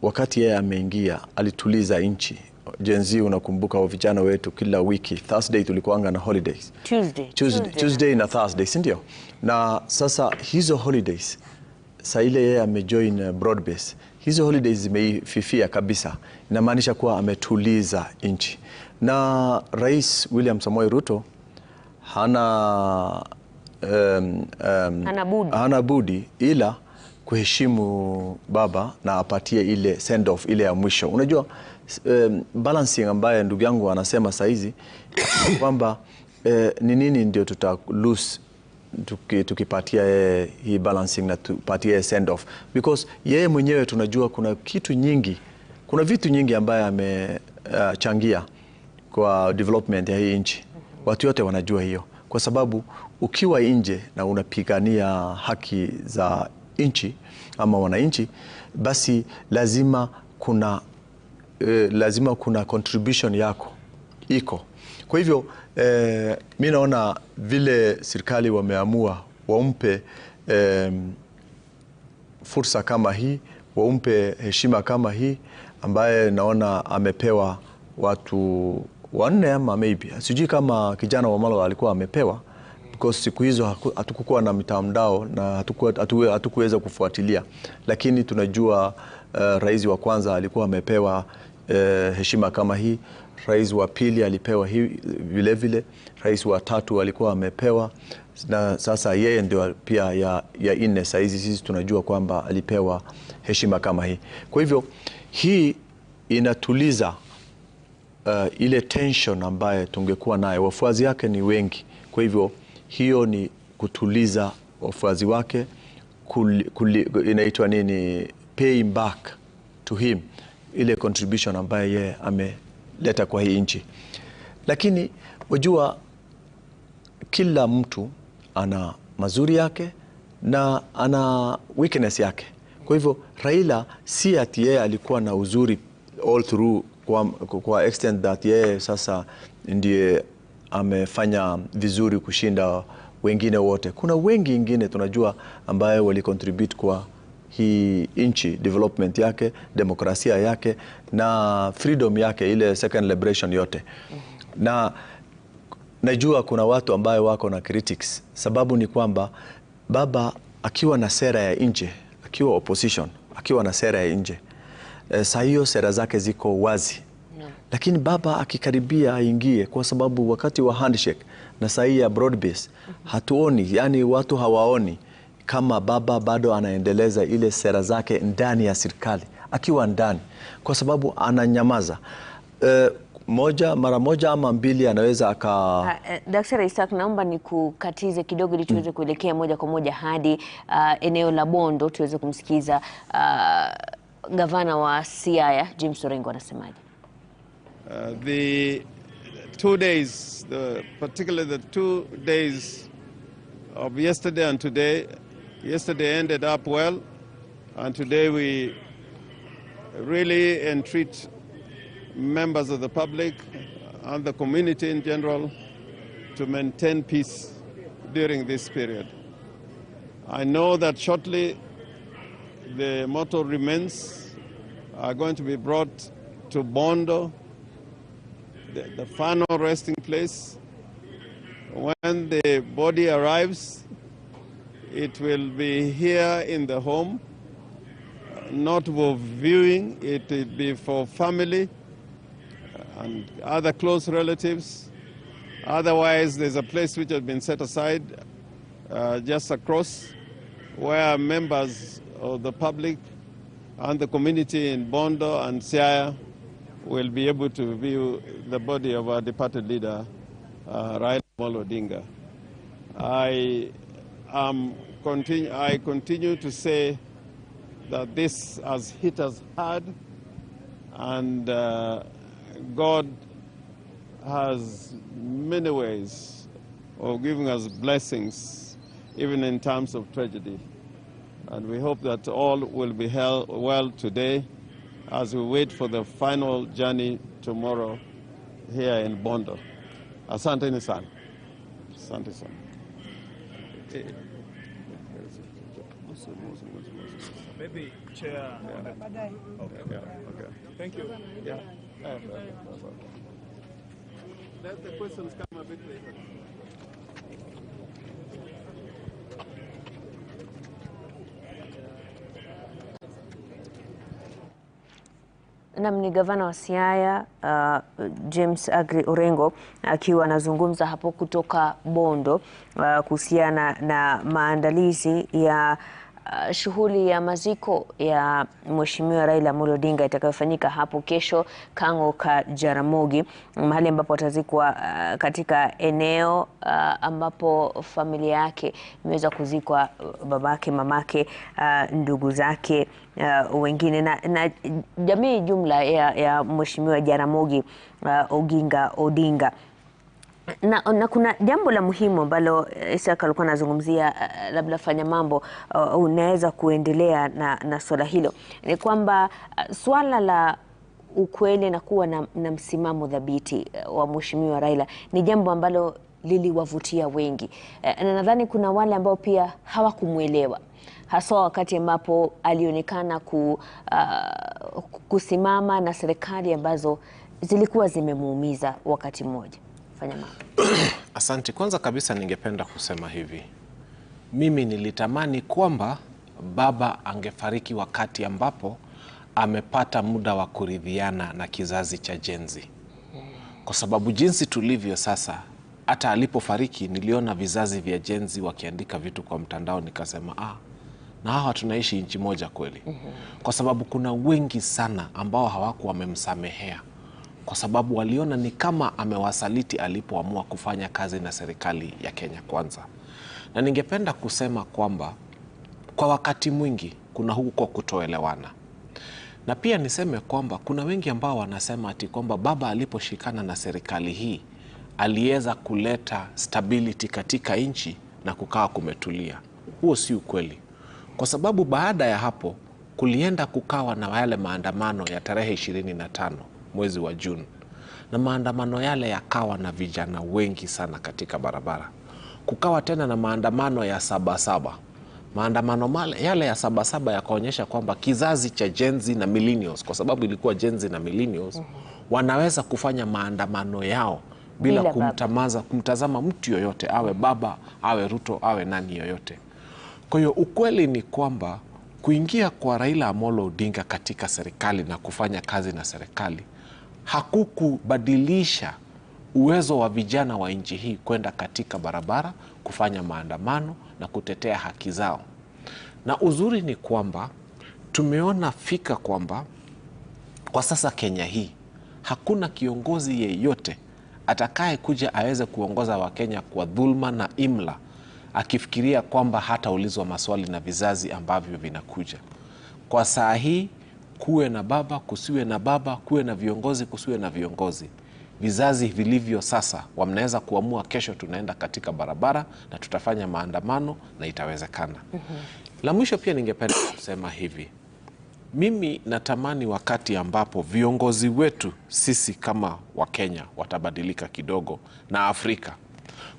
wakati yeye ameingia alituliza nchi. Gen Z, unakumbuka vijana wetu kila wiki Thursday tulikuanga na holidays, Tuesday na Thursday, si ndio? Na sasa hizo holidays, saa ile yeye amejoin broad base, hizo holidays zimefifia kabisa. Inamaanisha kuwa ametuliza nchi. Na Rais William Samoei Ruto hana budi ila kuheshimu baba na apatie ile send off ile ya mwisho. Unajua balancing ambaye ndugu yangu anasema saizi kwamba ni nini ndio tuta lose tukipatia hii balancing na tupatie send off, because yeye mwenyewe tunajua kuna vitu nyingi ambaye amechangia kwa development ya hii nchi. Watu wote wanajua hiyo, kwa sababu ukiwa nje na unapigania haki za nchi ama wananchi, basi lazima kuna contribution yako iko. Kwa hivyo mimi naona vile serikali wameamua wampe fursa kama hii, wampe heshima kama hii ambaye naona amepewa watu wanne ama maybe. Sijui kama kijana wa Malo alikuwa amepewa, because siku hizo hatukukuwa na mitandao na hatukuweza kufuatilia. Lakini tunajua rais wa kwanza alikuwa amepewa heshima kama hii, rais wa pili alipewa hii vile vile, rais wa tatu alikuwa amepewa, na sasa yeye ndio pia ya nne saizi sisi tunajua kwamba alipewa heshima kama hii. Kwa hivyo hii inatuliza ile tension ambaye tungekuwa nayo. Wafuazi yake ni wengi, kwa hivyo hiyo ni kutuliza wafuazi wake, inaitwa nini, paying back to him ile contribution ambayo yeye ameleta kwa hii nchi. Lakini wajua kila mtu ana mazuri yake na ana weakness yake. Kwa hivyo Raila si ati yeye alikuwa na uzuri all through kwa extent that yeye sasa ndiye amefanya vizuri kushinda wengine wote. Kuna wengi wengine tunajua ambaye wali contribute kwa hii nchi, development yake, demokrasia yake na freedom yake, ile second liberation yote. Na najua kuna watu ambaye wako na critics. Sababu ni kwamba baba akiwa na sera ya nje, akiwa opposition, akiwa na sera ya nje, saa hiyo sera zake ziko wazi. Lakini baba akikaribia aingie, kwa sababu wakati wa handshake na saa hii ya broad base hatuoni, yani watu hawaoni kama baba bado anaendeleza ile sera zake ndani ya serikali, akiwa ndani, kwa sababu ananyamaza. Mara moja ama mbili anaweza Daktari Isaac, naomba nikukatize kidogo ili tuweze kuelekea moja kwa moja hadi eneo la Bondo tuweze kumsikiza gavana wa Siaya James Orengo anasemaje. The 2 days, particularly the 2 days of yesterday and today, yesterday ended up well, and today we really entreat members of the public and the community in general to maintain peace during this period. I know that shortly the mortal remains are going to be brought to Bondo, the final resting place. When the body arrives, it will be here in the home, not for viewing, it will be for family and other close relatives. Otherwise, there's a place which has been set aside just across, where members of the public and the community in Bondo and Siaya will be able to view the body of our departed leader, Raila Amolo Odinga. I continue to say that this has hit us hard, and God has many ways of giving us blessings, even in times of tragedy. And we hope that all will be held well today as we wait for the final journey tomorrow here in Bondo. Asante ni sana. Asante sana. Maybe chair. Okay. Yeah. Okay. Thank you. Yeah. Let the questions come a bit later. Ni gavana wa Siaya James Agri Orengo akiwa anazungumza hapo kutoka Bondo kuhusiana na maandalizi ya shughuli ya maziko ya Mheshimiwa Raila Amolo Odinga itakayofanyika hapo kesho Kang'o ka Jaramogi, mahali ambapo atazikwa katika eneo ambapo familia yake imeweza kuzikwa, babake, mamake, ndugu zake wengine na jamii jumla ya Mheshimiwa Jaramogi Oginga Odinga. Na kuna jambo la muhimu ambalo Isaac alikuwa anazungumzia, labda fanya mambo unaweza kuendelea na swala hilo, ni kwamba swala la ukweli na kuwa na msimamo dhabiti wa Mheshimiwa Raila ni jambo ambalo liliwavutia wengi, na nadhani kuna wale ambao pia hawakumuelewa, hasa wakati ambapo alionekana kusimama na serikali ambazo zilikuwa zimemuumiza wakati mmoja. Fanya mambo. Asante. Kwanza kabisa ningependa kusema hivi. Mimi nilitamani kwamba baba angefariki wakati ambapo amepata muda wa kuridhiana na kizazi cha Gen Z. Kwa sababu jinsi tulivyo sasa, hata alipofariki niliona vizazi vya Gen Z wakiandika vitu kwa mtandao, nikasema na hawa tunaishi nchi moja kweli. Kwa sababu kuna wengi sana ambao hawakuwa wamemsamehea, kwa sababu waliona ni kama amewasaliti alipoamua kufanya kazi na serikali ya Kenya Kwanza. Na ningependa kusema kwamba kwa wakati mwingi kuna huko kutoelewana. Na pia niseme kwamba kuna wengi ambao wanasema ati kwamba baba aliposhikana na serikali hii aliweza kuleta stability katika nchi na kukaa kumetulia. Huo si ukweli. Kwa sababu baada ya hapo kulienda kukawa na yale maandamano ya tarehe 25 mwezi wa Juni. Na maandamano yale yakawa na vijana wengi sana katika barabara. Kukawa tena na maandamano ya 77. Maandamano yale ya 77 yakaonyesha kwamba kizazi cha Gen Z na millennials, kwa sababu ilikuwa Gen Z na millennials, wanaweza kufanya maandamano yao bila kumtazama mtu yoyote, awe baba, awe Ruto, awe nani yoyote. Kwa hiyo ukweli ni kwamba kuingia kwa Raila Amolo Odinga katika serikali na kufanya kazi na serikali hakukubadilisha uwezo wa vijana wa nchi hii kwenda katika barabara kufanya maandamano na kutetea haki zao. Na uzuri ni kwamba tumeona fika kwamba kwa sasa Kenya hii hakuna kiongozi yeyote atakaye kuja aweze kuongoza Wakenya kwa dhulma na imla akifikiria kwamba hataulizwa maswali na vizazi ambavyo vinakuja. Kwa saa hii kuwe na baba, kusiwe na baba, kuwe na viongozi, kusiwe na viongozi. Vizazi vilivyo sasa wamnaweza kuamua kesho tunaenda katika barabara na tutafanya maandamano na itawezekana. La mwisho pia ningependa kusema hivi. Mimi natamani wakati ambapo viongozi wetu sisi kama Wakenya watabadilika kidogo na Afrika.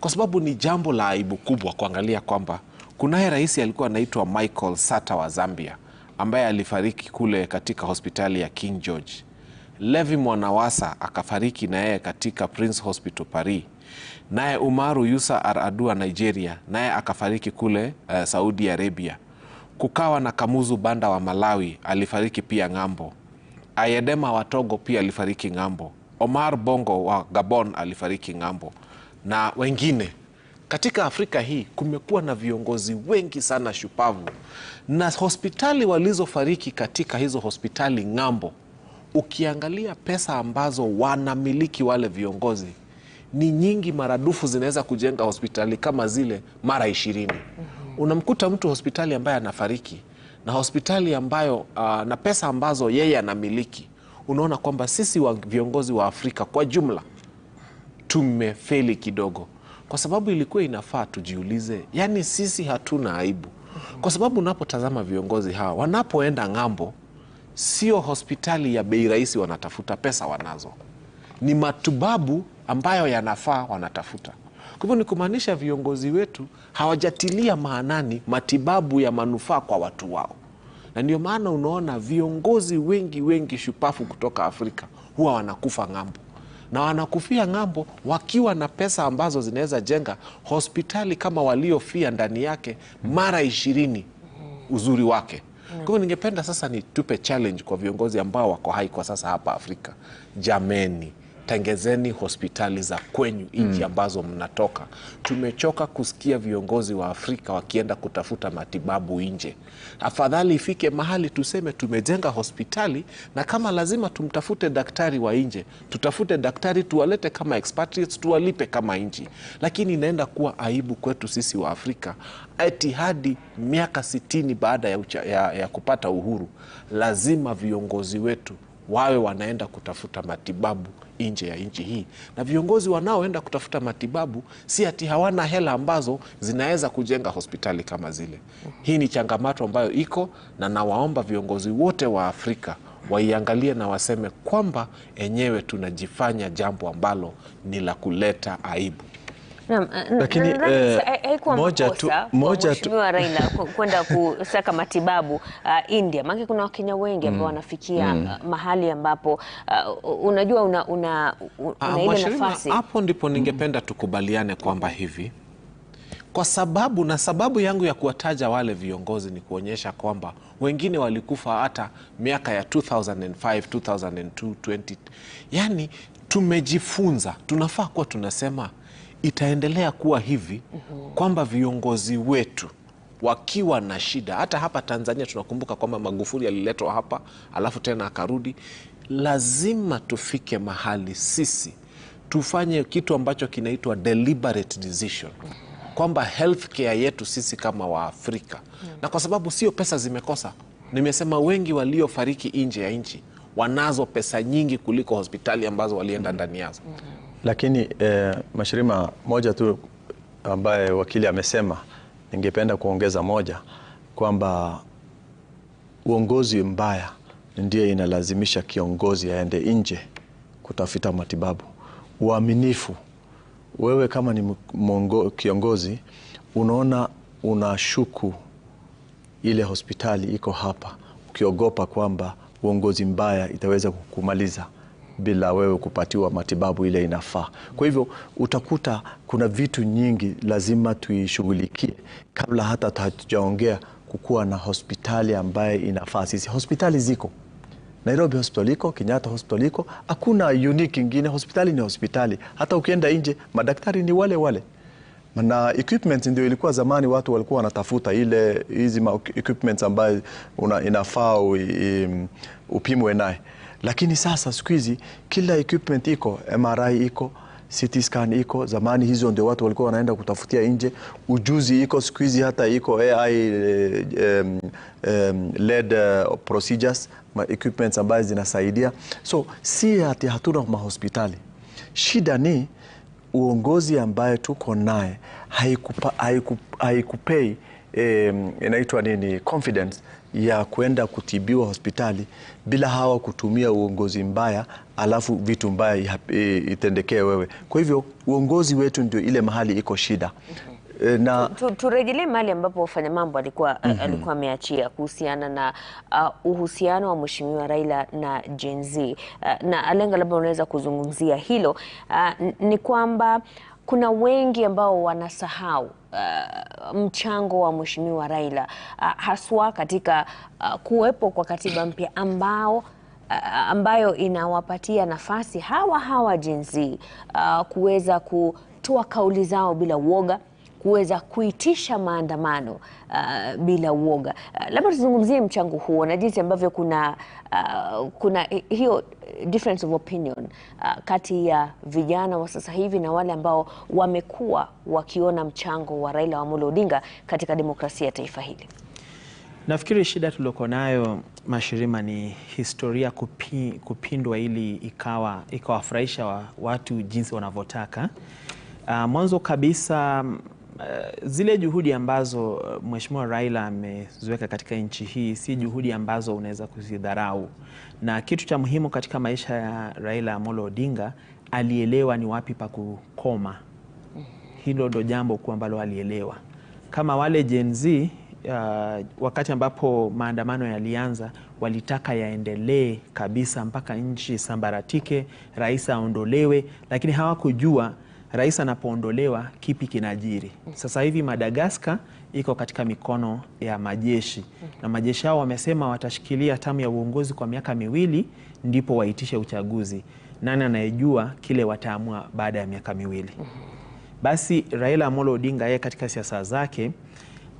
Kwa sababu ni jambo la aibu kubwa kuangalia kwamba kunaye rais alikuwa anaitwa Michael Sata wa Zambia ambaye alifariki kule katika hospitali ya King George. Levi Mwanawasa akafariki na yeye katika Prince Hospital Paris. Naye Umaru Yusa Ar-Adua Nigeria naye akafariki kule Saudi Arabia. Kukawa na Kamuzu Banda wa Malawi alifariki pia ng'ambo. Ayedema wa Togo pia alifariki ng'ambo. Omar Bongo wa Gabon alifariki ng'ambo. Na wengine katika Afrika hii kumekuwa na viongozi wengi sana shupavu, na hospitali walizofariki katika hizo hospitali ng'ambo, ukiangalia pesa ambazo wanamiliki wale viongozi ni nyingi maradufu, zinaweza kujenga hospitali kama zile mara 20. Unamkuta mtu hospitali ambaye anafariki na hospitali ambayo na pesa ambazo yeye anamiliki. Unaona kwamba sisi viongozi wa Afrika kwa jumla tumefeli kidogo, kwa sababu ilikuwa inafaa tujiulize, yani sisi hatuna aibu. Kwa sababu unapotazama viongozi hawa wanapoenda ng'ambo, sio hospitali ya bei rahisi wanatafuta, pesa wanazo, ni matibabu ambayo yanafaa wanatafuta. Kwa hivyo ni kumaanisha viongozi wetu hawajatilia maanani matibabu ya manufaa kwa watu wao. Na ndio maana unaona viongozi wengi shupafu kutoka Afrika huwa wanakufa ng'ambo. Na wanakufia ng'ambo wakiwa na pesa ambazo zinaweza jenga hospitali kama waliofia ndani yake mara 20 uzuri wake. Kwa hivyo ningependa sasa nitupe challenge kwa viongozi ambao wako hai kwa sasa hapa Afrika. Jameni, tengezeni hospitali za kwenyu nchi ambazo mnatoka. Tumechoka kusikia viongozi wa Afrika wakienda kutafuta matibabu nje. Afadhali ifike mahali tuseme tumejenga hospitali, na kama lazima tumtafute daktari wa nje, tutafute daktari tuwalete kama expatriates, tuwalipe kama nchi. Lakini inaenda kuwa aibu kwetu sisi wa Afrika eti hadi miaka 60 baada ya kupata uhuru lazima viongozi wetu wawe wanaenda kutafuta matibabu nje ya nchi hii. Na viongozi wanaoenda kutafuta matibabu si ati hawana hela ambazo zinaweza kujenga hospitali kama zile. Hii ni changamoto ambayo iko, na nawaomba viongozi wote wa Afrika waiangalie na waseme kwamba enyewe tunajifanya jambo ambalo ni la kuleta aibu. Lakini moja tu Raila kwenda kusaka matibabu India. Maana kuna Wakenya wengi ambao wanafikia mahali ambapo unajua una ile nafasi. Hapo ndipo ningependa tukubaliane kwamba hivi, kwa sababu na sababu yangu ya kuwataja wale viongozi ni kuonyesha kwamba wengine walikufa hata miaka ya 2005, 2002, 20. Yani tumejifunza, tunafaa kuwa tunasema itaendelea kuwa hivi kwamba viongozi wetu wakiwa na shida, hata hapa Tanzania tunakumbuka kwamba Magufuli aliletwa hapa alafu tena akarudi. Lazima tufike mahali sisi tufanye kitu ambacho kinaitwa deliberate decision, kwamba healthcare yetu sisi kama wa Afrika, na kwa sababu sio pesa zimekosa, Nimesema wengi waliofariki nje ya nchi wanazo pesa nyingi kuliko hospitali ambazo walienda ndani yazo. Lakini Mashirima, moja tu ambaye wakili amesema, ningependa kuongeza moja, kwamba uongozi mbaya ndiye inalazimisha kiongozi aende nje kutafuta matibabu. Uaminifu, wewe kama ni kiongozi, unaona unashuku ile hospitali iko hapa, ukiogopa kwamba uongozi mbaya itaweza kukumaliza bila wewe kupatiwa matibabu ile inafaa. Kwa hivyo utakuta kuna vitu nyingi lazima tuishughulikie kabla hata hatujaongea kukuwa na hospitali ambaye inafaa. Sisi hospitali ziko, Nairobi hospital iko, Kenyatta hospital iko, hakuna unique ingine. Hospitali ni hospitali. Hata ukienda nje madaktari ni wale wale. Na equipment ndio ilikuwa zamani watu walikuwa wanatafuta ile hizi equipment ambayo inafaa upimwe naye. Lakini sasa siku hizi kila equipment iko, MRI iko, CT scan iko. Zamani hizo ndio watu walikuwa wanaenda kutafutia nje. Ujuzi iko siku hizi, hata iko AI led procedures, equipments ambazo zinasaidia. So si ati hatuna mahospitali. Shida ni uongozi ambaye tuko naye haikupei inaitwa nini, confidence ya kwenda kutibiwa hospitali bila hawa kutumia uongozi mbaya, alafu vitu mbaya itendekee wewe. Kwa hivyo uongozi wetu ndio ile mahali iko shida. Na turejelee mahali ambapo wafanya mambo alikuwa ameachia kuhusiana na uhusiano wa Mheshimiwa Raila na Gen Z, na Alenga, labda unaweza kuzungumzia hilo. Ni kwamba kuna wengi ambao wanasahau mchango wa Mheshimiwa Raila, haswa katika kuwepo kwa katiba mpya ambayo inawapatia nafasi hawa Gen Z kuweza kutoa kauli zao bila uoga, kuweza kuitisha maandamano bila uoga. Labda tuzungumzie mchango huo na jinsi ambavyo kuna hiyo difference of opinion kati ya vijana wa sasa hivi na wale ambao wamekuwa wakiona mchango wa Raila Amolo Odinga katika demokrasia ya taifa hili. Nafikiri shida tuliyoko nayo, Mashirima, ni historia kupindwa ili ikawafurahisha watu jinsi wanavyotaka. Mwanzo kabisa, zile juhudi ambazo Mheshimiwa Raila ameziweka katika nchi hii si juhudi ambazo unaweza kuzidharau. Na kitu cha muhimu katika maisha ya Raila Amolo Odinga, alielewa ni wapi pa kukoma. Hilo ndo jambo kuu ambalo alielewa. Kama wale Gen Z, wakati ambapo maandamano yalianza, walitaka yaendelee kabisa mpaka nchi sambaratike, rais aondolewe, lakini hawakujua rais anapoondolewa kipi kinajiri. Sasa hivi Madagascar iko katika mikono ya majeshi, na majeshi hao wamesema watashikilia tamu ya uongozi kwa miaka 2 ndipo waitishe uchaguzi. Nani anayejua kile wataamua baada ya miaka 2? Basi Raila Amolo Odinga, yeye katika siasa zake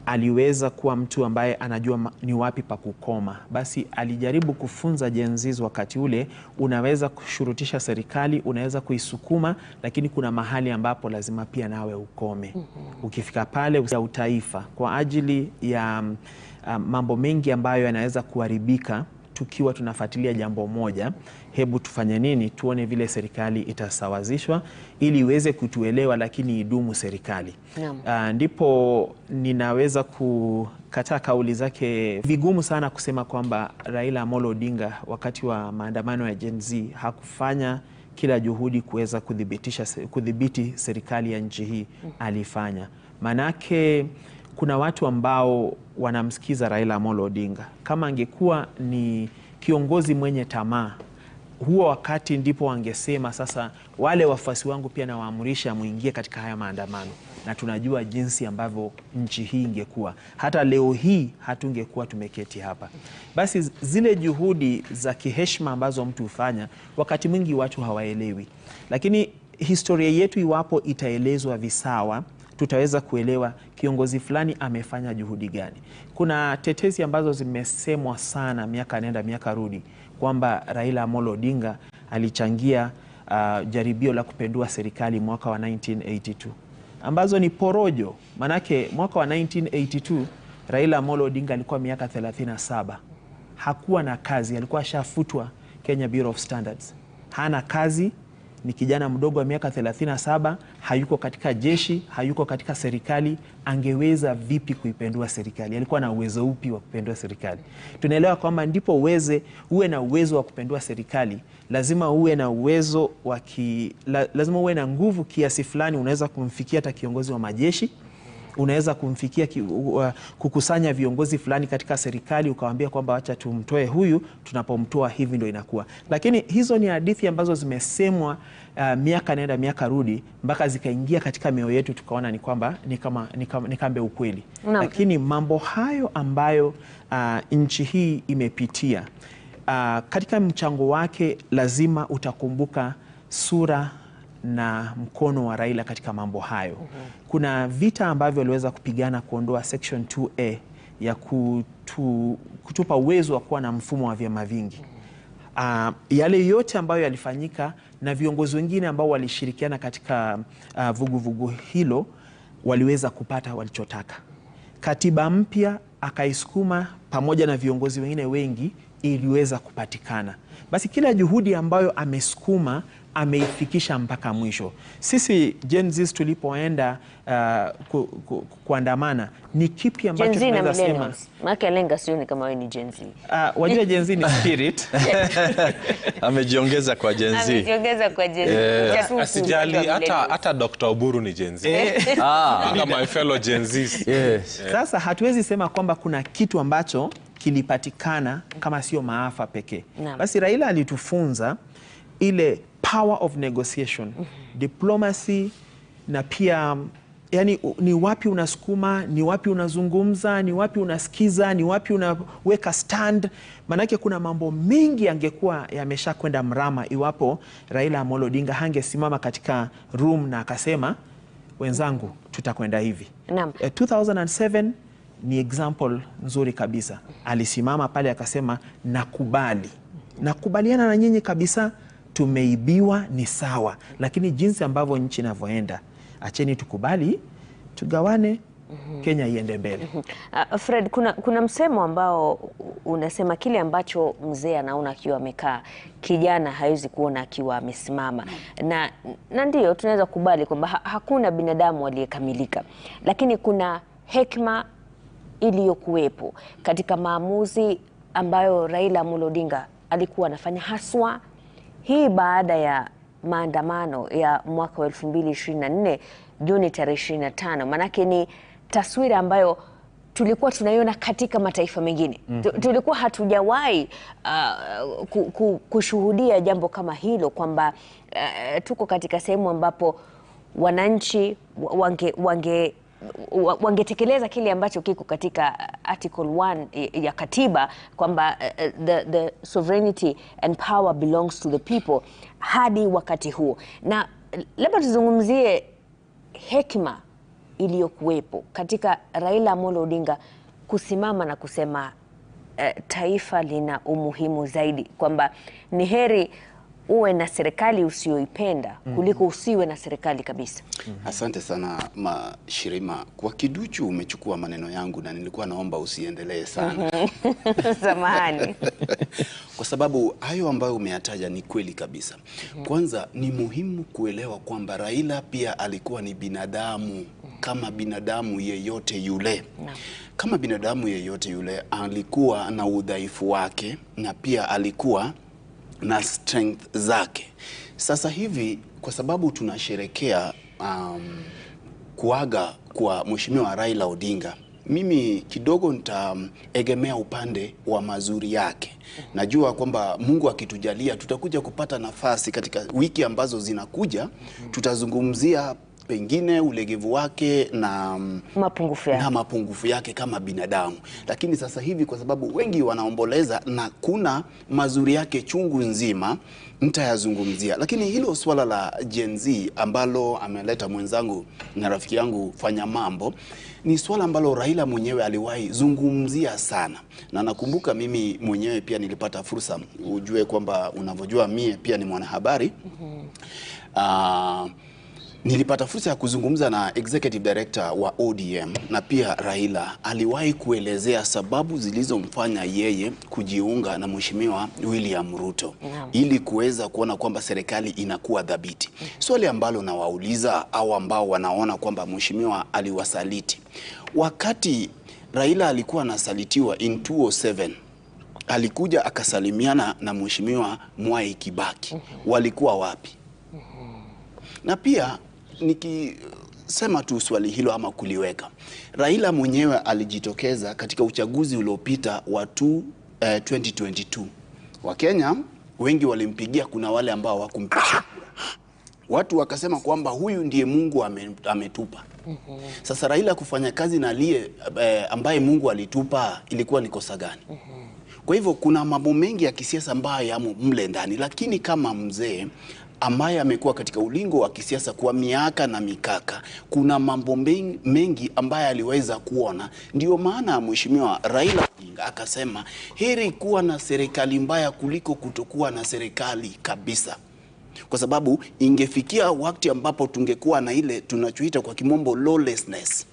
aliweza kuwa mtu ambaye anajua ni wapi pa kukoma. Basi alijaribu kufunza Gen Z wakati ule, unaweza kushurutisha serikali, unaweza kuisukuma, lakini kuna mahali ambapo lazima pia nawe ukome. Ukifika pale ya utaifa kwa ajili ya mambo mengi ambayo yanaweza kuharibika tukiwa tunafuatilia jambo moja, hebu tufanye nini? Tuone vile serikali itasawazishwa ili iweze kutuelewa, lakini idumu serikali. Ndipo ninaweza kukataa kauli zake. Vigumu sana kusema kwamba Raila Amolo Odinga wakati wa maandamano ya Gen Z hakufanya kila juhudi kuweza kudhibiti serikali ya nchi hii. Alifanya. Manake kuna watu ambao wanamsikiza Raila Amolo Odinga. Kama angekuwa ni kiongozi mwenye tamaa, huo wakati ndipo wangesema sasa wale wafuasi wangu pia na waamurisha muingie katika haya maandamano, na tunajua jinsi ambavyo nchi hii ingekuwa. Hata leo hii hatungekuwa tumeketi hapa. Basi zile juhudi za kiheshima ambazo mtu hufanya, wakati mwingi watu hawaelewi. Lakini historia yetu iwapo itaelezwa visawa, tutaweza kuelewa kiongozi fulani amefanya juhudi gani. Kuna tetesi ambazo zimesemwa sana miaka nenda miaka rudi kwamba Raila Amolo Odinga alichangia jaribio la kupendua serikali mwaka wa 1982, ambazo ni porojo. Manake mwaka wa 1982 Raila Amolo Odinga alikuwa miaka 37. hakuwa na kazi, alikuwa ashafutwa Kenya Bureau of Standards. Hana kazi, ni kijana mdogo wa miaka 37, hayuko katika jeshi, hayuko katika serikali. Angeweza vipi kuipendua serikali? Alikuwa na uwezo upi wa kupendua serikali? Tunaelewa kwamba ndipo uwe na uwezo wa kupendua serikali, lazima uwe na uwezo lazima uwe na nguvu kiasi fulani. Unaweza kumfikia hata kiongozi wa majeshi, unaweza kumfikia kukusanya viongozi fulani katika serikali, ukawaambia kwamba acha tumtoe huyu, tunapomtoa hivi ndio inakuwa. Lakini hizo ni hadithi ambazo zimesemwa miaka nenda miaka rudi, mpaka zikaingia katika mioyo yetu, tukaona ni kwamba ni kambe ukweli. Lakini mambo hayo ambayo nchi hii imepitia, katika mchango wake lazima utakumbuka sura na mkono wa Raila katika mambo hayo. Kuna vita ambavyo aliweza kupigana kuondoa section 2A ya kutupa uwezo wa kuwa na mfumo wa vyama vingi. Yale yote ambayo yalifanyika na viongozi wengine ambao walishirikiana katika vuguvugu hilo waliweza kupata walichotaka. Katiba mpya akaisukuma pamoja na viongozi wengine wengi, iliweza kupatikana. Basi kila juhudi ambayo amesukuma ameifikisha mpaka mwisho. Sisi Gen Z tulipoenda kuandamana, ni kipi ambacho tunaweza sema? Maana lenga sioni kama wewe ni Gen Z. Wajua Gen Z ni spirit. Amejiongeza kwa Gen Z. Amejiongeza kwa Gen Z. Asijali, hata Dr. Oburu ni Gen Z. Kama my fellow Gen Z. Sasa hatuwezi sema kwamba kuna kitu ambacho kilipatikana kama sio maafa pekee. Basi Raila alitufunza ile power of negotiation, diplomacy, na pia yani ni wapi unasukuma, ni wapi unazungumza, ni wapi unasikiza, ni wapi unaweka stand. Manake kuna mambo mengi yangekuwa yamesha kwenda mrama iwapo Raila Amolo Odinga hangesimama katika room na akasema wenzangu tutakwenda hivi. 2007 ni example nzuri kabisa. Alisimama pale akasema nakubaliana na nyinyi kabisa, tumeibiwa ni sawa, lakini jinsi ambavyo nchi inavyoenda, acheni tukubali, tugawane, Kenya iende mbele. Fred, kuna msemo ambao unasema kile ambacho mzee anaona akiwa amekaa, kijana hawezi kuona akiwa amesimama. Na ndio tunaweza kubali kwamba hakuna binadamu aliyekamilika, lakini kuna hekima iliyokuwepo katika maamuzi ambayo Raila Amolo Odinga alikuwa anafanya, haswa hii baada ya maandamano ya mwaka wa 2024 Juni tarehe 25. Manake ni taswira ambayo tulikuwa tunaiona katika mataifa mengine. Tulikuwa hatujawahi kushuhudia jambo kama hilo, kwamba tuko katika sehemu ambapo wananchi wangetekeleza kile ambacho kiko katika Article 1 ya katiba, kwamba the sovereignty and power belongs to the people hadi wakati huo. Na labda tuzungumzie hekima iliyokuwepo katika Raila Amolo Odinga kusimama na kusema taifa lina umuhimu zaidi, kwamba ni heri uwe na serikali usioipenda kuliko usiwe na serikali kabisa. Asante sana Mashirima. Kwa kiduchu umechukua maneno yangu na nilikuwa naomba usiendelee sana. Samahani. Kwa sababu hayo ambayo umeyataja ni kweli kabisa. Kwanza ni muhimu kuelewa kwamba Raila pia alikuwa ni binadamu kama binadamu yeyote yule. Kama binadamu yeyote yule alikuwa na udhaifu wake na pia alikuwa na strength zake. Sasa hivi kwa sababu tunasherekea kuaga kwa Mheshimiwa Raila Odinga, mimi kidogo nitaegemea upande wa mazuri yake. Najua kwamba Mungu akitujalia tutakuja kupata nafasi katika wiki ambazo zinakuja, tutazungumzia pengine ulegevu wake na mapungufu yake kama binadamu. Lakini sasa hivi kwa sababu wengi wanaomboleza na kuna mazuri yake chungu nzima, nitayazungumzia. Lakini hilo swala la Gen Z ambalo ameleta mwenzangu na rafiki yangu Fanya Mambo, ni swala ambalo Raila mwenyewe aliwahi zungumzia sana. Na nakumbuka mimi mwenyewe pia nilipata fursa, ujue kwamba unavyojua mie pia ni mwanahabari. Nilipata fursa ya kuzungumza na executive director wa ODM na pia Raila aliwahi kuelezea sababu zilizomfanya yeye kujiunga na Mheshimiwa William Ruto ili kuweza kuona kwamba serikali inakuwa dhabiti. Swali ambalo nawauliza au ambao wanaona kwamba Mheshimiwa aliwasaliti. Wakati Raila alikuwa anasalitiwa in 2007, alikuja akasalimiana na Mheshimiwa Mwai Kibaki. Walikuwa wapi? Na pia nikisema tu swali hilo ama kuliweka, Raila mwenyewe alijitokeza katika uchaguzi uliopita wa 2022. Wakenya wengi walimpigia, kuna wale ambao hawakumpigia. Watu wakasema kwamba huyu ndiye Mungu ametupa. Sasa Raila kufanya kazi na aliye ambaye Mungu alitupa ilikuwa ni kosa gani? Kwa hivyo kuna mambo mengi ya kisiasa ambayo yamo mle ndani, lakini kama mzee ambaye amekuwa katika ulingo wa kisiasa kwa miaka na mikaka, kuna mambo mengi ambaye aliweza kuona. Ndio maana Mheshimiwa Raila Odinga akasema heri kuwa na serikali mbaya kuliko kutokuwa na serikali kabisa. Kwa sababu ingefikia wakati ambapo tungekuwa na ile tunachoita kwa kimombo lawlessness,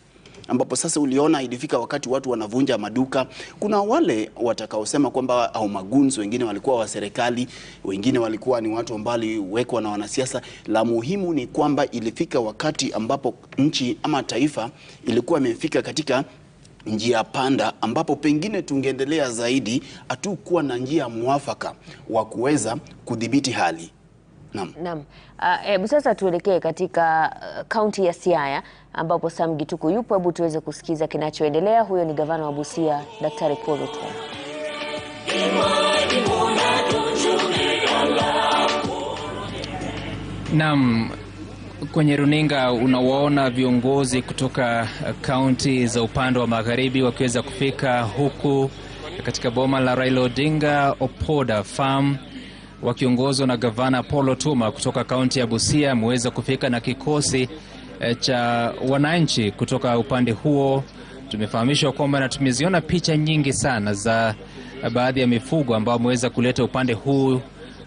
ambapo sasa uliona ilifika wakati watu wanavunja maduka. Kuna wale watakaosema kwamba au magunzi, wengine walikuwa wa serikali, wengine walikuwa ni watu ambao waliwekwa na wanasiasa. La muhimu ni kwamba ilifika wakati ambapo nchi ama taifa ilikuwa imefika katika njia panda, ambapo pengine tungeendelea zaidi, hatukuwa na njia mwafaka wa kuweza kudhibiti hali. Naam. Sasa tuelekee katika kaunti ya Siaya ambapo Sam Gituku yupo. Hebu tuweze kusikiza kinachoendelea. Huyo ni gavana wa Busia, Daktari Paul Otuoma. Naam, kwenye runinga unawaona viongozi kutoka kaunti za upande wa magharibi wakiweza kufika huku katika boma la Raila Odinga Opoda Farm, wakiongozwa na gavana Paul Otuoma kutoka kaunti ya Busia. Mweza kufika na kikosi cha wananchi kutoka upande huo. Tumefahamishwa kwamba na tumeziona picha nyingi sana za baadhi ya mifugo ambao mweza kuleta upande huu,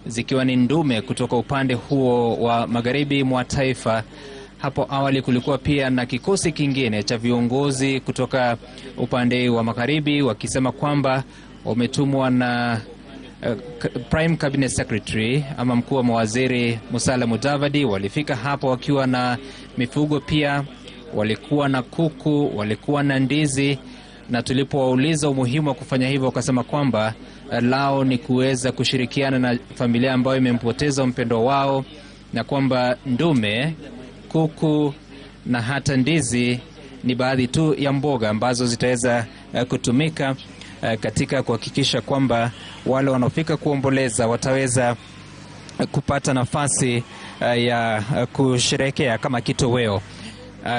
zikiwa ni ndume kutoka upande huo wa magharibi mwa taifa. Hapo awali kulikuwa pia na kikosi kingine cha viongozi kutoka upande wa magharibi wakisema kwamba wametumwa na Prime Cabinet Secretary ama mkuu wa mawaziri Musalia Mudavadi. Walifika hapo wakiwa na mifugo pia, walikuwa na kuku, walikuwa na ndizi, na tulipowauliza umuhimu wa kufanya hivyo wakasema kwamba lao ni kuweza kushirikiana na familia ambayo imempoteza mpendo wao, na kwamba ndume, kuku na hata ndizi ni baadhi tu ya mboga ambazo zitaweza kutumika katika kuhakikisha kwamba wale wanaofika kuomboleza wataweza kupata nafasi ya kusherehekea kama kitoweo.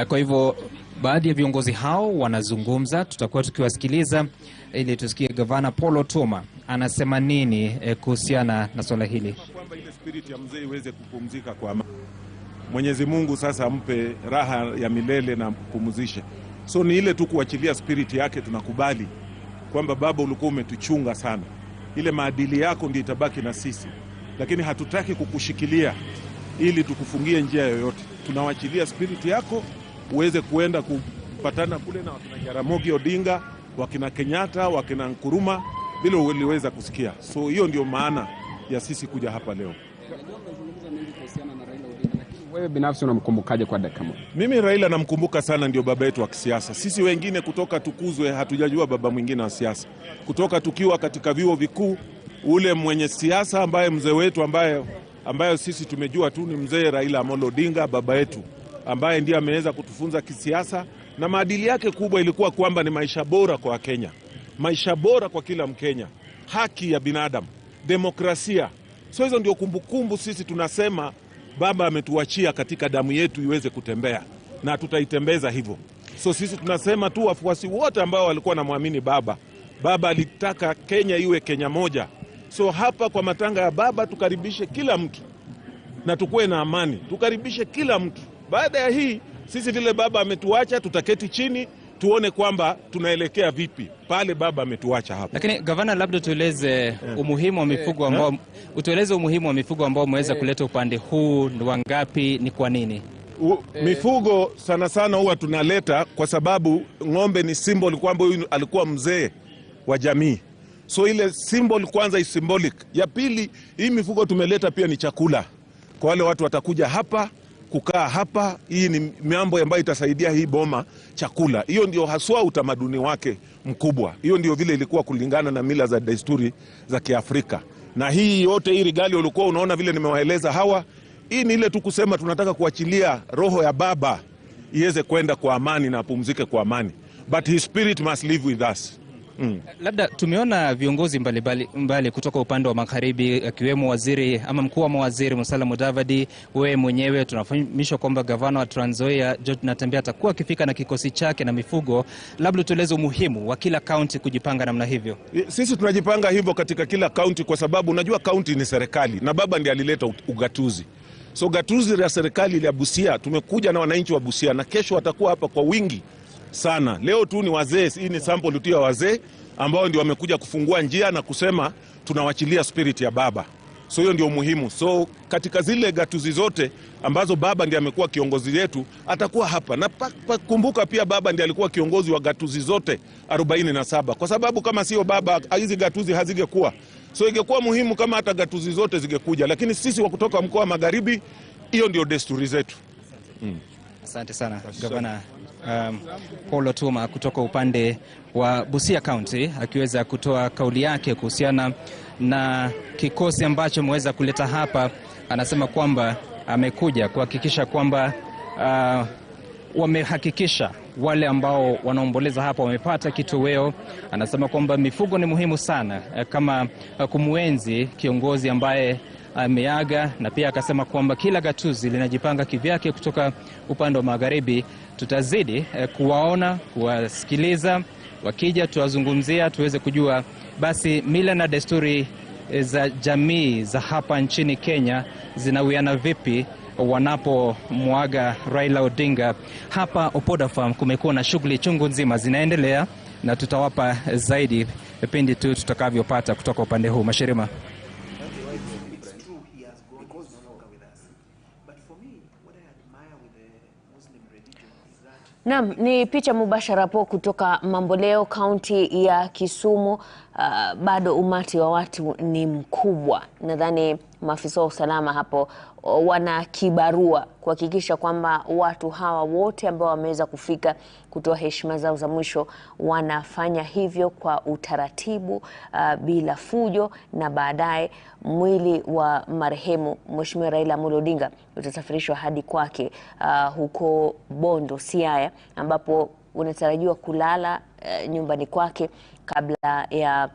Kwa hivyo baadhi ya viongozi hao wanazungumza, tutakuwa tukiwasikiliza ili tusikie gavana Paul Otuoma anasema nini kuhusiana na swala hili. Kwamba ile spirit ya mzee iweze kupumzika kwa amani. Mwenyezi Mungu sasa ampe raha ya milele na kupumzisha. So ni ile tu kuachilia spirit yake, tunakubali kwamba baba ulikuwa umetuchunga sana. Ile maadili yako ndiyo itabaki na sisi. Lakini hatutaki kukushikilia ili tukufungie njia yoyote. Tunawachilia spirit yako uweze kuenda kupatana kule na wakina Jaramogi Odinga, wakina Kenyatta, wakina Nkuruma, bila uliweza kusikia. So hiyo ndio maana ya sisi kuja hapa leo. Wewe binafsi unamkumbukaje kwa dakika moja? Mimi Raila namkumbuka sana, ndio baba yetu wa kisiasa. Sisi wengine kutoka tukuzwe hatujajua baba mwingine wa siasa. Kutoka tukiwa katika vyuo vikuu, ule mwenye siasa ambaye mzee wetu ambaye sisi tumejua tu ni mzee Raila Amolo Odinga, baba yetu, ambaye ndiye ameweza kutufunza kisiasa, na maadili yake kubwa ilikuwa kwamba ni maisha bora kwa Kenya, maisha bora kwa kila Mkenya, haki ya binadamu, demokrasia. So hizo ndio kumbukumbu sisi tunasema baba ametuachia katika damu yetu iweze kutembea, na tutaitembeza hivyo. So sisi tunasema tu wafuasi wote ambao walikuwa na muamini baba alitaka Kenya iwe Kenya moja. So hapa kwa matanga ya baba tukaribishe kila mtu na tukuwe na amani, tukaribishe kila mtu. Baada ya hii sisi vile baba ametuacha tutaketi chini tuone kwamba tunaelekea vipi pale baba ametuacha hapa. Lakini gavana, labda tueleze umuhimu wa mifugo ambao umuhimu wa mifugo ambao umeweza kuleta upande huu, ni wangapi, ni kwa nini? Mifugo sana sana huwa tunaleta kwa sababu ng'ombe ni symbol kwamba huyu alikuwa mzee wa jamii. So ile symbol kwanza is symbolic. Ya pili, hii mifugo tumeleta pia ni chakula. Kwa wale watu watakuja hapa, kukaa hapa, hii ni mambo ambayo itasaidia hii boma chakula. Hiyo ndio haswa utamaduni wake mkubwa. Hiyo ndio vile ilikuwa kulingana na mila za desturi za Kiafrika. Na hii yote hii regali ulikuwa unaona vile nimewaeleza hawa, hii ni ile tu kusema tunataka kuachilia roho ya baba iweze kwenda kwa amani na apumzike kwa amani. But his spirit must live with us. Labda tumeona viongozi mbali kutoka upande wa magharibi akiwemo waziri ama mkuu wa mawaziri Musalia Mudavadi, wewe mwenyewe, tunafahamishwa kwamba gavana wa Trans Nzoia George Natembeya atakuwa akifika na kikosi chake na mifugo. Labda tueleze umuhimu wa kila kaunti kujipanga namna hivyo. Sisi tunajipanga hivyo katika kila kaunti kwa sababu unajua kaunti ni serikali na baba ndiye alileta ugatuzi. So gatuzi la serikali ya Busia, tumekuja na wananchi wa Busia na kesho watakuwa hapa kwa wingi sana. Leo tu ni wazee, hii ni sample tu ya wazee ambao ndio wamekuja kufungua njia na kusema tunawachilia spirit ya baba. So hiyo ndio muhimu. So katika zile gatuzi zote ambazo baba ndiye amekuwa kiongozi wetu, atakuwa hapa. Na kumbuka pia baba ndiye alikuwa kiongozi wa gatuzi zote 47. Kwa sababu kama sio baba hizi gatuzi hazingekuwa. So ingekuwa muhimu kama hata gatuzi zote zingekuja, lakini sisi wa kutoka mkoa wa Magharibi, hiyo ndio desturi zetu. Asante sana Gavana Paul Otuoma kutoka upande wa Busia County akiweza kutoa kauli yake kuhusiana na kikosi ambacho mweza kuleta hapa. Anasema kwamba amekuja kuhakikisha kwamba wamehakikisha wale ambao wanaomboleza hapa wamepata kitoweo. Anasema kwamba mifugo ni muhimu sana kama kumuenzi kiongozi ambaye ameaga, na pia akasema kwamba kila gatuzi linajipanga kivyake kutoka upande wa magharibi. Tutazidi kuwaona, kuwasikiliza, wakija tuwazungumzia tuweze kujua basi mila na desturi za jamii za hapa nchini Kenya zinawiana vipi wanapomwaga Raila Odinga. Hapa Opoda Farm kumekuwa na shughuli chungu nzima zinaendelea, na tutawapa zaidi pindi tu tutakavyopata kutoka upande huu. Mashirima. Naam, ni picha mubashara hapo kutoka Mamboleo, kaunti ya Kisumu. Bado umati wa watu ni mkubwa. Nadhani maafisa wa usalama hapo wana kibarua kuhakikisha kwamba watu hawa wote ambao wameweza kufika kutoa heshima zao za mwisho wanafanya hivyo kwa utaratibu, bila fujo, na baadaye mwili wa marehemu Mheshimiwa Raila Amolo Odinga utasafirishwa hadi kwake huko Bondo, Siaya, ambapo unatarajiwa kulala nyumbani kwake kabla ya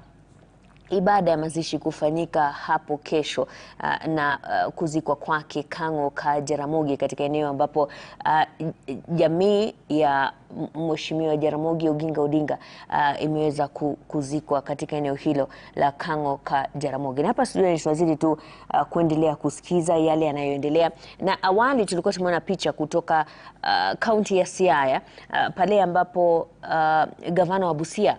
ibada ya mazishi kufanyika hapo kesho, na kuzikwa kwake Kang'o ka Jaramogi, katika eneo ambapo jamii ya Mheshimiwa Jaramogi Oginga Odinga imeweza kuzikwa katika eneo hilo la Kang'o ka Jaramogi. Na hapa studio tunazidi tu kuendelea kusikiza yale yanayoendelea, na awali tulikuwa tumeona picha kutoka kaunti ya Siaya, pale ambapo gavana wa Busia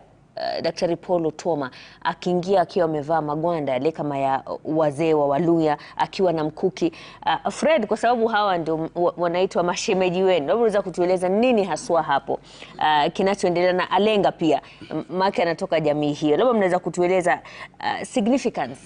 Daktari Paul Otuoma akiingia akiwa amevaa magwanda yale kama ya wazee wa Waluya, akiwa na mkuki. Fred, kwa sababu hawa ndio wanaitwa mashemeji wenu, labda unaweza kutueleza nini haswa hapo kinachoendelea, na Alenga pia maki anatoka jamii hiyo. Labda mnaweza kutueleza significance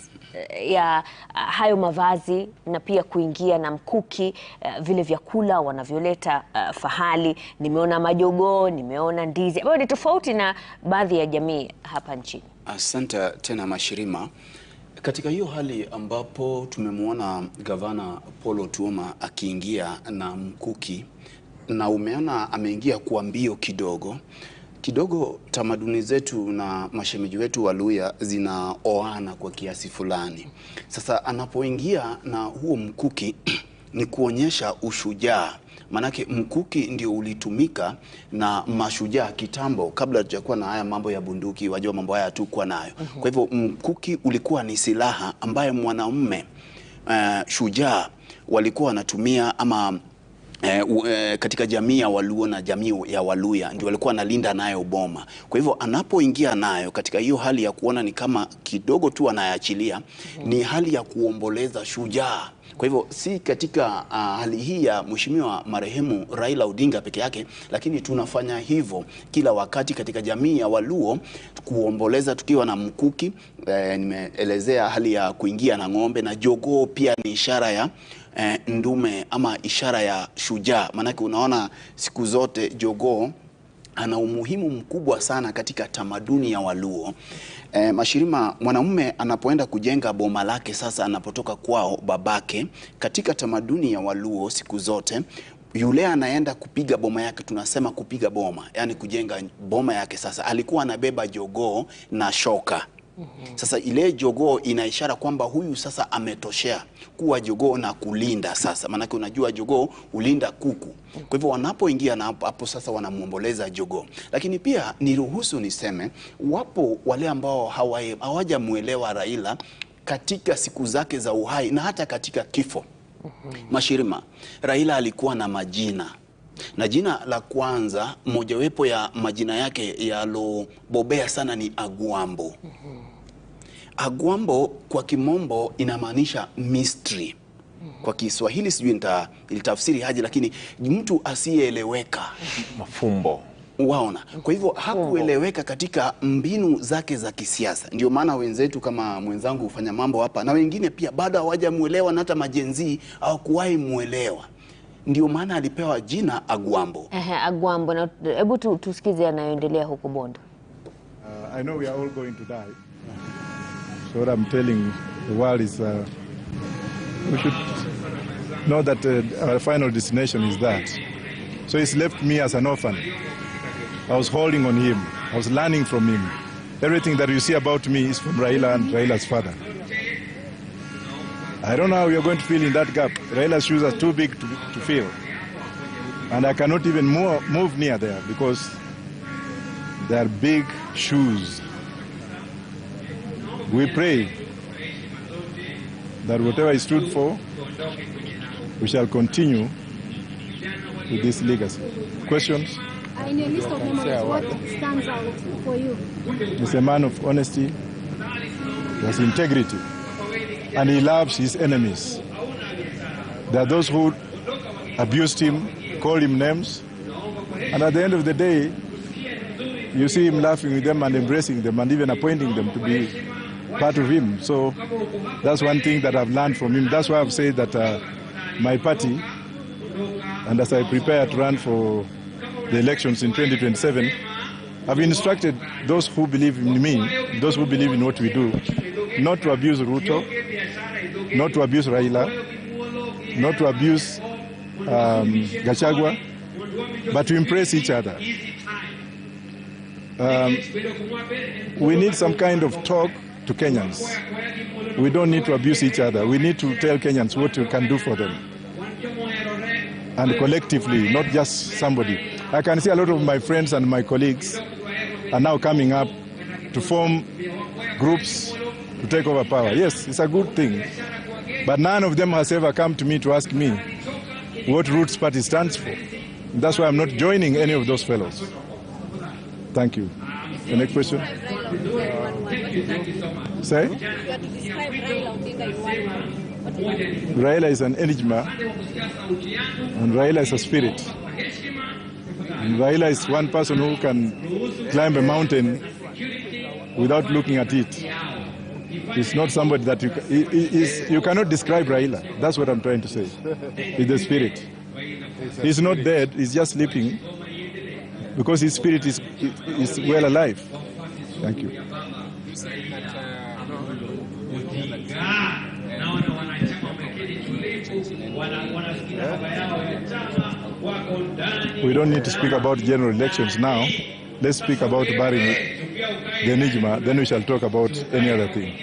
ya hayo mavazi, na pia kuingia na mkuki, vile vyakula wanavyoleta fahali. Nimeona majogoo, nimeona ndizi, ambayo ni tofauti na baadhi ya jamii hapa nchini. Asante tena Mashirima. Katika hiyo hali ambapo tumemwona gavana Paul Otuoma akiingia na mkuki, na umeona ameingia kwa mbio kidogo, tamaduni zetu na mashemeji wetu Waluya zinaoana kwa kiasi fulani. Sasa anapoingia na huo mkuki ni kuonyesha ushujaa. Manake mkuki ndio ulitumika na mashujaa kitambo, kabla hatujakuwa na haya mambo ya bunduki, wajua mambo haya hatukuwa nayo. Kwa hivyo mkuki ulikuwa ni silaha ambaye mwanaume shujaa walikuwa wanatumia, ama katika jamii ya Waluo na jamii ya Waluya ndio walikuwa analinda nayo boma. Kwa hivyo anapoingia nayo katika hiyo hali ya kuona ni kama kidogo tu anaachilia, ni hali ya kuomboleza shujaa. Kwa hivyo si katika hali hii ya mheshimiwa marehemu Raila Odinga peke yake, lakini tunafanya hivyo kila wakati katika jamii ya Waluo, kuomboleza tukiwa na mkuki. Nimeelezea hali ya kuingia na ng'ombe, na jogoo pia ni ishara ya ndume ama ishara ya shujaa. Maanake unaona siku zote jogoo ana umuhimu mkubwa sana katika tamaduni ya Waluo. Mashirima, mwanamume anapoenda kujenga boma lake, sasa anapotoka kwao babake, katika tamaduni ya Waluo siku zote yule anaenda kupiga boma yake, tunasema kupiga boma, yani kujenga boma yake, sasa alikuwa anabeba jogoo na shoka. Sasa ile jogoo ina ishara kwamba huyu sasa ametoshea kuwa jogoo na kulinda sasa. Maanake unajua jogoo ulinda kuku. Kwa hivyo wanapoingia na hapo sasa wanamuomboleza jogoo. Lakini pia niruhusu niseme, wapo wale ambao hawajamuelewa Raila katika siku zake za uhai na hata katika kifo. Mashirima, Raila alikuwa na majina. Na jina la kwanza, mojawapo ya majina yake yalobobea sana ni Agwambo. Agwambo kwa kimombo inamaanisha mystery. Kwa Kiswahili sijui nitafsiri haje, lakini mtu asiyeeleweka, mafumbo. Waona. Kwa hivyo hakueleweka katika mbinu zake za kisiasa. Ndio maana wenzetu kama mwenzangu hufanya mambo hapa, na wengine pia bado hawajamuelewa, na hata majenzi au kuwahi muelewa. Ndio maana alipewa jina Agwambo. Agwambo. Na hebu tusikize anayoendelea huko Bondo. I know we are all going to die. So what I'm telling the world is we should know that our final destination is that. So he's left me as an orphan. I was holding on him. I was learning from him. Everything that you see about me is from Raila and Raila's father. I don't know how you're going to feel in that gap. Raila's shoes are too big to fill. And I cannot even move near there because they are big shoes. We pray that whatever he stood for, we shall continue with this legacy. Questions? In your list of memories, what stands out for you? He's a man of honesty, he has integrity, and he loves his enemies. There are those who abused him, called him names, and at the end of the day, you see him laughing with them and embracing them and even appointing them to be part of him. So that's one thing that I've learned from him. That's why I've said that my party, and as I prepare to run for the elections in 2027, I've instructed those who believe in me, those who believe in what we do, not to abuse Ruto, not to abuse Raila, not to abuse Gachagua, but to impress each other. We need some kind of talk to Kenyans. We don't need to abuse each other. We need to tell Kenyans what we can do for them. And collectively, not just somebody. I can see a lot of my friends and my colleagues are now coming up to form groups to take over power. Yes, it's a good thing. But none of them has ever come to me to ask me what Roots Party stands for. That's why I'm not joining any of those fellows. Thank you. The next question? Say? Raila is an enigma, and Raila is a spirit. And Raila is one person who can climb a mountain without looking at it. He's not somebody that you cannot describe Raila. That's what I'm trying to say. He's the spirit. He's not dead, he's just sleeping because his spirit is well alive. Thank you. We don't need to speak about general elections now. Let's speak about burying the enigma, then we shall talk about any other thing.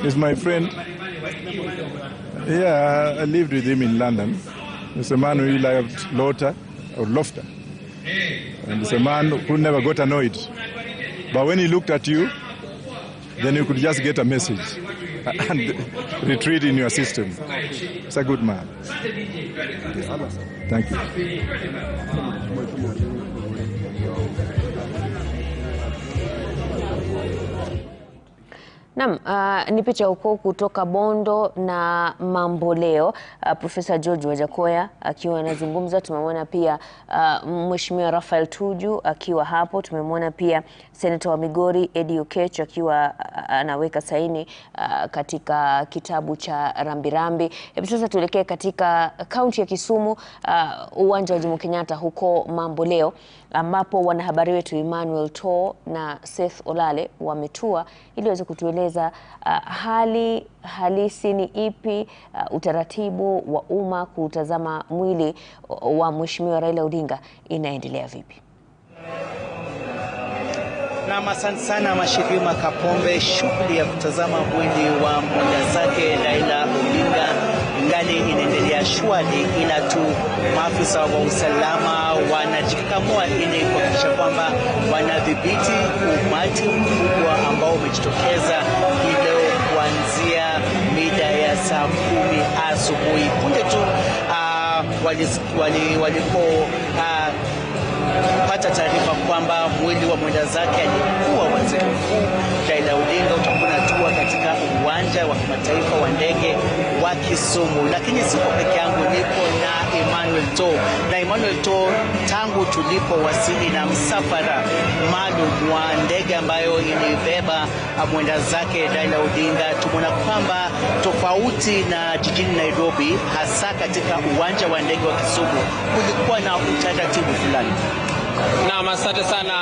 He's my friend. Yeah, I lived with him in London. He's a man who loved laughter. And he's a man who never got annoyed. But when he looked at you, then you could just get a message and retreat in your system. He's a good man. Thank you. Naam, ni picha huko kutoka Bondo na Mamboleo. Profesa George Wajakoya akiwa anazungumza. Tumemwona pia Mheshimiwa Raphael Tuju akiwa hapo. Tumemwona pia Senator wa Migori Eddie Oketch akiwa anaweka saini katika kitabu cha rambirambi. Hivi sasa tuelekee katika kaunti ya Kisumu, uwanja wa Jomo Kenyatta huko Mamboleo, ambapo wanahabari wetu Emmanuel To na Seth Olale wametua ili waweze kutueleza hali halisi ni ipi, utaratibu wa umma kutazama mwili wa Mheshimiwa Raila Odinga inaendelea vipi. Na asante sana Mashirima Kapombe. Shughuli ya kutazama mwili wa mwenda zake Raila Odinga ingali inaendelea shwari, ila tu maafisa wa usalama wanajikakamua ili kuhakikisha kwamba wanadhibiti umati mkubwa ambao umejitokeza leo kuanzia mida ya saa 10 asubuhi. Punde tu walipopata taarifa kwamba mwili wa mwenda zake aliyekuwa waziri mkuu Raila Odinga utakuwa unatua katika uwanja wa kimataifa wa ndege wa Kisumu. Lakini siko peke yangu, nipo na Emmanuel To. Na Emmanuel To, tangu tulipowasili na msafara maalum wa ndege ambayo ilibeba mwenda zake Raila Odinga, tumeona kwamba tofauti na jijini Nairobi, hasa katika uwanja wa ndege wa Kisumu, kulikuwa na utaratibu fulani. Naam, asante sana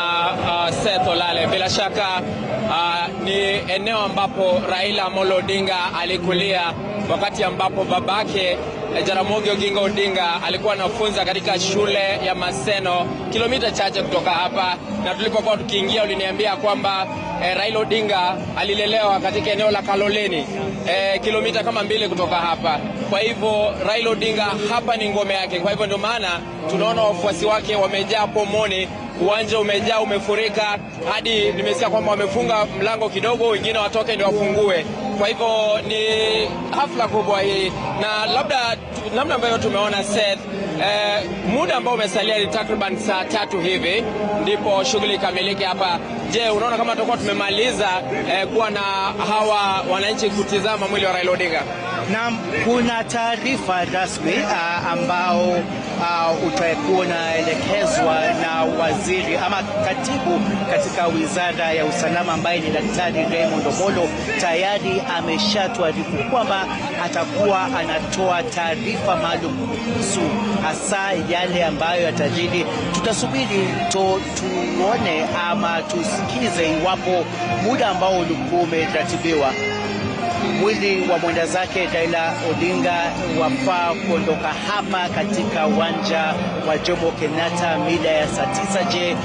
Seth Olale. Bila shaka ni eneo ambapo Raila Amolo Odinga alikulia wakati ambapo babake Jaramogi Oginga Odinga alikuwa anafunza katika shule ya Maseno, kilomita chache kutoka hapa. Na tulipokuwa tukiingia uliniambia kwamba Raila Odinga alilelewa katika eneo la Kaloleni, kilomita kama 2 kutoka hapa. Kwa hivyo Raila Odinga hapa ni ngome yake. Kwa hivyo ndio maana tunaona wafuasi wake wamejaa pomoni. Uwanja umejaa, umefurika, hadi nimesikia kwamba wamefunga mlango kidogo, wengine watoke ndio wafungue. Kwa hivyo ni hafla kubwa hii, na labda namna ambayo tumeona Seth, muda ambao umesalia ni takriban saa 3 hivi ndipo shughuli kamilike hapa. Je, unaona kama tutakuwa tumemaliza kuwa na hawa wananchi kutizama mwili wa Raila Odinga? Na kuna taarifa rasmi ambao utakuwa unaelekezwa na waziri ama katibu katika wizara ya usalama ambaye ni Daktari Raymond Omolo. Tayari ameshatuarifu kwamba atakuwa anatoa taarifa maalum kuhusu hasa yale ambayo yatajiri. Tutasubiri tuone ama tusikize iwapo muda ambao ulikuwa umeratibiwa mwili wa mwenda zake Raila Odinga wafaa kuondoka hapa katika uwanja wa Jomo Kenyatta mida ya saa 9. Je,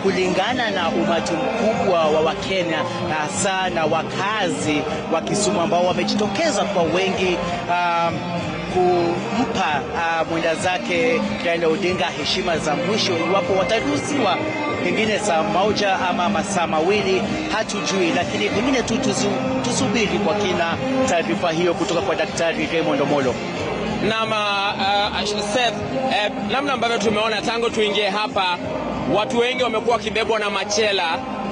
kulingana na umati mkubwa wa Wakenya na hasa na wakazi wa Kisumu ambao wamejitokeza kwa wengi kumpa mwenda zake Raila Odinga heshima za mwisho, iwapo wataruhusiwa pengine saa 1 ama masaa 2, hatujui, lakini pengine tu tusubiri kwa kina taarifa hiyo kutoka kwa Daktari Raymond Omolo. Seth, namna ambavyo tumeona tangu tuingie hapa, watu wengi wamekuwa wakibebwa na machela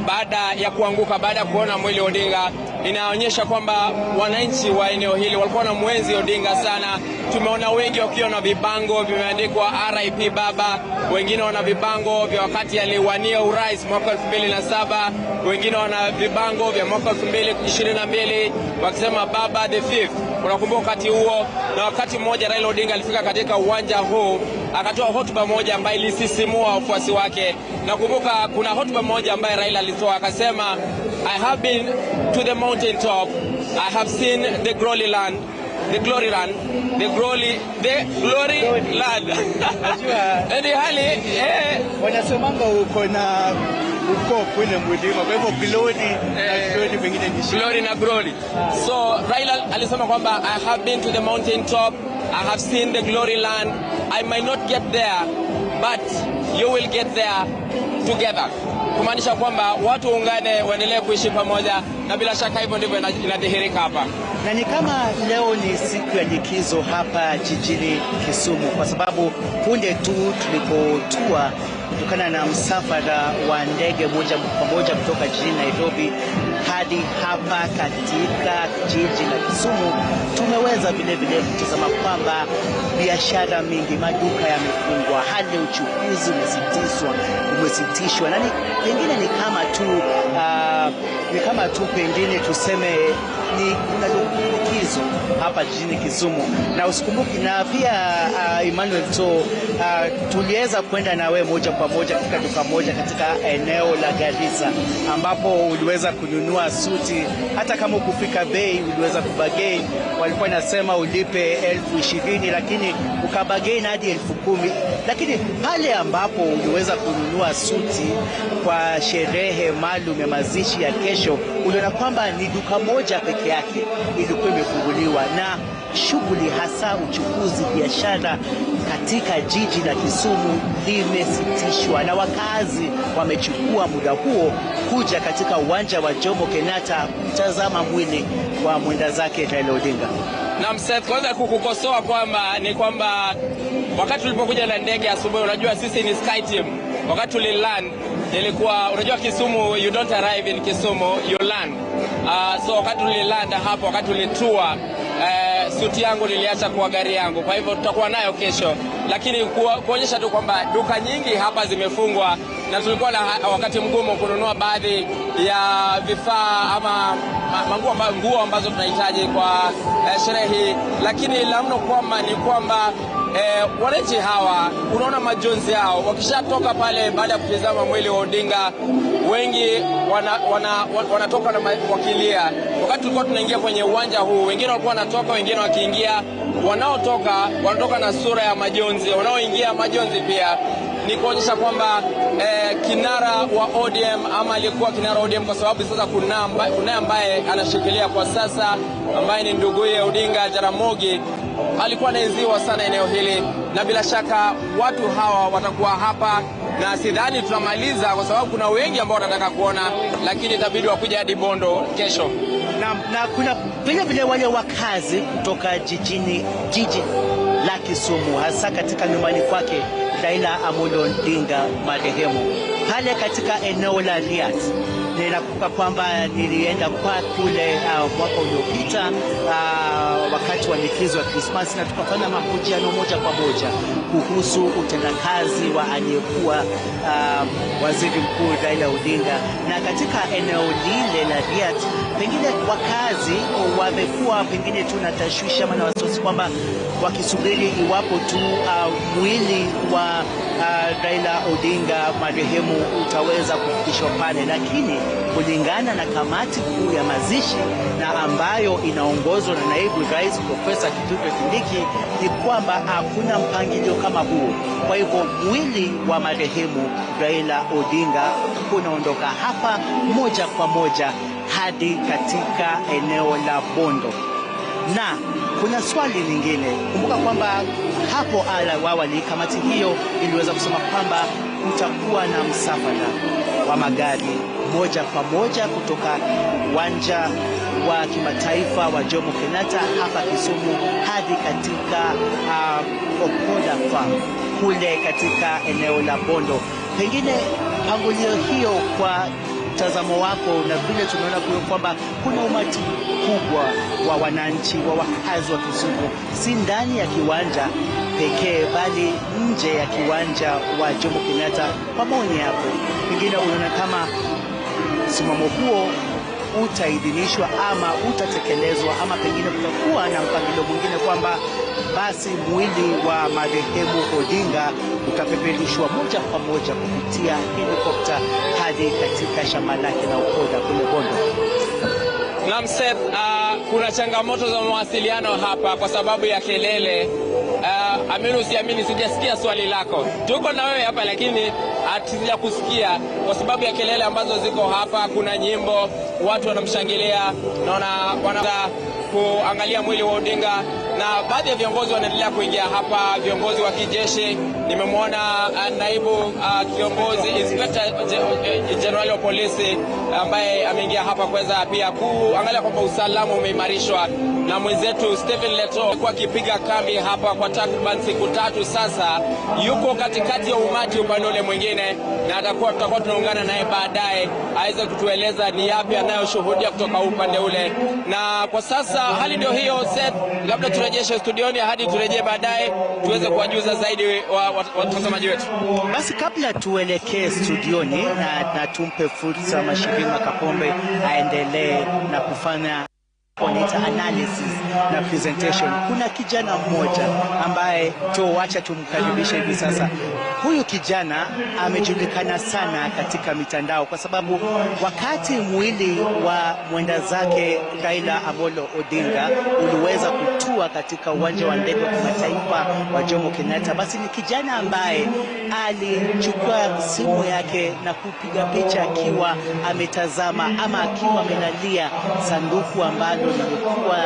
baada ya kuanguka, baada ya kuona mwili wa Odinga. Inaonyesha kwamba wananchi wa eneo hili walikuwa na mwenzi Odinga sana. Tumeona wengi wakiwa na vibango vimeandikwa RIP Baba, wengine wana vibango vya wakati aliwania urais mwaka 2007, wengine wana vibango vya mwaka 2022 wakisema Baba the Fifth. Unakumbuka wakati huo, na wakati mmoja Raila Odinga alifika katika uwanja huu akatoa hotuba moja ambayo ilisisimua wafuasi wake. Nakumbuka kuna hotuba moja ambayo Raila alitoa, akasema, I have been to the mountain top, I have seen the glory land, the glory land, the glory land. Ndi hali wanasemanga uko na uko kwenye mlima, kwa hivyo glory pengine ni glory na glory. So Raila alisema kwamba I have been to the mountain top, I have seen the glory land. I might not get there, but you will get there together. Kumaanisha kwamba watu ungane, waendelee kuishi pamoja, na bila shaka hivyo ndivyo inadhihirika hapa. Na ni kama leo ni siku ya likizo hapa jijini Kisumu, kwa sababu punde tu tulipotua kutokana na msafara wa ndege moja kwa moja kutoka jijini Nairobi, hadi hapa katika jiji la Kisumu. Tumeweza vile vile kutazama kwamba biashara mingi, maduka yamefungwa, hali ya uchukuzi umesitishwa, na pengine ni kama tu pengine tuseme ni kuna likizo hapa jijini Kisumu. Na usikumbuki na pia Emmanuel, tuliweza kwenda nawe moja kwa moja katika duka moja katika eneo la Garissa, ambapo uliweza kununua suti. Hata kama ukufika bei, uliweza kubagei. Walikuwa nasema ulipe 20,000 lakini ukabagei hadi 10,000. Lakini pale ambapo uliweza kununua suti kwa sherehe maalum ya mazishi ya kesho, uliona kwamba ni duka moja peke yake ilikuwa imefunguliwa, na shughuli hasa uchukuzi, biashara katika jiji la Kisumu limesitishwa, na wakazi wamechukua muda huo kuja katika uwanja wa Jomo Kenyatta kutazama mwili wa mwenda zake Raila Odinga. Na Seth, kwanza kukukosoa kwamba wakati tulipokuja na ndege asubuhi, unajua sisi ni Sky Team, wakati tuliland ilikuwa, unajua Kisumu, you don't arrive in Kisumu, you land. So wakati tuliland hapo, wakati tulitua, suti yangu niliacha kwa gari yangu, kwa hivyo tutakuwa nayo kesho. Lakini kuonyesha tu kwamba duka nyingi hapa zimefungwa, na tulikuwa na wakati mgumu kununua baadhi ya vifaa ama nguo ambazo tunahitaji kwa sherehe. Lakini la mno ni kwamba wananchi hawa, unaona majonzi yao wakishatoka pale baada ya kutazama mwili wa Odinga. Wengi wanatoka na wakilia. Wakati tulikuwa tunaingia kwenye uwanja huu, wengine walikuwa wanatoka, wengine wakiingia. Wanatoka na sura ya majonzi, wanaoingia majonzi pia. Ni kuonyesha kwamba kinara wa ODM ama alikuwa kinara wa ODM, kwa sababu sasa kuna ambaye anashikilia kwa sasa, ambaye ni nduguye Odinga, Jaramogi, alikuwa anaenziwa sana eneo hili, na bila shaka watu hawa watakuwa hapa, na sidhani tunamaliza kwa sababu kuna wengi ambao wanataka kuona, lakini itabidi wakuja hadi Bondo kesho. Na kuna vile wale wakazi kutoka jiji la Kisumu, hasa katika nyumbani kwake Raila Amolo Odinga marehemu, pale katika eneo la Riat. Ninakumbuka kwamba nilienda kwa kule mwaka uliopita wakati wa likizo ya Christmas, na tukafanya mahojiano moja kwa moja kuhusu utendakazi wa aliyekuwa waziri mkuu Raila Odinga. Na katika eneo lile la Riat, pengine wakazi wamekuwa pengine tu na tashwishi ama na wasiwasi kwamba wakisubiri iwapo tu mwili wa Raila Odinga marehemu utaweza kufikishwa pale, lakini kulingana na kamati kuu ya mazishi na ambayo inaongozwa na naibu rais Profesa Kithure Kindiki, ni kwamba hakuna mpangilio kama huo. Kwa hivyo mwili wa marehemu Raila Odinga unaondoka hapa moja kwa moja hadi katika eneo la Bondo. Na kuna swali lingine, kumbuka kwamba hapo awali kamati hiyo iliweza kusema kwamba kutakuwa na msafara wa magari moja kwa moja kutoka uwanja wa kimataifa wa Jomo Kenyatta hapa Kisumu hadi katika Okoda Farm kule katika eneo la Bondo. Pengine pangilio hiyo kwa mtazamo wako, na vile tunaona kwamba kuna umati kubwa wa wananchi, wa wakazi wa Kisumu, si ndani ya kiwanja pekee bali nje ya kiwanja wa Jomo Kenyatta. Kwa maoni yako, pengine unaona kama msimamo huo utaidhinishwa ama utatekelezwa, ama pengine kutakuwa na mpangilio mwingine kwamba basi mwili wa marehemu Odinga utapeperushwa moja kwa moja kupitia helikopta hadi katika shamba lake na Okoda kule Bondo? Naam Seth, kuna changamoto za mawasiliano hapa kwa sababu ya kelele. Amini usiamini, sijasikia swali lako. Tuko na wewe hapa lakini hatujia kusikia kwa sababu ya kelele ambazo ziko hapa. Kuna nyimbo, watu wanamshangilia na wanaanza kuangalia mwili wa Odinga. na baadhi ya viongozi wanaendelea kuingia hapa, viongozi wa kijeshi. Nimemwona naibu kiongozi Inspector General wa polisi ambaye ameingia hapa kuweza pia kuangalia kwamba usalama umeimarishwa, na mwenzetu Stephen Leto kwa kipiga kambi hapa kwa takriban siku 3 sasa. Yuko katikati ya umati upande ule mwingine, na tutakuwa tunaungana naye baadaye aweze kutueleza ni yapi anayoshuhudia kutoka upande ule. Na kwa sasa hali ndio hiyo. Seth, labda turejeshe studioni hadi turejee baadaye tuweze kuwajuza zaidi watazamaji wetu. Basi kabla tuelekee studioni na tumpe fursa Mashirima Kapombe aendelee na kufanya analysis na presentation, kuna kijana mmoja ambaye tuacha tumkaribishe hivi sasa. Huyu kijana amejulikana sana katika mitandao kwa sababu wakati mwili wa mwenda zake Raila Amolo Odinga uliweza kutua katika uwanja wa ndege wa kimataifa wa Jomo Kenyatta, basi ni kijana ambaye alichukua simu yake na kupiga picha akiwa ametazama ama akiwa amelalia sanduku ambalo lilikuwa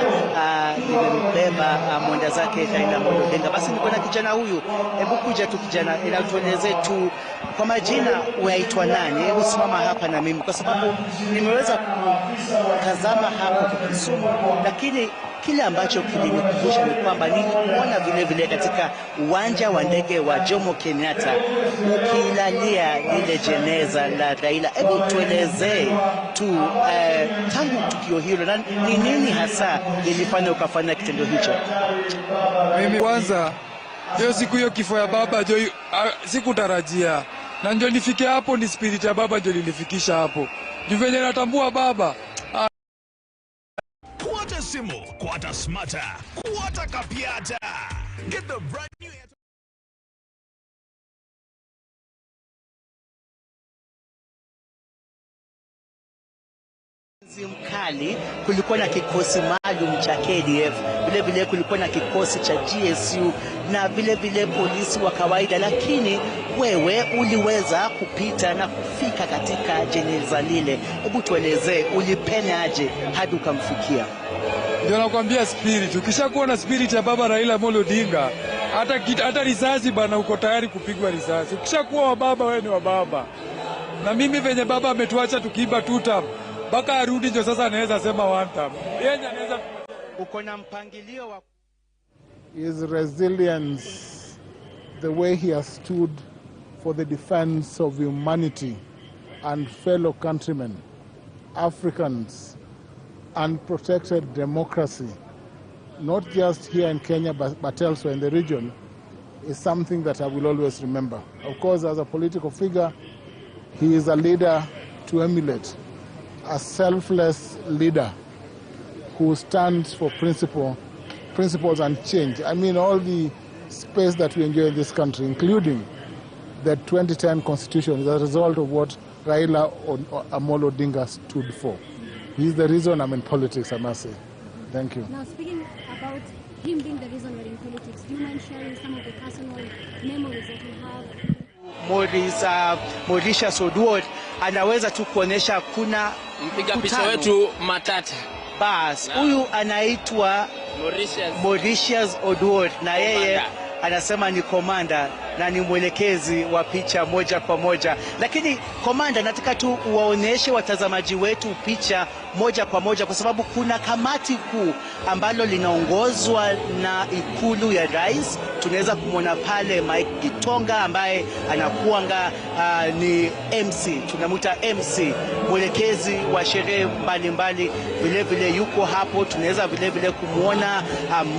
limembeba mwenda zake Raila Amolo Odinga. Basi niko na kijana huyu. Hebu kuja tu kijana, tueleze tu kwa majina, unaitwa nani? Hebu simama hapa na mimi kwa sababu nimeweza kutazama hapo Kisumu, lakini kile ambacho kilinikumbusha ni kwamba nilimuona vile vile katika uwanja wa ndege wa Jomo Kenyatta ukilalia lile jeneza la Raila. Hebu tuelezee tu tangu tukio hilo na ni nini hasa ilifanya ukafanya kitendo hicho? Mimi kwanza hiyo siku hiyo kifo ya baba sikutarajia, na ndio nifike hapo, ni spirit ya baba ndio lilifikisha hapo. Juvenye natambua baba. Kuata simu, kuata smarta, kuata kapiata. Get the brand new mkali. Kulikuwa na kikosi maalum cha KDF, vile vile kulikuwa na kikosi cha GSU na vile vile polisi wa kawaida, lakini wewe uliweza kupita na kufika katika jeneza lile. Hebu tuelezee ulipenya aje hadi ukamfikia? Ndio nakwambia spirit, ukishakuwa na spirit ya baba Raila Amolo Odinga, hata risasi bana uko tayari kupigwa risasi. Ukishakuwa wa baba, wewe ni wa baba. Na mimi venye baba ametuacha tukiiba 2 term, baka arudi ndio sasa anaweza sema 1 term. Yeye anaweza uko na mpangilio wa his resilience, the way he has stood for the defense of humanity and fellow countrymen, Africans, and protected democracy, not just here in Kenya but elsewhere in the region, is something that I will always remember. Of course, as a political figure, he is a leader to emulate, a selfless leader who stands for principles and change. I mean, all the space that we enjoy in this country, including the 2010 Constitution, is a result of what Raila Amolo Odinga stood for. He's the reason I'm in politics, I must say. Thank you. Now, speaking about him being the reason we're in politics, do you mind sharing some of the personal memories that you have? Mauritius Odward anaweza tu kuonesha kuna mpiga picha wetu matata. Bas, huyu anaitwa Mauritius Odward na yeye anasema ni komanda na ni mwelekezi wa picha moja kwa moja. Lakini komanda, nataka tu uwaoneshe watazamaji wetu picha moja kwa moja kwa sababu kuna kamati kuu ambalo linaongozwa na ikulu ya rais. Tunaweza kumwona pale Mike Gitonga ambaye anakuanga ni MC, tunamuita MC, mwelekezi wa sherehe mbalimbali. Vile vile yuko hapo. Tunaweza vile vile kumwona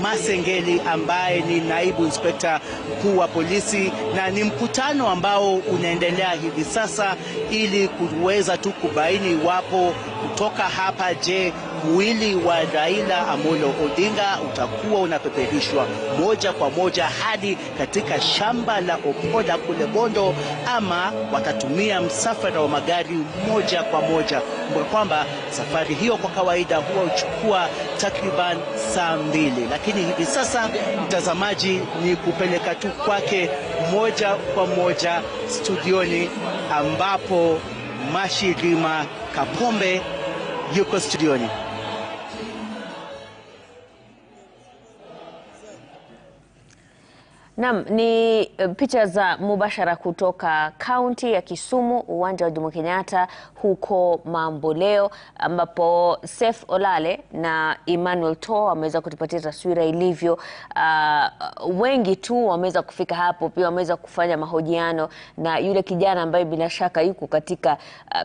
Masengeli ambaye ni naibu inspekta mkuu wa polisi, na ni mkutano ambao unaendelea hivi sasa ili kuweza tu kubaini iwapo kutoka hapa, je, mwili wa Raila Amolo Odinga utakuwa unapeperishwa moja kwa moja hadi katika shamba la Opoda kule Bondo, ama watatumia msafara wa magari moja kwa moja. Kumbuka kwamba safari hiyo kwa kawaida huwa uchukua takriban saa 2, lakini hivi sasa mtazamaji ni kupeleka tu kwake moja kwa moja studioni ambapo Mashirima Kapombe yuko studioni. Naam, ni picha za mubashara kutoka kaunti ya Kisumu, uwanja wa Jomo Kenyatta huko Mamboleo, ambapo Seth Olale na Emmanuel To wameweza kutupatia taswira ilivyo. Wengi tu wameweza kufika hapo, pia wameweza kufanya mahojiano na yule kijana ambaye bila shaka yuko katika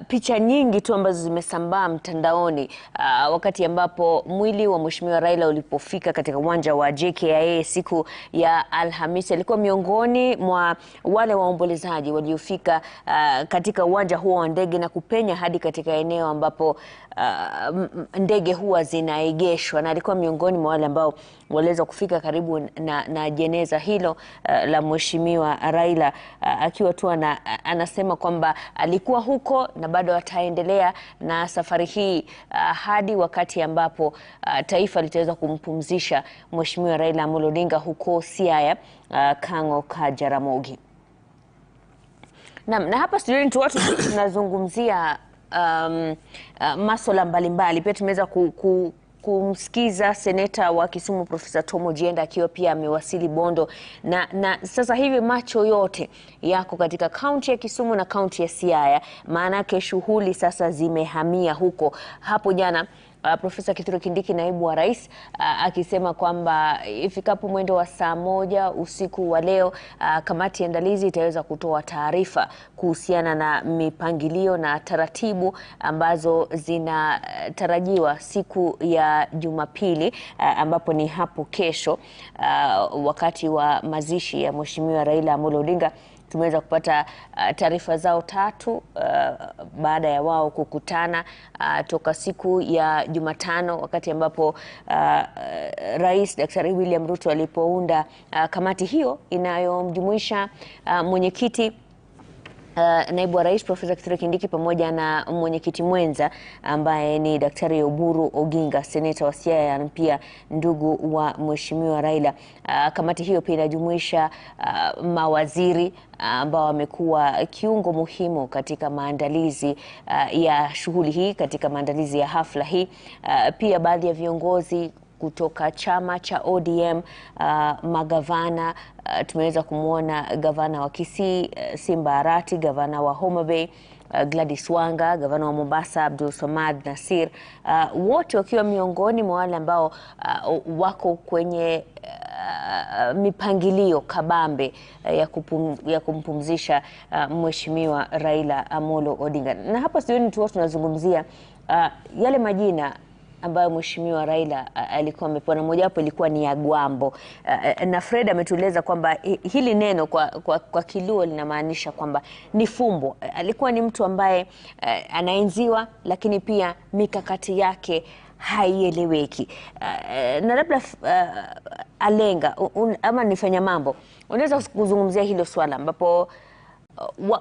picha nyingi tu ambazo zimesambaa mtandaoni, wakati ambapo mwili wa Mheshimiwa Raila ulipofika katika uwanja wa JKIA siku ya Alhamisi. Alikuwa miongoni mwa wale waombolezaji waliofika katika uwanja huo wa ndege na kupenya hadi katika eneo ambapo ndege huwa zinaegeshwa, na alikuwa miongoni mwa wale ambao waliweza kufika karibu na jeneza hilo la Mheshimiwa Raila, akiwa tu anasema kwamba alikuwa huko na bado ataendelea na safari hii hadi wakati ambapo taifa litaweza kumpumzisha Mheshimiwa Raila Amolo Odinga huko Siaya, Kang'o ka Jaramogi. Na hapa studioni tu watu tunazungumzia masuala mbalimbali. Pia tumeweza kumsikiza seneta wa Kisumu Profesa Tom Ojienda akiwa pia amewasili Bondo, na sasa hivi macho yote yako katika kaunti ya Kisumu na kaunti ya Siaya, maana yake shughuli sasa zimehamia huko. Hapo jana Profesa Kithure Kindiki, naibu wa rais, akisema kwamba ifikapo mwendo wa saa 1 usiku wa leo, kamati ya andalizi itaweza kutoa taarifa kuhusiana na mipangilio na taratibu ambazo zinatarajiwa siku ya Jumapili, ambapo ni hapo kesho, wakati wa mazishi ya Mheshimiwa Raila Amolo Odinga. Tumeweza kupata taarifa zao tatu baada ya wao kukutana toka siku ya Jumatano, wakati ambapo Rais Daktari William Ruto alipounda kamati hiyo inayomjumuisha mwenyekiti naibu wa rais Profesa Kithure Kindiki pamoja na mwenyekiti mwenza ambaye ni Daktari Oburu Oginga, seneta wa Siaya na pia ndugu wa Mheshimiwa Raila. Kamati hiyo pia inajumuisha mawaziri ambao wamekuwa kiungo muhimu katika maandalizi ya shughuli hii, katika maandalizi ya hafla hii. Pia baadhi ya viongozi kutoka chama cha ODM, magavana. Tumeweza kumwona gavana wa Kisii Simba Arati, gavana wa Homa Bay Gladys Wanga, gavana wa Mombasa Abdul Samad Nasir, wote wakiwa miongoni mwa wale ambao wako kwenye mipangilio kabambe ya kumpumzisha Mheshimiwa Raila Amolo Odinga. Na hapa studioni tu tunazungumzia yale majina ambayo Mheshimiwa Raila alikuwa amepewa, na mojawapo ilikuwa ni ya Gwambo. Na Fred ametueleza kwamba hili neno kwa Kiluo linamaanisha kwamba ni fumbo. Alikuwa ni mtu ambaye anaenziwa, lakini pia mikakati yake haieleweki. Na labda Alenga ama nifanya mambo, unaweza kuzungumzia hilo swala ambapo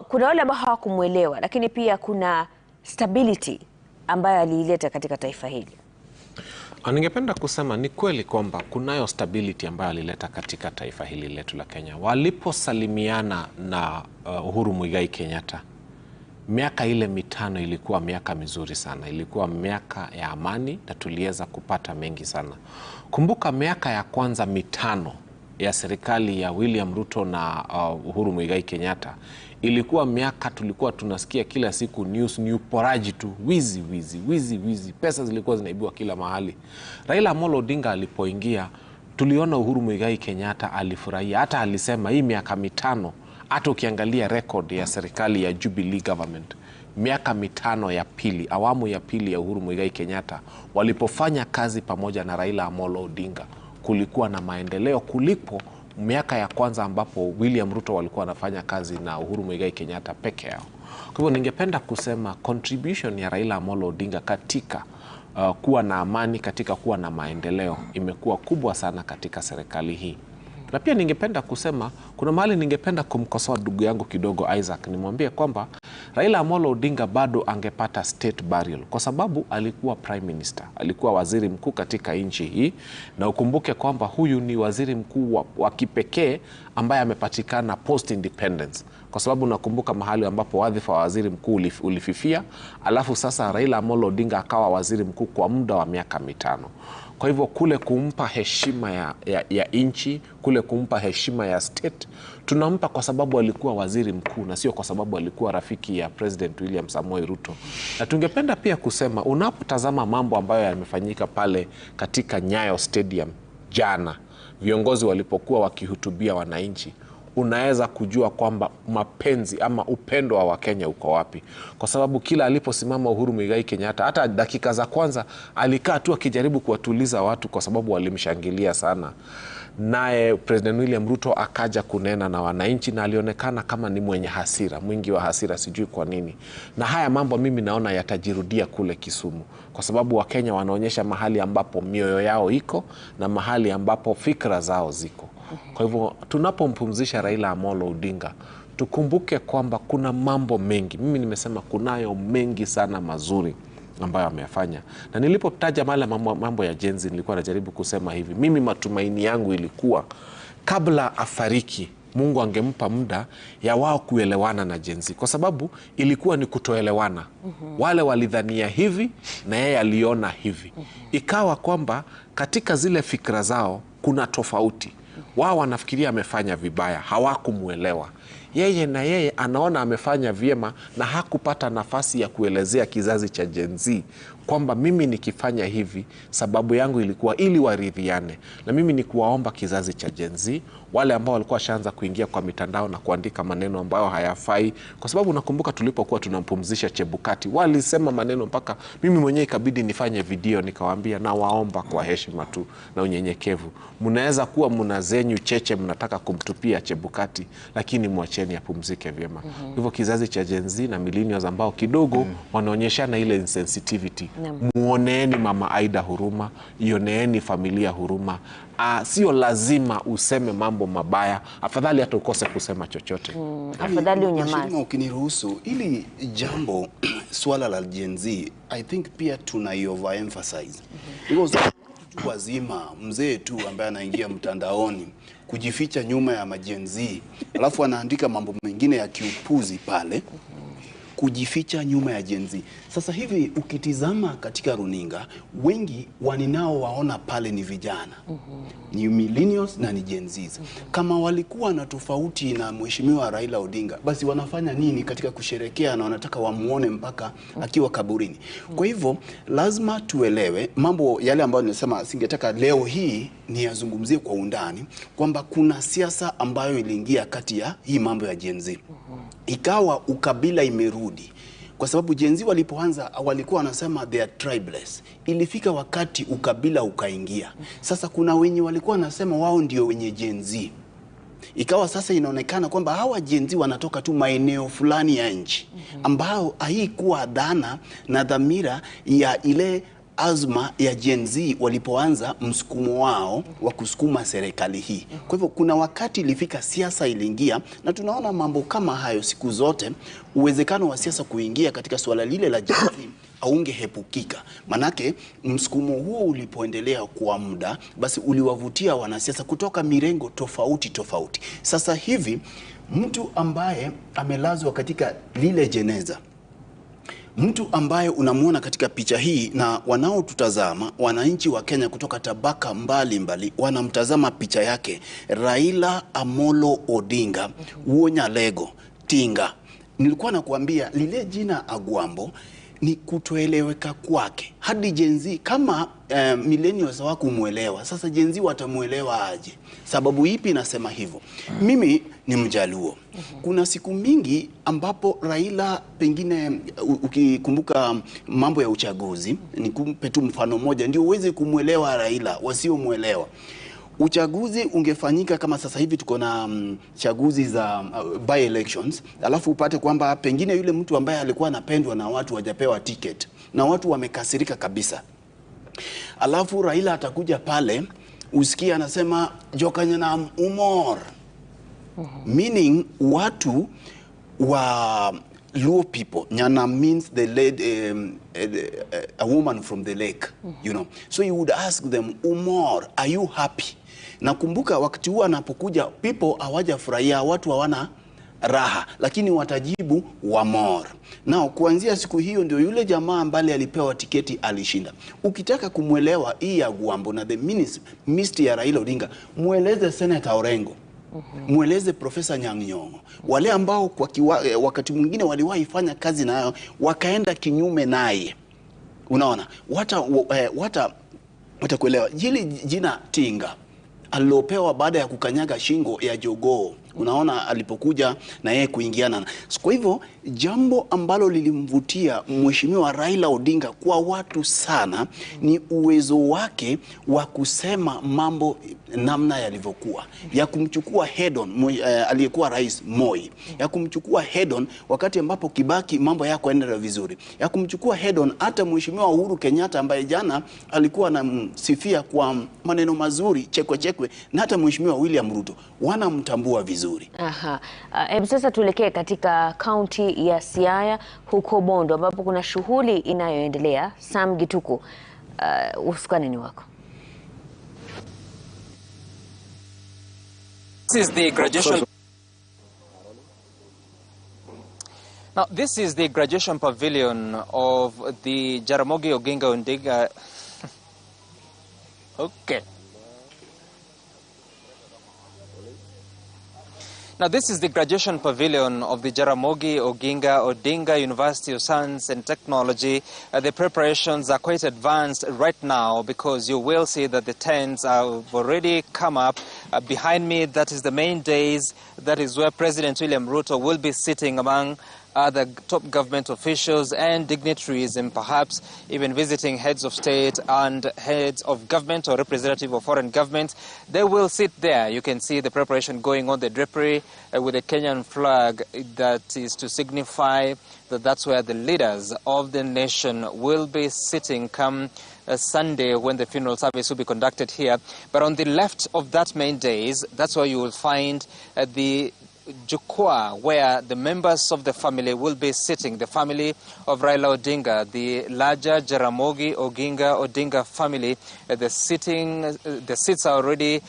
kuna wale ambao hawakumuelewa, lakini pia kuna stability ambayo aliileta katika taifa hili. Ningependa kusema ni kweli kwamba kunayo stability ambayo alileta katika taifa hili letu la Kenya. Waliposalimiana na Uhuru Muigai Kenyatta, miaka ile mitano ilikuwa miaka mizuri sana. Ilikuwa miaka ya amani na tuliweza kupata mengi sana. Kumbuka miaka ya kwanza mitano ya serikali ya William Ruto na Uhuru Muigai Kenyatta, ilikuwa miaka tulikuwa tunasikia kila siku news, new poraji tu, wizi, pesa zilikuwa zinaibiwa kila mahali. Raila Amolo Odinga alipoingia, tuliona Uhuru Muigai Kenyatta alifurahia, hata alisema hii miaka mitano, hata ukiangalia record ya serikali ya Jubilee government, miaka mitano ya pili, awamu ya pili ya Uhuru Muigai Kenyatta, walipofanya kazi pamoja na Raila Amolo Odinga, kulikuwa na maendeleo kuliko miaka ya kwanza ambapo William Ruto walikuwa wanafanya kazi na Uhuru Muigai Kenyatta peke yao. Kwa hivyo ningependa kusema contribution ya Raila Amolo Odinga katika kuwa na amani, katika kuwa na maendeleo imekuwa kubwa sana katika serikali hii. Na pia ningependa kusema kuna mahali ningependa kumkosoa ndugu yangu kidogo Isaac, nimwambie kwamba Raila Amolo Odinga bado angepata state burial kwa sababu alikuwa prime minister, alikuwa waziri mkuu katika nchi hii, na ukumbuke kwamba huyu ni waziri mkuu wa kipekee ambaye amepatikana post independence, kwa sababu nakumbuka mahali ambapo wadhifa wa waziri mkuu ulififia, alafu sasa Raila Amolo Odinga akawa waziri mkuu kwa muda wa miaka mitano. Kwa hivyo kule kumpa heshima ya nchi, kule kumpa heshima ya state, tunampa kwa sababu alikuwa waziri mkuu na sio kwa sababu alikuwa rafiki ya President William Samoei Ruto. Na tungependa pia kusema, unapotazama mambo ambayo yamefanyika pale katika Nyayo Stadium jana, viongozi walipokuwa wakihutubia wananchi, unaweza kujua kwamba mapenzi ama upendo wa Wakenya uko wapi. Kwa sababu kila aliposimama Uhuru Muigai Kenyatta, hata dakika za kwanza alikaa tu akijaribu kuwatuliza watu kwa sababu walimshangilia sana. Naye President William Ruto akaja kunena na wananchi na alionekana kama ni mwenye hasira, mwingi wa hasira, sijui kwa nini. Na haya mambo mimi naona yatajirudia kule Kisumu, kwa sababu Wakenya wanaonyesha mahali ambapo mioyo yao iko na mahali ambapo fikra zao ziko. Kwa hivyo tunapompumzisha Raila Amolo Odinga, tukumbuke kwamba kuna mambo mengi. Mimi nimesema kunayo mengi sana mazuri ambayo amefanya. Na nilipotaja mambo ya Gen Z, nilikuwa najaribu kusema hivi, mimi matumaini yangu ilikuwa kabla afariki Mungu angempa muda ya wao kuelewana na Gen Z, kwa sababu ilikuwa ni kutoelewana. Wale walidhania hivi na yeye aliona hivi. Ikawa kwamba katika zile fikra zao kuna tofauti. Wao wanafikiria amefanya vibaya, hawakumuelewa. Yeye anaona amefanya vyema na hakupata nafasi ya kuelezea kizazi cha Gen Z kwamba mimi nikifanya hivi sababu yangu ilikuwa ili waridhiane. Na mimi ni kuwaomba kizazi cha Gen Z, wale ambao walikuwa shaanza kuingia kwa mitandao na kuandika maneno ambayo hayafai, kwa sababu nakumbuka tulipokuwa tunampumzisha Chebukati, walisema maneno mpaka mimi mwenyewe ikabidi nifanye video nikawaambia, na waomba kwa heshima tu na unyenyekevu, mnaweza kuwa mnazenyu cheche mnataka kumtupia Chebukati, lakini mwacheni apumzike vyema. Hivyo kizazi cha Gen Z na millennials ambao kidogo wanaonyeshana ile insensitivity, muoneeni Mama Aida huruma, ioneeni familia huruma. Sio lazima useme mambo mabaya, afadhali hata ukose kusema chochote. Afadhali unyamaze. Ukiniruhusu, ili jambo swala la Gen Z, I think pia tuna overemphasize. Because mtu wazima, mzee tu ambaye anaingia mtandaoni kujificha nyuma ya Gen Z, alafu anaandika mambo mengine ya kiupuzi pale, kujificha nyuma ya Gen Z. Sasa hivi ukitizama katika runinga, wengi waninao waona pale ni vijana. Ni millennials na ni Gen Z. Kama walikuwa na tofauti na Mheshimiwa Raila Odinga, basi wanafanya nini katika kusherekea na wanataka wamuone mpaka akiwa kaburini? Kwa hivyo lazima tuelewe mambo yale ambayo nimesema singetaka leo hii ni yazungumzie kwa undani, kwamba kuna siasa ambayo iliingia kati ya hii mambo ya Gen Z. Ikawa ukabila imerudi. Kwa sababu Gen Z walipoanza walikuwa wanasema they are tribeless. Ilifika wakati ukabila ukaingia. Sasa kuna wenye walikuwa wanasema wao ndio wenye Gen Z. Ikawa sasa inaonekana kwamba hawa Gen Z wanatoka tu maeneo fulani ya nchi, ambao haikuwa dhana na dhamira ya ile azma ya Gen Z walipoanza msukumo wao wa kusukuma serikali hii. Kwa hivyo kuna wakati ilifika siasa iliingia, na tunaona mambo kama hayo siku zote. Uwezekano wa siasa kuingia katika swala lile la Gen Z haungehepukika. Manake msukumo huo ulipoendelea kwa muda, basi uliwavutia wanasiasa kutoka mirengo tofauti tofauti. Sasa hivi mtu ambaye amelazwa katika lile jeneza, mtu ambaye unamuona katika picha hii, na wanaotutazama wananchi wa Kenya kutoka tabaka mbali wanamtazama picha yake, Raila Amolo Odinga Wonya Lego Tinga. Nilikuwa nakuambia lile jina Agwambo ni kutoeleweka kwake. Hadi Gen Z kama millennials hawakumuelewa, sasa Gen Z watamuelewa aje? Sababu ipi nasema hivyo? Mimi ni Mjaluo. Kuna siku mingi ambapo Raila, pengine ukikumbuka mambo ya uchaguzi, nikupe tu mfano moja ndio uweze kumuelewa Raila, wasiomuelewa. Uchaguzi ungefanyika kama sasa hivi tuko na chaguzi za by elections, alafu upate kwamba pengine yule mtu ambaye alikuwa anapendwa na watu hajapewa ticket na watu wamekasirika kabisa. Alafu Raila atakuja pale, usikia anasema jokanyana umor. Meaning watu wa Luo people, Nyana means the lady, a woman from the lake, you know. So you would ask them, Umor, are you happy? Na kumbuka wakati huo anapokuja, people hawajafurahia, watu hawana raha, lakini watajibu Wamor. Nao kuanzia siku hiyo ndio yule jamaa ambaye alipewa tiketi alishinda. Ukitaka kumwelewa hii ya Gwambo na the ministry ya Raila Odinga, mueleze Senator Orengo. Mueleze Profesa Nyang'nyong'o, wale ambao kwa wakati mwingine waliwahi fanya kazi nayo wakaenda kinyume naye. Unaona, watakuelewa. Hili jina Tinga alilopewa baada ya kukanyaga shingo ya jogoo, unaona, alipokuja na yeye kuingiana. Kwa hivyo jambo ambalo lilimvutia Mheshimiwa Raila Odinga kwa watu sana ni uwezo wake wa kusema mambo namna yalivyokuwa, ya kumchukua head on aliyekuwa Rais Moi, ya kumchukua head on wakati ambapo Kibaki mambo yako endelea vizuri, ya kumchukua head on hata Mheshimiwa Uhuru Kenyatta ambaye jana alikuwa anamsifia kwa maneno mazuri chekwe, na hata Mheshimiwa William Ruto wanamtambua vizuri. Aha. Sasa tuelekee katika kaunti ya Siaya huko Bondo ambapo kuna shughuli inayoendelea. Sam Gituku, usukani ni wako. This is the graduation. Now, this is the graduation pavilion of the Jaramogi Oginga Odinga. Okay. Now, this is the graduation pavilion of the Jaramogi Oginga Odinga University of Science and Technology. The preparations are quite advanced right now because you will see that the tents have already come up. Behind me, that is the main dais. That is where President William Ruto will be sitting among other top government officials and dignitaries, and perhaps even visiting heads of state and heads of government or representative of foreign governments. They will sit there. You can see the preparation going on, the drapery with a Kenyan flag that is to signify that that's where the leaders of the nation will be sitting come Sunday when the funeral service will be conducted here. But on the left of that main dais, that's where you will find the jukwaa where the members of the family will be sitting. The family of Raila Odinga, the larger Jaramogi Oginga Odinga family, the seats are already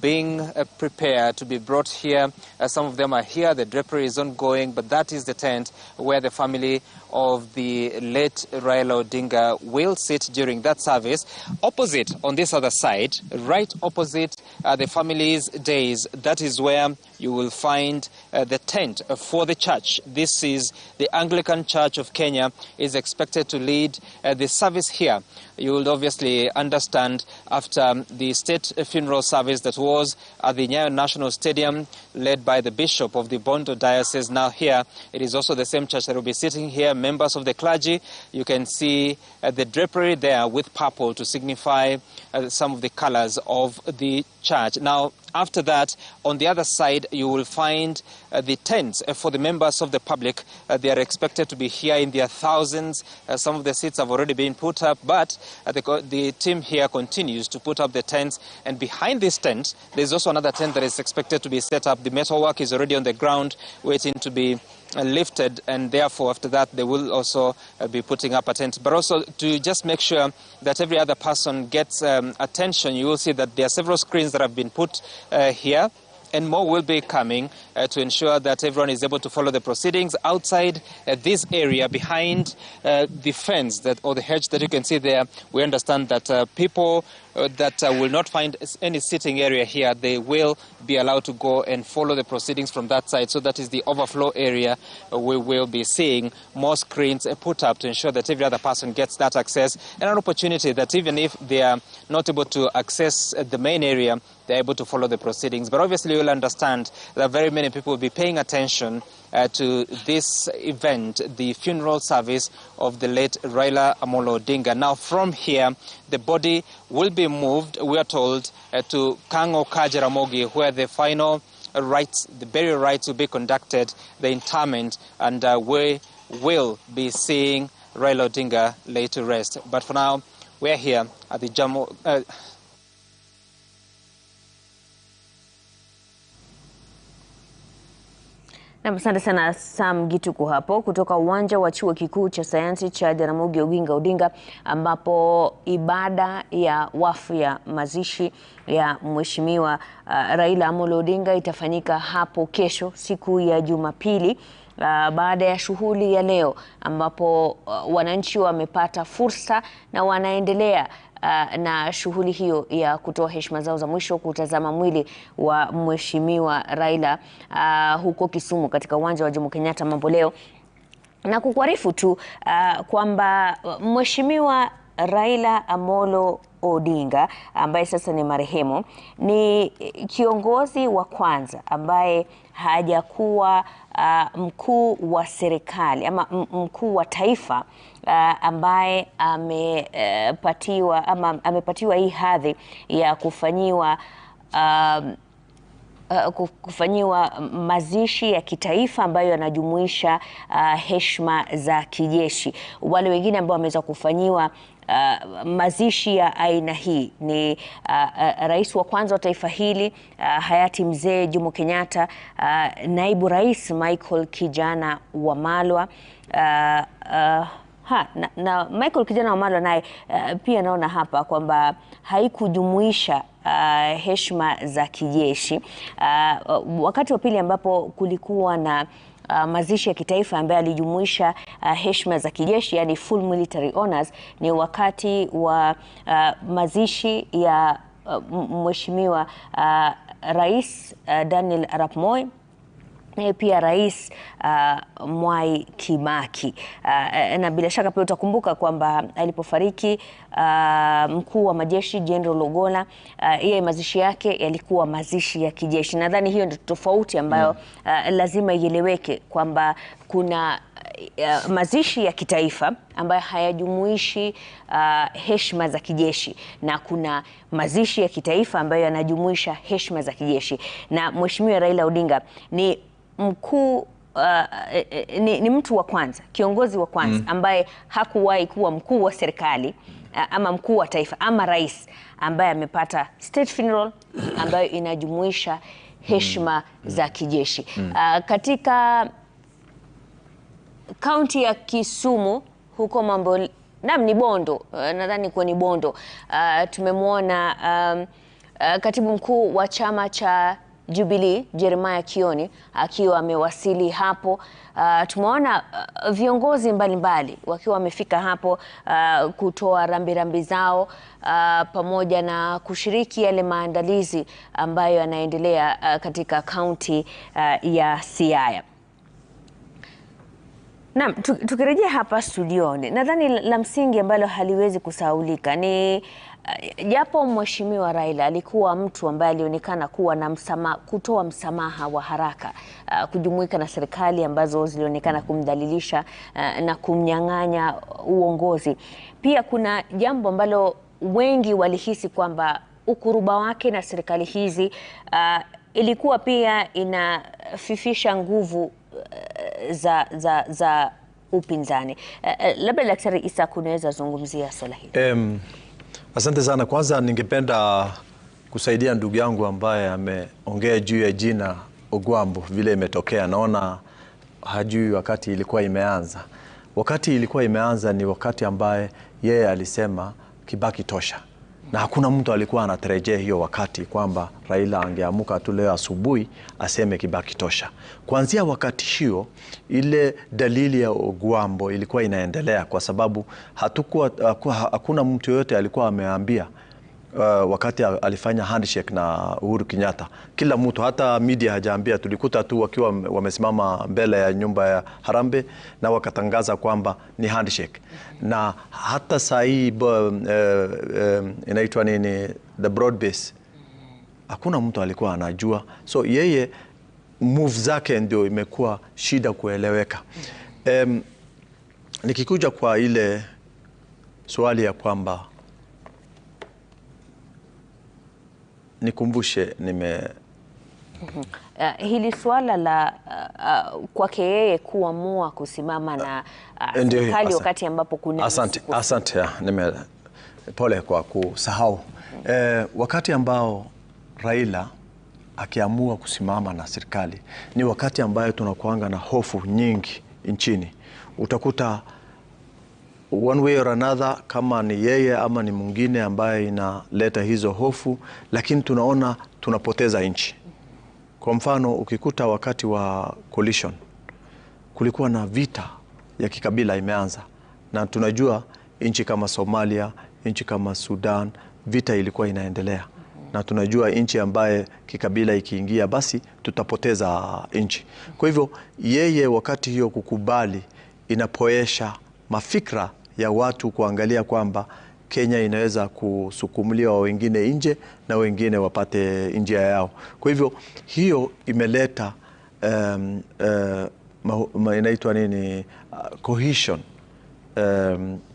being prepared to be brought here. Some of them are here. The drapery is ongoing, but that is the tent where the family of the late Raila Odinga will sit during that service. Opposite, on this other side, right opposite the family's dais, that is where you will find the tent for the church. This is the Anglican Church of Kenya is expected to lead the service here. You will obviously understand after the state funeral service that was at the Nyayo National Stadium led by the Bishop of the Bondo Diocese. Now here, it is also the same church that will be sitting here, members of the clergy. You can see the drapery there with purple to signify some of the colors of the church. Now, after that, on the other side, you will find the tents for the members of the public. They are expected to be here in their thousands. Some of the seats have already been put up, but the team here continues to put up the tents. And behind this tent, there's also another tent that is expected to be set up. The metalwork is already on the ground, waiting to be lifted, and therefore after that they will also be putting up a tent. But also to just make sure that every other person gets attention, you will see that there are several screens that have been put here, and more will be coming to ensure that everyone is able to follow the proceedings outside this area behind the fence or the hedge that you can see there. We understand that people that will not find any sitting area here, they will be allowed to go and follow the proceedings from that side. So that is the overflow area. We will be seeing more screens put up to ensure that every other person gets that access and an opportunity that even if they are not able to access the main area, they're able to follow the proceedings. But obviously you'll understand that very many people will be paying attention to this event, the funeral service of the late Raila Amolo Odinga. Now from here, the body will be moved, we are told, to Kango Jaramogi, where the final rites, the burial rites will be conducted, the interment, and we will be seeing Raila Odinga laid to rest. But for now, we're here at the Na asante sana Sam Gituku hapo kutoka uwanja wa chuo kikuu cha sayansi cha Jaramogi Oginga Odinga, ambapo ibada ya wafu ya mazishi ya Mheshimiwa Raila Amolo Odinga itafanyika hapo kesho siku ya Jumapili baada ya shughuli ya leo ambapo wananchi wamepata fursa na wanaendelea na shughuli hiyo ya kutoa heshima zao za mwisho kutazama mwili wa Mheshimiwa Raila huko Kisumu katika uwanja wa Jomo Kenyatta mambo leo, na kukuarifu tu kwamba Mheshimiwa Raila Amolo Odinga ambaye sasa ni marehemu ni kiongozi wa kwanza ambaye hajakuwa mkuu wa serikali ama mkuu wa taifa ambaye amepatiwa hii hadhi ya kufanyiwa mazishi ya kitaifa ambayo yanajumuisha heshima za kijeshi. Wale wengine ambao wameweza kufanyiwa mazishi ya aina hii ni rais wa kwanza wa taifa hili hayati mzee Jomo Kenyatta, naibu rais Michael Kijana Wamalwa, na Michael Kijana Wamalwa naye pia naona hapa kwamba haikujumuisha heshima za kijeshi. Wakati wa pili ambapo kulikuwa na mazishi ya kitaifa ambaye alijumuisha heshima za kijeshi, yani full military honors, ni wakati wa mazishi ya Mheshimiwa Rais Daniel Arap Moi, pia Rais Mwai Kibaki, na bila shaka pia utakumbuka kwamba alipofariki mkuu wa majeshi General Ogola, yeye mazishi yake yalikuwa mazishi ya kijeshi. Nadhani hiyo ndio tofauti ambayo lazima ieleweke kwamba kuna mazishi ya kitaifa ambayo hayajumuishi heshima za kijeshi na kuna mazishi ya kitaifa ambayo yanajumuisha heshima za kijeshi. Na Mheshimiwa Raila Odinga ni mkuu ni mtu wa kwanza, kiongozi wa kwanza ambaye hakuwahi kuwa mkuu wa serikali ama mkuu wa taifa ama rais ambaye amepata state funeral ambayo inajumuisha heshima za kijeshi. Katika kaunti ya Kisumu huko mambo ni Bondo, nadhani kwa ni Bondo, tumemwona katibu mkuu wa chama cha Jubilee Jeremiah Kioni akiwa amewasili hapo. Tumeona viongozi mbalimbali wakiwa wamefika hapo kutoa rambirambi zao pamoja na kushiriki yale maandalizi ambayo yanaendelea katika kaunti ya Siaya. Naam, tukirejea hapa studioni, nadhani la msingi ambalo haliwezi kusahaulika ni japo Mheshimiwa Raila alikuwa mtu ambaye alionekana kuwa na kutoa msamaha wa haraka, kujumuika na serikali ambazo zilionekana kumdhalilisha na kumnyang'anya uongozi. Pia kuna jambo ambalo wengi walihisi kwamba ukuruba wake na serikali hizi ilikuwa pia inafifisha nguvu za upinzani. Labda Daktari Isa kunaweza zungumzia swala hili. Asante sana. Kwanza ningependa kusaidia ndugu yangu ambaye ameongea juu ya jina Ogwambo vile imetokea. Naona hajui wakati ilikuwa imeanza. Wakati ilikuwa imeanza ni wakati ambaye yeye alisema Kibaki tosha. Na hakuna mtu alikuwa anatarajia hiyo wakati kwamba Raila angeamuka tu leo asubuhi aseme Kibaki tosha. Kuanzia wakati hiyo ile dalili ya Ogwambo ilikuwa inaendelea kwa sababu hakuna mtu yote alikuwa ameambia wakati alifanya handshake na Uhuru Kenyatta. Kila mtu, hata media hajaambia, tulikuta tu wakiwa wamesimama mbele ya nyumba ya Harambee na wakatangaza kwamba ni handshake. Na hata saa hii inaitwa nini, the broad base, hakuna mtu alikuwa anajua. So yeye move zake ndio imekuwa shida kueleweka. Nikikuja kwa ile swali ya kwamba nikumbushe hili swala la kwake yeye kuamua kusimama na serikali wakati ambapo kuna asante pole kwa kusahau. Wakati ambao Raila akiamua kusimama na serikali ni wakati ambayo tunakuanga na hofu nyingi nchini. Utakuta one way or another, kama ni yeye ama ni mwingine ambaye inaleta hizo hofu, lakini tunaona tunapoteza nchi. Kwa mfano ukikuta wakati wa coalition kulikuwa na vita ya kikabila imeanza, na tunajua nchi kama Somalia, nchi kama Sudan, vita ilikuwa inaendelea, na tunajua nchi ambaye kikabila ikiingia basi tutapoteza nchi. Kwa hivyo yeye wakati hiyo kukubali inapoesha mafikra ya watu kuangalia kwamba Kenya inaweza kusukumuliwa wengine nje na wengine wapate njia yao. Kwa hivyo hiyo imeleta inaitwa nini, cohesion,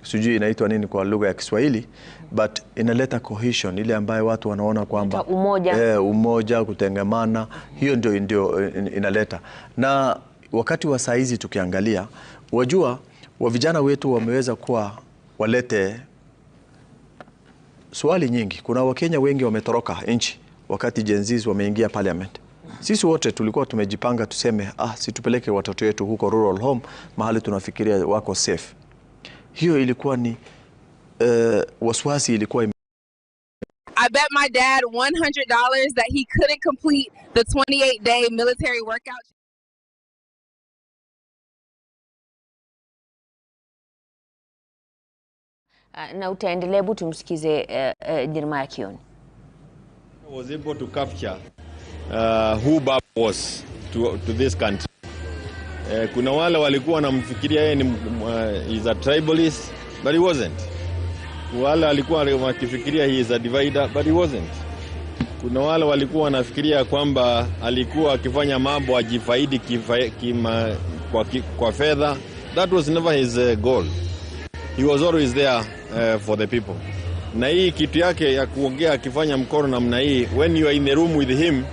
sijui inaitwa nini kwa lugha ya Kiswahili, but inaleta cohesion ile ambayo watu wanaona kwamba umoja, kutengemana, hiyo ndio inaleta. Na wakati wa saa hizi tukiangalia, wajua wa vijana wetu wameweza kuwa walete swali nyingi. Kuna Wakenya wengi wametoroka nchi wakati Gen Zs wameingia parliament. Sisi wote tulikuwa tumejipanga tuseme situpeleke watoto wetu huko rural home, mahali tunafikiria wako safe. Hiyo ilikuwa ni wasiwasi ilikuwa I bet my dad $100 that he couldn't complete the 28-day military workout. Na utaendelea, hebu tumsikize Jeremiah Kioni. I was able to capture who Baba was to this country. Kuna wale walikuwa wanamfikiria yeye ni is a tribalist, but he wasn't. Wale walikuwa wakifikiria he is a divider, but he wasn't. Kuna wale walikuwa wanafikiria kwamba alikuwa akifanya mambo ajifaidi kwa fedha. That was never his goal. He was always there for the people. Na hii kitu yake ya kuongea akifanya mkono namna hii, when you are in the room with him,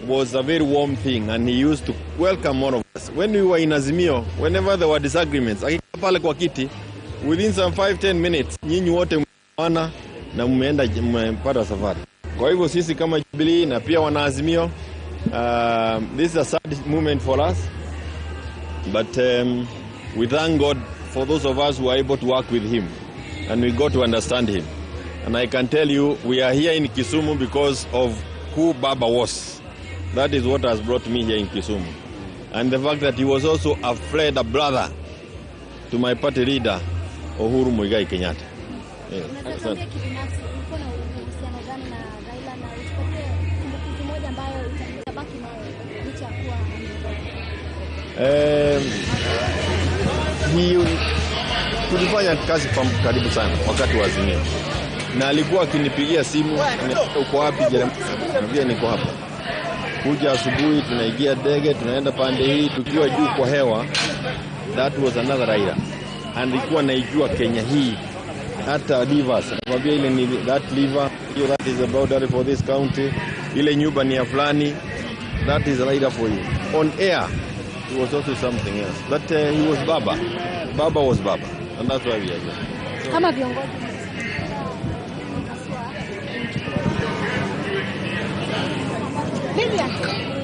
was a very warm thing, and he used to welcome all of us. When we were in Azimio, whenever there were disagreements, akikaa pale kwa kiti, within some 5-10 minutes, nyinyi wote mwana na mmepata safari. Kwa hivyo sisi kama Jubilee na pia wana Azimio, this is a sad moment for us, but we thank God for those of us who are able to work with him, and we got to understand him. And I can tell you, we are here in Kisumu because of who Baba was. That is what has brought me here in Kisumu. And the fact that he was also a brother to my party leader, Uhuru Muigai Kenyatta. Yes. Tulifanya kazi kwa karibu sana wakati wa Azimio, na alikuwa akinipigia simu, uko wapi Jeremiah? Naambia niko hapa. Kuja asubuhi tunaingia ndege tunaenda pande hii tukiwa juu kwa hewa. That was another Raila. And alikuwa naijua Kenya hii hata rivers. Nakwambia ile ni that river, that is about for this county. Ile nyumba ni ya fulani. That is Raila for you. On air he was also something else. But he was Baba. Baba was Baba. And that's why we are here. Kama viongozi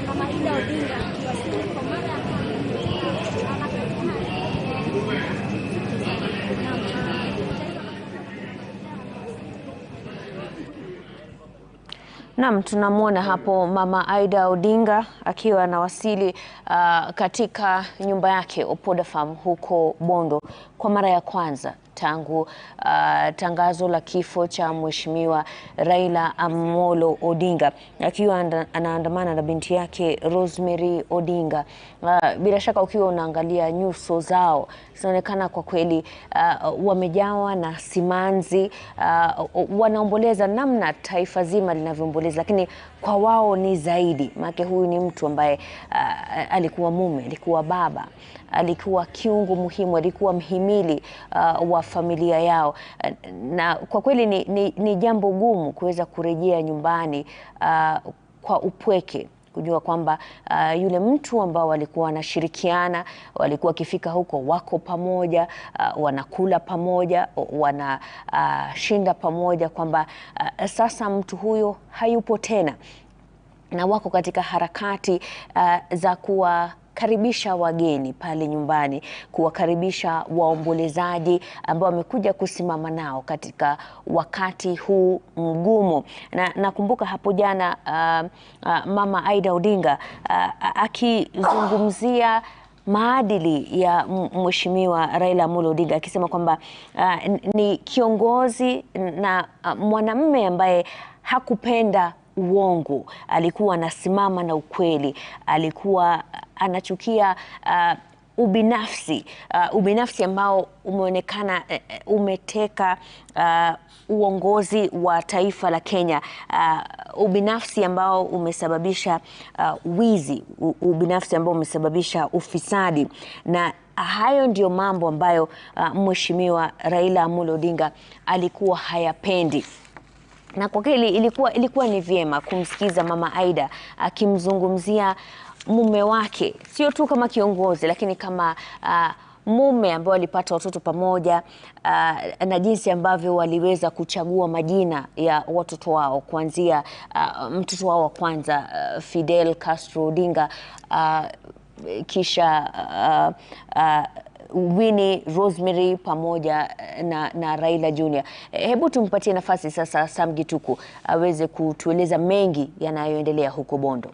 Mama Ida Odinga kwa mara Naam, tunamwona hapo Mama Aida Odinga akiwa anawasili katika nyumba yake Opoda Farm huko Bondo kwa mara ya kwanza tangu tangazo la kifo cha Mheshimiwa Raila Amolo Odinga, akiwa anaandamana na binti yake Rosemary Odinga. Bila shaka ukiwa unaangalia nyuso zao zinaonekana kwa kweli wamejawa na simanzi, wanaomboleza namna taifa zima linavyoomboleza, lakini kwa wao ni zaidi. Maana huyu ni mtu ambaye alikuwa mume, alikuwa baba, alikuwa kiungo muhimu, alikuwa mhimili wa familia yao, na kwa kweli ni jambo gumu kuweza kurejea nyumbani kwa upweke, kujua kwamba yule mtu ambao walikuwa wanashirikiana, walikuwa wakifika huko wako pamoja, wanakula pamoja, wanashinda pamoja, kwamba sasa mtu huyo hayupo tena, na wako katika harakati za kuwakaribisha wageni pale nyumbani, kuwakaribisha waombolezaji ambao wamekuja kusimama nao katika wakati huu mgumu. Na nakumbuka hapo jana Mama Aida Odinga akizungumzia maadili ya Mheshimiwa Raila Amolo Odinga, akisema kwamba ni kiongozi na mwanamume ambaye hakupenda uongo, alikuwa anasimama na ukweli, alikuwa anachukia ubinafsi ambao umeonekana umeteka uongozi wa taifa la Kenya, ubinafsi ambao umesababisha wizi, ubinafsi ambao umesababisha ufisadi, na hayo ndio mambo ambayo Mheshimiwa Raila Amolo Odinga alikuwa hayapendi. Na kwa kweli ilikuwa ni vyema kumsikiza Mama Aida akimzungumzia mume wake, sio tu kama kiongozi lakini kama mume ambao walipata watoto pamoja, na jinsi ambavyo waliweza kuchagua majina ya watoto wao, kuanzia mtoto wao wa kwanza Fidel Castro Odinga, kisha Winnie, Rosemary pamoja na Raila Junior. Hebu tumpatie nafasi sasa Sam Gituku aweze kutueleza mengi yanayoendelea huko Bondo.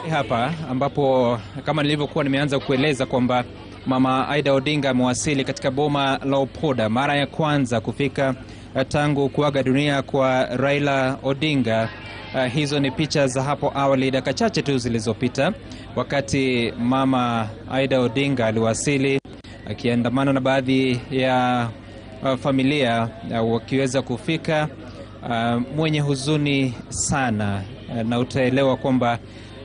Hapa ambapo kama nilivyokuwa nimeanza kueleza kwamba Mama Aida Odinga amewasili katika boma la Opoda mara ya kwanza kufika tangu kuaga dunia kwa Raila Odinga. Hizo ni picha za hapo awali dakika chache tu zilizopita, wakati Mama Aida Odinga aliwasili akiandamana na baadhi ya familia wakiweza kufika, mwenye huzuni sana, na utaelewa kwamba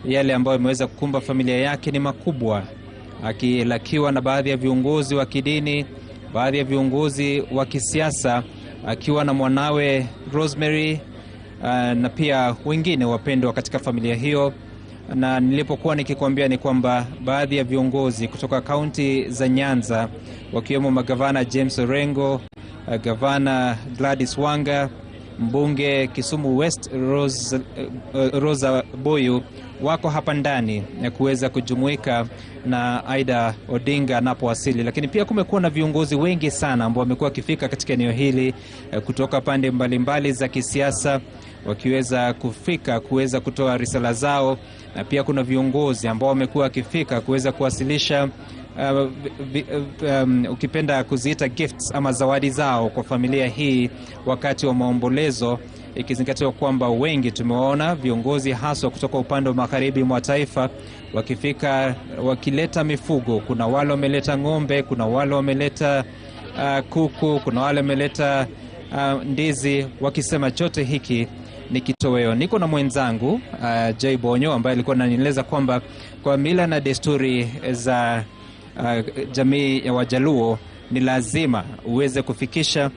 yale ambayo yameweza kukumba familia yake ni makubwa, akilakiwa na baadhi ya viongozi wa kidini, baadhi ya viongozi wa kisiasa, akiwa na mwanawe Rosemary, na pia wengine wapendwa katika familia hiyo. Na nilipokuwa nikikwambia ni kwamba baadhi ya viongozi kutoka kaunti za Nyanza, wakiwemo magavana James Orengo, gavana Gladys Wanga, mbunge Kisumu West Rosa Boyu, wako hapa ndani ya kuweza kujumuika na Aida Odinga anapowasili. Lakini pia kumekuwa na viongozi wengi sana ambao wamekuwa wakifika katika eneo hili kutoka pande mbalimbali za kisiasa, wakiweza kufika kuweza kutoa risala zao, na pia kuna viongozi ambao wamekuwa wakifika kuweza kuwasilisha ukipenda kuziita gifts ama zawadi zao kwa familia hii wakati wa maombolezo ikizingatiwa kwamba wengi tumeona viongozi haswa kutoka upande wa magharibi mwa taifa wakifika wakileta mifugo. Kuna wale wameleta ng'ombe, kuna wale wameleta kuku, kuna wale wameleta ndizi, wakisema chote hiki ni kitoweo. Niko na mwenzangu Jay Bonyo ambaye alikuwa ananieleza kwamba kwa mila na desturi za jamii ya Wajaluo ni lazima uweze kufikisha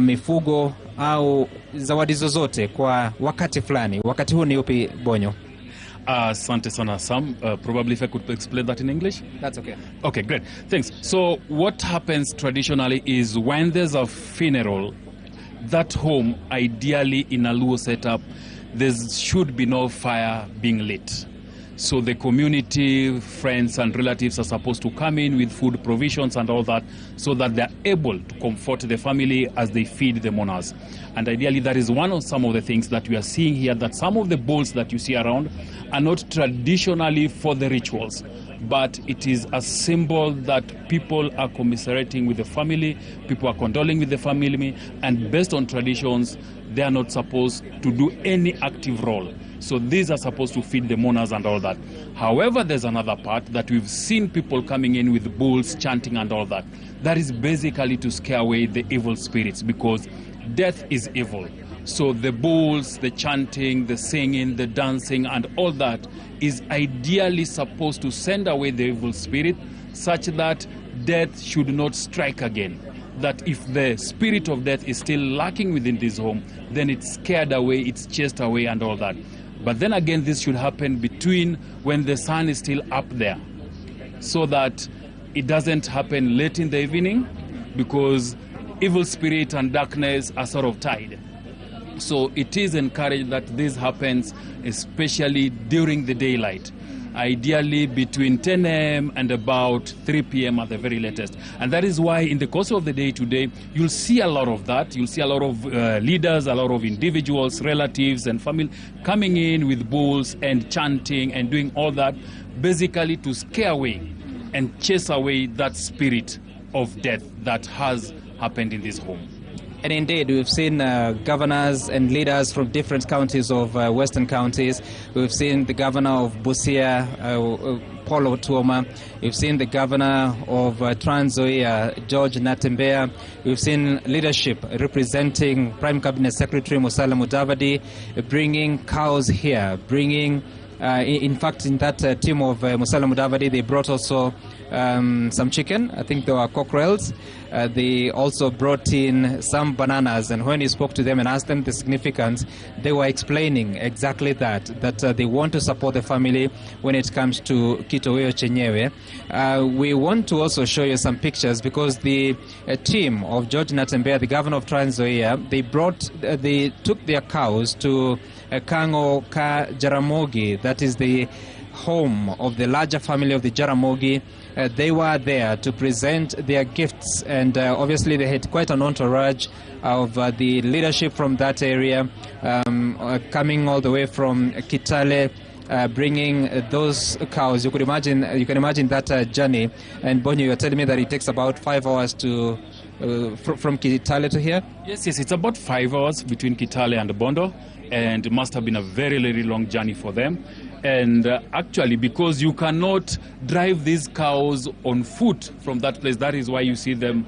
mifugo au zawadi zozote kwa wakati fulani. Wakati huu ni upi, Bonyo? Asante sana, Sam. Probably if I could explain that in English? That's okay. Okay, great. Thanks. So what happens traditionally is when there's a funeral, that home, ideally in a Luo setup, there should be no fire being lit. So the community, friends and relatives are supposed to come in with food provisions and all that, so that they're able to comfort the family as they feed the mourners. And ideally that is one of some of the things that we are seeing here, that some of the bowls that you see around are not traditionally for the rituals, but it is a symbol that people are commiserating with the family, people are condoling with the family, and based on traditions, they are not supposed to do any active role. So these are supposed to feed the mourners and all that. However, there's another part that we've seen people coming in with bulls, chanting and all that. That is basically to scare away the evil spirits, because death is evil. So the bulls, the chanting, the singing, the dancing and all that is ideally supposed to send away the evil spirit, such that death should not strike again. That if the spirit of death is still lurking within this home, then it's scared away, it's chased away and all that. But then again, this should happen between when the sun is still up there, so that it doesn't happen late in the evening, because evil spirit and darkness are sort of tied. So it is encouraged that this happens especially during the daylight, ideally between 10 a.m. and about 3 p.m. at the very latest. And that is why in the course of the day today, you'll see a lot of that. You'll see a lot of leaders, a lot of individuals, relatives and family coming in with bulls and chanting and doing all that, basically to scare away and chase away that spirit of death that has happened in this home. And indeed, we've seen governors and leaders from different counties of western counties. We've seen the governor of Busia, Paul Otuoma. We've seen the governor of Trans Nzoia, George Natembeya. We've seen leadership representing Prime Cabinet Secretary Musalia Mudavadi, bringing cows here, bringing in fact, in that team of Musalia Mudavadi, they brought also some chicken. I think there were cockerels. They also brought in some bananas. And when you spoke to them and asked them the significance, they were explaining exactly that they want to support the family when it comes to kitoweo chenyewe. We want to also show you some pictures, because the team of George Natembeya, the governor of Trans Nzoia, they took their cows to Kango Ka Jaramogi, that is the home of the larger family of the Jaramogi. They were there to present their gifts, and obviously they had quite an entourage of the leadership from that area, coming all the way from Kitale, bringing those cows. You can imagine that journey. And Bonyo, you're telling me that it takes about 5 hours to from Kitale to here? Yes, it's about 5 hours between Kitale and Bondo, and it must have been a very, very long journey for them. And actually, because you cannot drive these cows on foot from that place, that is why you see them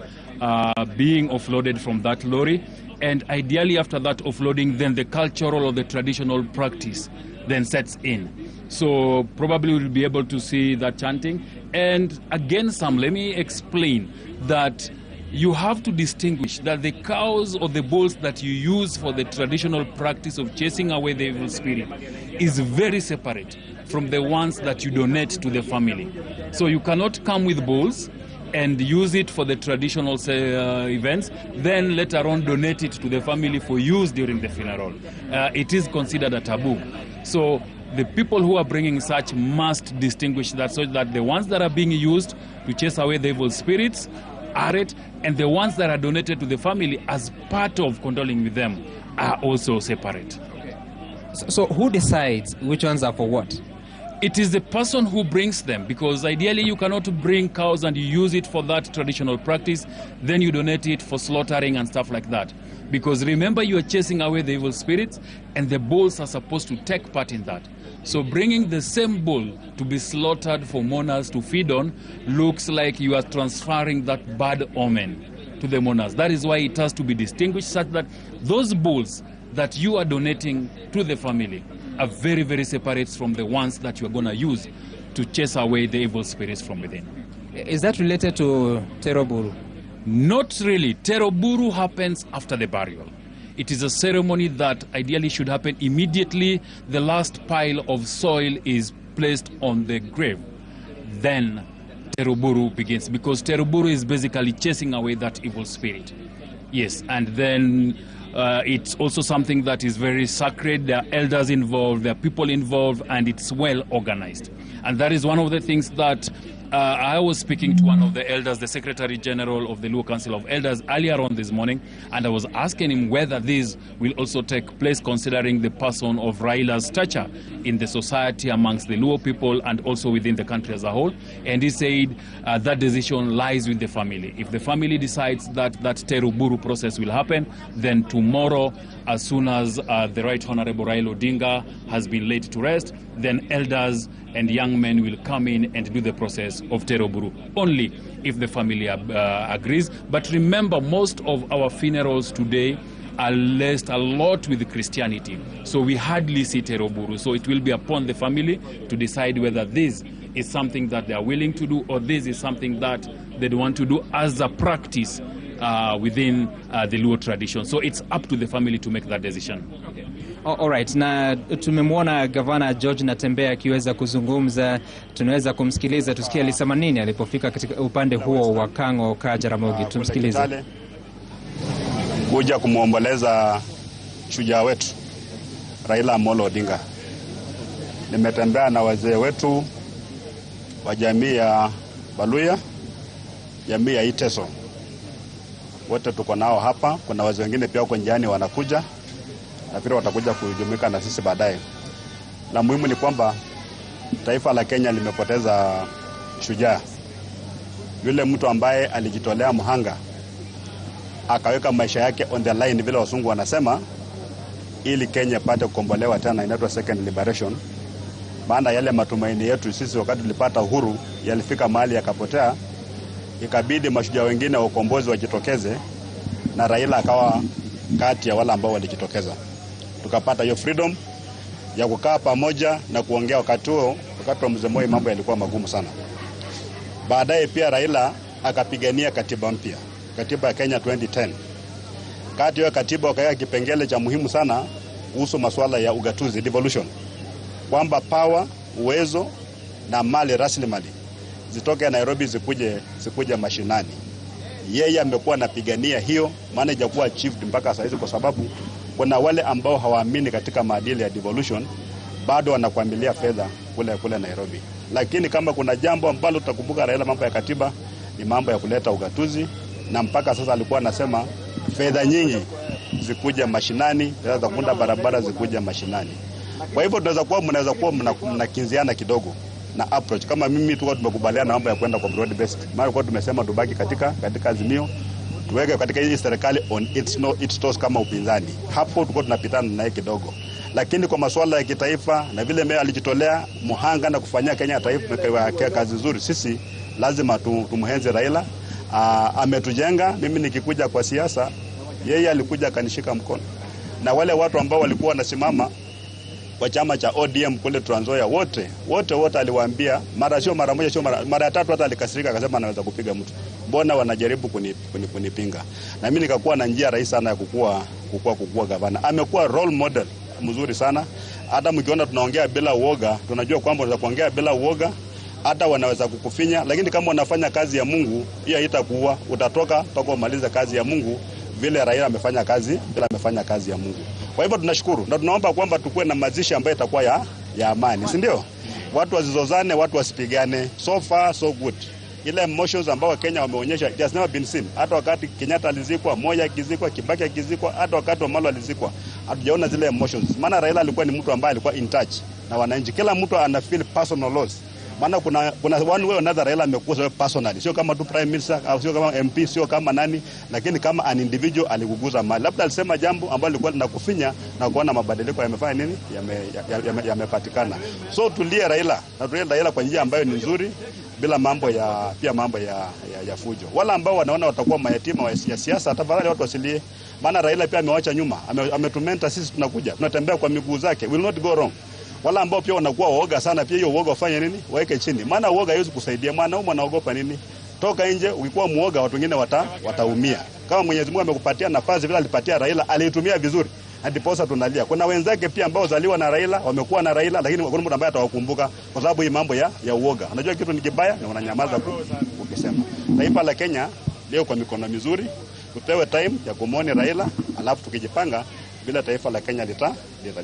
being offloaded from that lorry. And ideally, after that offloading, then the cultural or the traditional practice then sets in. So probably we'll be able to see that chanting. And again, Sam, let me explain that you have to distinguish that the cows or the bulls that you use for the traditional practice of chasing away the evil spirit is very separate from the ones that you donate to the family. So you cannot come with bulls and use it for the traditional events, then later on donate it to the family for use during the funeral. It is considered a taboo. So the people who are bringing such must distinguish that, so that the ones that are being used to chase away the evil spirits are it, and the ones that are donated to the family as part of condoling with them are also separate. So who decides which ones are for what? It is the person who brings them, because ideally you cannot bring cows and you use it for that traditional practice, then you donate it for slaughtering and stuff like that. Because remember, you are chasing away the evil spirits, and the bulls are supposed to take part in that. So bringing the same bull to be slaughtered for mourners to feed on looks like you are transferring that bad omen to the mourners. That is why it has to be distinguished, such that those bulls that you are donating to the family are very, very separate from the ones that you are going to use to chase away the evil spirits from within. Is that related to Teroburu? Not really. Teroburu happens after the burial. It is a ceremony that ideally should happen immediately the last pile of soil is placed on the grave. Then Teroburu begins, because Teroburu is basically chasing away that evil spirit. Yes, and then it's also something that is very sacred. There are elders involved, there are people involved, and it's well organized. And that is one of the things that I was speaking to one of the elders, the Secretary General of the Luo Council of Elders, earlier on this morning, and I was asking him whether this will also take place considering the person of Raila's stature in the society amongst the Luo people and also within the country as a whole. And he said that decision lies with the family. If the family decides that that Teroburu process will happen, then tomorrow, as soon as the Right Honorable Raila Odinga has been laid to rest, then elders and young men will come in and do the process of Teroburu, only if the family agrees. But remember, most of our funerals today are laced a lot with Christianity, so we hardly see Teroburu. So it will be upon the family to decide whether this is something that they are willing to do, or this is something that they want to do as a practice within the Luo tradition. So it's up to the family to make that decision. Okay. All right. Na tumemwona Gavana George Natembeya akiweza kuzungumza, tunaweza kumsikiliza tusikie alisema nini alipofika katika upande huo wa Kang'o ka Jaramogi. Tumsikilize. Kuja kumuomboleza shujaa wetu Raila Amolo Odinga. Nimetembea na wazee wetu wa jamii ya Baluya, jamii ya Iteso. Wote tuko nao hapa. Kuna wazee wengine pia huko njiani wanakuja, na pia watakuja kujumuika na sisi baadaye. La muhimu ni kwamba taifa la Kenya limepoteza shujaa, yule mtu ambaye alijitolea mhanga akaweka maisha yake on the line, vile wasungu wanasema, ili Kenya pate kukombolewa tena, inaitwa second liberation. Maana yale matumaini yetu sisi wakati tulipata uhuru yalifika mahali yakapotea, ikabidi mashujaa wengine wa ukombozi wajitokeze, na Raila akawa kati ya wale ambao walijitokeza. Tukapata hiyo freedom ya kukaa pamoja na kuongea. Wakati huo, wakati wa Mzee Moi, mambo yalikuwa magumu sana. Baadaye pia Raila akapigania katiba mpya, katiba ya Kenya 2010. Kati ya katiba wakaweka kipengele cha muhimu sana kuhusu masuala ya ugatuzi, devolution, kwamba power, uwezo na mali rasilimali zitoke Nairobi zikuje mashinani. Yeye amekuwa anapigania hiyo, maana hajakuwa achieved mpaka sasa, kwa sababu kuna wale ambao hawaamini katika maadili ya devolution, bado wanakuamilia fedha kule Nairobi. Lakini kama kuna jambo ambalo tutakumbuka Raila, mambo ya katiba, ni mambo ya kuleta ugatuzi, na mpaka sasa alikuwa anasema fedha nyingi zikuje mashinani, fedha za kuunda barabara zikuje mashinani. Kwa hivyo mnaweza kuwa mnakinziana kidogo na approach. Kama mimi tulikuwa tumekubaliana mambo ya kwenda kwa broad based, maana kwa tumesema tubaki katika azimio, tuweke katika hii serikali on its toes kama upinzani. Hapo tulikuwa tunapitana naye kidogo, lakini kwa masuala ya kitaifa na vile mimi alijitolea muhanga na kufanyia Kenya taifa kazi nzuri, sisi lazima tumhenze Raila. Ametujenga. Mimi nikikuja kwa siasa, yeye alikuja kanishika mkono, na wale watu ambao walikuwa wanasimama kwa chama cha ODM kule Trans Nzoia, wote aliwaambia, mara moja, mara ya tatu hata alikasirika, akasema anaweza kupiga mtu. Mbona wanajaribu kunipinga? Na mimi nikakuwa na njia rahisi sana ya kukua gavana. Amekuwa role model mzuri sana. Hata mkiona tunaongea bila uoga, tunajua kwamba unaweza kuongea bila uoga, hata wanaweza kukufinya, lakini kama unafanya kazi ya Mungu, hiyo haitakuua. Utatoka umalize kazi ya Mungu vile Raila amefanya kazi ya Mungu. Kwa hivyo tunashukuru na tunaomba kwamba tukue na mazishi ambayo itakuwa ya amani, si ndio? Watu wasizozane, watu wasipigane. So far so good. Ile emotions ambao Kenya wameonyesha, it has never been seen. Hata wakati Kenyatta alizikwa, Moi akizikwa, Kibaki akizikwa, hata wakati Omolo alizikwa, hatujaona zile emotions. Maana Raila alikuwa ni mtu ambaye alikuwa in touch na wananchi. Kila mtu ana feel personal loss. Maana kuna one way or another Raila amekuza wewe personally. Sio kama tu prime minister au sio kama MP, sio kama nani, lakini kama an individual alikuguza mali. Labda alisema jambo ambalo lilikuwa linakufinya na kuona mabadiliko yamefanya nini? Yamepatikana. So tulie Raila, na tulie Raila kwa njia ambayo ni nzuri, bila mambo ya fujo. Wala ambao wanaona watakuwa mayatima ya siasa, tafadhali watu wasilie. Maana Raila pia amewacha nyuma. Ametumenta sisi tunakuja. Tunatembea kwa miguu zake. Will not go wrong. Wala ambao pia wanakuwa uoga sana, pia hiyo uoga wafanye nini? Waeke chini. Maana uoga haiwezi kusaidia. Maana huyu anaogopa nini? Toka nje, ukikuwa muoga watu wengine wataumia. Kama Mwenyezi Mungu amekupatia nafasi vile alipatia Raila, aliitumia vizuri. Ndiposa tunalia. Kuna wenzake pia ambao zaliwa na Raila, wamekuwa na Raila, lakini kuna mtu ambaye atawakumbuka kwa sababu hii mambo ya uoga. Unajua kitu ni kibaya na unanyamaza ukisema. Taifa la Kenya leo kwa mikono mizuri, tupewe time ya kumwona Raila, alafu tukijipanga bila taifa la Kenya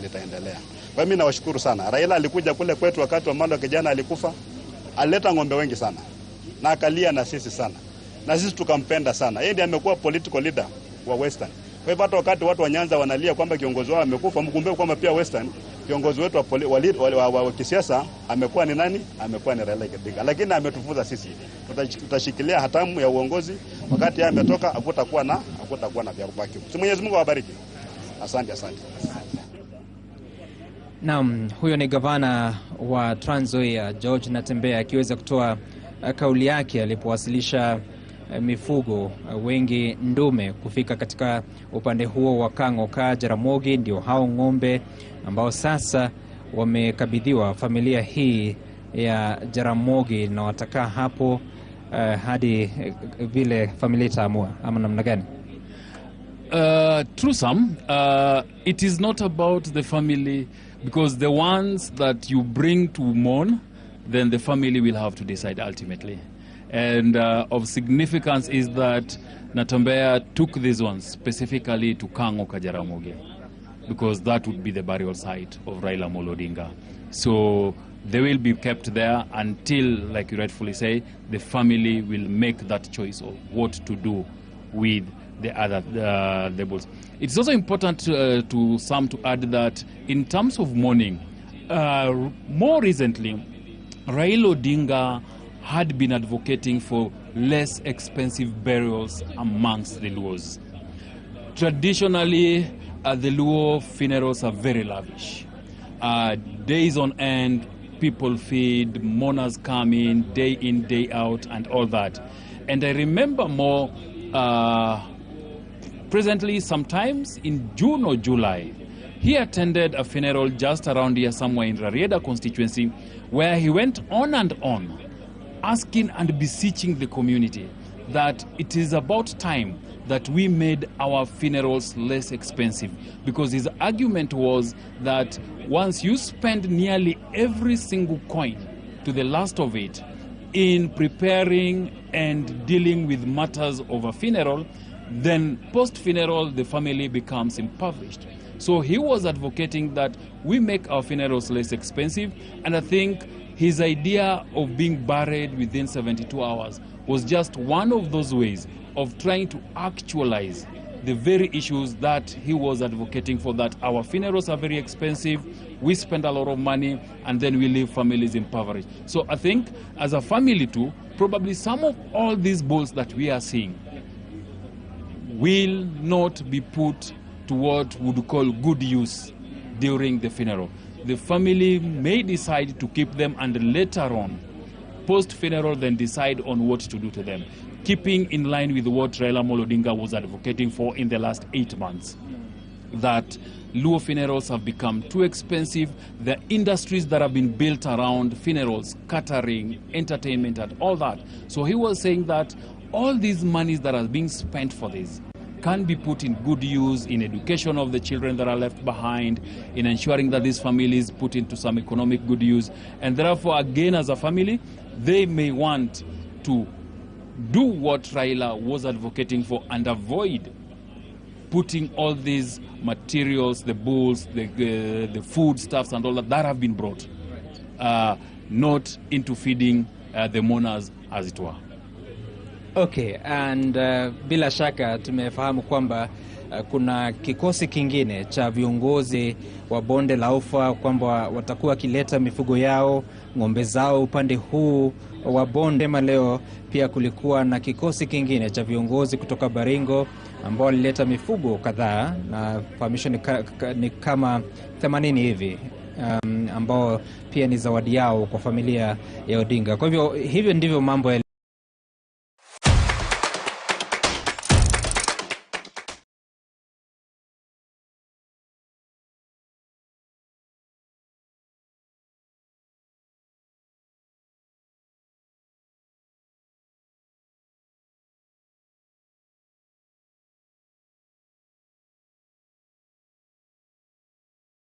litaendelea. Kwa mimi nawashukuru sana. Raila alikuja kule kwetu wakati wa Malo kijana alikufa. Alileta ng'ombe wengi sana. Na akalia na sisi sana. Na sisi tukampenda sana. Yeye ndiye amekuwa political leader wa Western. Kwa hivyo hata wakati watu wa Nyanza wanalia kwamba kiongozi wao amekufa, mkumbuke kwamba pia Western kiongozi wetu wa kisiasa amekuwa ni nani? Amekuwa ni Raila Odinga. Lakini ametufunza sisi. Tutashikilia hatamu ya uongozi, wakati yeye ametoka hakutakuwa na vacuum. Si Mwenyezi Mungu awabariki. Asante. Naam, huyo ni gavana wa Trans Nzoia George Natembeya akiweza kutoa kauli yake alipowasilisha mifugo wengi ndume kufika katika upande huo wa Kang'oka Jaramogi. Ndio hao ng'ombe ambao sasa wamekabidhiwa familia hii ya Jaramogi na watakaa hapo hadi vile familia itaamua, ama namna gani? True some, it is not about the family, because the ones that you bring to mourn, then the family will have to decide ultimately. And of significance is that Natembeya took these ones specifically to Kang'oka Jaramogi, because that would be the burial site of Raila Amolo Odinga. So they will be kept there until, like you rightfully say, the family will make that choice of what to do with the other the bulls. It's also important to some to add that in terms of mourning, more recently, Raila Odinga had been advocating for less expensive burials amongst the Luos. Traditionally, the Luo funerals are very lavish. Days on end, people feed, mourners come in, day out, and all that. And I remember more presently, sometimes in June or July, he attended a funeral just around here somewhere in Rarieda constituency, where he went on and on, asking and beseeching the community that it is about time that we made our funerals less expensive, because his argument was that once you spend nearly every single coin to the last of it in preparing and dealing with matters of a funeral, then post-funeral the family becomes impoverished. So he was advocating that we make our funerals less expensive, and I think his idea of being buried within 72 hours was just one of those ways of trying to actualize the very issues that he was advocating for, that our funerals are very expensive, we spend a lot of money, and then we leave families impoverished. So I think as a family too, probably some of all these bulls that we are seeing will not be put to what we would call good use during the funeral. The family may decide to keep them, and later on, post-funeral, then decide on what to do to them, keeping in line with what Raila Amolo Odinga was advocating for in the last 8 months, that Luo funerals have become too expensive. The industries that have been built around funerals, catering, entertainment, and all that. So he was saying that all these monies that are being spent for this can be put in good use, in education of the children that are left behind, in ensuring that these families put into some economic good use. And therefore, again, as a family, they may want to do what Raila was advocating for and avoid putting all these materials, the bulls, the foodstuffs and all that have been brought, not into feeding the mourners, as it were. Okay, and bila shaka tumefahamu kwamba kuna kikosi kingine cha viongozi wa bonde la Ufa kwamba watakuwa wakileta mifugo yao, ng'ombe zao upande huu wa bonde. Leo pia kulikuwa na kikosi kingine cha viongozi kutoka Baringo ambao walileta mifugo kadhaa, na fahamisho ni kama 80 hivi, ambao pia ni zawadi yao kwa familia ya Odinga. Kwa hivyo ndivyo mambo ya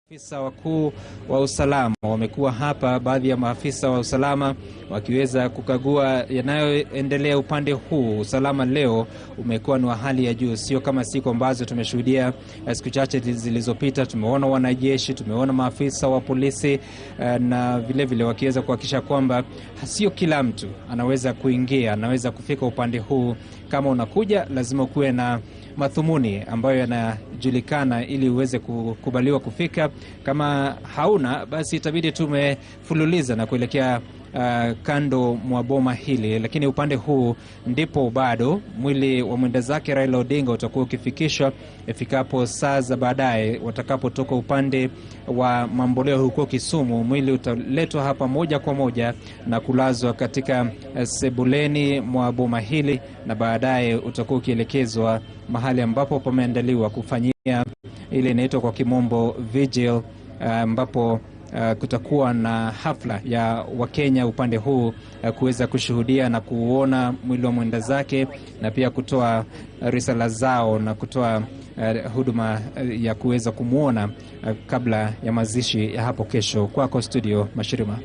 Maafisa wakuu wa usalama wamekuwa hapa, baadhi ya maafisa wa usalama wakiweza kukagua yanayoendelea upande huu. Usalama leo umekuwa ni wa hali ya juu, sio kama siku ambazo tumeshuhudia siku chache zilizopita. Tumeona wanajeshi, tumeona maafisa wa polisi, na vile vile wakiweza kuhakikisha kwamba sio kila mtu anaweza kuingia, anaweza kufika upande huu. Kama unakuja lazima kuwe na mathumuni ambayo yanajulikana ili uweze kukubaliwa kufika. Kama hauna, basi itabidi tumefululiza na kuelekea kando mwa boma hili. Lakini upande huu ndipo bado mwili wa mwenda zake Raila Odinga utakuwa ukifikishwa ifikapo saa za baadaye watakapotoka upande wa Mamboleo huko Kisumu. Mwili utaletwa hapa moja kwa moja na kulazwa katika sebuleni mwa boma hili, na baadaye utakuwa ukielekezwa mahali ambapo pameandaliwa kufanyia ile inaitwa kwa kimombo vigil, ambapo kutakuwa na hafla ya Wakenya upande huu kuweza kushuhudia na kuona mwili wa mwenda zake, na pia kutoa risala zao na kutoa huduma ya kuweza kumuona kabla ya mazishi ya hapo kesho. Kwako studio, Mashirima.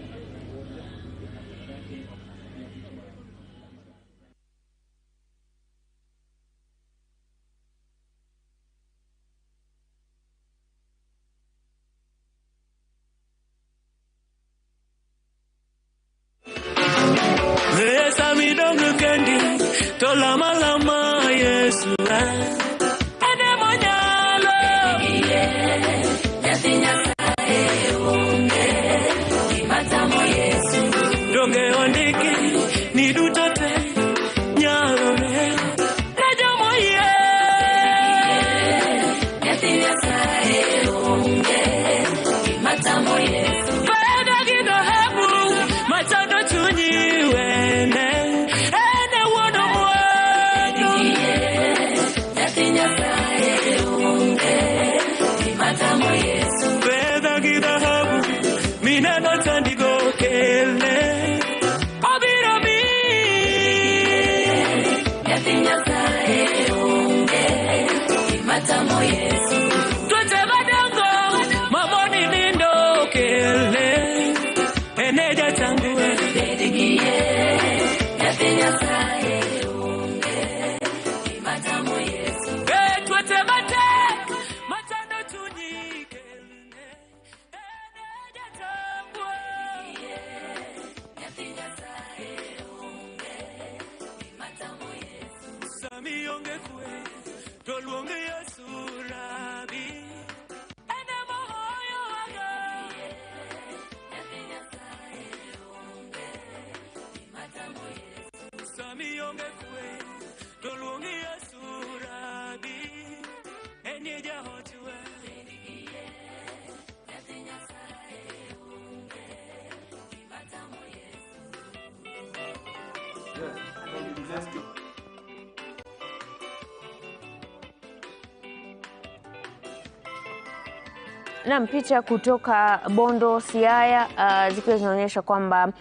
Na picha kutoka Bondo, Siaya, zikiwa zinaonyesha kwamba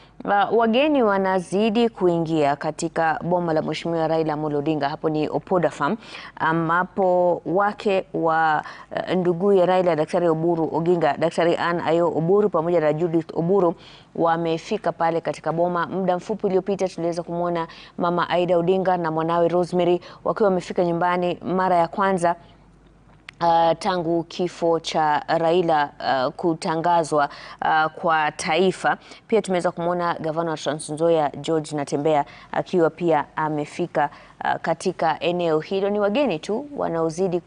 wageni wanazidi kuingia katika boma la Mheshimiwa Raila Amolo Odinga. Hapo ni Opoda Farm, ambapo wake wa ndugu ya Raila, Daktari Oburu Oginga, Daktari Ann Ayo Oburu pamoja na Judith Oburu wamefika pale katika boma. Muda mfupi uliopita tuliweza kumwona Mama Aida Odinga na mwanawe Rosemary wakiwa wamefika nyumbani mara ya kwanza tangu kifo cha Raila kutangazwa kwa taifa. Pia tumeweza kumwona gavana wa Trans Nzoia George Natembeya akiwa pia amefika katika eneo hilo. Ni wageni tu wanaozidi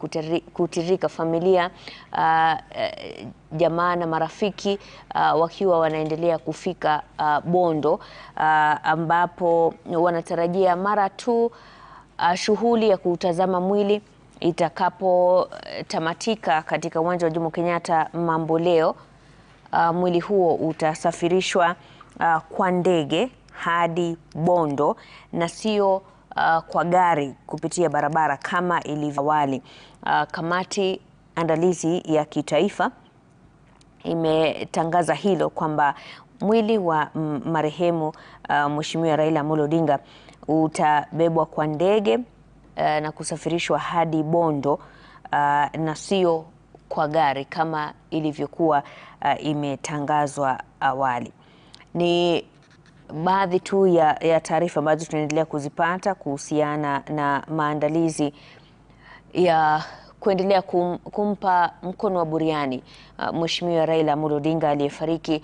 kutirika, familia, jamaa na marafiki wakiwa wanaendelea kufika Bondo, ambapo wanatarajia mara tu shughuli ya kutazama mwili itakapotamatika katika uwanja wa Jomo Kenyatta Mamboleo, mwili huo utasafirishwa kwa ndege hadi Bondo na sio kwa gari kupitia barabara kama ilivyo awali. Kamati andalizi ya kitaifa imetangaza hilo kwamba mwili wa marehemu Mheshimiwa Raila Amolo Odinga utabebwa kwa ndege na kusafirishwa hadi Bondo na sio kwa gari kama ilivyokuwa imetangazwa awali. Ni baadhi tu ya taarifa ambazo tunaendelea kuzipata kuhusiana na maandalizi ya kuendelea kumpa mkono wa buriani Mheshimiwa Raila Amolo Odinga aliyefariki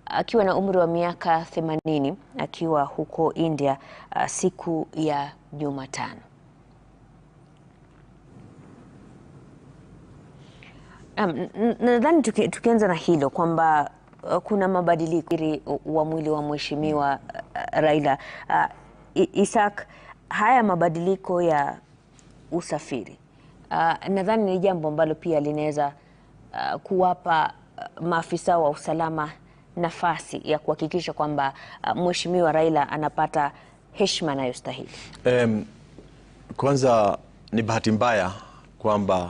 akiwa na umri wa miaka 80 akiwa huko India siku ya Jumatano. Nadhani tukianza na hilo kwamba kuna mabadiliko wa mwili wa Mheshimiwa Raila. Isaac, haya mabadiliko ya usafiri nadhani ni jambo ambalo pia linaweza kuwapa maafisa wa usalama nafasi ya kuhakikisha kwamba Mheshimiwa Raila anapata heshima anayostahili. Kwanza ni bahati mbaya kwamba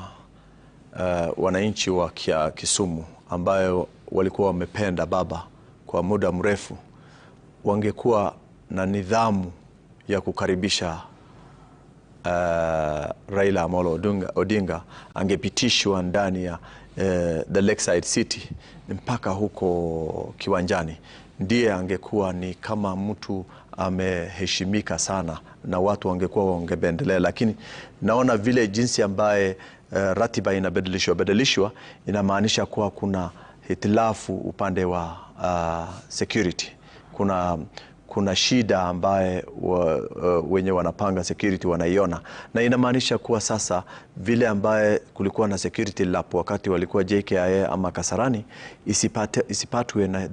wananchi wa Kisumu ambayo walikuwa wamependa baba kwa muda mrefu wangekuwa na nidhamu ya kukaribisha Raila Amolo Odinga, angepitishwa ndani ya the Lakeside City mpaka huko kiwanjani. Ndiye angekuwa ni kama mtu ameheshimika sana na watu wangekuwa wangependelea, lakini naona vile jinsi ambaye ratiba inabadilishwa inamaanisha kuwa kuna hitilafu upande wa security. Kuna shida ambaye wenye wanapanga security wanaiona, na inamaanisha kuwa sasa vile ambaye kulikuwa na security lap wakati walikuwa JKIA ama Kasarani isipatwe na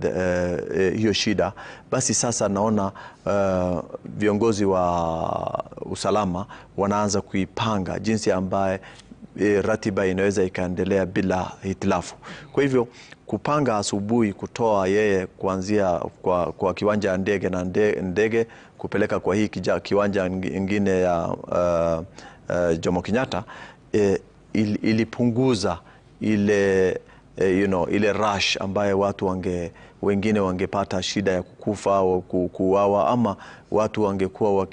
hiyo shida. Basi sasa naona viongozi wa usalama wanaanza kuipanga jinsi ambaye ratiba inaweza ikaendelea bila hitilafu. Kwa hivyo kupanga asubuhi kutoa yeye kuanzia kwa kiwanja ya ndege na ndege kupeleka kwa hii kiwanja ingine ya Jomo Kenyatta ilipunguza ile ile rush ambaye watu wengine wangepata shida ya kukufa au kuuawa, ama watu wangekuwa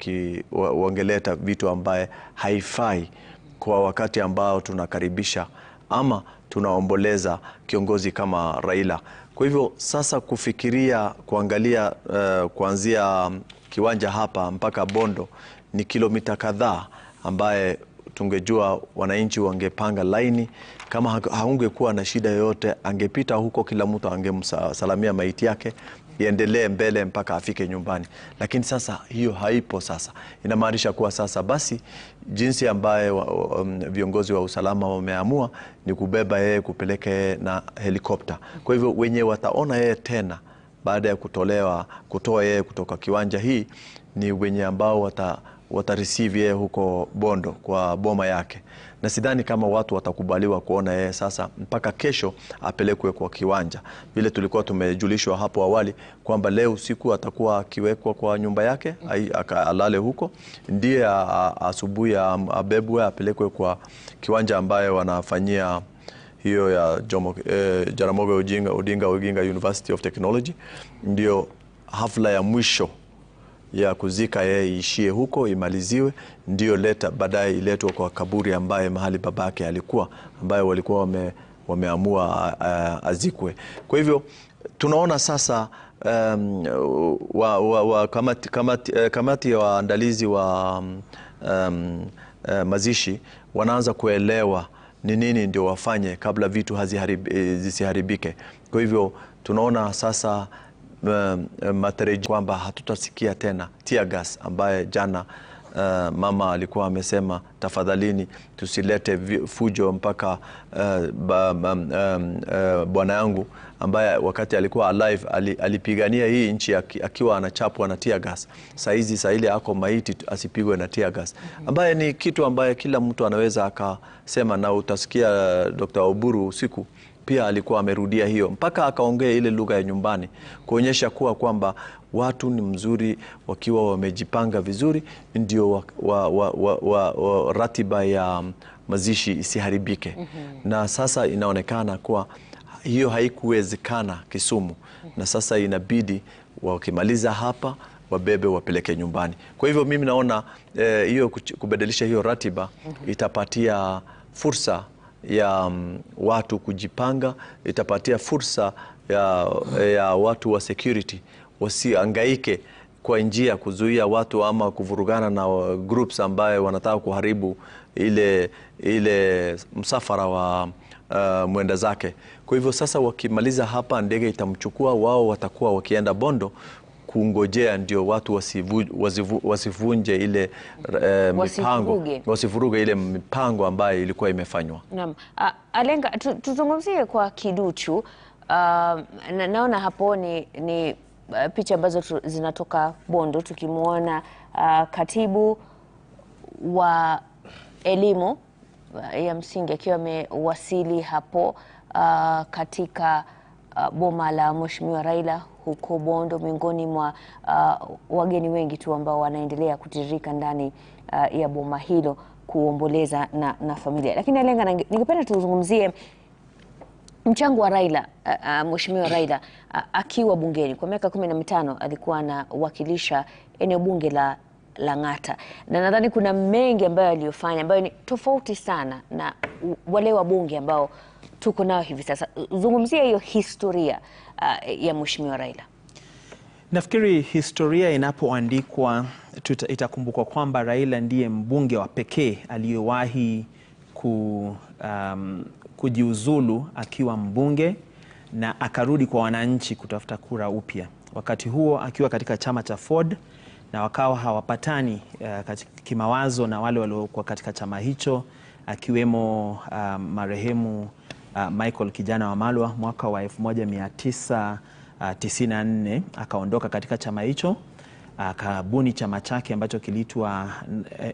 wangeleta vitu ambaye haifai kwa wakati ambao tunakaribisha ama tunaomboleza kiongozi kama Raila. Kwa hivyo sasa kuangalia kuanzia kiwanja hapa mpaka Bondo ni kilomita kadhaa ambaye tungejua wananchi wangepanga laini. Kama haungekuwa na shida yoyote angepita huko, kila mtu angemsalamia maiti yake iendelee mbele mpaka afike nyumbani. Lakini sasa hiyo haipo. Sasa inamaanisha kuwa sasa basi jinsi ambaye viongozi wa usalama wameamua ni kubeba yeye kupeleke na helikopta. Kwa hivyo wenye wataona yeye tena baada ya kutoa yeye kutoka kiwanja hii ni wenye ambao watareceive yeye huko Bondo kwa boma yake. Na sidhani kama watu watakubaliwa kuona yeye sasa mpaka kesho apelekwe kwa kiwanja. Vile tulikuwa tumejulishwa hapo awali kwamba leo usiku atakuwa akiwekwa kwa nyumba yake, alale huko, ndiye asubuhi abebwe apelekwe kwa kiwanja ambaye wanafanyia hiyo ya Jaramogi Oginga University of Technology. Ndio hafla ya mwisho ya kuzika yeye ishie huko, imaliziwe, ndio baadaye iletwe kwa kaburi ambaye mahali babake alikuwa, ambaye walikuwa wameamua azikwe. Kwa hivyo tunaona sasa kamati ya waandalizi wa mazishi wanaanza kuelewa ni nini ndio wafanye kabla vitu zisiharibike. Kwa hivyo tunaona sasa matarajio kwamba hatutasikia tena tear gas ambaye jana mama alikuwa amesema tafadhalini tusilete fujo mpaka bwana yangu ambaye wakati alikuwa alive alipigania hii nchi akiwa anachapwa na tear gas. Saa ile ako maiti asipigwe na tear gas, ambaye ni kitu ambaye kila mtu anaweza akasema, na utasikia Dr. Oburu usiku pia alikuwa amerudia hiyo mpaka akaongea ile lugha ya nyumbani kuonyesha kwamba watu ni mzuri wakiwa wamejipanga vizuri ndio ratiba ya mazishi isiharibike. Na sasa inaonekana kuwa hiyo haikuwezekana Kisumu, na sasa inabidi wakimaliza hapa wabebe wapeleke nyumbani. Kwa hivyo mimi naona hiyo kubadilisha hiyo ratiba itapatia fursa ya watu kujipanga, itapatia fursa ya watu wa security wasiangaike kwa njia kuzuia watu ama kuvurugana na groups ambaye wanataka kuharibu ile msafara wa mwenda zake. Kwa hivyo sasa wakimaliza hapa ndege itamchukua, wao watakuwa wakienda Bondo kungojea ndio watu wasivunje ile wasivuruge ile mipango ambayo ilikuwa imefanywa. Naam. Alenga, tuzungumzie kwa kiduchu. Naona hapo ni picha ambazo zinatoka Bondo, tukimuona katibu wa elimu ya msingi akiwa amewasili hapo katika boma la Mheshimiwa Raila huko Bondo, miongoni mwa wageni wengi tu ambao wanaendelea kutiririka ndani ya boma hilo kuomboleza na familia. Lakini Alenga, ningependa tuzungumzie mchango wa Raila, Mheshimiwa Raila akiwa bungeni kwa miaka 15 alikuwa anawakilisha eneo bunge la Lang'ata, na nadhani kuna mengi ambayo aliyofanya ambayo ni tofauti sana na wale wa bunge ambao tuko nao hivi sasa. Zungumzia hiyo historia ya Mheshimiwa Raila. Nafikiri historia inapoandikwa itakumbukwa kwamba Raila ndiye mbunge wa pekee aliyewahi kujiuzulu akiwa mbunge na akarudi kwa wananchi kutafuta kura upya. Wakati huo akiwa katika chama cha Ford, na wakawa hawapatani kimawazo na wale waliokuwa katika chama hicho, akiwemo marehemu Michael Kijana Wamalwa. Mwaka wa 1994 akaondoka katika chama hicho, akabuni chama chake ambacho kiliitwa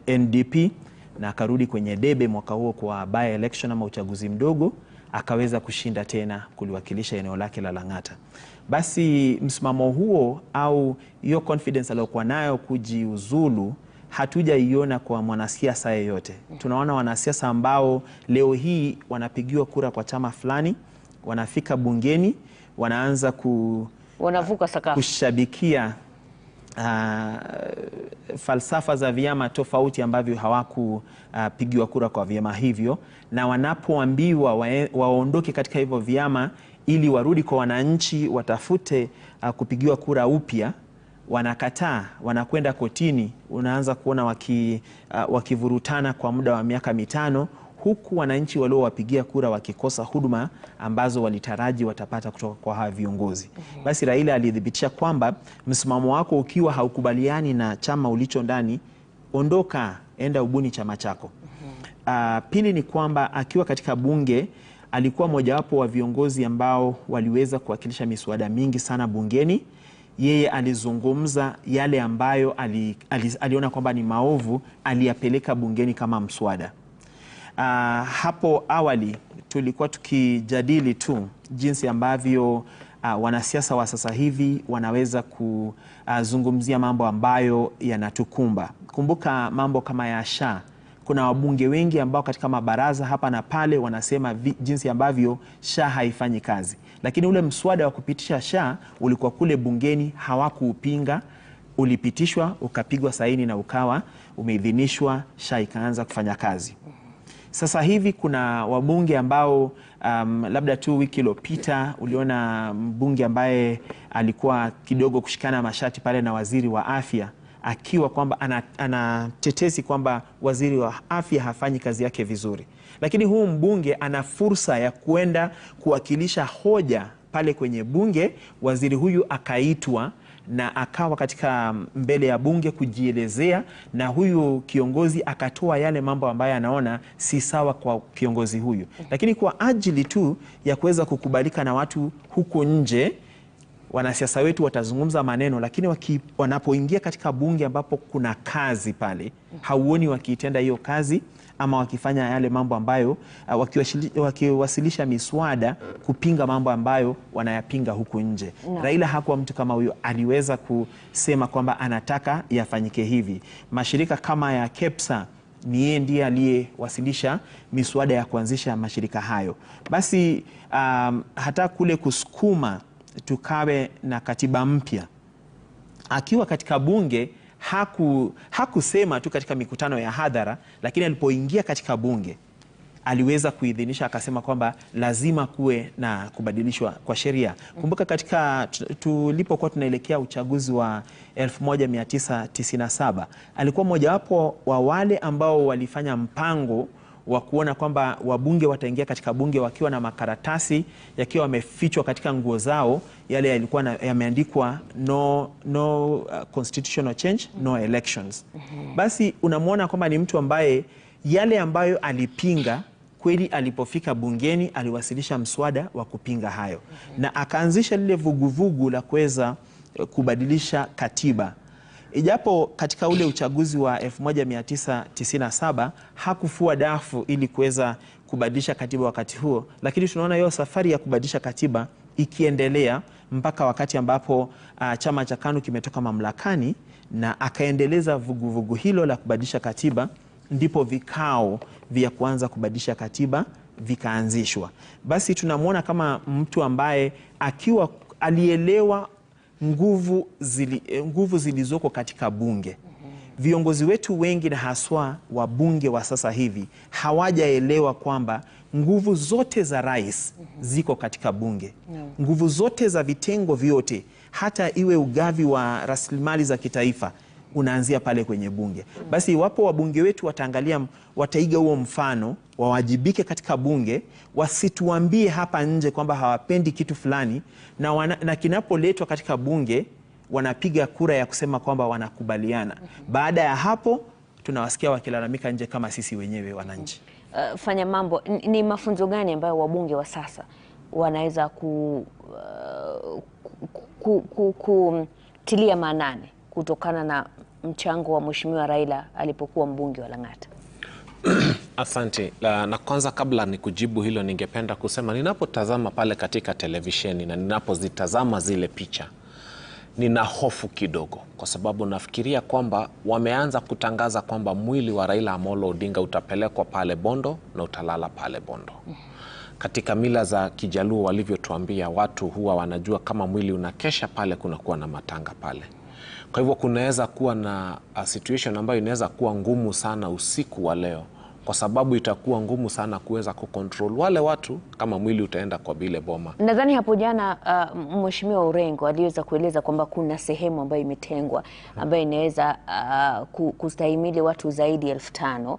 NDP, na akarudi kwenye debe mwaka huo kwa by election ama uchaguzi mdogo, akaweza kushinda tena kuliwakilisha eneo lake la Lang'ata. Basi msimamo huo au hiyo confidence aliyokuwa nayo kujiuzulu hatujaiona kwa mwanasiasa yeyote. Tunaona wanasiasa ambao leo hii wanapigiwa kura kwa chama fulani, wanafika bungeni, wanaanza wanavuka sakafu kushabikia falsafa za vyama tofauti ambavyo hawakupigiwa kura kwa vyama hivyo, na wanapoambiwa waondoke katika hivyo vyama ili warudi kwa wananchi watafute kupigiwa kura upya, wanakataa, wanakwenda kotini. Unaanza kuona wakivurutana kwa muda wa miaka 5, huku wananchi waliowapigia kura wakikosa huduma ambazo walitaraji watapata kutoka kwa hawa viongozi. Basi Raila alidhibitisha kwamba msimamo wako ukiwa haukubaliani na chama ulicho ndani, ondoka, enda ubuni chama chako. Pili ni kwamba akiwa katika bunge alikuwa mojawapo wa viongozi ambao waliweza kuwakilisha miswada mingi sana bungeni. Yeye alizungumza yale ambayo aliona kwamba ni maovu, aliyapeleka bungeni kama mswada. Hapo awali tulikuwa tukijadili tu jinsi ambavyo wanasiasa wa sasa hivi wanaweza kuzungumzia mambo ambayo yanatukumba. Kumbuka mambo kama ya SHA. Kuna wabunge wengi ambao katika mabaraza hapa na pale wanasema jinsi ambavyo SHA haifanyi kazi. Lakini ule mswada wa kupitisha SHA ulikuwa kule bungeni, hawakuupinga, ulipitishwa, ukapigwa saini na ukawa umeidhinishwa, SHA ikaanza kufanya kazi. Sasa hivi kuna wabunge ambao labda tu wiki iliyopita uliona mbunge ambaye alikuwa kidogo kushikana mashati pale na waziri wa afya, akiwa kwamba anatetesi kwamba waziri wa afya hafanyi kazi yake vizuri. Lakini huu mbunge ana fursa ya kuenda kuwakilisha hoja pale kwenye bunge. Waziri huyu akaitwa na akawa katika mbele ya bunge kujielezea, na huyu kiongozi akatoa yale mambo ambayo anaona si sawa kwa kiongozi huyu. Lakini kwa ajili tu ya kuweza kukubalika na watu huko nje, wanasiasa wetu watazungumza maneno, lakini wanapoingia katika bunge ambapo kuna kazi pale, hauoni wakiitenda hiyo kazi ama wakifanya yale mambo ambayo wakiwasilisha miswada kupinga mambo ambayo wanayapinga huku nje. Raila hakuwa mtu kama huyo, aliweza kusema kwamba anataka yafanyike hivi. Mashirika kama ya KEPSA ni yeye ndiye aliyewasilisha miswada ya kuanzisha mashirika hayo. Basi hata kule kusukuma tukawe na katiba mpya, akiwa katika bunge hakusema tu katika mikutano ya hadhara, lakini alipoingia katika bunge aliweza kuidhinisha, akasema kwamba lazima kuwe na kubadilishwa kwa sheria. Kumbuka katika tulipokuwa tunaelekea uchaguzi wa 1997 alikuwa mojawapo wa wale ambao walifanya mpango wa kuona kwamba wabunge wataingia katika bunge wakiwa na makaratasi yakiwa wamefichwa katika nguo zao, yale yalikuwa yameandikwa no constitutional change, no elections. Basi unamwona kwamba ni mtu ambaye yale ambayo alipinga kweli, alipofika bungeni aliwasilisha mswada wa kupinga hayo, na akaanzisha lile vuguvugu la kuweza kubadilisha katiba. Ijapo katika ule uchaguzi wa 1997 hakufua dafu ili kuweza kubadilisha katiba wakati huo, lakini tunaona hiyo safari ya kubadilisha katiba ikiendelea mpaka wakati ambapo chama cha KANU kimetoka mamlakani na akaendeleza vuguvugu hilo la kubadilisha katiba, ndipo vikao vya kuanza kubadilisha katiba vikaanzishwa. Basi tunamwona kama mtu ambaye akiwa alielewa nguvu zilizoko katika bunge. Viongozi wetu wengi na haswa wabunge wa sasa hivi hawajaelewa kwamba nguvu zote za rais ziko katika bunge. Nguvu zote za vitengo vyote, hata iwe ugavi wa rasilimali za kitaifa, unaanzia pale kwenye bunge. Basi iwapo wabunge wetu wataiga huo mfano, wawajibike katika bunge, wasituambie hapa nje kwamba hawapendi kitu fulani, na kinapoletwa katika bunge wanapiga kura ya kusema kwamba wanakubaliana. Baada ya hapo tunawasikia wakilalamika nje kama sisi wenyewe wananchi. Fanya mambo, ni mafunzo gani ambayo wabunge wa sasa wanaweza kutilia maanani kutokana na mchango wa Mheshimiwa Raila alipokuwa mbunge wa Lang'ata? Asante. Na kwanza kabla ni kujibu hilo, ningependa kusema ninapotazama pale katika televisheni na ninapozitazama zile picha, nina hofu kidogo, kwa sababu nafikiria kwamba wameanza kutangaza kwamba mwili wa Raila Amolo Odinga utapelekwa pale Bondo na utalala pale Bondo. Katika mila za Kijaluo walivyotuambia, watu huwa wanajua kama mwili unakesha pale kunakuwa na matanga pale. Kwa hivyo kunaweza kuwa na situation ambayo inaweza kuwa ngumu sana usiku wa leo, kwa sababu itakuwa ngumu sana kuweza kucontrol wale watu kama mwili utaenda kwa bile boma. Nadhani hapo jana Mheshimiwa Orengo aliweza kueleza kwamba kuna sehemu ambayo imetengwa ambayo inaweza kustahimili watu zaidi ya 5,000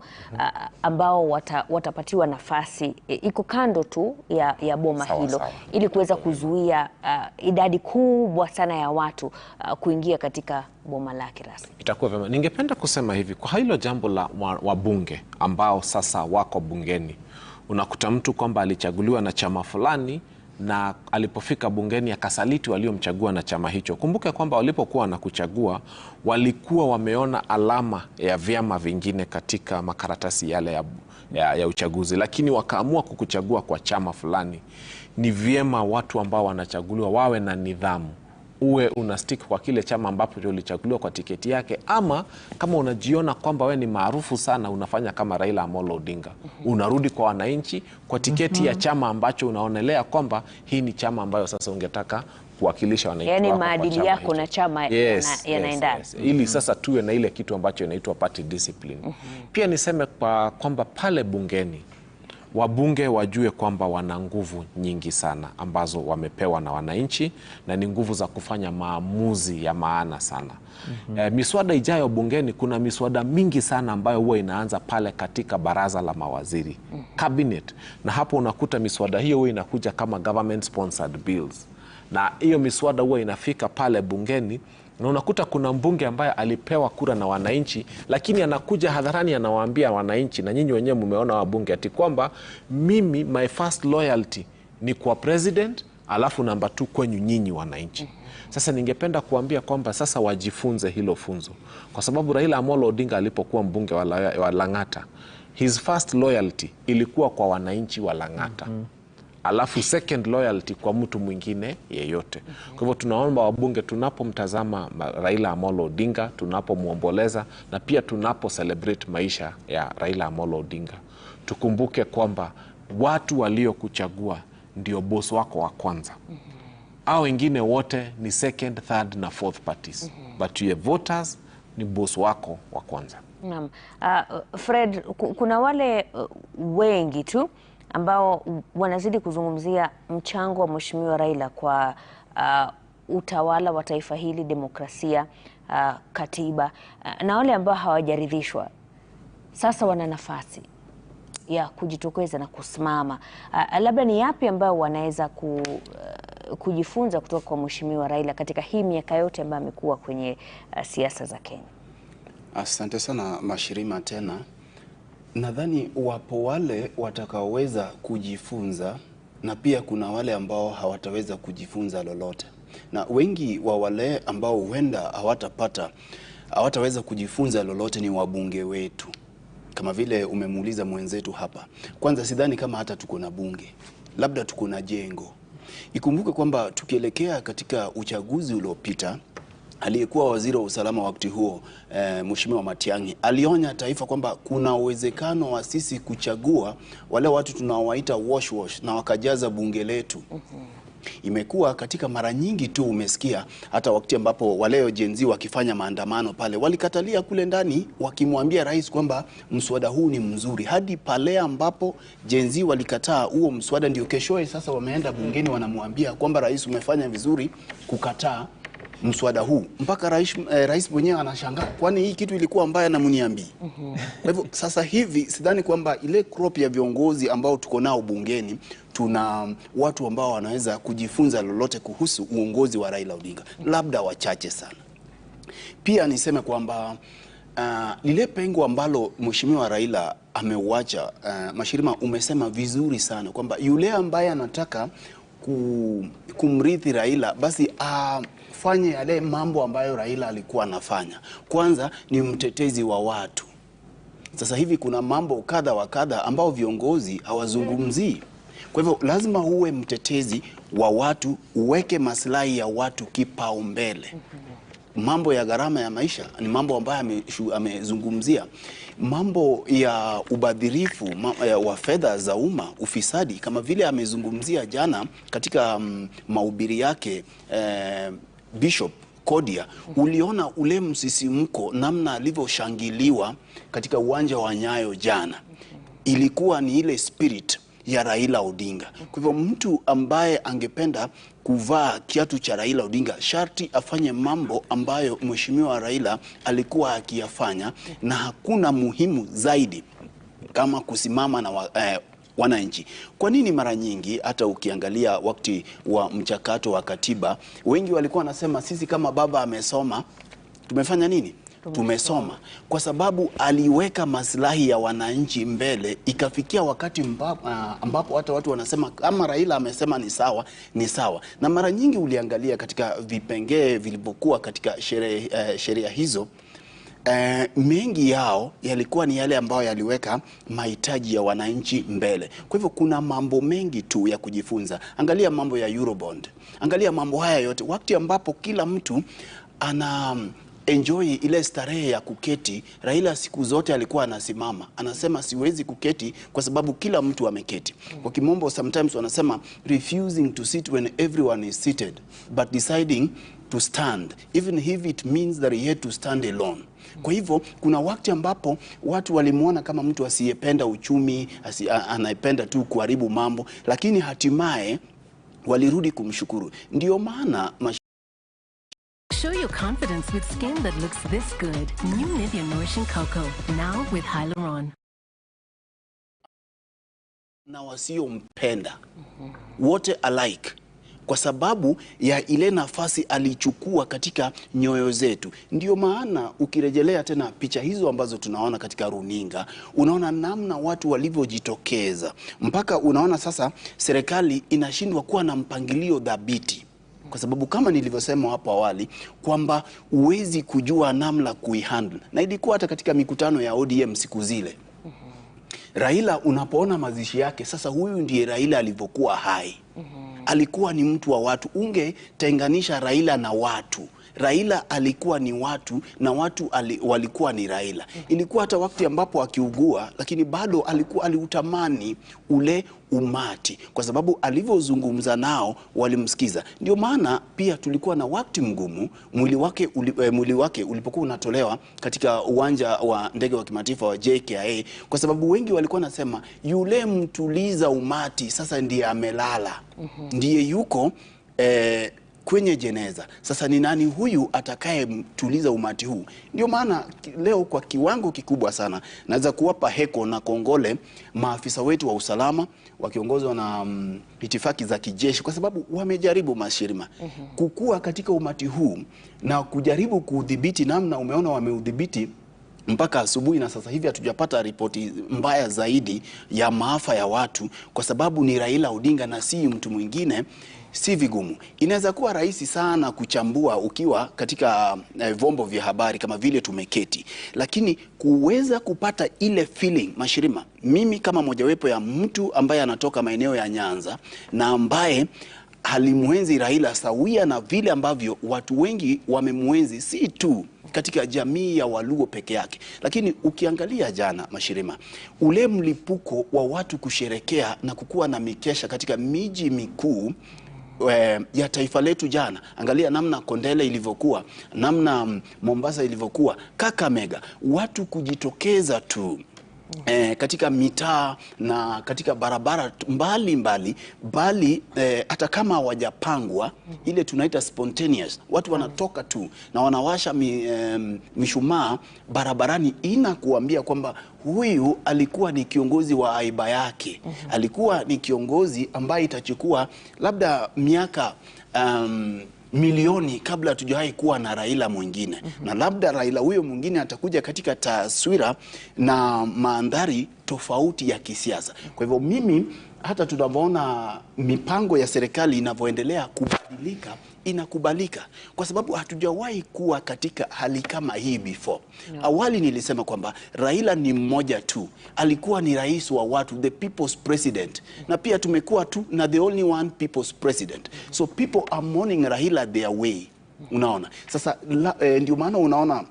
ambao watapatiwa nafasi, iko kando tu ya boma hilo, ili kuweza kuzuia idadi kubwa sana ya watu kuingia katika boma lake rasmi. Itakuwa vyema. Ningependa kusema hivi, kwa hilo jambo la wabunge ambao sasa wako bungeni, unakuta mtu kwamba alichaguliwa na chama fulani na alipofika bungeni akasaliti waliomchagua na chama hicho. Kumbuke kwamba walipokuwa na kuchagua walikuwa wameona alama ya vyama vingine katika makaratasi yale ya uchaguzi, lakini wakaamua kukuchagua kwa chama fulani. Ni vyema watu ambao wanachaguliwa wawe na nidhamu. Uwe unastick kwa kile chama ambapo ulichaguliwa kwa tiketi yake, ama kama unajiona kwamba we ni maarufu sana, unafanya kama Raila Amolo Odinga, unarudi kwa wananchi kwa tiketi ya chama ambacho unaonelea kwamba hii ni chama ambayo sasa ungetaka kuwakilisha wananchi wako. Yani maadili yako na chama yanaendana. Ili sasa tuwe na ile kitu ambacho inaitwa party discipline. Pia niseme kwamba pale bungeni wabunge wajue kwamba wana nguvu nyingi sana ambazo wamepewa na wananchi, na ni nguvu za kufanya maamuzi ya maana sana. Miswada ijayo bungeni, kuna miswada mingi sana ambayo huwa inaanza pale katika baraza la mawaziri, cabinet, na hapo unakuta miswada hiyo huwa inakuja kama government sponsored bills, na hiyo miswada huwa inafika pale bungeni, na unakuta kuna mbunge ambaye alipewa kura na wananchi, lakini anakuja hadharani anawaambia wananchi, na nyinyi wenyewe mmeona wabunge, ati kwamba mimi my first loyalty ni kwa president, alafu namba 2 kwenyu nyinyi wananchi. Sasa ningependa kuambia kwamba sasa wajifunze hilo funzo, kwa sababu Raila Amolo Odinga alipokuwa mbunge wa Lang'ata, his first loyalty ilikuwa kwa wananchi wa Lang'ata. Alafu second loyalty kwa mtu mwingine yeyote. Kwa hivyo tunaomba wabunge, tunapomtazama Raila Amolo Odinga, tunapomuomboleza na pia tunapo celebrate maisha ya Raila Amolo Odinga, tukumbuke kwamba watu waliokuchagua ndio boss wako wa kwanza. Hao wengine wote ni second, third na fourth parties. But your voters ni boss wako wa kwanza. Naam. Fred, kuna wale wengi tu ambao wanazidi kuzungumzia mchango wa Mheshimiwa Raila kwa utawala wa taifa hili, demokrasia, katiba, na wale ambao hawajaridhishwa sasa wana nafasi ya kujitokeza na kusimama. Labda ni yapi ambayo wanaweza kujifunza kutoka kwa Mheshimiwa Raila katika hii miaka yote ambayo amekuwa kwenye siasa za Kenya? Asante sana Mashirima tena. Nadhani wapo wale watakaoweza kujifunza na pia kuna wale ambao hawataweza kujifunza lolote. Na wengi wa wale ambao huenda hawataweza kujifunza lolote ni wabunge wetu. Kama vile umemuuliza mwenzetu hapa. Kwanza sidhani kama hata tuko na bunge. Labda tuko na jengo. Ikumbuke kwamba tukielekea katika uchaguzi uliopita, aliyekuwa waziri wa usalama wakati huo, Mheshimiwa Matiang'i, alionya taifa kwamba kuna uwezekano wa sisi kuchagua wale watu tunaowaita wash na wakajaza bunge letu. Imekuwa katika mara nyingi tu umesikia hata wakati ambapo waleo Gen Z wakifanya maandamano pale, walikatalia kule ndani wakimwambia rais kwamba mswada huu ni mzuri, hadi pale ambapo Gen Z walikataa huo mswada, ndio keshoe sasa wameenda bungeni wanamwambia kwamba rais umefanya vizuri kukataa mswada huu. Mpaka rais mwenyewe anashangaa, kwani hii kitu ilikuwa mbaya na mniambii? Kwa hivyo sasa hivi sidhani kwamba ile crop ya viongozi ambao tuko nao bungeni tuna watu ambao wanaweza kujifunza lolote kuhusu uongozi wa Raila Odinga, labda wachache sana. Pia niseme kwamba lile pengo ambalo Mheshimiwa Raila ameuacha, Mashirima umesema vizuri sana kwamba yule ambaye anataka kumrithi Raila basi fanye yale mambo ambayo Raila alikuwa anafanya. Kwanza ni mtetezi wa watu. Sasa hivi kuna mambo kadha wa kadha ambao viongozi hawazungumzii. Kwa hivyo lazima uwe mtetezi wa watu, uweke maslahi ya watu kipaumbele. Mambo ya gharama ya maisha ni mambo ambayo amezungumzia. Mambo ya ubadhirifu wa fedha za umma, ufisadi, kama vile amezungumzia jana katika mahubiri yake Bishop Kodia. Uliona ule msisimko namna alivyoshangiliwa katika uwanja wa Nyayo jana. Ilikuwa ni ile spirit ya Raila Odinga. Kwa hivyo mtu ambaye angependa kuvaa kiatu cha Raila Odinga sharti afanye mambo ambayo Mheshimiwa Raila alikuwa akiyafanya, na hakuna muhimu zaidi kama kusimama na wananchi. Kwa nini mara nyingi hata ukiangalia wakati wa mchakato wa katiba, wengi walikuwa wanasema sisi kama baba amesoma, tumefanya nini? Tumesoma. Kwa sababu aliweka maslahi ya wananchi mbele, ikafikia wakati ambapo hata watu wanasema kama Raila amesema ni sawa, ni sawa. Na mara nyingi uliangalia katika vipengee vilivyokuwa katika sheria hizo, mengi yao yalikuwa ni yale ambayo yaliweka mahitaji ya wananchi mbele. Kwa hivyo kuna mambo mengi tu ya kujifunza. Angalia mambo ya Eurobond. Angalia mambo haya yote wakati ambapo kila mtu enjoy ile starehe ya kuketi, Raila siku zote alikuwa anasimama. Anasema siwezi kuketi kwa sababu kila mtu ameketi. Kwa kimombo sometimes wanasema refusing to sit when everyone is seated, but deciding to stand, even if it means that he had to stand alone. Kwa hivyo kuna wakati ambapo watu walimuona kama mtu asiyependa uchumi, anayependa tu kuharibu mambo, lakini hatimaye walirudi kumshukuru. Ndio maana show your confidence with skin that looks this good. New Nivea Nourishing Cocoa, now with Hyaluron. Na wasiompenda wote alike, kwa sababu ya ile nafasi alichukua katika nyoyo zetu. Ndio maana ukirejelea tena picha hizo ambazo tunaona katika runinga, unaona namna watu walivyojitokeza, mpaka unaona sasa serikali inashindwa kuwa na mpangilio dhabiti. Kwa sababu kama nilivyosema hapo awali kwamba uwezi kujua namna kuihandle, na ilikuwa hata katika mikutano ya ODM siku zile. Raila unapoona mazishi yake, sasa huyu ndiye Raila alivyokuwa hai. Alikuwa ni mtu wa watu. Ungetenganisha Raila na watu. Raila alikuwa ni watu na watu walikuwa ni Raila. Ilikuwa hata wakati ambapo akiugua, lakini bado aliutamani ule umati, kwa sababu alivyozungumza nao walimsikiza. Ndio maana pia tulikuwa na wakati mgumu, mwili wake ulipokuwa unatolewa katika uwanja wa ndege wa kimataifa wa JKIA, kwa sababu wengi walikuwa nasema yule mtuliza umati sasa ndiye amelala. Ndiye yuko kwenye jeneza. Sasa ni nani huyu atakaye mtuliza umati huu? Ndio maana leo kwa kiwango kikubwa sana naweza kuwapa heko na kongole maafisa wetu wa usalama wakiongozwa na itifaki za kijeshi, kwa sababu wamejaribu mashirima kukua katika umati huu na kujaribu kudhibiti namna umeona wameudhibiti mpaka asubuhi, na sasa hivi hatujapata ripoti mbaya zaidi ya maafa ya watu, kwa sababu ni Raila Odinga na si mtu mwingine. Si vigumu. Inaweza kuwa rahisi sana kuchambua ukiwa katika vyombo vya habari kama vile tumeketi, lakini kuweza kupata ile feeling mashirima, mimi kama mojawapo ya mtu ambaye anatoka maeneo ya Nyanza na ambaye halimwenzi Raila sawia na vile ambavyo watu wengi wamemwenzi, si tu katika jamii ya Waluo peke yake, lakini ukiangalia jana mashirima, ule mlipuko wa watu kusherekea na kukuwa na mikesha katika miji mikuu ya taifa letu jana. Angalia namna Kondele ilivyokuwa, namna Mombasa ilivyokuwa, Kakamega, watu kujitokeza tu katika mitaa na katika barabara mbali hata kama hawajapangwa, ile tunaita spontaneous, watu wanatoka tu na wanawasha mishumaa barabarani, inakuambia kwamba huyu alikuwa ni kiongozi wa aiba yake. Alikuwa ni kiongozi ambaye itachukua labda miaka milioni kabla tujawahi kuwa na Raila mwingine. Na labda Raila huyo mwingine atakuja katika taswira na mandhari tofauti ya kisiasa. Kwa hivyo mimi hata tunapoona mipango ya serikali inavyoendelea kubadilika, inakubalika, kwa sababu hatujawahi kuwa katika hali kama hii before. Awali nilisema kwamba Raila ni mmoja tu, alikuwa ni rais wa watu, the people's president, na pia tumekuwa tu na the only one people's president. So people are mourning Raila their way. Unaona sasa ndio maana unaona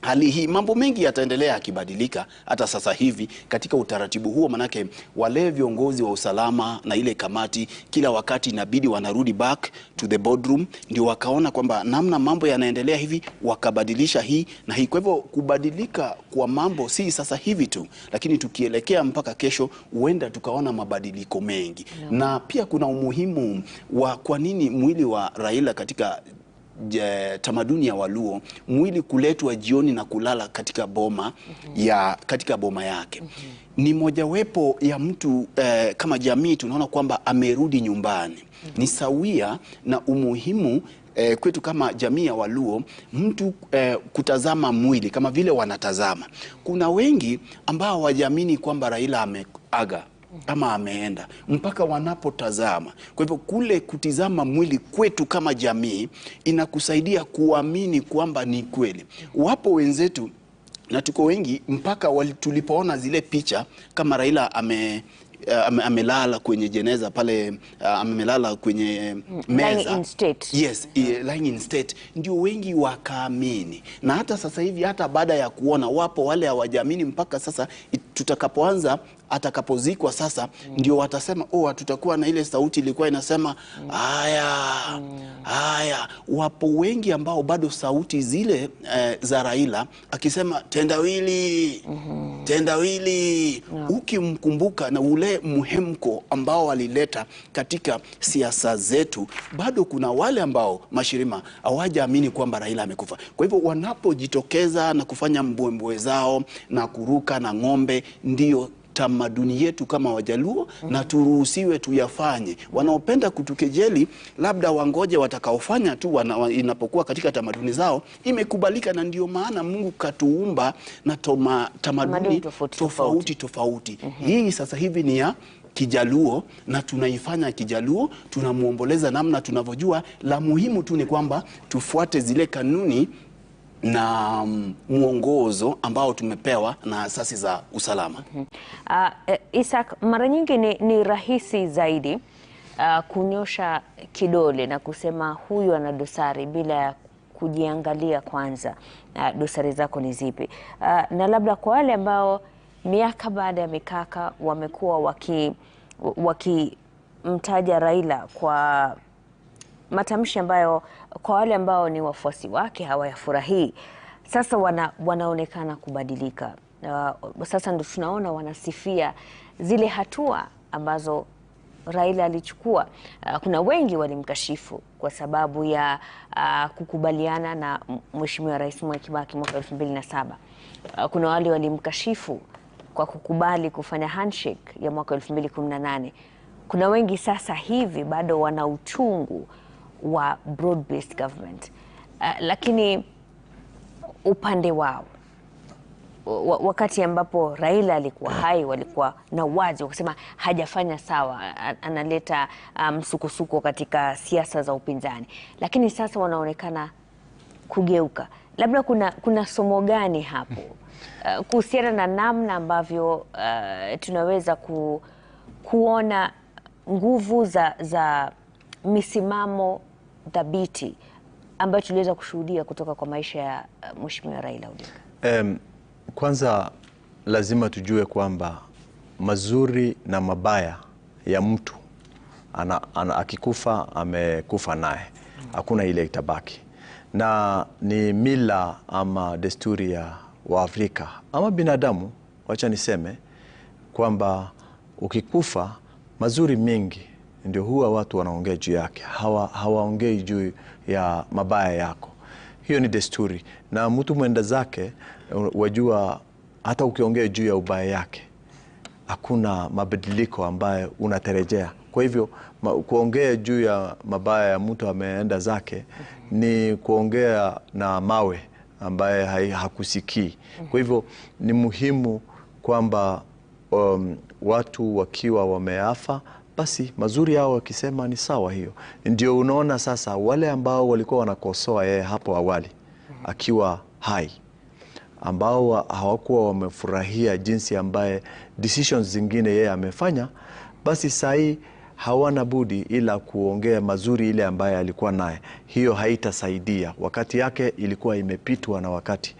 hali hii, mambo mengi yataendelea yakibadilika hata sasa hivi katika utaratibu huo, manake wale viongozi wa usalama na ile kamati kila wakati inabidi wanarudi back to the boardroom, ndio wakaona kwamba namna mambo yanaendelea hivi wakabadilisha hii na hii. Kwa hivyo kubadilika kwa mambo si sasa hivi tu, lakini tukielekea mpaka kesho huenda tukaona mabadiliko mengi. Na pia kuna umuhimu wa kwa nini mwili wa Raila katika tamaduni ya Waluo, mwili kuletwa jioni na kulala katika boma yake. Ni mojawapo ya mtu kama jamii tunaona kwamba amerudi nyumbani. Ni sawia na umuhimu kwetu kama jamii ya Waluo mtu kutazama mwili kama vile wanatazama. Kuna wengi ambao hawajamini kwamba Raila ameaga ama ameenda mpaka wanapotazama. Kwa hivyo kule kutizama mwili kwetu kama jamii inakusaidia kuamini kwamba ni kweli. Wapo wenzetu na tuko wengi mpaka tulipoona zile picha kama Raila amelala kwenye jeneza pale, amelala kwenye meza. Lying in state. Yes, lying in state. Ndio wengi wakaamini. Na hata sasa hivi, hata baada ya kuona, wapo wale hawajaamini mpaka sasa tutakapoanza, atakapozikwa sasa, ndio watasema tutakuwa na ile sauti ilikuwa inasema haya. Wapo wengi ambao bado sauti zile za Raila akisema tendawili, tendawili, ukimkumbuka na ule muhemko ambao alileta katika siasa zetu, bado kuna wale ambao Mashirima hawajaamini kwamba Raila amekufa. Kwa hivyo wanapojitokeza na kufanya mbwembwe zao na kuruka na ng'ombe, ndio tamaduni yetu kama Wajaluo, na turuhusiwe tuyafanye. Wanaopenda kutukejeli labda wangoje watakaofanya tu inapokuwa katika tamaduni zao imekubalika, na ndio maana Mungu katuumba na tamaduni tofauti. Hii sasa hivi ni ya Kijaluo na tunaifanya Kijaluo, tunamuomboleza namna tunavyojua. La muhimu tu ni kwamba tufuate zile kanuni na mwongozo ambao tumepewa na asasi za usalama. Isaac, mara nyingi ni rahisi zaidi kunyosha kidole na kusema huyu ana dosari bila ya kujiangalia kwanza dosari zako ni zipi. Na labda kwa wale ambao miaka baada ya mikaka wamekuwa wakimtaja Raila kwa matamshi ambayo kwa wale ambao ni wafuasi wake hawayafurahii, sasa wanaonekana kubadilika. Sasa ndio tunaona wanasifia zile hatua ambazo Raila alichukua. Kuna wengi walimkashifu kwa sababu ya kukubaliana na Mheshimiwa Rais Mwai Kibaki mwaka 2007. Kuna wale walimkashifu kwa kukubali kufanya handshake ya mwaka 2018. Kuna wengi sasa hivi bado wana uchungu wa broad-based government. Lakini upande wao, wakati ambapo Raila alikuwa hai, walikuwa na wazi wakisema hajafanya sawa, analeta msukosuko katika siasa za upinzani. Lakini sasa wanaonekana kugeuka. Labda kuna somo gani hapo kuhusiana na namna ambavyo tunaweza kuona nguvu za misimamo dhabiti ambayo tuliweza kushuhudia kutoka kwa maisha ya Mheshimiwa Raila Odinga? Kwanza lazima tujue kwamba mazuri na mabaya ya mtu akikufa amekufa naye, hakuna ile itabaki. Na ni mila ama desturi ya Waafrika ama binadamu, wacha niseme kwamba ukikufa mazuri mengi ndio huwa watu wanaongea juu yake, hawaongei juu ya mabaya yako. Hiyo ni desturi, na mtu mwenda zake wajua, hata ukiongea juu ya ubaya yake hakuna mabadiliko ambayo unatarejea. Kwa hivyo kuongea juu ya mabaya ya mtu ameenda zake ni kuongea na mawe ambaye hakusikii. Kwa hivyo ni muhimu kwamba watu wakiwa wameafa, basi mazuri yao wakisema ni sawa. Hiyo ndio unaona sasa wale ambao walikuwa wanakosoa yeye hapo awali akiwa hai, ambao hawakuwa wamefurahia jinsi ambaye decisions zingine yeye amefanya, basi sahi hawana budi ila kuongea mazuri ile ambaye alikuwa naye. Hiyo haitasaidia, wakati yake ilikuwa imepitwa na wakati.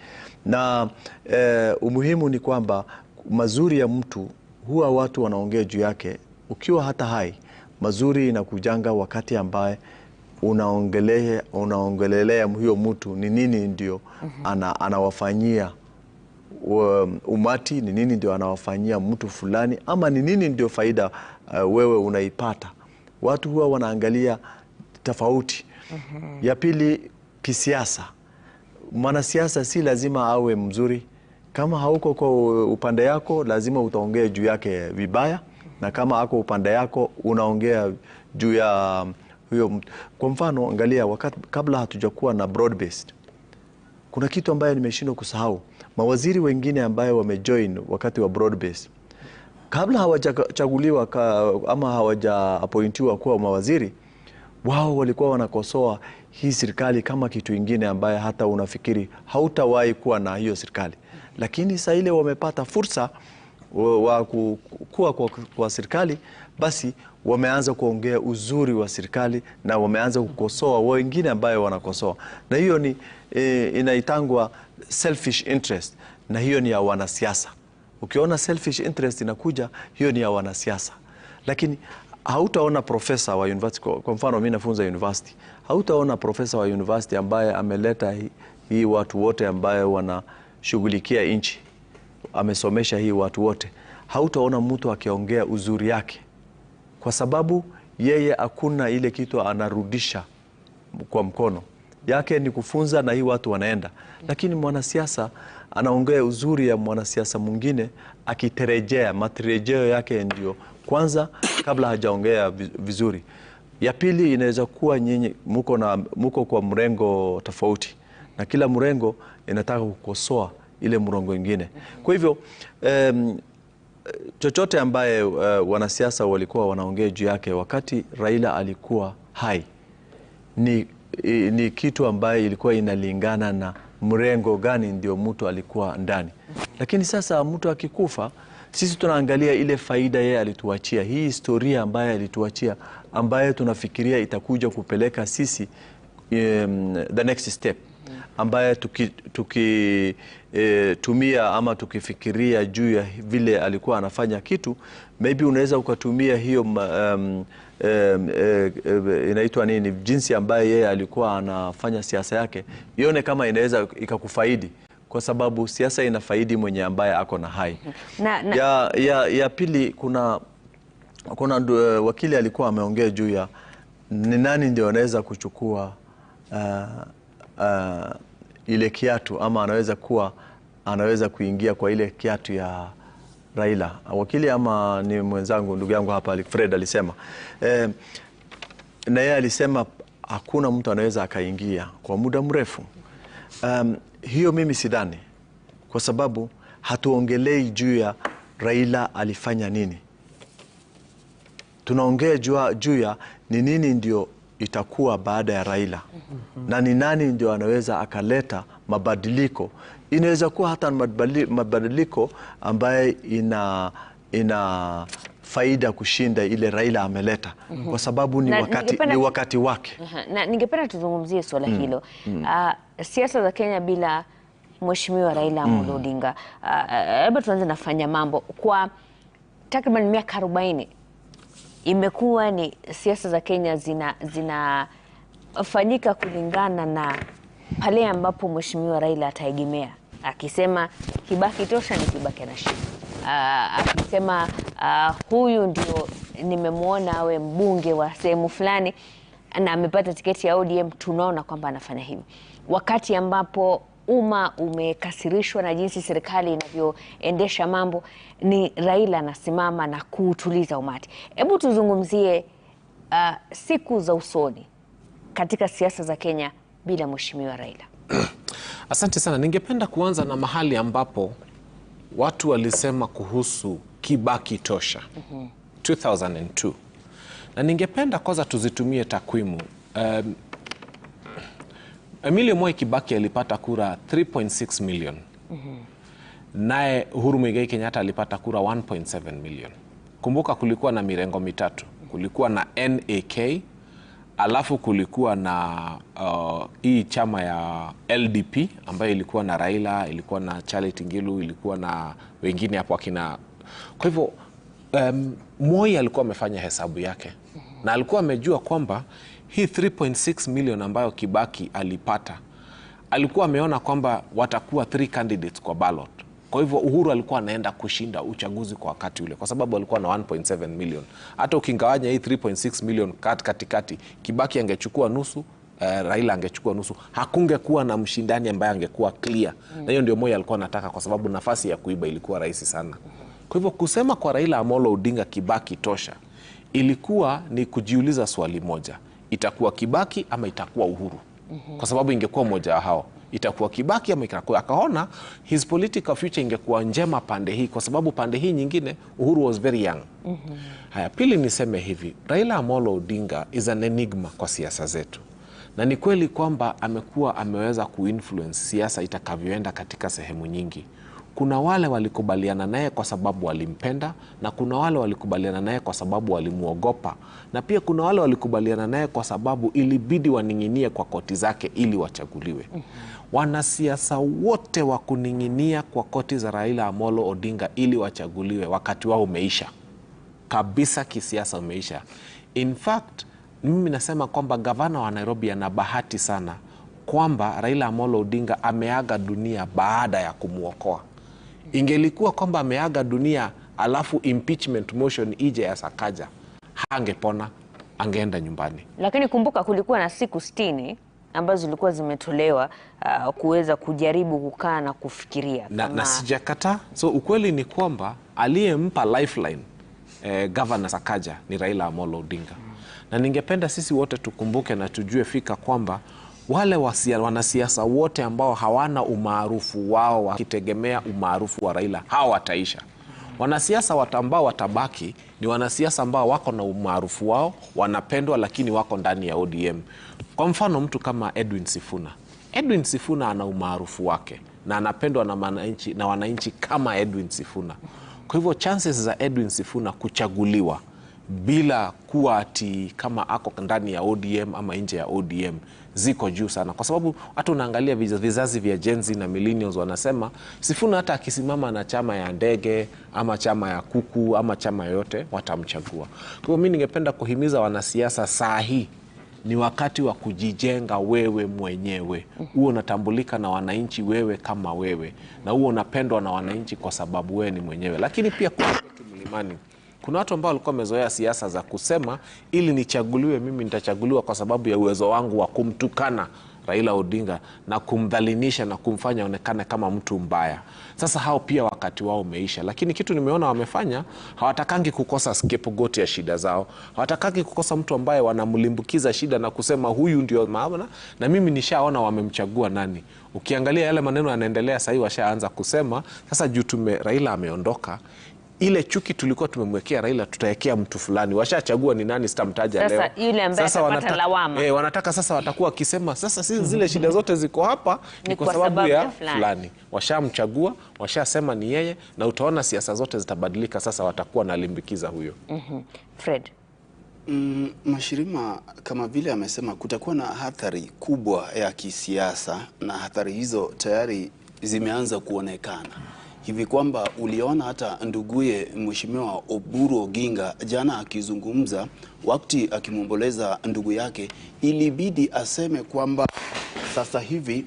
Na umuhimu ni kwamba mazuri ya mtu huwa watu wanaongea juu yake ukiwa hata hai. Mazuri inakujanga wakati ambaye unaongelelea huyo mtu ni nini ndio anawafanyia umati, ni nini ndio anawafanyia mtu fulani, ama ni nini ndio faida wewe unaipata. Watu huwa wanaangalia tofauti. Ya pili, kisiasa. Mwanasiasa si lazima awe mzuri. Kama hauko kwa upande yako, lazima utaongea juu yake vibaya, na kama ako upande yako unaongea juu ya huyo. Kwa mfano, angalia kabla hatujakuwa na broad based, kuna kitu ambaye nimeshindwa kusahau. Mawaziri wengine ambaye wamejoin wakati wa broad based, kabla hawajachaguliwa ama hawajaappointiwa kuwa mawaziri, wao walikuwa wanakosoa hii serikali kama kitu ingine ambaye hata unafikiri hautawahi kuwa na hiyo serikali. Lakini sasa ile wamepata fursa wa kuwa kwa serikali, basi wameanza kuongea uzuri wa serikali na wameanza kukosoa wengine ambayo wanakosoa, na hiyo ni inaitangwa selfish interest, na hiyo ni ya wanasiasa. Ukiona selfish interest inakuja, hiyo ni ya wanasiasa. Lakini hautaona profesa wa university, kwa mfano mimi nafunza university, hautaona profesa wa university ambaye ameleta hii watu wote ambaye wanashughulikia nchi, amesomesha hii watu wote, hautaona mtu akiongea uzuri yake, kwa sababu yeye hakuna ile kitu anarudisha kwa mkono yake, ni kufunza na hii watu wanaenda. Lakini mwanasiasa anaongea uzuri ya mwanasiasa mwingine, akiterejea matarejeo yake ndio kwanza kabla hajaongea vizuri. Ya pili inaweza kuwa nyinyi muko kwa mrengo tofauti, na kila mrengo inataka kukosoa ile mrengo mwingine. Kwa hivyo chochote ambaye wanasiasa walikuwa wanaongea juu yake wakati Raila alikuwa hai ni kitu ambaye ilikuwa inalingana na mrengo gani ndio mtu alikuwa ndani. Lakini sasa mtu akikufa, sisi tunaangalia ile faida yeye alituachia, hii historia ambaye alituachia, ambaye tunafikiria itakuja kupeleka sisi the next step, ambaye tukitumia ama tukifikiria juu ya vile alikuwa anafanya kitu, maybe unaweza ukatumia hiyo inaitwa nini, jinsi ambaye yeye alikuwa anafanya siasa yake, ione kama inaweza ikakufaidi, kwa sababu siasa inafaidi mwenye ambaye ako na hai. Ya pili, kuna wakili alikuwa ameongea juu ya ni nani ndio anaweza kuchukua ile kiatu, ama anaweza kuingia kwa ile kiatu ya Raila. Wakili ama ni mwenzangu, ndugu yangu hapa Fred alisema na yeye alisema hakuna mtu anaweza akaingia kwa muda mrefu. Hiyo mimi sidhani, kwa sababu hatuongelei juu ya Raila alifanya nini. Tunaongea juu ya ni nini ndio itakuwa baada ya Raila, na ni nani ndio anaweza akaleta mabadiliko. Inaweza kuwa hata mabadiliko ambaye ina faida kushinda ile Raila ameleta, kwa sababu ni wakati wake. Na ningependa tuzungumzie swala hilo. Siasa za Kenya bila Mheshimiwa Raila Amolo Odinga. Hebu tuanze nafanya mambo. Kwa takriban miaka 40 imekuwa ni siasa za Kenya zinafanyika kulingana na pale ambapo Mheshimiwa Raila ataegemea. Akisema Kibaki tosha, ni Kibaki anashinda. Akisema huyu ndio nimemwona awe mbunge wa sehemu fulani na amepata tiketi ya ODM, tunaona kwamba anafanya hivi. Wakati ambapo umma umekasirishwa na jinsi serikali inavyoendesha mambo, ni Raila anasimama na kuutuliza umati. Hebu tuzungumzie siku za usoni katika siasa za Kenya bila Mheshimiwa Raila. Asante sana. Ningependa kuanza na mahali ambapo watu walisema kuhusu Kibaki tosha 2002, na ningependa kwanza tuzitumie takwimu. Emilio Moi Kibaki alipata kura 3.6 million. Naye Uhuru Muigai Kenyatta alipata kura 1.7 million. Kumbuka kulikuwa na mirengo mitatu. Kulikuwa na NAK, alafu kulikuwa na hii chama ya LDP ambayo ilikuwa na Raila, ilikuwa na Charity Ngilu, ilikuwa na wengine hapo akina. Kwa hivyo Moi alikuwa amefanya hesabu yake na alikuwa amejua kwamba hii 3.6 million ambayo Kibaki alipata, alikuwa ameona kwamba watakuwa 3 candidates kwa ballot. Kwa hivyo Uhuru alikuwa anaenda kushinda uchaguzi kwa wakati ule, kwa sababu alikuwa na 1.7 million. Hata ukingawanya hii 3.6 million katikati, Kibaki angechukua nusu, Raila angechukua nusu, hakungekuwa na mshindani ambaye angekuwa clear. Na hiyo ndio Moi alikuwa anataka, kwa sababu nafasi ya kuiba ilikuwa rahisi sana. Kwa hivyo kusema kwa Raila Amolo Odinga Kibaki tosha, ilikuwa ni kujiuliza swali moja: itakuwa Kibaki ama itakuwa Uhuru? Kwa sababu ingekuwa moja wa hao, itakuwa Kibaki ama itakuwa. Akaona his political future ingekuwa njema pande hii, kwa sababu pande hii nyingine Uhuru was very young. Haya, pili niseme hivi, Raila Amolo Odinga is an enigma kwa siasa zetu, na ni kweli kwamba ameweza kuinfluence siasa itakavyoenda katika sehemu nyingi. kuna wale walikubaliana naye kwa sababu walimpenda, na kuna wale walikubaliana naye kwa sababu walimuogopa, na pia kuna wale walikubaliana naye kwa sababu ilibidi waning'inie kwa koti zake ili wachaguliwe. Wanasiasa wote wa kuning'inia kwa koti za Raila Amolo Odinga ili wachaguliwe, wakati wao umeisha kabisa, kisiasa umeisha. In fact, mimi nasema kwamba gavana wa Nairobi ana bahati sana kwamba Raila Amolo Odinga ameaga dunia baada ya kumuokoa. Ingelikuwa kwamba ameaga dunia alafu impeachment motion ije ya Sakaja, hangepona, angeenda nyumbani. Lakini kumbuka kulikuwa na siku 60 ambazo zilikuwa zimetolewa kuweza kujaribu kukaa na kufikiria na sijakata. So ukweli ni kwamba aliyempa lifeline Governor Sakaja ni Raila Amolo Odinga. Na ningependa sisi wote tukumbuke na tujue fika kwamba wale wanasiasa wote ambao hawana umaarufu wao wakitegemea umaarufu wa Raila, hao wataisha. Wanasiasa ambao watabaki ni wanasiasa ambao wako na umaarufu wao, wanapendwa, lakini wako ndani ya ODM. Kwa mfano mtu kama Edwin Sifuna. Edwin Sifuna ana umaarufu wake na anapendwa na wananchi kama Edwin Sifuna. Kwa hivyo chances za Edwin Sifuna kuchaguliwa bila kuwa ati kama ako ndani ya ODM ama nje ya ODM ziko juu sana, kwa sababu hata unaangalia vizazi vya Gen Z na millennials wanasema Sifuna hata akisimama na chama ya ndege ama chama ya kuku ama chama yote watamchagua. Kwa hivyo mimi ningependa kuhimiza wanasiasa saa hii ni wakati wa kujijenga wewe mwenyewe. Huo unatambulika na wananchi wewe kama wewe, na huo unapendwa na wananchi kwa sababu wewe ni mwenyewe. Lakini pia kwa mlimani kuna watu ambao walikuwa wamezoea siasa za kusema ili nichaguliwe mimi nitachaguliwa kwa sababu ya uwezo wangu wa kumtukana Raila Odinga na kumdhalinisha na kumfanya onekane kama mtu mbaya. Sasa hao pia wakati wao umeisha. Lakini kitu nimeona wamefanya, hawatakangi kukosa scapegoat ya shida zao. Hawatakangi kukosa mtu ambaye wanamlimbukiza shida na kusema huyu ndio maana, na mimi nishaona wamemchagua nani. Ukiangalia yale maneno yanaendelea sasa hivi, washaanza kusema sasa juu Raila ameondoka, ile chuki tulikuwa tumemwekea Raila tutawekea mtu fulani. Washachagua ni nani, sitamtaja leo. Sasa yule ambaye atapata lawama. Wanataka sasa watakuwa wakisema sasa sisi zile shida zote ziko hapa ni kwa sababu ya fulani. Washamchagua, washasema ni yeye, na utaona siasa zote zitabadilika sasa, watakuwa nalimbikiza huyo. Fred. Mashirima, kama vile amesema, kutakuwa na hatari kubwa ya kisiasa, na hatari hizo tayari zimeanza kuonekana. Hivi kwamba uliona hata nduguye Mheshimiwa Oburu Oginga jana akizungumza, wakati akimwomboleza ndugu yake, ilibidi aseme kwamba sasa hivi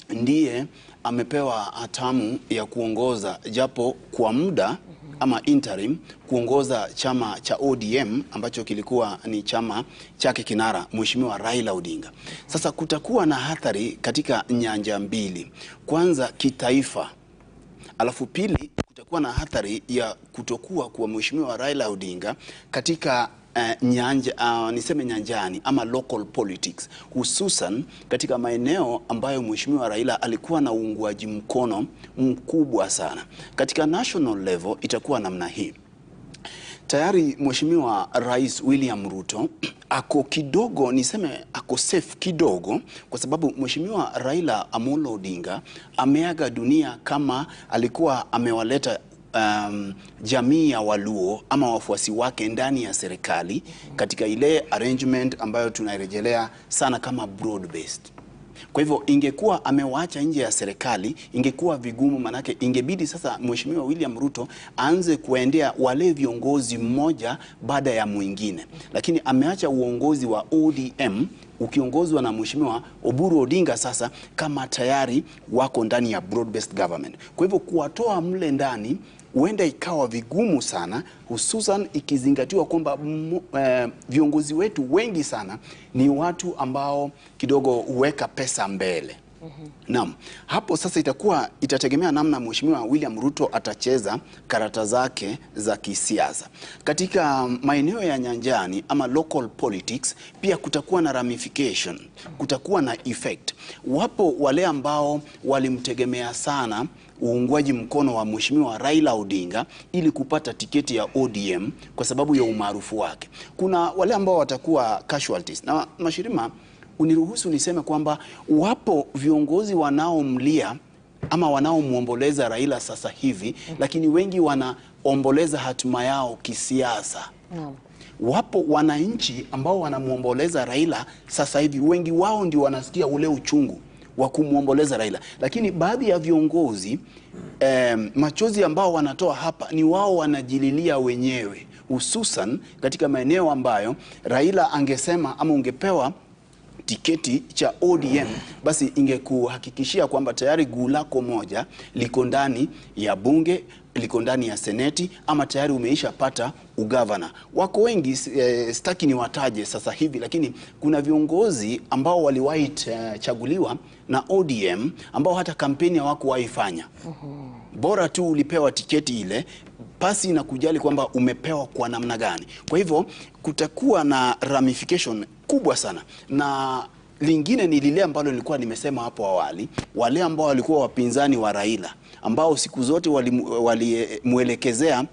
ndiye amepewa hatamu ya kuongoza japo kwa muda ama interim, kuongoza chama cha ODM ambacho kilikuwa ni chama chake kinara Mheshimiwa Raila Odinga. Sasa kutakuwa na hatari katika nyanja mbili. Kwanza kitaifa, alafu pili kutakuwa na hatari ya kutokuwa kwa Mheshimiwa Raila Odinga katika niseme nyanjani ama local politics, hususan katika maeneo ambayo Mheshimiwa Raila alikuwa na uungwaji mkono mkubwa sana. Katika national level itakuwa namna hii. Tayari Mheshimiwa Rais William Ruto ako kidogo, niseme ako safe kidogo, kwa sababu Mheshimiwa Raila Amolo Odinga ameaga dunia kama alikuwa amewaleta jamii ya Waluo ama wafuasi wake ndani ya serikali katika ile arrangement ambayo tunarejelea sana kama broad based. Kwa hivyo ingekuwa amewaacha nje ya serikali, ingekuwa vigumu, manake ingebidi sasa Mheshimiwa William Ruto aanze kuendea wale viongozi mmoja baada ya mwingine. Lakini ameacha uongozi wa ODM ukiongozwa na Mheshimiwa Oburu Odinga sasa kama tayari wako ndani ya broad based government. Kwa hivyo kuwatoa mle ndani huenda ikawa vigumu sana, hususan ikizingatiwa kwamba viongozi wetu wengi sana ni watu ambao kidogo huweka pesa mbele. Naam, hapo sasa itategemea namna Mheshimiwa William Ruto atacheza karata zake za kisiasa. Katika maeneo ya nyanjani ama local politics pia kutakuwa na ramification, kutakuwa na effect. Wapo wale ambao walimtegemea sana uungwaji mkono wa Mheshimiwa Raila Odinga ili kupata tiketi ya ODM kwa sababu ya umaarufu wake. Kuna wale ambao watakuwa casualties. Na Mashirima, uniruhusu niseme kwamba wapo viongozi wanaomlia ama wanaomuomboleza Raila sasa hivi, lakini wengi wanaomboleza hatima yao kisiasa. Wapo wananchi ambao wanamuomboleza Raila sasa hivi, wengi wao ndio wanasikia ule uchungu wa kumuomboleza Raila, lakini baadhi ya viongozi machozi ambao wanatoa hapa ni wao wanajililia wenyewe, hususan katika maeneo ambayo Raila angesema ama ungepewa tiketi cha ODM, basi ingekuhakikishia kwamba tayari guu lako moja liko ndani ya bunge, liko ndani ya seneti, ama tayari umeisha pata ugavana. Wako wengi, sitaki ni wataje sasa hivi, lakini kuna viongozi ambao waliwahi chaguliwa na ODM ambao hata kampeni hawakuwahi fanya. Bora tu ulipewa tiketi ile, pasi na kujali kwamba umepewa kwa namna gani. Kwa hivyo kutakuwa na ramification kubwa sana. Na lingine ni lile ambalo nilikuwa nimesema hapo awali, wale ambao walikuwa wapinzani wa Raila, ambao siku zote walimuelekezea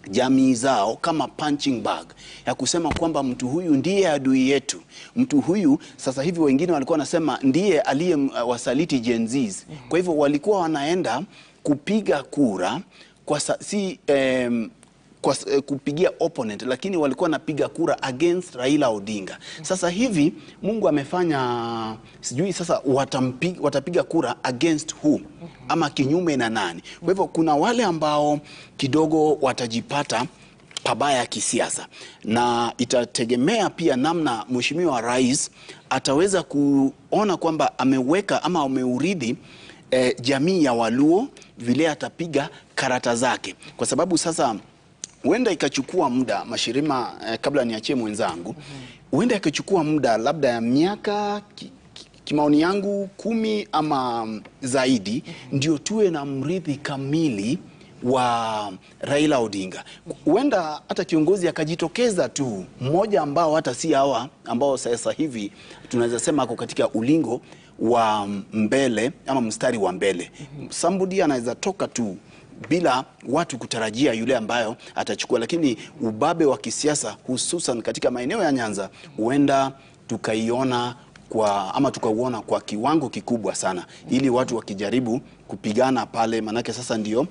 jamii zao kama punching bag ya kusema kwamba mtu huyu ndiye adui yetu, mtu huyu. Sasa hivi wengine walikuwa wanasema ndiye aliyewasaliti Gen Zs. Kwa hivyo walikuwa wanaenda kupiga kura kupigia opponent, lakini walikuwa napiga kura against Raila Odinga. Sasa hivi Mungu amefanya, sijui sasa watapiga kura against who ama kinyume na nani. Kwa hivyo kuna wale ambao kidogo watajipata pabaya kisiasa, na itategemea pia namna Mheshimiwa Rais ataweza kuona kwamba ameweka ama ameuridhi jamii ya Waluo, vile atapiga karata zake, kwa sababu sasa huenda ikachukua muda Mashirima, kabla niachie mwenzangu, huenda ikachukua muda labda ya miaka kimaoni yangu 10 ama zaidi, ndio tuwe na mrithi kamili wa Raila Odinga. Huenda hata kiongozi akajitokeza tu mmoja ambao hata si hawa ambao sasa hivi tunaweza sema ako katika ulingo wa mbele ama mstari wa mbele. Somebody anaweza toka tu bila watu kutarajia yule ambayo atachukua, lakini ubabe wa kisiasa hususan katika maeneo ya Nyanza huenda tukaiona tukauona kwa kiwango kikubwa sana, ili watu wakijaribu kupigana pale, manake sasa ndio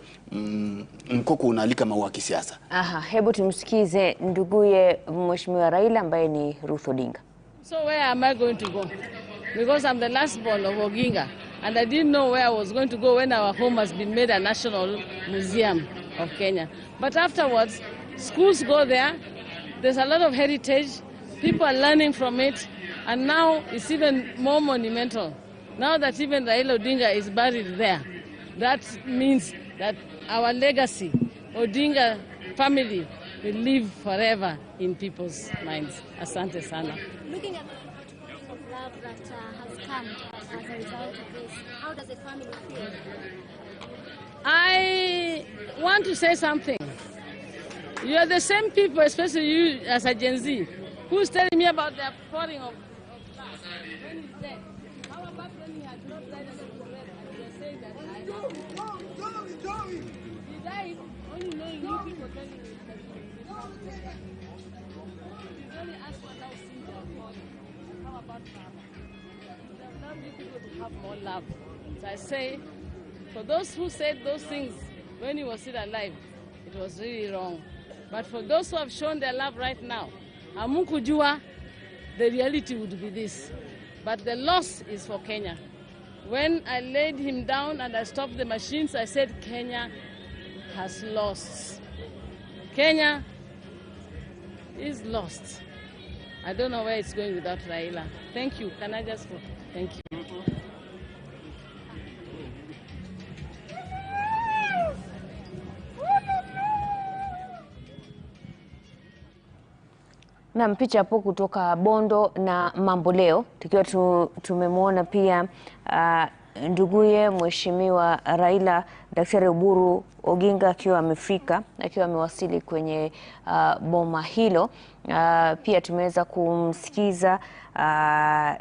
mkoko unalika maua kisiasa. Hebu tumsikize nduguye Mheshimiwa Raila ambaye ni Ruth Odinga. So where am I going to go? Because I'm the last born of Oginga, and I didn't know where I was going to go when our home has been made a national museum of Kenya. But afterwards, schools go there, there's a lot of heritage, people are learning from it, and now it's even more monumental. Now that even Raila Odinga is buried there, that means that our legacy, Odinga family, will live forever in people's minds. Asante sana. Looking at the of love that has come as a result of this, how does the family feel? I want to say something. You are the same people, especially you as a Gen Z, who's telling me about the pouring of blood when he's dead. How about when he had not died and he was dead, and you're saying that he died only knowing you people telling him that he only asked for love since how about love? You people to have more love. So I say, for those who said those things when he was still alive, it was really wrong. But for those who have shown their love right now, Amukujua, the reality would be this. But the loss is for Kenya. When I laid him down and I stopped the machines, I said Kenya has lost. Kenya is lost. I don't know where it's going without Raila. Thank you. Can I just go? Thank you. Na picha hapo kutoka Bondo na Mamboleo, tukiwa tumemwona pia nduguye Mheshimiwa Raila Daktari Oburu Oginga akiwa amefika, akiwa amewasili kwenye boma hilo. Pia tumeweza kumsikiza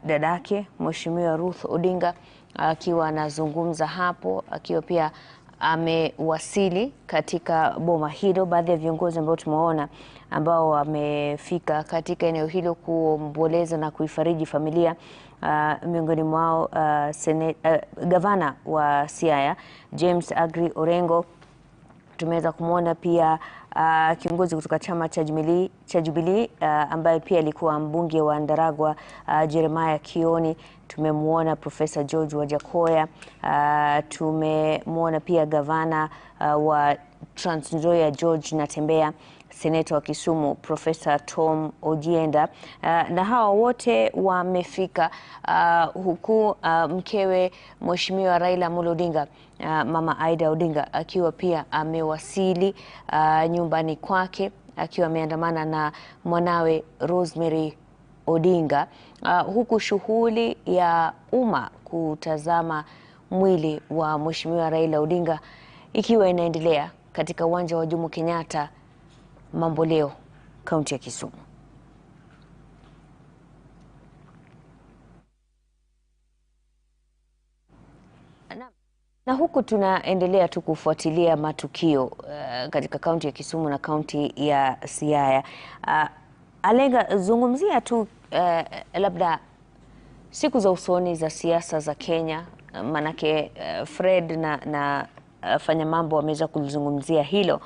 dadake Mheshimiwa Ruth Odinga akiwa anazungumza hapo, akiwa pia amewasili katika boma hilo. Baadhi ya viongozi ambao tumeona ambao wamefika katika eneo hilo kuomboleza na kuifariji familia miongoni mwao gavana wa Siaya James Agri Orengo. Tumeweza kumwona pia kiongozi kutoka chama cha Jubilee ambaye pia alikuwa mbunge wa Ndaragwa Jeremiah Kioni. Tumemwona Profesa George Wajakoya. Tumemwona pia gavana wa Trans Nzoia George Natembeya, seneta wa Kisumu Profesa Tom Ojienda, na hawa wote wamefika huku mkewe Mheshimiwa Raila Amolo Odinga, Mama Aida Odinga, akiwa pia amewasili nyumbani kwake akiwa ameandamana na mwanawe Rosemary Odinga, huku shughuli ya umma kutazama mwili wa Mheshimiwa Raila Odinga ikiwa inaendelea katika uwanja wa Jomo Kenyatta Mamboleo, kaunti ya Kisumu. Na huku tunaendelea tu kufuatilia matukio katika kaunti ya Kisumu na kaunti ya Siaya. Alenga, zungumzia tu labda siku za usoni za siasa za Kenya, manake Fred na fanya mambo wameweza kulizungumzia hilo.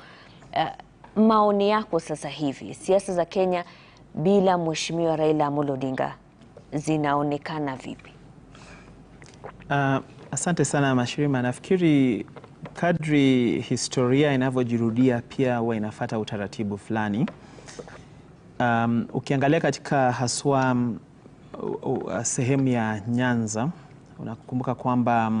Maoni yako sasa hivi, siasa za Kenya bila Mheshimiwa Raila Amolo Odinga zinaonekana vipi? Asante sana Mashirima. Nafikiri kadri historia inavyojirudia pia huwa inafuata utaratibu fulani. Ukiangalia katika haswa sehemu ya Nyanza, unakumbuka kwamba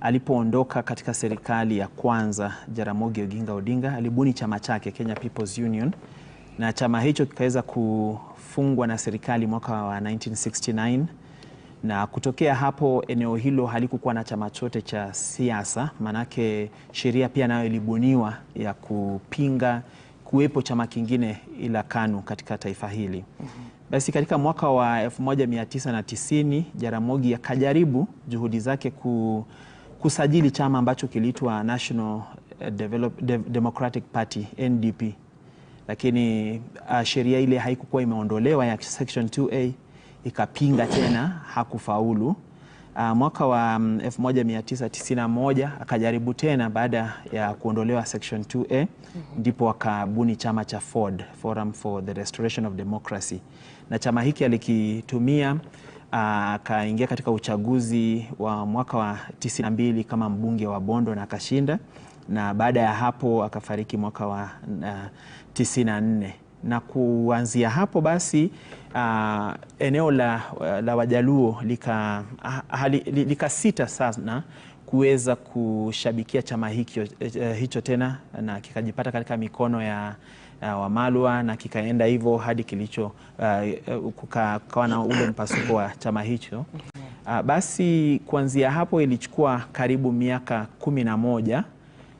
alipoondoka katika serikali ya kwanza Jaramogi Oginga Odinga alibuni chama chake Kenya People's Union, na chama hicho kikaweza kufungwa na serikali mwaka wa 1969, na kutokea hapo eneo hilo halikukuwa na chama chote cha siasa, manake sheria pia nayo ilibuniwa ya kupinga kuwepo chama kingine ila KANU katika taifa hili. Basi katika mwaka wa 1990 Jaramogi akajaribu juhudi zake kusajili chama ambacho kiliitwa National Democratic Party NDP, lakini sheria ile haikukuwa imeondolewa ya section 2A, ikapinga tena, hakufaulu. Mwaka wa 1991 akajaribu tena baada ya kuondolewa section 2A, ndipo akabuni chama cha FORD, Forum for the Restoration of Democracy, na chama hiki alikitumia akaingia katika uchaguzi wa mwaka wa 92 kama mbunge wa Bondo na akashinda, na baada ya hapo akafariki mwaka wa 94. Na kuanzia hapo basi eneo la Wajaluo likasita sana kuweza kushabikia chama hicho tena, na kikajipata katika mikono ya Wamalwa, na kikaenda hivyo hadi kukawa na ule mpasuko wa chama hicho. Basi kuanzia hapo ilichukua karibu miaka 11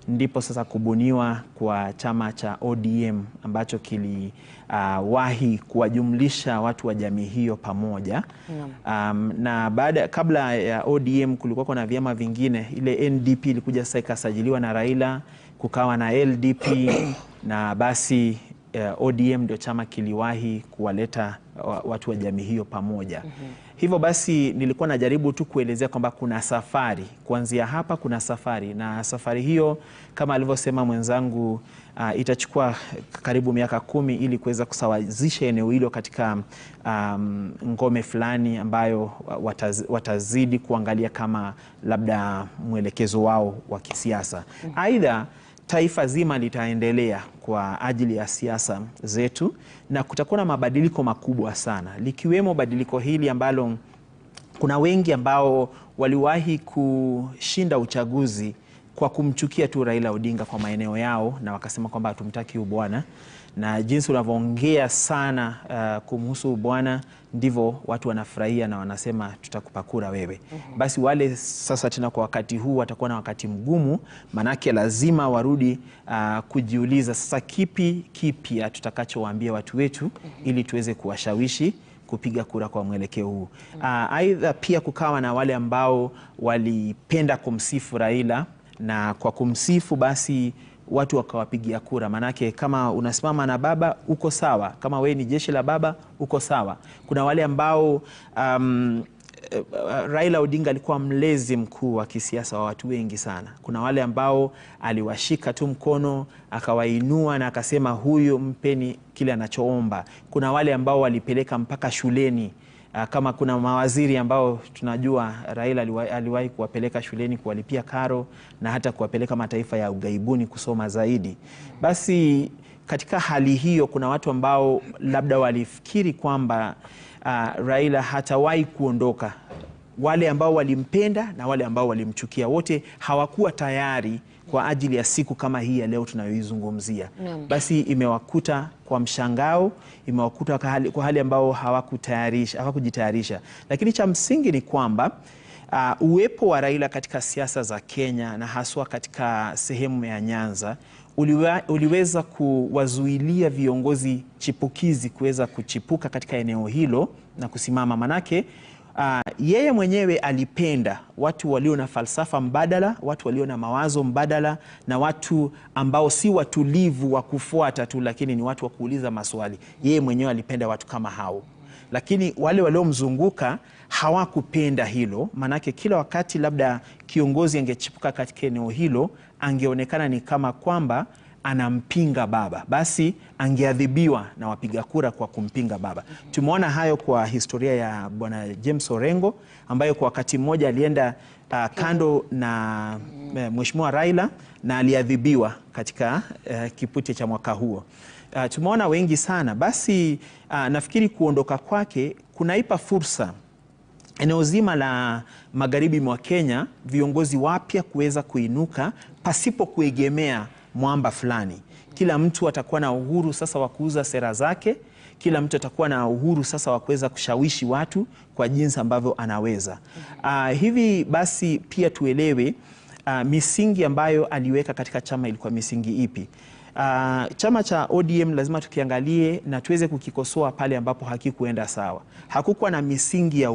ndipo sasa kubuniwa kwa chama cha ODM ambacho kiliwahi kuwajumlisha watu wa jamii hiyo pamoja. Na kabla ya ODM kulikuwa na vyama vingine. Ile NDP ilikuja sasa ikasajiliwa na Raila, kukawa na LDP na basi ODM ndio chama kiliwahi kuwaleta watu wa jamii hiyo pamoja. Hivyo basi nilikuwa najaribu tu kuelezea kwamba kuna safari, kuanzia hapa kuna safari, na safari hiyo kama alivyosema mwenzangu itachukua karibu miaka 10 ili kuweza kusawazisha eneo hilo katika ngome fulani ambayo watazidi kuangalia kama labda mwelekezo wao wa kisiasa. Aidha, taifa zima litaendelea kwa ajili ya siasa zetu, na kutakuwa na mabadiliko makubwa sana, likiwemo badiliko hili ambalo kuna wengi ambao waliwahi kushinda uchaguzi kwa kumchukia tu Raila Odinga kwa maeneo yao, na wakasema kwamba hatumtaki huyu bwana, na jinsi unavyoongea sana kumhusu bwana ndivyo watu wanafurahia na wanasema tutakupa kura wewe. Basi wale sasa tena kwa wakati huu watakuwa na wakati mgumu, manake lazima warudi kujiuliza sasa kipi tutakachowaambia watu wetu ili tuweze kuwashawishi kupiga kura kwa mwelekeo huu. Aidha pia kukawa na wale ambao walipenda kumsifu Raila, na kwa kumsifu basi watu wakawapigia kura, manake kama unasimama na baba uko sawa, kama we ni jeshi la baba uko sawa. Kuna wale ambao Raila Odinga alikuwa mlezi mkuu wa kisiasa wa watu wengi sana. Kuna wale ambao aliwashika tu mkono, akawainua na akasema huyu mpeni kile anachoomba. Kuna wale ambao walipeleka mpaka shuleni. Kama kuna mawaziri ambao tunajua Raila aliwahi kuwapeleka shuleni kuwalipia karo na hata kuwapeleka mataifa ya ughaibuni kusoma zaidi. Basi katika hali hiyo kuna watu ambao labda walifikiri kwamba Raila hatawahi kuondoka. Wale ambao walimpenda na wale ambao walimchukia, wote hawakuwa tayari kwa ajili ya siku kama hii ya leo tunayoizungumzia. Basi imewakuta kwa mshangao, imewakuta kwa hali ambao hawakujitayarisha. Lakini cha msingi ni kwamba uwepo wa Raila katika siasa za Kenya na haswa katika sehemu ya Nyanza uliweza kuwazuilia viongozi chipukizi kuweza kuchipuka katika eneo hilo na kusimama. Manake yeye mwenyewe alipenda watu walio na falsafa mbadala, watu walio na mawazo mbadala, na watu ambao si watulivu wa kufuata tu, lakini ni watu wa kuuliza maswali. Yeye mwenyewe alipenda watu kama hao. Lakini wale waliomzunguka hawakupenda hilo, manake kila wakati labda kiongozi angechipuka katika eneo hilo angeonekana ni kama kwamba anampinga baba, basi angeadhibiwa na wapiga kura kwa kumpinga baba. Tumeona hayo kwa historia ya bwana James Orengo ambayo kwa wakati mmoja alienda kando na Mheshimiwa Raila na aliadhibiwa katika kipute cha mwaka huo. Tumeona wengi sana. Basi nafikiri kuondoka kwake kunaipa fursa eneo zima la magharibi mwa Kenya viongozi wapya kuweza kuinuka pasipo kuegemea mwamba fulani. Kila mtu atakuwa na uhuru sasa wa kuuza sera zake. Kila mtu atakuwa na uhuru sasa wa kuweza kushawishi watu kwa jinsi ambavyo anaweza. Hivi basi pia tuelewe misingi ambayo aliweka katika chama ilikuwa misingi ipi. Chama cha ODM lazima tukiangalie na tuweze kukikosoa pale ambapo hakikuenda sawa. Hakukuwa na misingi ya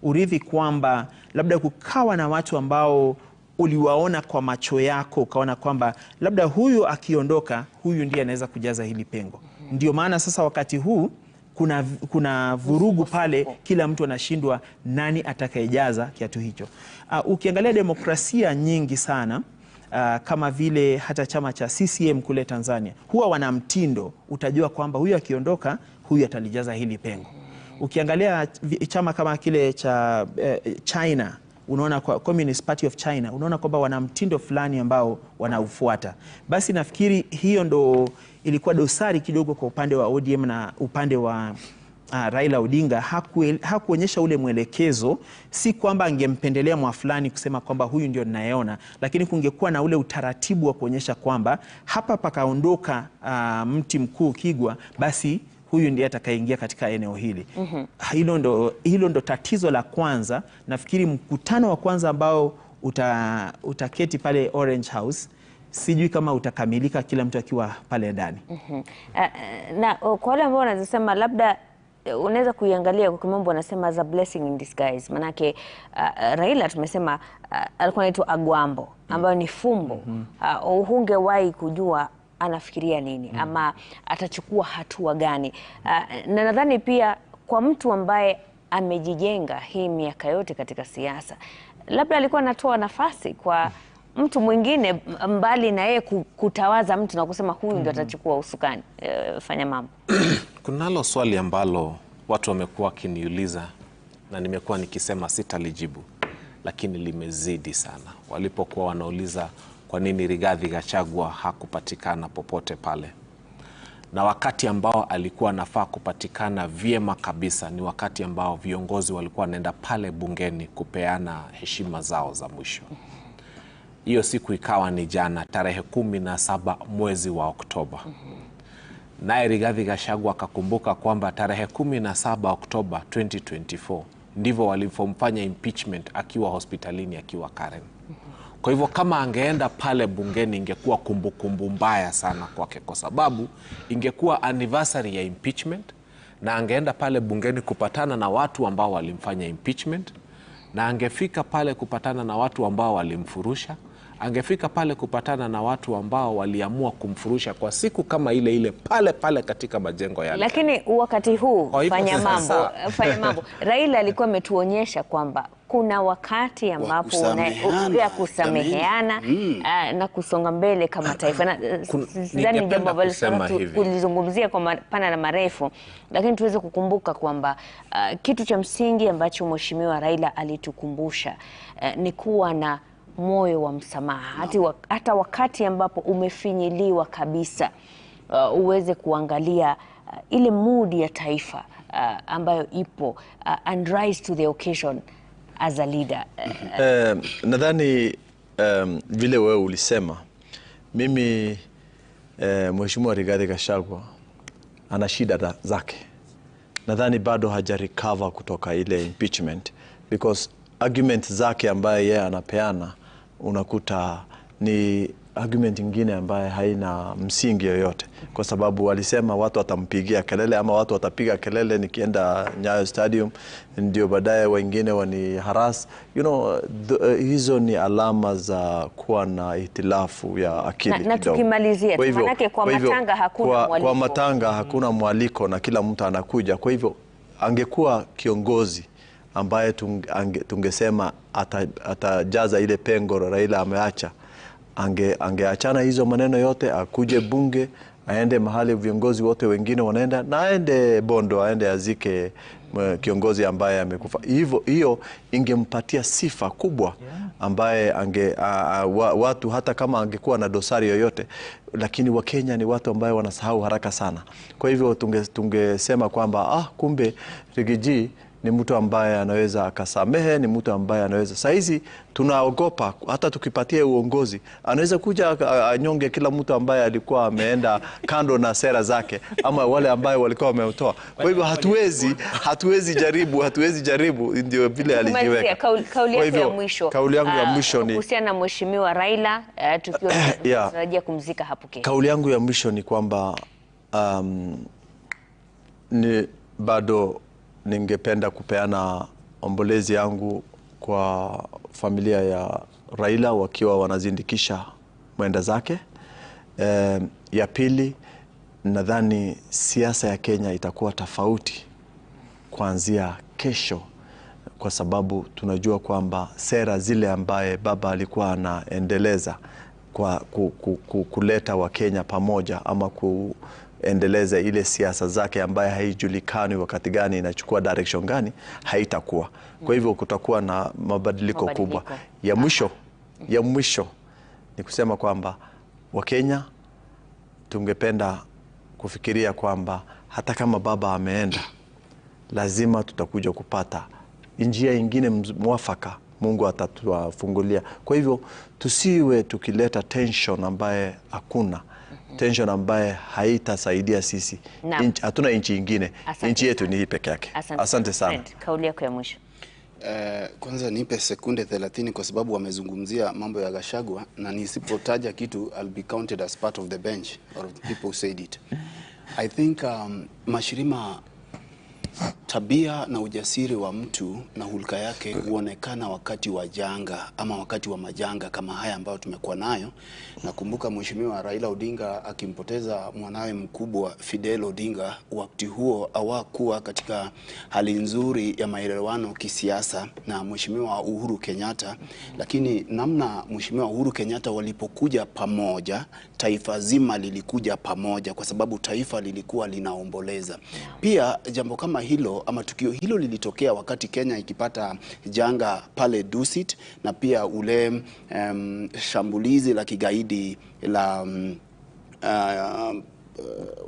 urithi kwamba labda kukawa na watu ambao uliwaona kwa macho yako ukaona kwamba labda huyu akiondoka huyu ndiye anaweza kujaza hili pengo. Ndio maana sasa wakati huu kuna vurugu pale, kila mtu anashindwa nani atakayejaza kiatu hicho. Ukiangalia demokrasia nyingi sana kama vile hata chama cha CCM kule Tanzania huwa wana mtindo, utajua kwamba huyu akiondoka huyu atalijaza hili pengo. Ukiangalia chama kama kile cha China, unaona kwa Communist Party of China, unaona kwamba wana mtindo fulani ambao wanaufuata. Basi nafikiri hiyo ndo ilikuwa dosari kidogo kwa upande wa ODM na upande wa Raila Odinga. Hakuonyesha ule mwelekezo, si kwamba angempendelea mwa fulani kusema kwamba huyu ndio ninayeona, lakini kungekuwa na ule utaratibu wa kuonyesha kwamba hapa pakaondoka mti mkuu Kigwa, basi huyu ndiye atakayeingia katika eneo hili. Hilo ndo tatizo la kwanza. Nafikiri mkutano wa kwanza ambao utaketi pale Orange House, sijui kama utakamilika kila mtu akiwa pale ndani. Na kwa wale ambao wanasema labda unaweza kuiangalia kwa kimombo wanasema as a blessing in disguise. Manake Raila tumesema alikuwa anaitwa Agwambo ambayo ni fumbo. Hungewahi kujua anafikiria nini ama atachukua hatua gani. Na nadhani pia kwa mtu ambaye amejijenga hii miaka yote katika siasa, labda alikuwa anatoa nafasi kwa mtu mwingine mbali na yeye kutawaza mtu na kusema huyu ndio atachukua usukani. Fanya mambo. Kunalo swali ambalo watu wamekuwa wakiniuliza na nimekuwa nikisema sitalijibu, lakini limezidi sana. Walipokuwa wanauliza kwa nini Rigathi Gachagua hakupatikana popote pale. Na wakati ambao alikuwa anafaa kupatikana vyema kabisa ni wakati ambao viongozi walikuwa wanaenda pale bungeni kupeana heshima zao za mwisho. Hiyo siku ikawa ni jana tarehe 17 mwezi wa Oktoba. Naye Rigathi Gachagua akakumbuka kwamba tarehe 17 Oktoba 2024 ndivyo walipomfanya impeachment akiwa hospitalini akiwa Karen. Kwa hivyo kama angeenda pale bungeni ingekuwa kumbukumbu mbaya sana kwake, kwa sababu ingekuwa anniversary ya impeachment na angeenda pale bungeni kupatana na watu ambao walimfanya impeachment, na angefika pale kupatana na watu ambao walimfurusha, angefika pale kupatana na watu ambao waliamua kumfurusha kwa siku kama ile ile pale pale katika majengo yale. Lakini wakati huu fanya mambo Raila alikuwa ametuonyesha kwamba kuna wakati ambapo ya kusameheana na kusonga mbele kama taifa. Na sidhani jambo ambalo kulizungumzia kwa mapana na marefu, lakini tuweze kukumbuka kwamba kitu cha msingi ambacho Mheshimiwa Raila alitukumbusha ni kuwa na moyo wa msamaha. Hata wakati ambapo umefinyiliwa kabisa, uweze kuangalia ile mood ya taifa ambayo ipo and rise to the occasion as a leader. Nadhani vile wewe ulisema, mimi Mheshimiwa Rigathi Gachagua ana shida zake. Nadhani bado hajarecover kutoka ile impeachment, because argument zake ambaye yeye anapeana unakuta ni argument nyingine ambaye haina msingi yoyote, kwa sababu walisema watu watampigia kelele ama watu watapiga kelele nikienda Nyayo Stadium, ndio baadaye wengine wani harass. Hizo ni alama za kuwa na ihtilafu ya akili. Na tukimalizia manake kwa matanga hakuna mwaliko. Kwa matanga hakuna mwaliko na kila mtu anakuja. Kwa hivyo angekuwa kiongozi ambaye tungesema atajaza ile pengo Raila ameacha, angeachana hizo maneno yote, akuje bunge, aende mahali viongozi wote wengine wanaenda, na aende Bondo, aende azike kiongozi ambaye amekufa. Hiyo ingempatia sifa kubwa ambaye watu hata kama angekuwa na dosari yoyote, lakini Wakenya ni watu ambaye wanasahau haraka sana. Kwa hivyo tungesema kwamba kumbe Rigiji ni mtu ambaye anaweza akasamehe, ni mtu ambaye anaweza. Saizi tunaogopa hata tukipatia uongozi, anaweza kuja anyonge kila mtu ambaye alikuwa ameenda kando na sera zake ama wale ambaye walikuwa wameutoa. Kwa hivyo hatuwezi jaribu, ndio vile alijiweka. Kauli yako ya mwisho. Kauli yangu ya mwisho ni kuhusiana na Mheshimiwa Raila, tukiwa tunatarajia kumzika hapo kesho. Kauli yangu ya mwisho ni kwamba ni bado ningependa kupeana ombolezi yangu kwa familia ya Raila wakiwa wanazindikisha mwenda zake. Ya pili, nadhani siasa ya Kenya itakuwa tofauti kuanzia kesho, kwa sababu tunajua kwamba sera zile ambaye baba alikuwa anaendeleza kwa kuleta Wakenya pamoja ama endeleza ile siasa zake ambaye haijulikani wakati gani inachukua direction gani, haitakuwa. Kwa hivyo kutakuwa na mabadiliko kubwa. Ya mwisho ni kusema kwamba Wakenya tungependa kufikiria kwamba hata kama baba ameenda, lazima tutakuja kupata njia nyingine mwafaka Mungu atatufungulia. Kwa hivyo tusiwe tukileta tension ambaye hakuna tension ambaye haitasaidia sisi. Hatuna nchi nyingine, nchi yetu ni hii peke yake. Asante sana. Kauli yako ya mwisho. Kwanza nipe sekunde 30 kwa sababu wamezungumzia mambo ya Gachagua, na nisipotaja kitu I'll be counted as part of the bench or of the people who said it. I think Mashirima, tabia na ujasiri wa mtu na hulka yake huonekana wakati wa janga ama wakati wa majanga kama haya ambayo tumekuwa nayo. Nakumbuka Mheshimiwa Raila Odinga akimpoteza mwanawe mkubwa Fidel Odinga, wakati huo hawakuwa katika hali nzuri ya maelewano kisiasa na Mheshimiwa Uhuru Kenyatta, lakini namna Mheshimiwa Uhuru Kenyatta walipokuja pamoja, taifa zima lilikuja pamoja kwa sababu taifa lilikuwa linaomboleza. Pia jambo kama hilo ama tukio hilo lilitokea wakati Kenya ikipata janga pale Dusit, na pia ule shambulizi la kigaidi la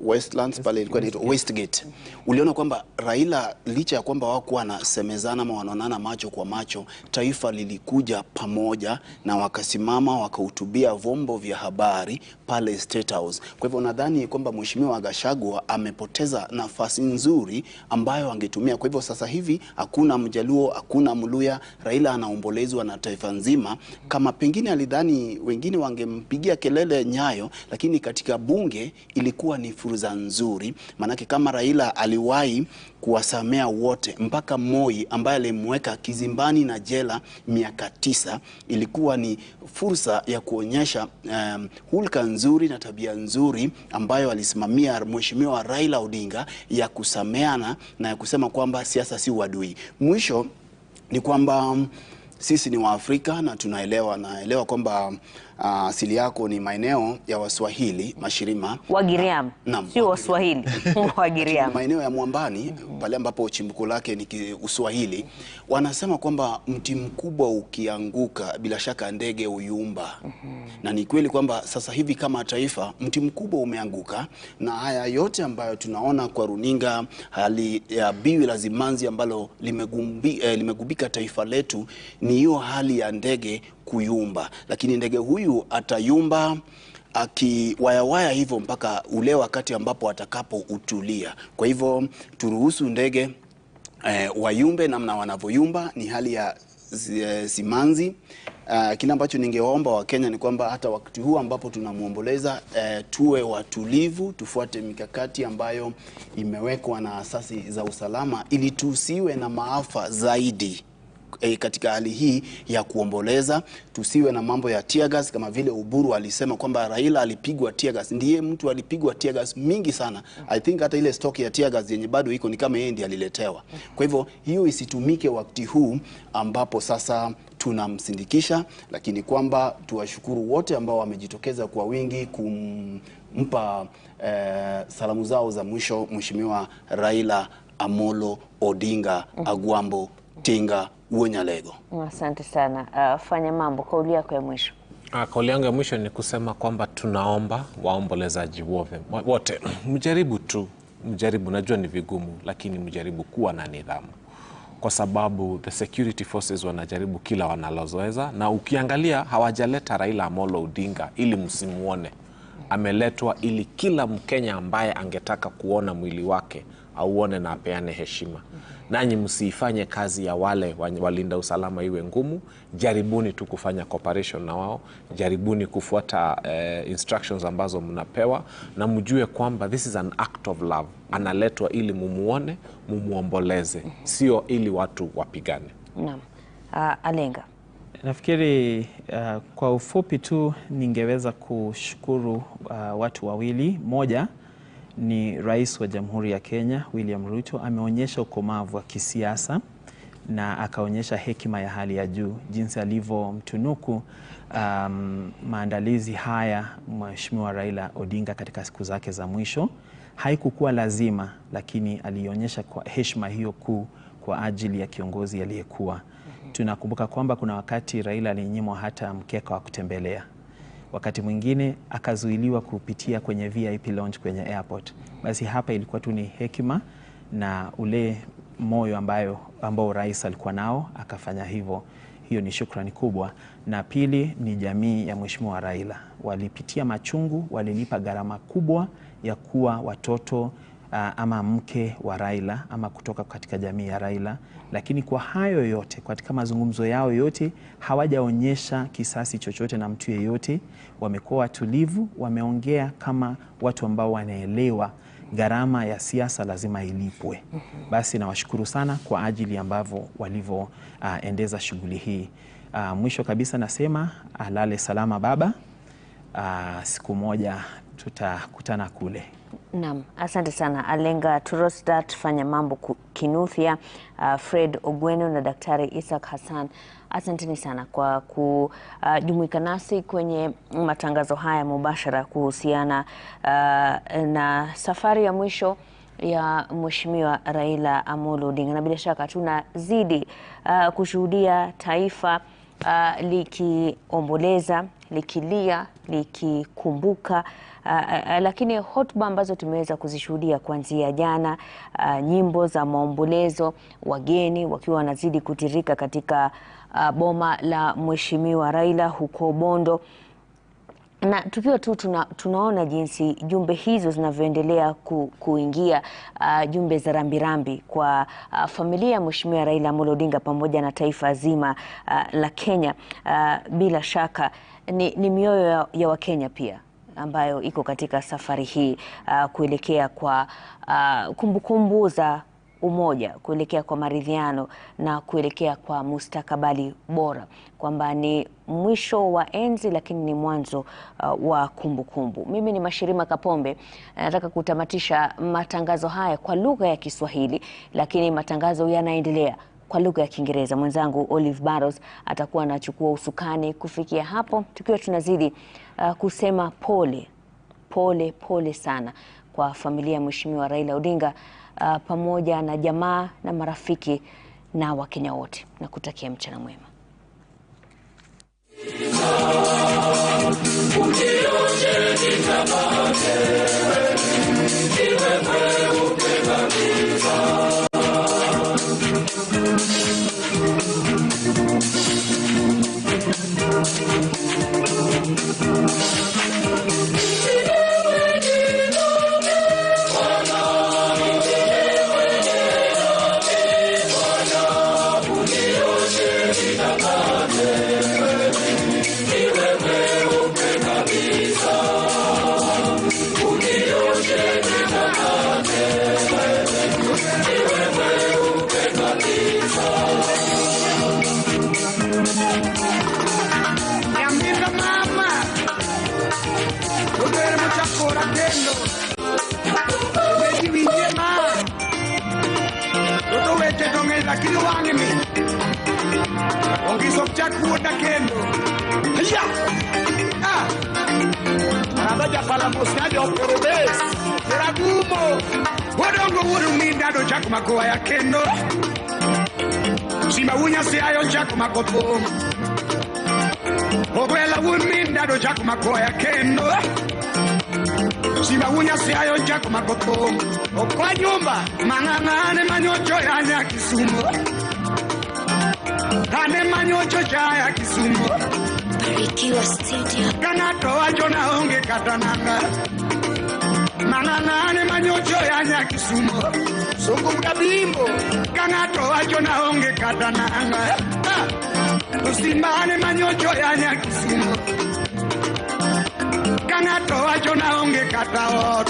Westlands pale ilikuwa inaitwa Westgate. Uliona kwamba Raila licha ya kwamba hawakuwa wanasemezana ama wanaonana macho kwa macho, taifa lilikuja pamoja na wakasimama wakahutubia vyombo vya habari pale State House. Kwa hivyo nadhani kwamba Mheshimiwa Gachagua amepoteza nafasi nzuri ambayo angetumia. Kwa hivyo sasa hivi hakuna Mjaluo, hakuna Mluya, Raila anaombolezwa na taifa nzima. Kama pengine alidhani wengine wangempigia kelele Nyayo, lakini katika bunge ilikuwa ingekuwa ni fursa nzuri, manake kama Raila aliwahi kuwasamea wote mpaka Moi ambaye alimweka kizimbani na jela miaka 9, ilikuwa ni fursa ya kuonyesha hulka nzuri na tabia nzuri ambayo alisimamia Mheshimiwa Raila Odinga ya kusameana na ya kusema kwamba siasa si uadui. Mwisho ni kwamba sisi ni Waafrika na naelewa kwamba asili yako ni maeneo ya Waswahili, Mashirima. Wagiriama, sio Waswahili. Wagiriama. Maeneo ya mwambani, pale ambapo chimbuko lake ni Uswahili. Wanasema kwamba mti mkubwa ukianguka bila shaka ndege uyumba. Na ni kweli kwamba sasa hivi kama taifa mti mkubwa umeanguka, na haya yote ambayo tunaona kwa runinga, hali ya biwi la simanzi ambalo limegubika taifa letu, ni hiyo hali ya ndege kuyumba. Lakini ndege huyu atayumba akiwayawaya hivyo mpaka ule wakati ambapo atakapo utulia. Kwa hivyo turuhusu ndege wayumbe namna wanavyoyumba, ni hali ya simanzi. Kile ambacho ningeomba wa Kenya ni kwamba hata wakati huu ambapo tunamuomboleza, tuwe watulivu, tufuate mikakati ambayo imewekwa na asasi za usalama ili tusiwe na maafa zaidi. Katika hali hii ya kuomboleza, tusiwe na mambo ya tear gas kama vile Uburu alisema kwamba Raila alipigwa tear gas. Ndiye mtu alipigwa tear gas mingi sana. I think hata ile stock ya tear gas yenye bado iko ni kama yeye ndiye aliletewa. Kwa hivyo hiyo isitumike wakati huu ambapo sasa tunamsindikisha, lakini kwamba tuwashukuru wote ambao wamejitokeza kwa wingi kumpa salamu zao za mwisho Mheshimiwa Raila Amolo Odinga Agwambo Tinga Uonyalego. Asante sana. Fanya mambo, kauli yako ya mwisho. Kauli yangu ya mwisho ni kusema kwamba tunaomba waombolezaji wote mjaribu, najua ni vigumu, lakini mjaribu kuwa na nidhamu, kwa sababu the security forces wanajaribu kila wanalozoweza, na ukiangalia hawajaleta Raila Amolo Odinga ili msimuone. Ameletwa ili kila Mkenya ambaye angetaka kuona mwili wake auone na apeane heshima. Nanyi msifanye kazi ya wale walinda usalama iwe ngumu. Jaribuni tu kufanya cooperation na wao, jaribuni kufuata instructions ambazo mnapewa, na mjue kwamba this is an act of love. Analetwa ili mumuone, mumuomboleze, sio ili watu wapigane. Naam. Alenga. Nafikiri kwa ufupi tu ningeweza kushukuru watu wawili. Moja ni Rais wa Jamhuri ya Kenya William Ruto, ameonyesha ukomavu wa kisiasa na akaonyesha hekima ya hali ya juu jinsi alivyomtunuku maandalizi haya Mheshimiwa Raila Odinga katika siku zake za mwisho. Haikukuwa lazima, lakini alionyesha kwa heshima hiyo kuu kwa ajili ya kiongozi aliyekuwa. Tunakumbuka kwamba kuna wakati Raila alinyimwa hata mkeka wa kutembelea. Wakati mwingine akazuiliwa kupitia kwenye VIP lounge kwenye airport. Basi hapa ilikuwa tu ni hekima na ule moyo ambao rais alikuwa nao akafanya hivyo. Hiyo ni shukrani kubwa. Na pili ni jamii ya Mheshimiwa Raila. Walipitia machungu, walilipa gharama kubwa ya kuwa watoto ama mke wa Raila ama kutoka katika jamii ya Raila, lakini kwa hayo yote, katika mazungumzo yao yote, hawajaonyesha kisasi chochote na mtu yeyote. Wamekuwa watulivu, wameongea kama watu ambao wanaelewa gharama ya siasa lazima ilipwe. Basi nawashukuru sana kwa ajili ambavyo walivyoendeza shughuli hii. Mwisho kabisa nasema alale salama baba. Siku moja tutakutana kule. Naam, asante sana Alenga Turosdat, Fanya Mambo Kinuthia, Fred Ogweno na Daktari Isaac Hassan. Asanteni sana kwa kujumuika nasi kwenye matangazo haya mubashara kuhusiana na safari ya mwisho ya Mheshimiwa Raila Amolo Odinga. Na bila shaka tunazidi kushuhudia taifa likiomboleza, likilia, likikumbuka, lakini hotuba ambazo tumeweza kuzishuhudia kuanzia jana, nyimbo za maombolezo, wageni wakiwa wanazidi kutirika katika boma la Mheshimiwa Raila huko Bondo, na tukiwa tu tunaona jinsi jumbe hizo zinavyoendelea kuingia, jumbe za rambirambi kwa familia ya Mheshimiwa Raila Amolo Odinga pamoja na taifa zima la Kenya. Bila shaka ni mioyo ya Wakenya pia ambayo iko katika safari hii kuelekea kwa kumbukumbu za umoja, kuelekea kwa maridhiano na kuelekea kwa mustakabali bora, kwamba ni mwisho wa enzi lakini ni mwanzo wa kumbukumbu. Mimi ni Mashirima Kapombe, nataka kutamatisha matangazo haya kwa lugha ya Kiswahili, lakini matangazo yanaendelea kwa lugha ya Kiingereza. Mwenzangu Olive Barros atakuwa anachukua usukani kufikia hapo, tukiwa tunazidi kusema pole sana kwa familia ya Mheshimiwa Raila Odinga, pamoja na jamaa na marafiki na Wakenya wote, na kutakia mchana mwema. Lakini wangi mi ongiso chakuoda kendo ya arabaja pala mosnado perobes teragumo wodongo wuru mi dado chakumakoa ya kendo sima unya si ayo chakumakopo ogwela wun mi dado chakumakoa ya kendo sima unya si ayo chakumakopo okwa nyumba mang'ang'ane manyocho ya Kisumu ane manyocho ya Kisumu Barikiwa Studio kanato wacho na onge katananga mang'ang'ane manyocho ya Kisumu songo mkabimbo kanato wacho na onge katananga usimbane manyocho ya Kisumu kanato wacho na onge kataot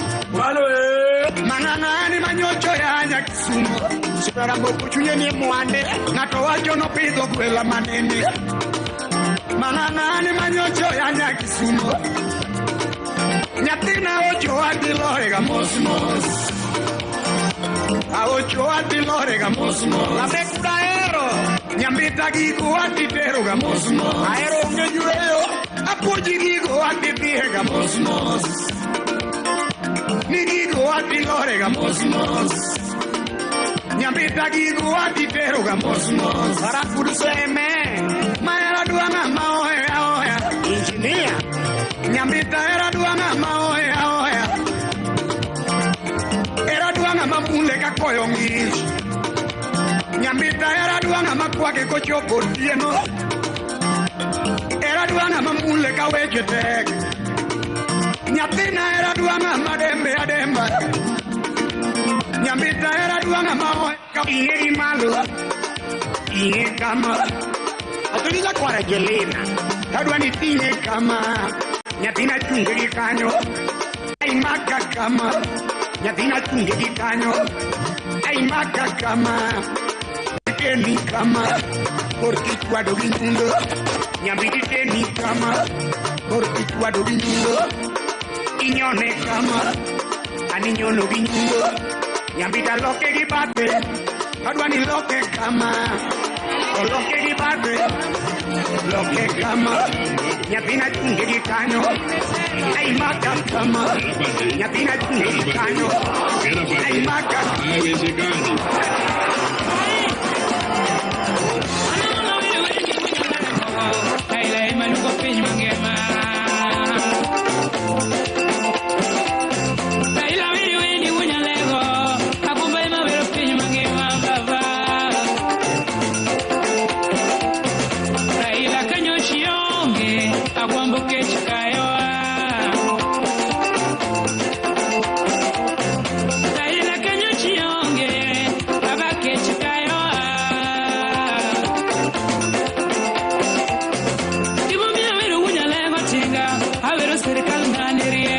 mang'ang'ane manyocho ya Kisumu sipara mboku chunye ni mwande ng'ato wacho no pidho gwela manene mang'ang'ane manyocho ya Kisumu nyathina ocho adilorega mosmos aocho adilorega mosmos labekudahero nyambita gigo aditeroga mosmos ahero onge yueyo apuoji gigo adidhiega mosmos nigigo adilorega mosmos nyambita gigo aditeroga mosmos arafuduseme maera duanga maoya injinia nyambita era duanga maoya era duanga mapule kakoyo ngich nyambita era duanga makwake kochopo tieno era duanga mapule kaweche tek nyathina era duanga madembe ademba nyambita era duanga maoya kaingi malo inge kama atuliza kwa rejelina kadwani tinge kama nyathina chunge gikanyo aimaka kama nyathina chunge gikanyo aimaka kama teni kama porque cuado ginundo nyambiti teni kama porque cuado ginundo inyone kama aninyono ginundo nyambita loke gibate kadwani loke kama loke gibate loke kama nyathina chunge gikanyo aimaka kama nyathina chunge gikanyo aimaka Serikali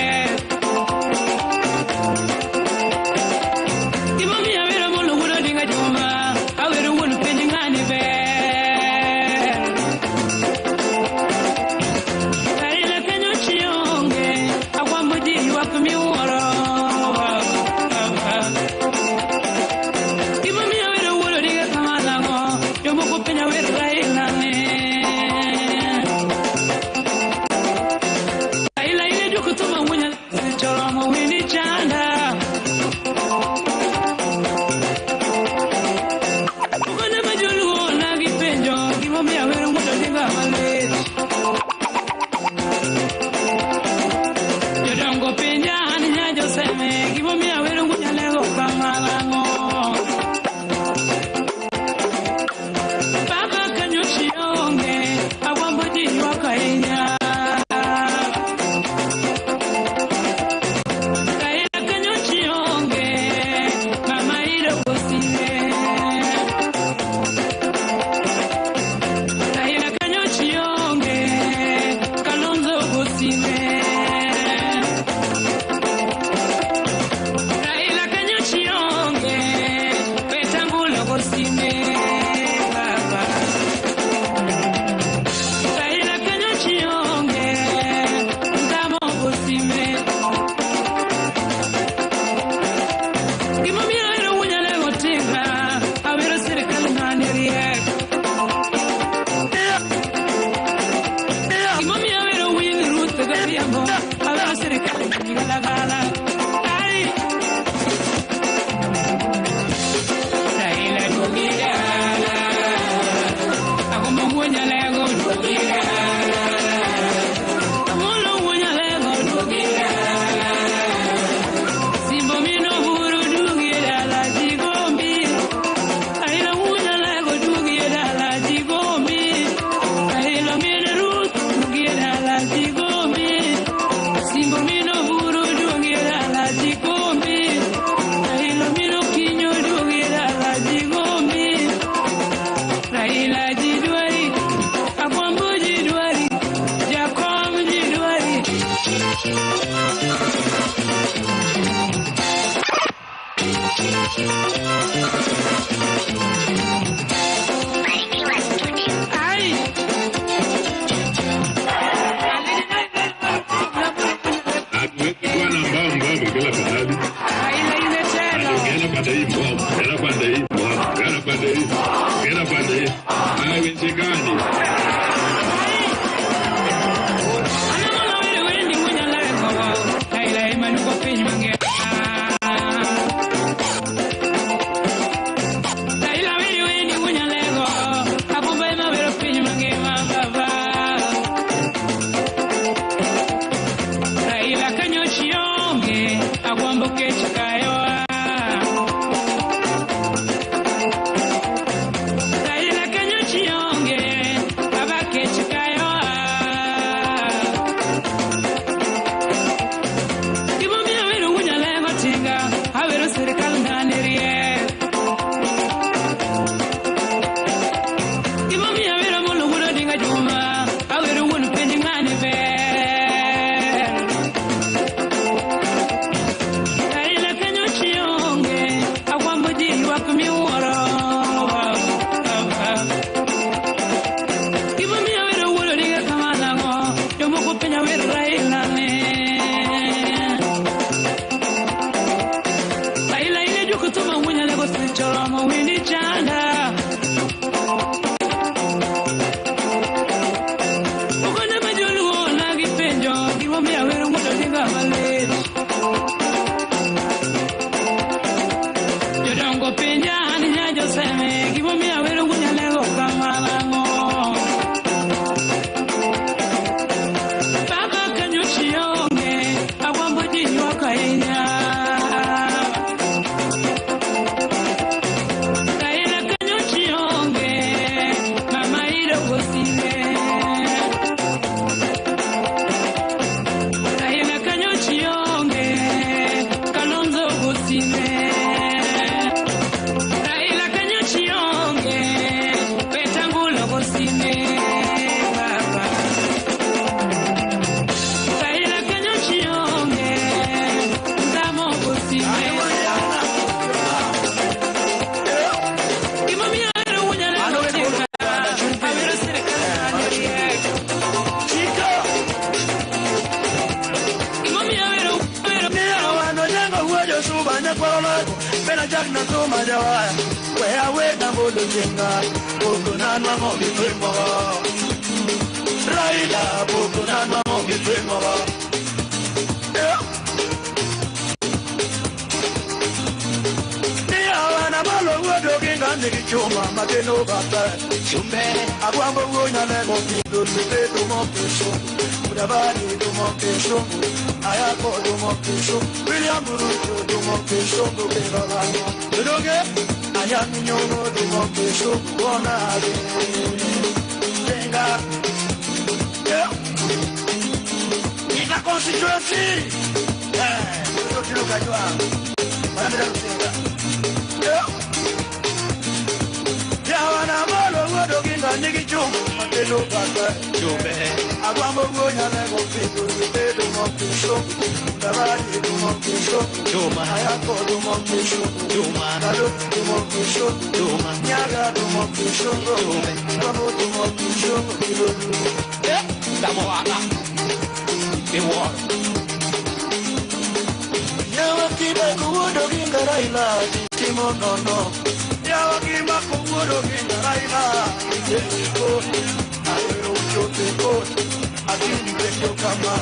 yo kama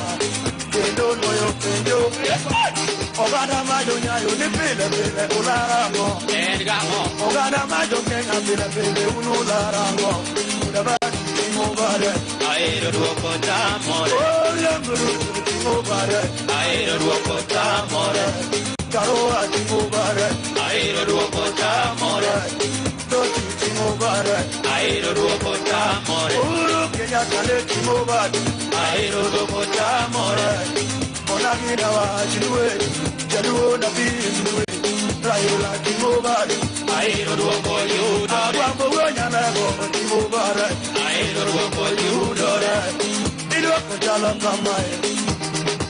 kendo moyo kendo oganda majo nyayo ni pile pile ularango oganda majo kenya pile pile ularango udabani mobare aero duoko tamore oh yamburu mobare aero duoko tamore karo ati mobare aero duoko tamore toti mobare aero duoko tamore uru kenya kale mobare aero duoko tamore onagina wa jinwe jaluo na binwe Raila mobare aero duoko yudo abambo wonyana go mobare aero duoko yudo ido ko jala kamae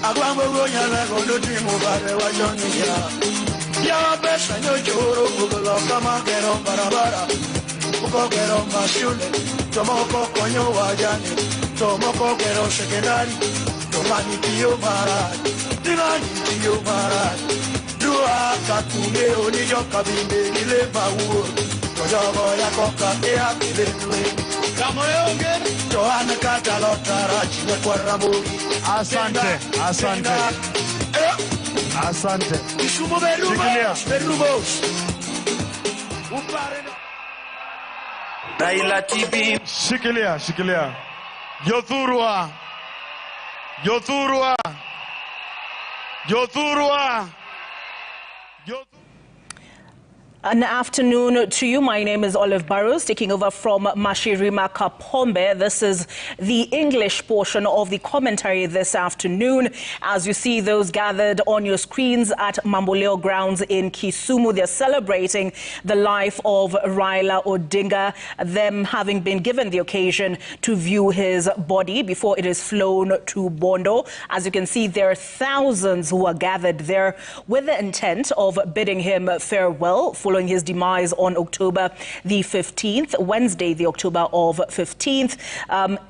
abambo wonyana go loti mobare wajonia ya pesa no choro bulo kama kero barabara uko kero mashule tomoko konyo wajani tomoko kero sekendari tomani tiyo mara dinani tiyo mara dua katunge onijo kabinde ile bawo tojogo ya koka e akile nwe kamoyonge joana katalotara chine kwa ramogi Asante. Isumo berumos. Raila TV. Shikilia. Yothurwa. An afternoon to you. My name is Olive Burrows, taking over from Mashirima Kapombe. This is the English portion of the commentary this afternoon. As you see those gathered on your screens at Mamboleo grounds in Kisumu, they're celebrating the life of Raila Odinga, them having been given the occasion to view his body before it is flown to Bondo. As you can see, there are thousands who are gathered there with the intent of bidding him farewell following his demise on October the 15th, Wednesday, the October of 15th.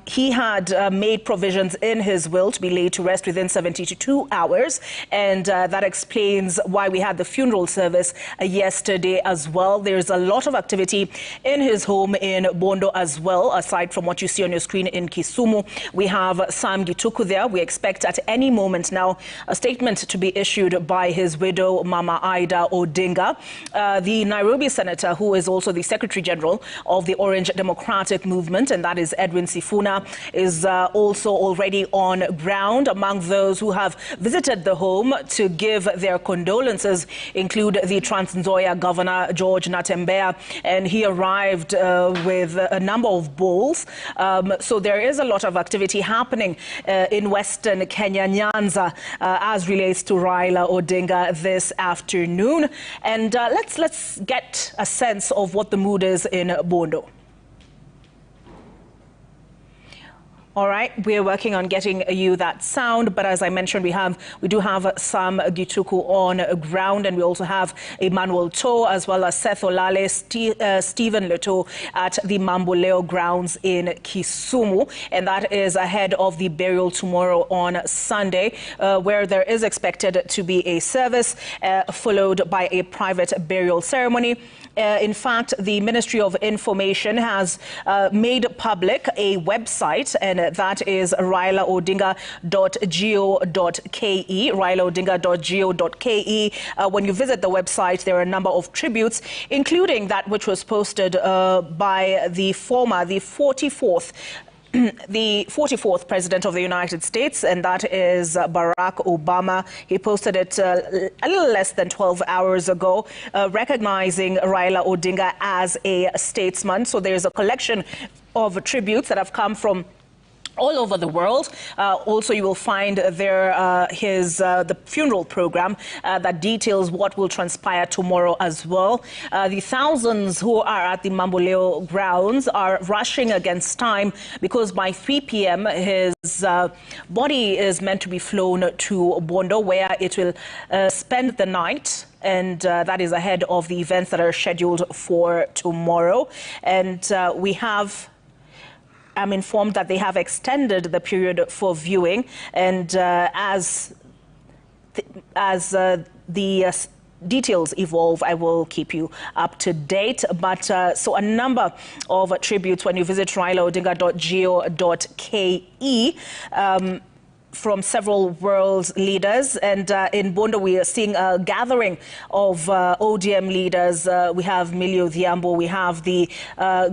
He had made provisions in his will to be laid to rest within 72 hours, and that explains why we had the funeral service yesterday as well. There's a lot of activity in his home in Bondo as well, aside from what you see on your screen in Kisumu. We have Sam Gituku there. We expect at any moment now a statement to be issued by his widow, Mama Ida Odinga. The Nairobi senator, who is also the Secretary General of the Orange Democratic Movement, and that is Edwin Sifuna, is also already on ground. Among those who have visited the home to give their condolences include the Trans Nzoia Governor, George Natembeya, and he arrived with a number of bowls. So there is a lot of activity happening in Western Kenya, Nyanza, as relates to Raila Odinga this afternoon. And let's get a sense of what the mood is in Bondo. All right, we're working on getting you that sound, but as I mentioned, we do have Sam Gituku on ground, and we also have Emmanuel To, as well as Seth Olale, Stephen Leto at the Mamboleo grounds in Kisumu, and that is ahead of the burial tomorrow on Sunday, where there is expected to be a service followed by a private burial ceremony. In fact, the Ministry of Information has made public a website, and that is railaodinga.go.ke, railaodinga.go.ke. When you visit the website, there are a number of tributes, including that which was posted by the 44th President of the United States, and that is Barack Obama. He posted it a little less than 12 hours ago, recognizing Raila Odinga as a statesman. So there's a collection of tributes that have come from all over the world. Also, you will find there the funeral program that details what will transpire tomorrow as well. The thousands who are at the Mamboleo grounds are rushing against time because by 3 p.m. his body is meant to be flown to Bondo, where it will spend the night. And that is ahead of the events that are scheduled for tomorrow. And I'm informed that they have extended the period for viewing, and as the details evolve, I will keep you up to date. But so a number of tributes when you visit railaodinga.go.ke. from several world leaders, and in Bondo we are seeing a gathering of ODM leaders. We have Millie Odhiambo, we have the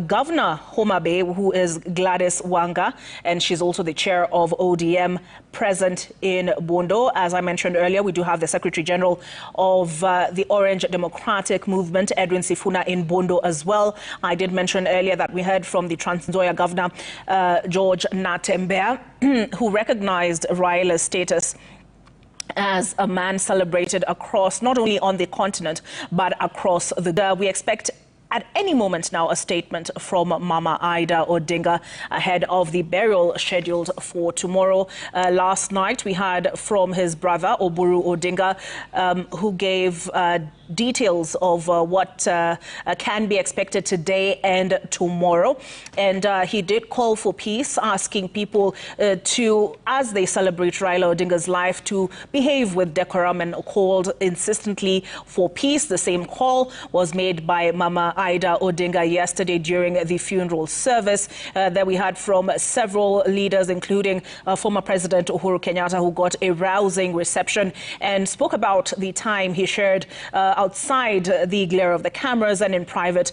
Governor Homa Bay, who is Gladys Wanga, and she's also the chair of ODM, present in Bondo. As I mentioned earlier, we do have the Secretary General of the Orange Democratic Movement, Edwin Sifuna, in Bondo as well. I did mention earlier that we heard from the Trans Nzoia Governor, George Natembeya, who recognized Raila's status as a man celebrated across, not only on the continent, but across the... We expect at any moment now a statement from Mama Ida Odinga ahead of the burial scheduled for tomorrow. Last night we heard from his brother Oburu Odinga, who gave details of what can be expected today and tomorrow. And he did call for peace, asking people to, as they celebrate Raila Odinga's life, to behave with decorum, and called insistently for peace. The same call was made by Mama Ida Odinga yesterday during the funeral service. That we heard from several leaders, including former President Uhuru Kenyatta, who got a rousing reception and spoke about the time he shared outside the glare of the cameras and in private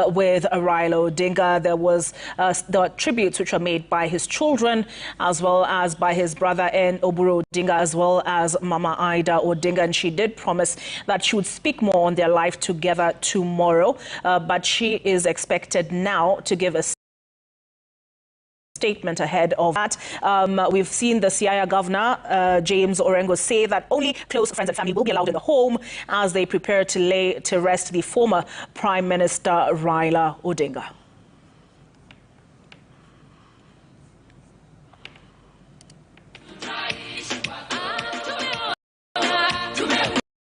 with Raila Odinga. There was the tributes which were made by his children, as well as by his brother and Oburu Odinga, as well as Mama Ida Odinga. And she did promise that she would speak more on their life together tomorrow. But she is expected now to give a statement ahead of that. We've seen the Siaya Governor, James Orengo, say that only close friends and family will be allowed in the home as they prepare to lay to rest the former Prime Minister Raila Odinga.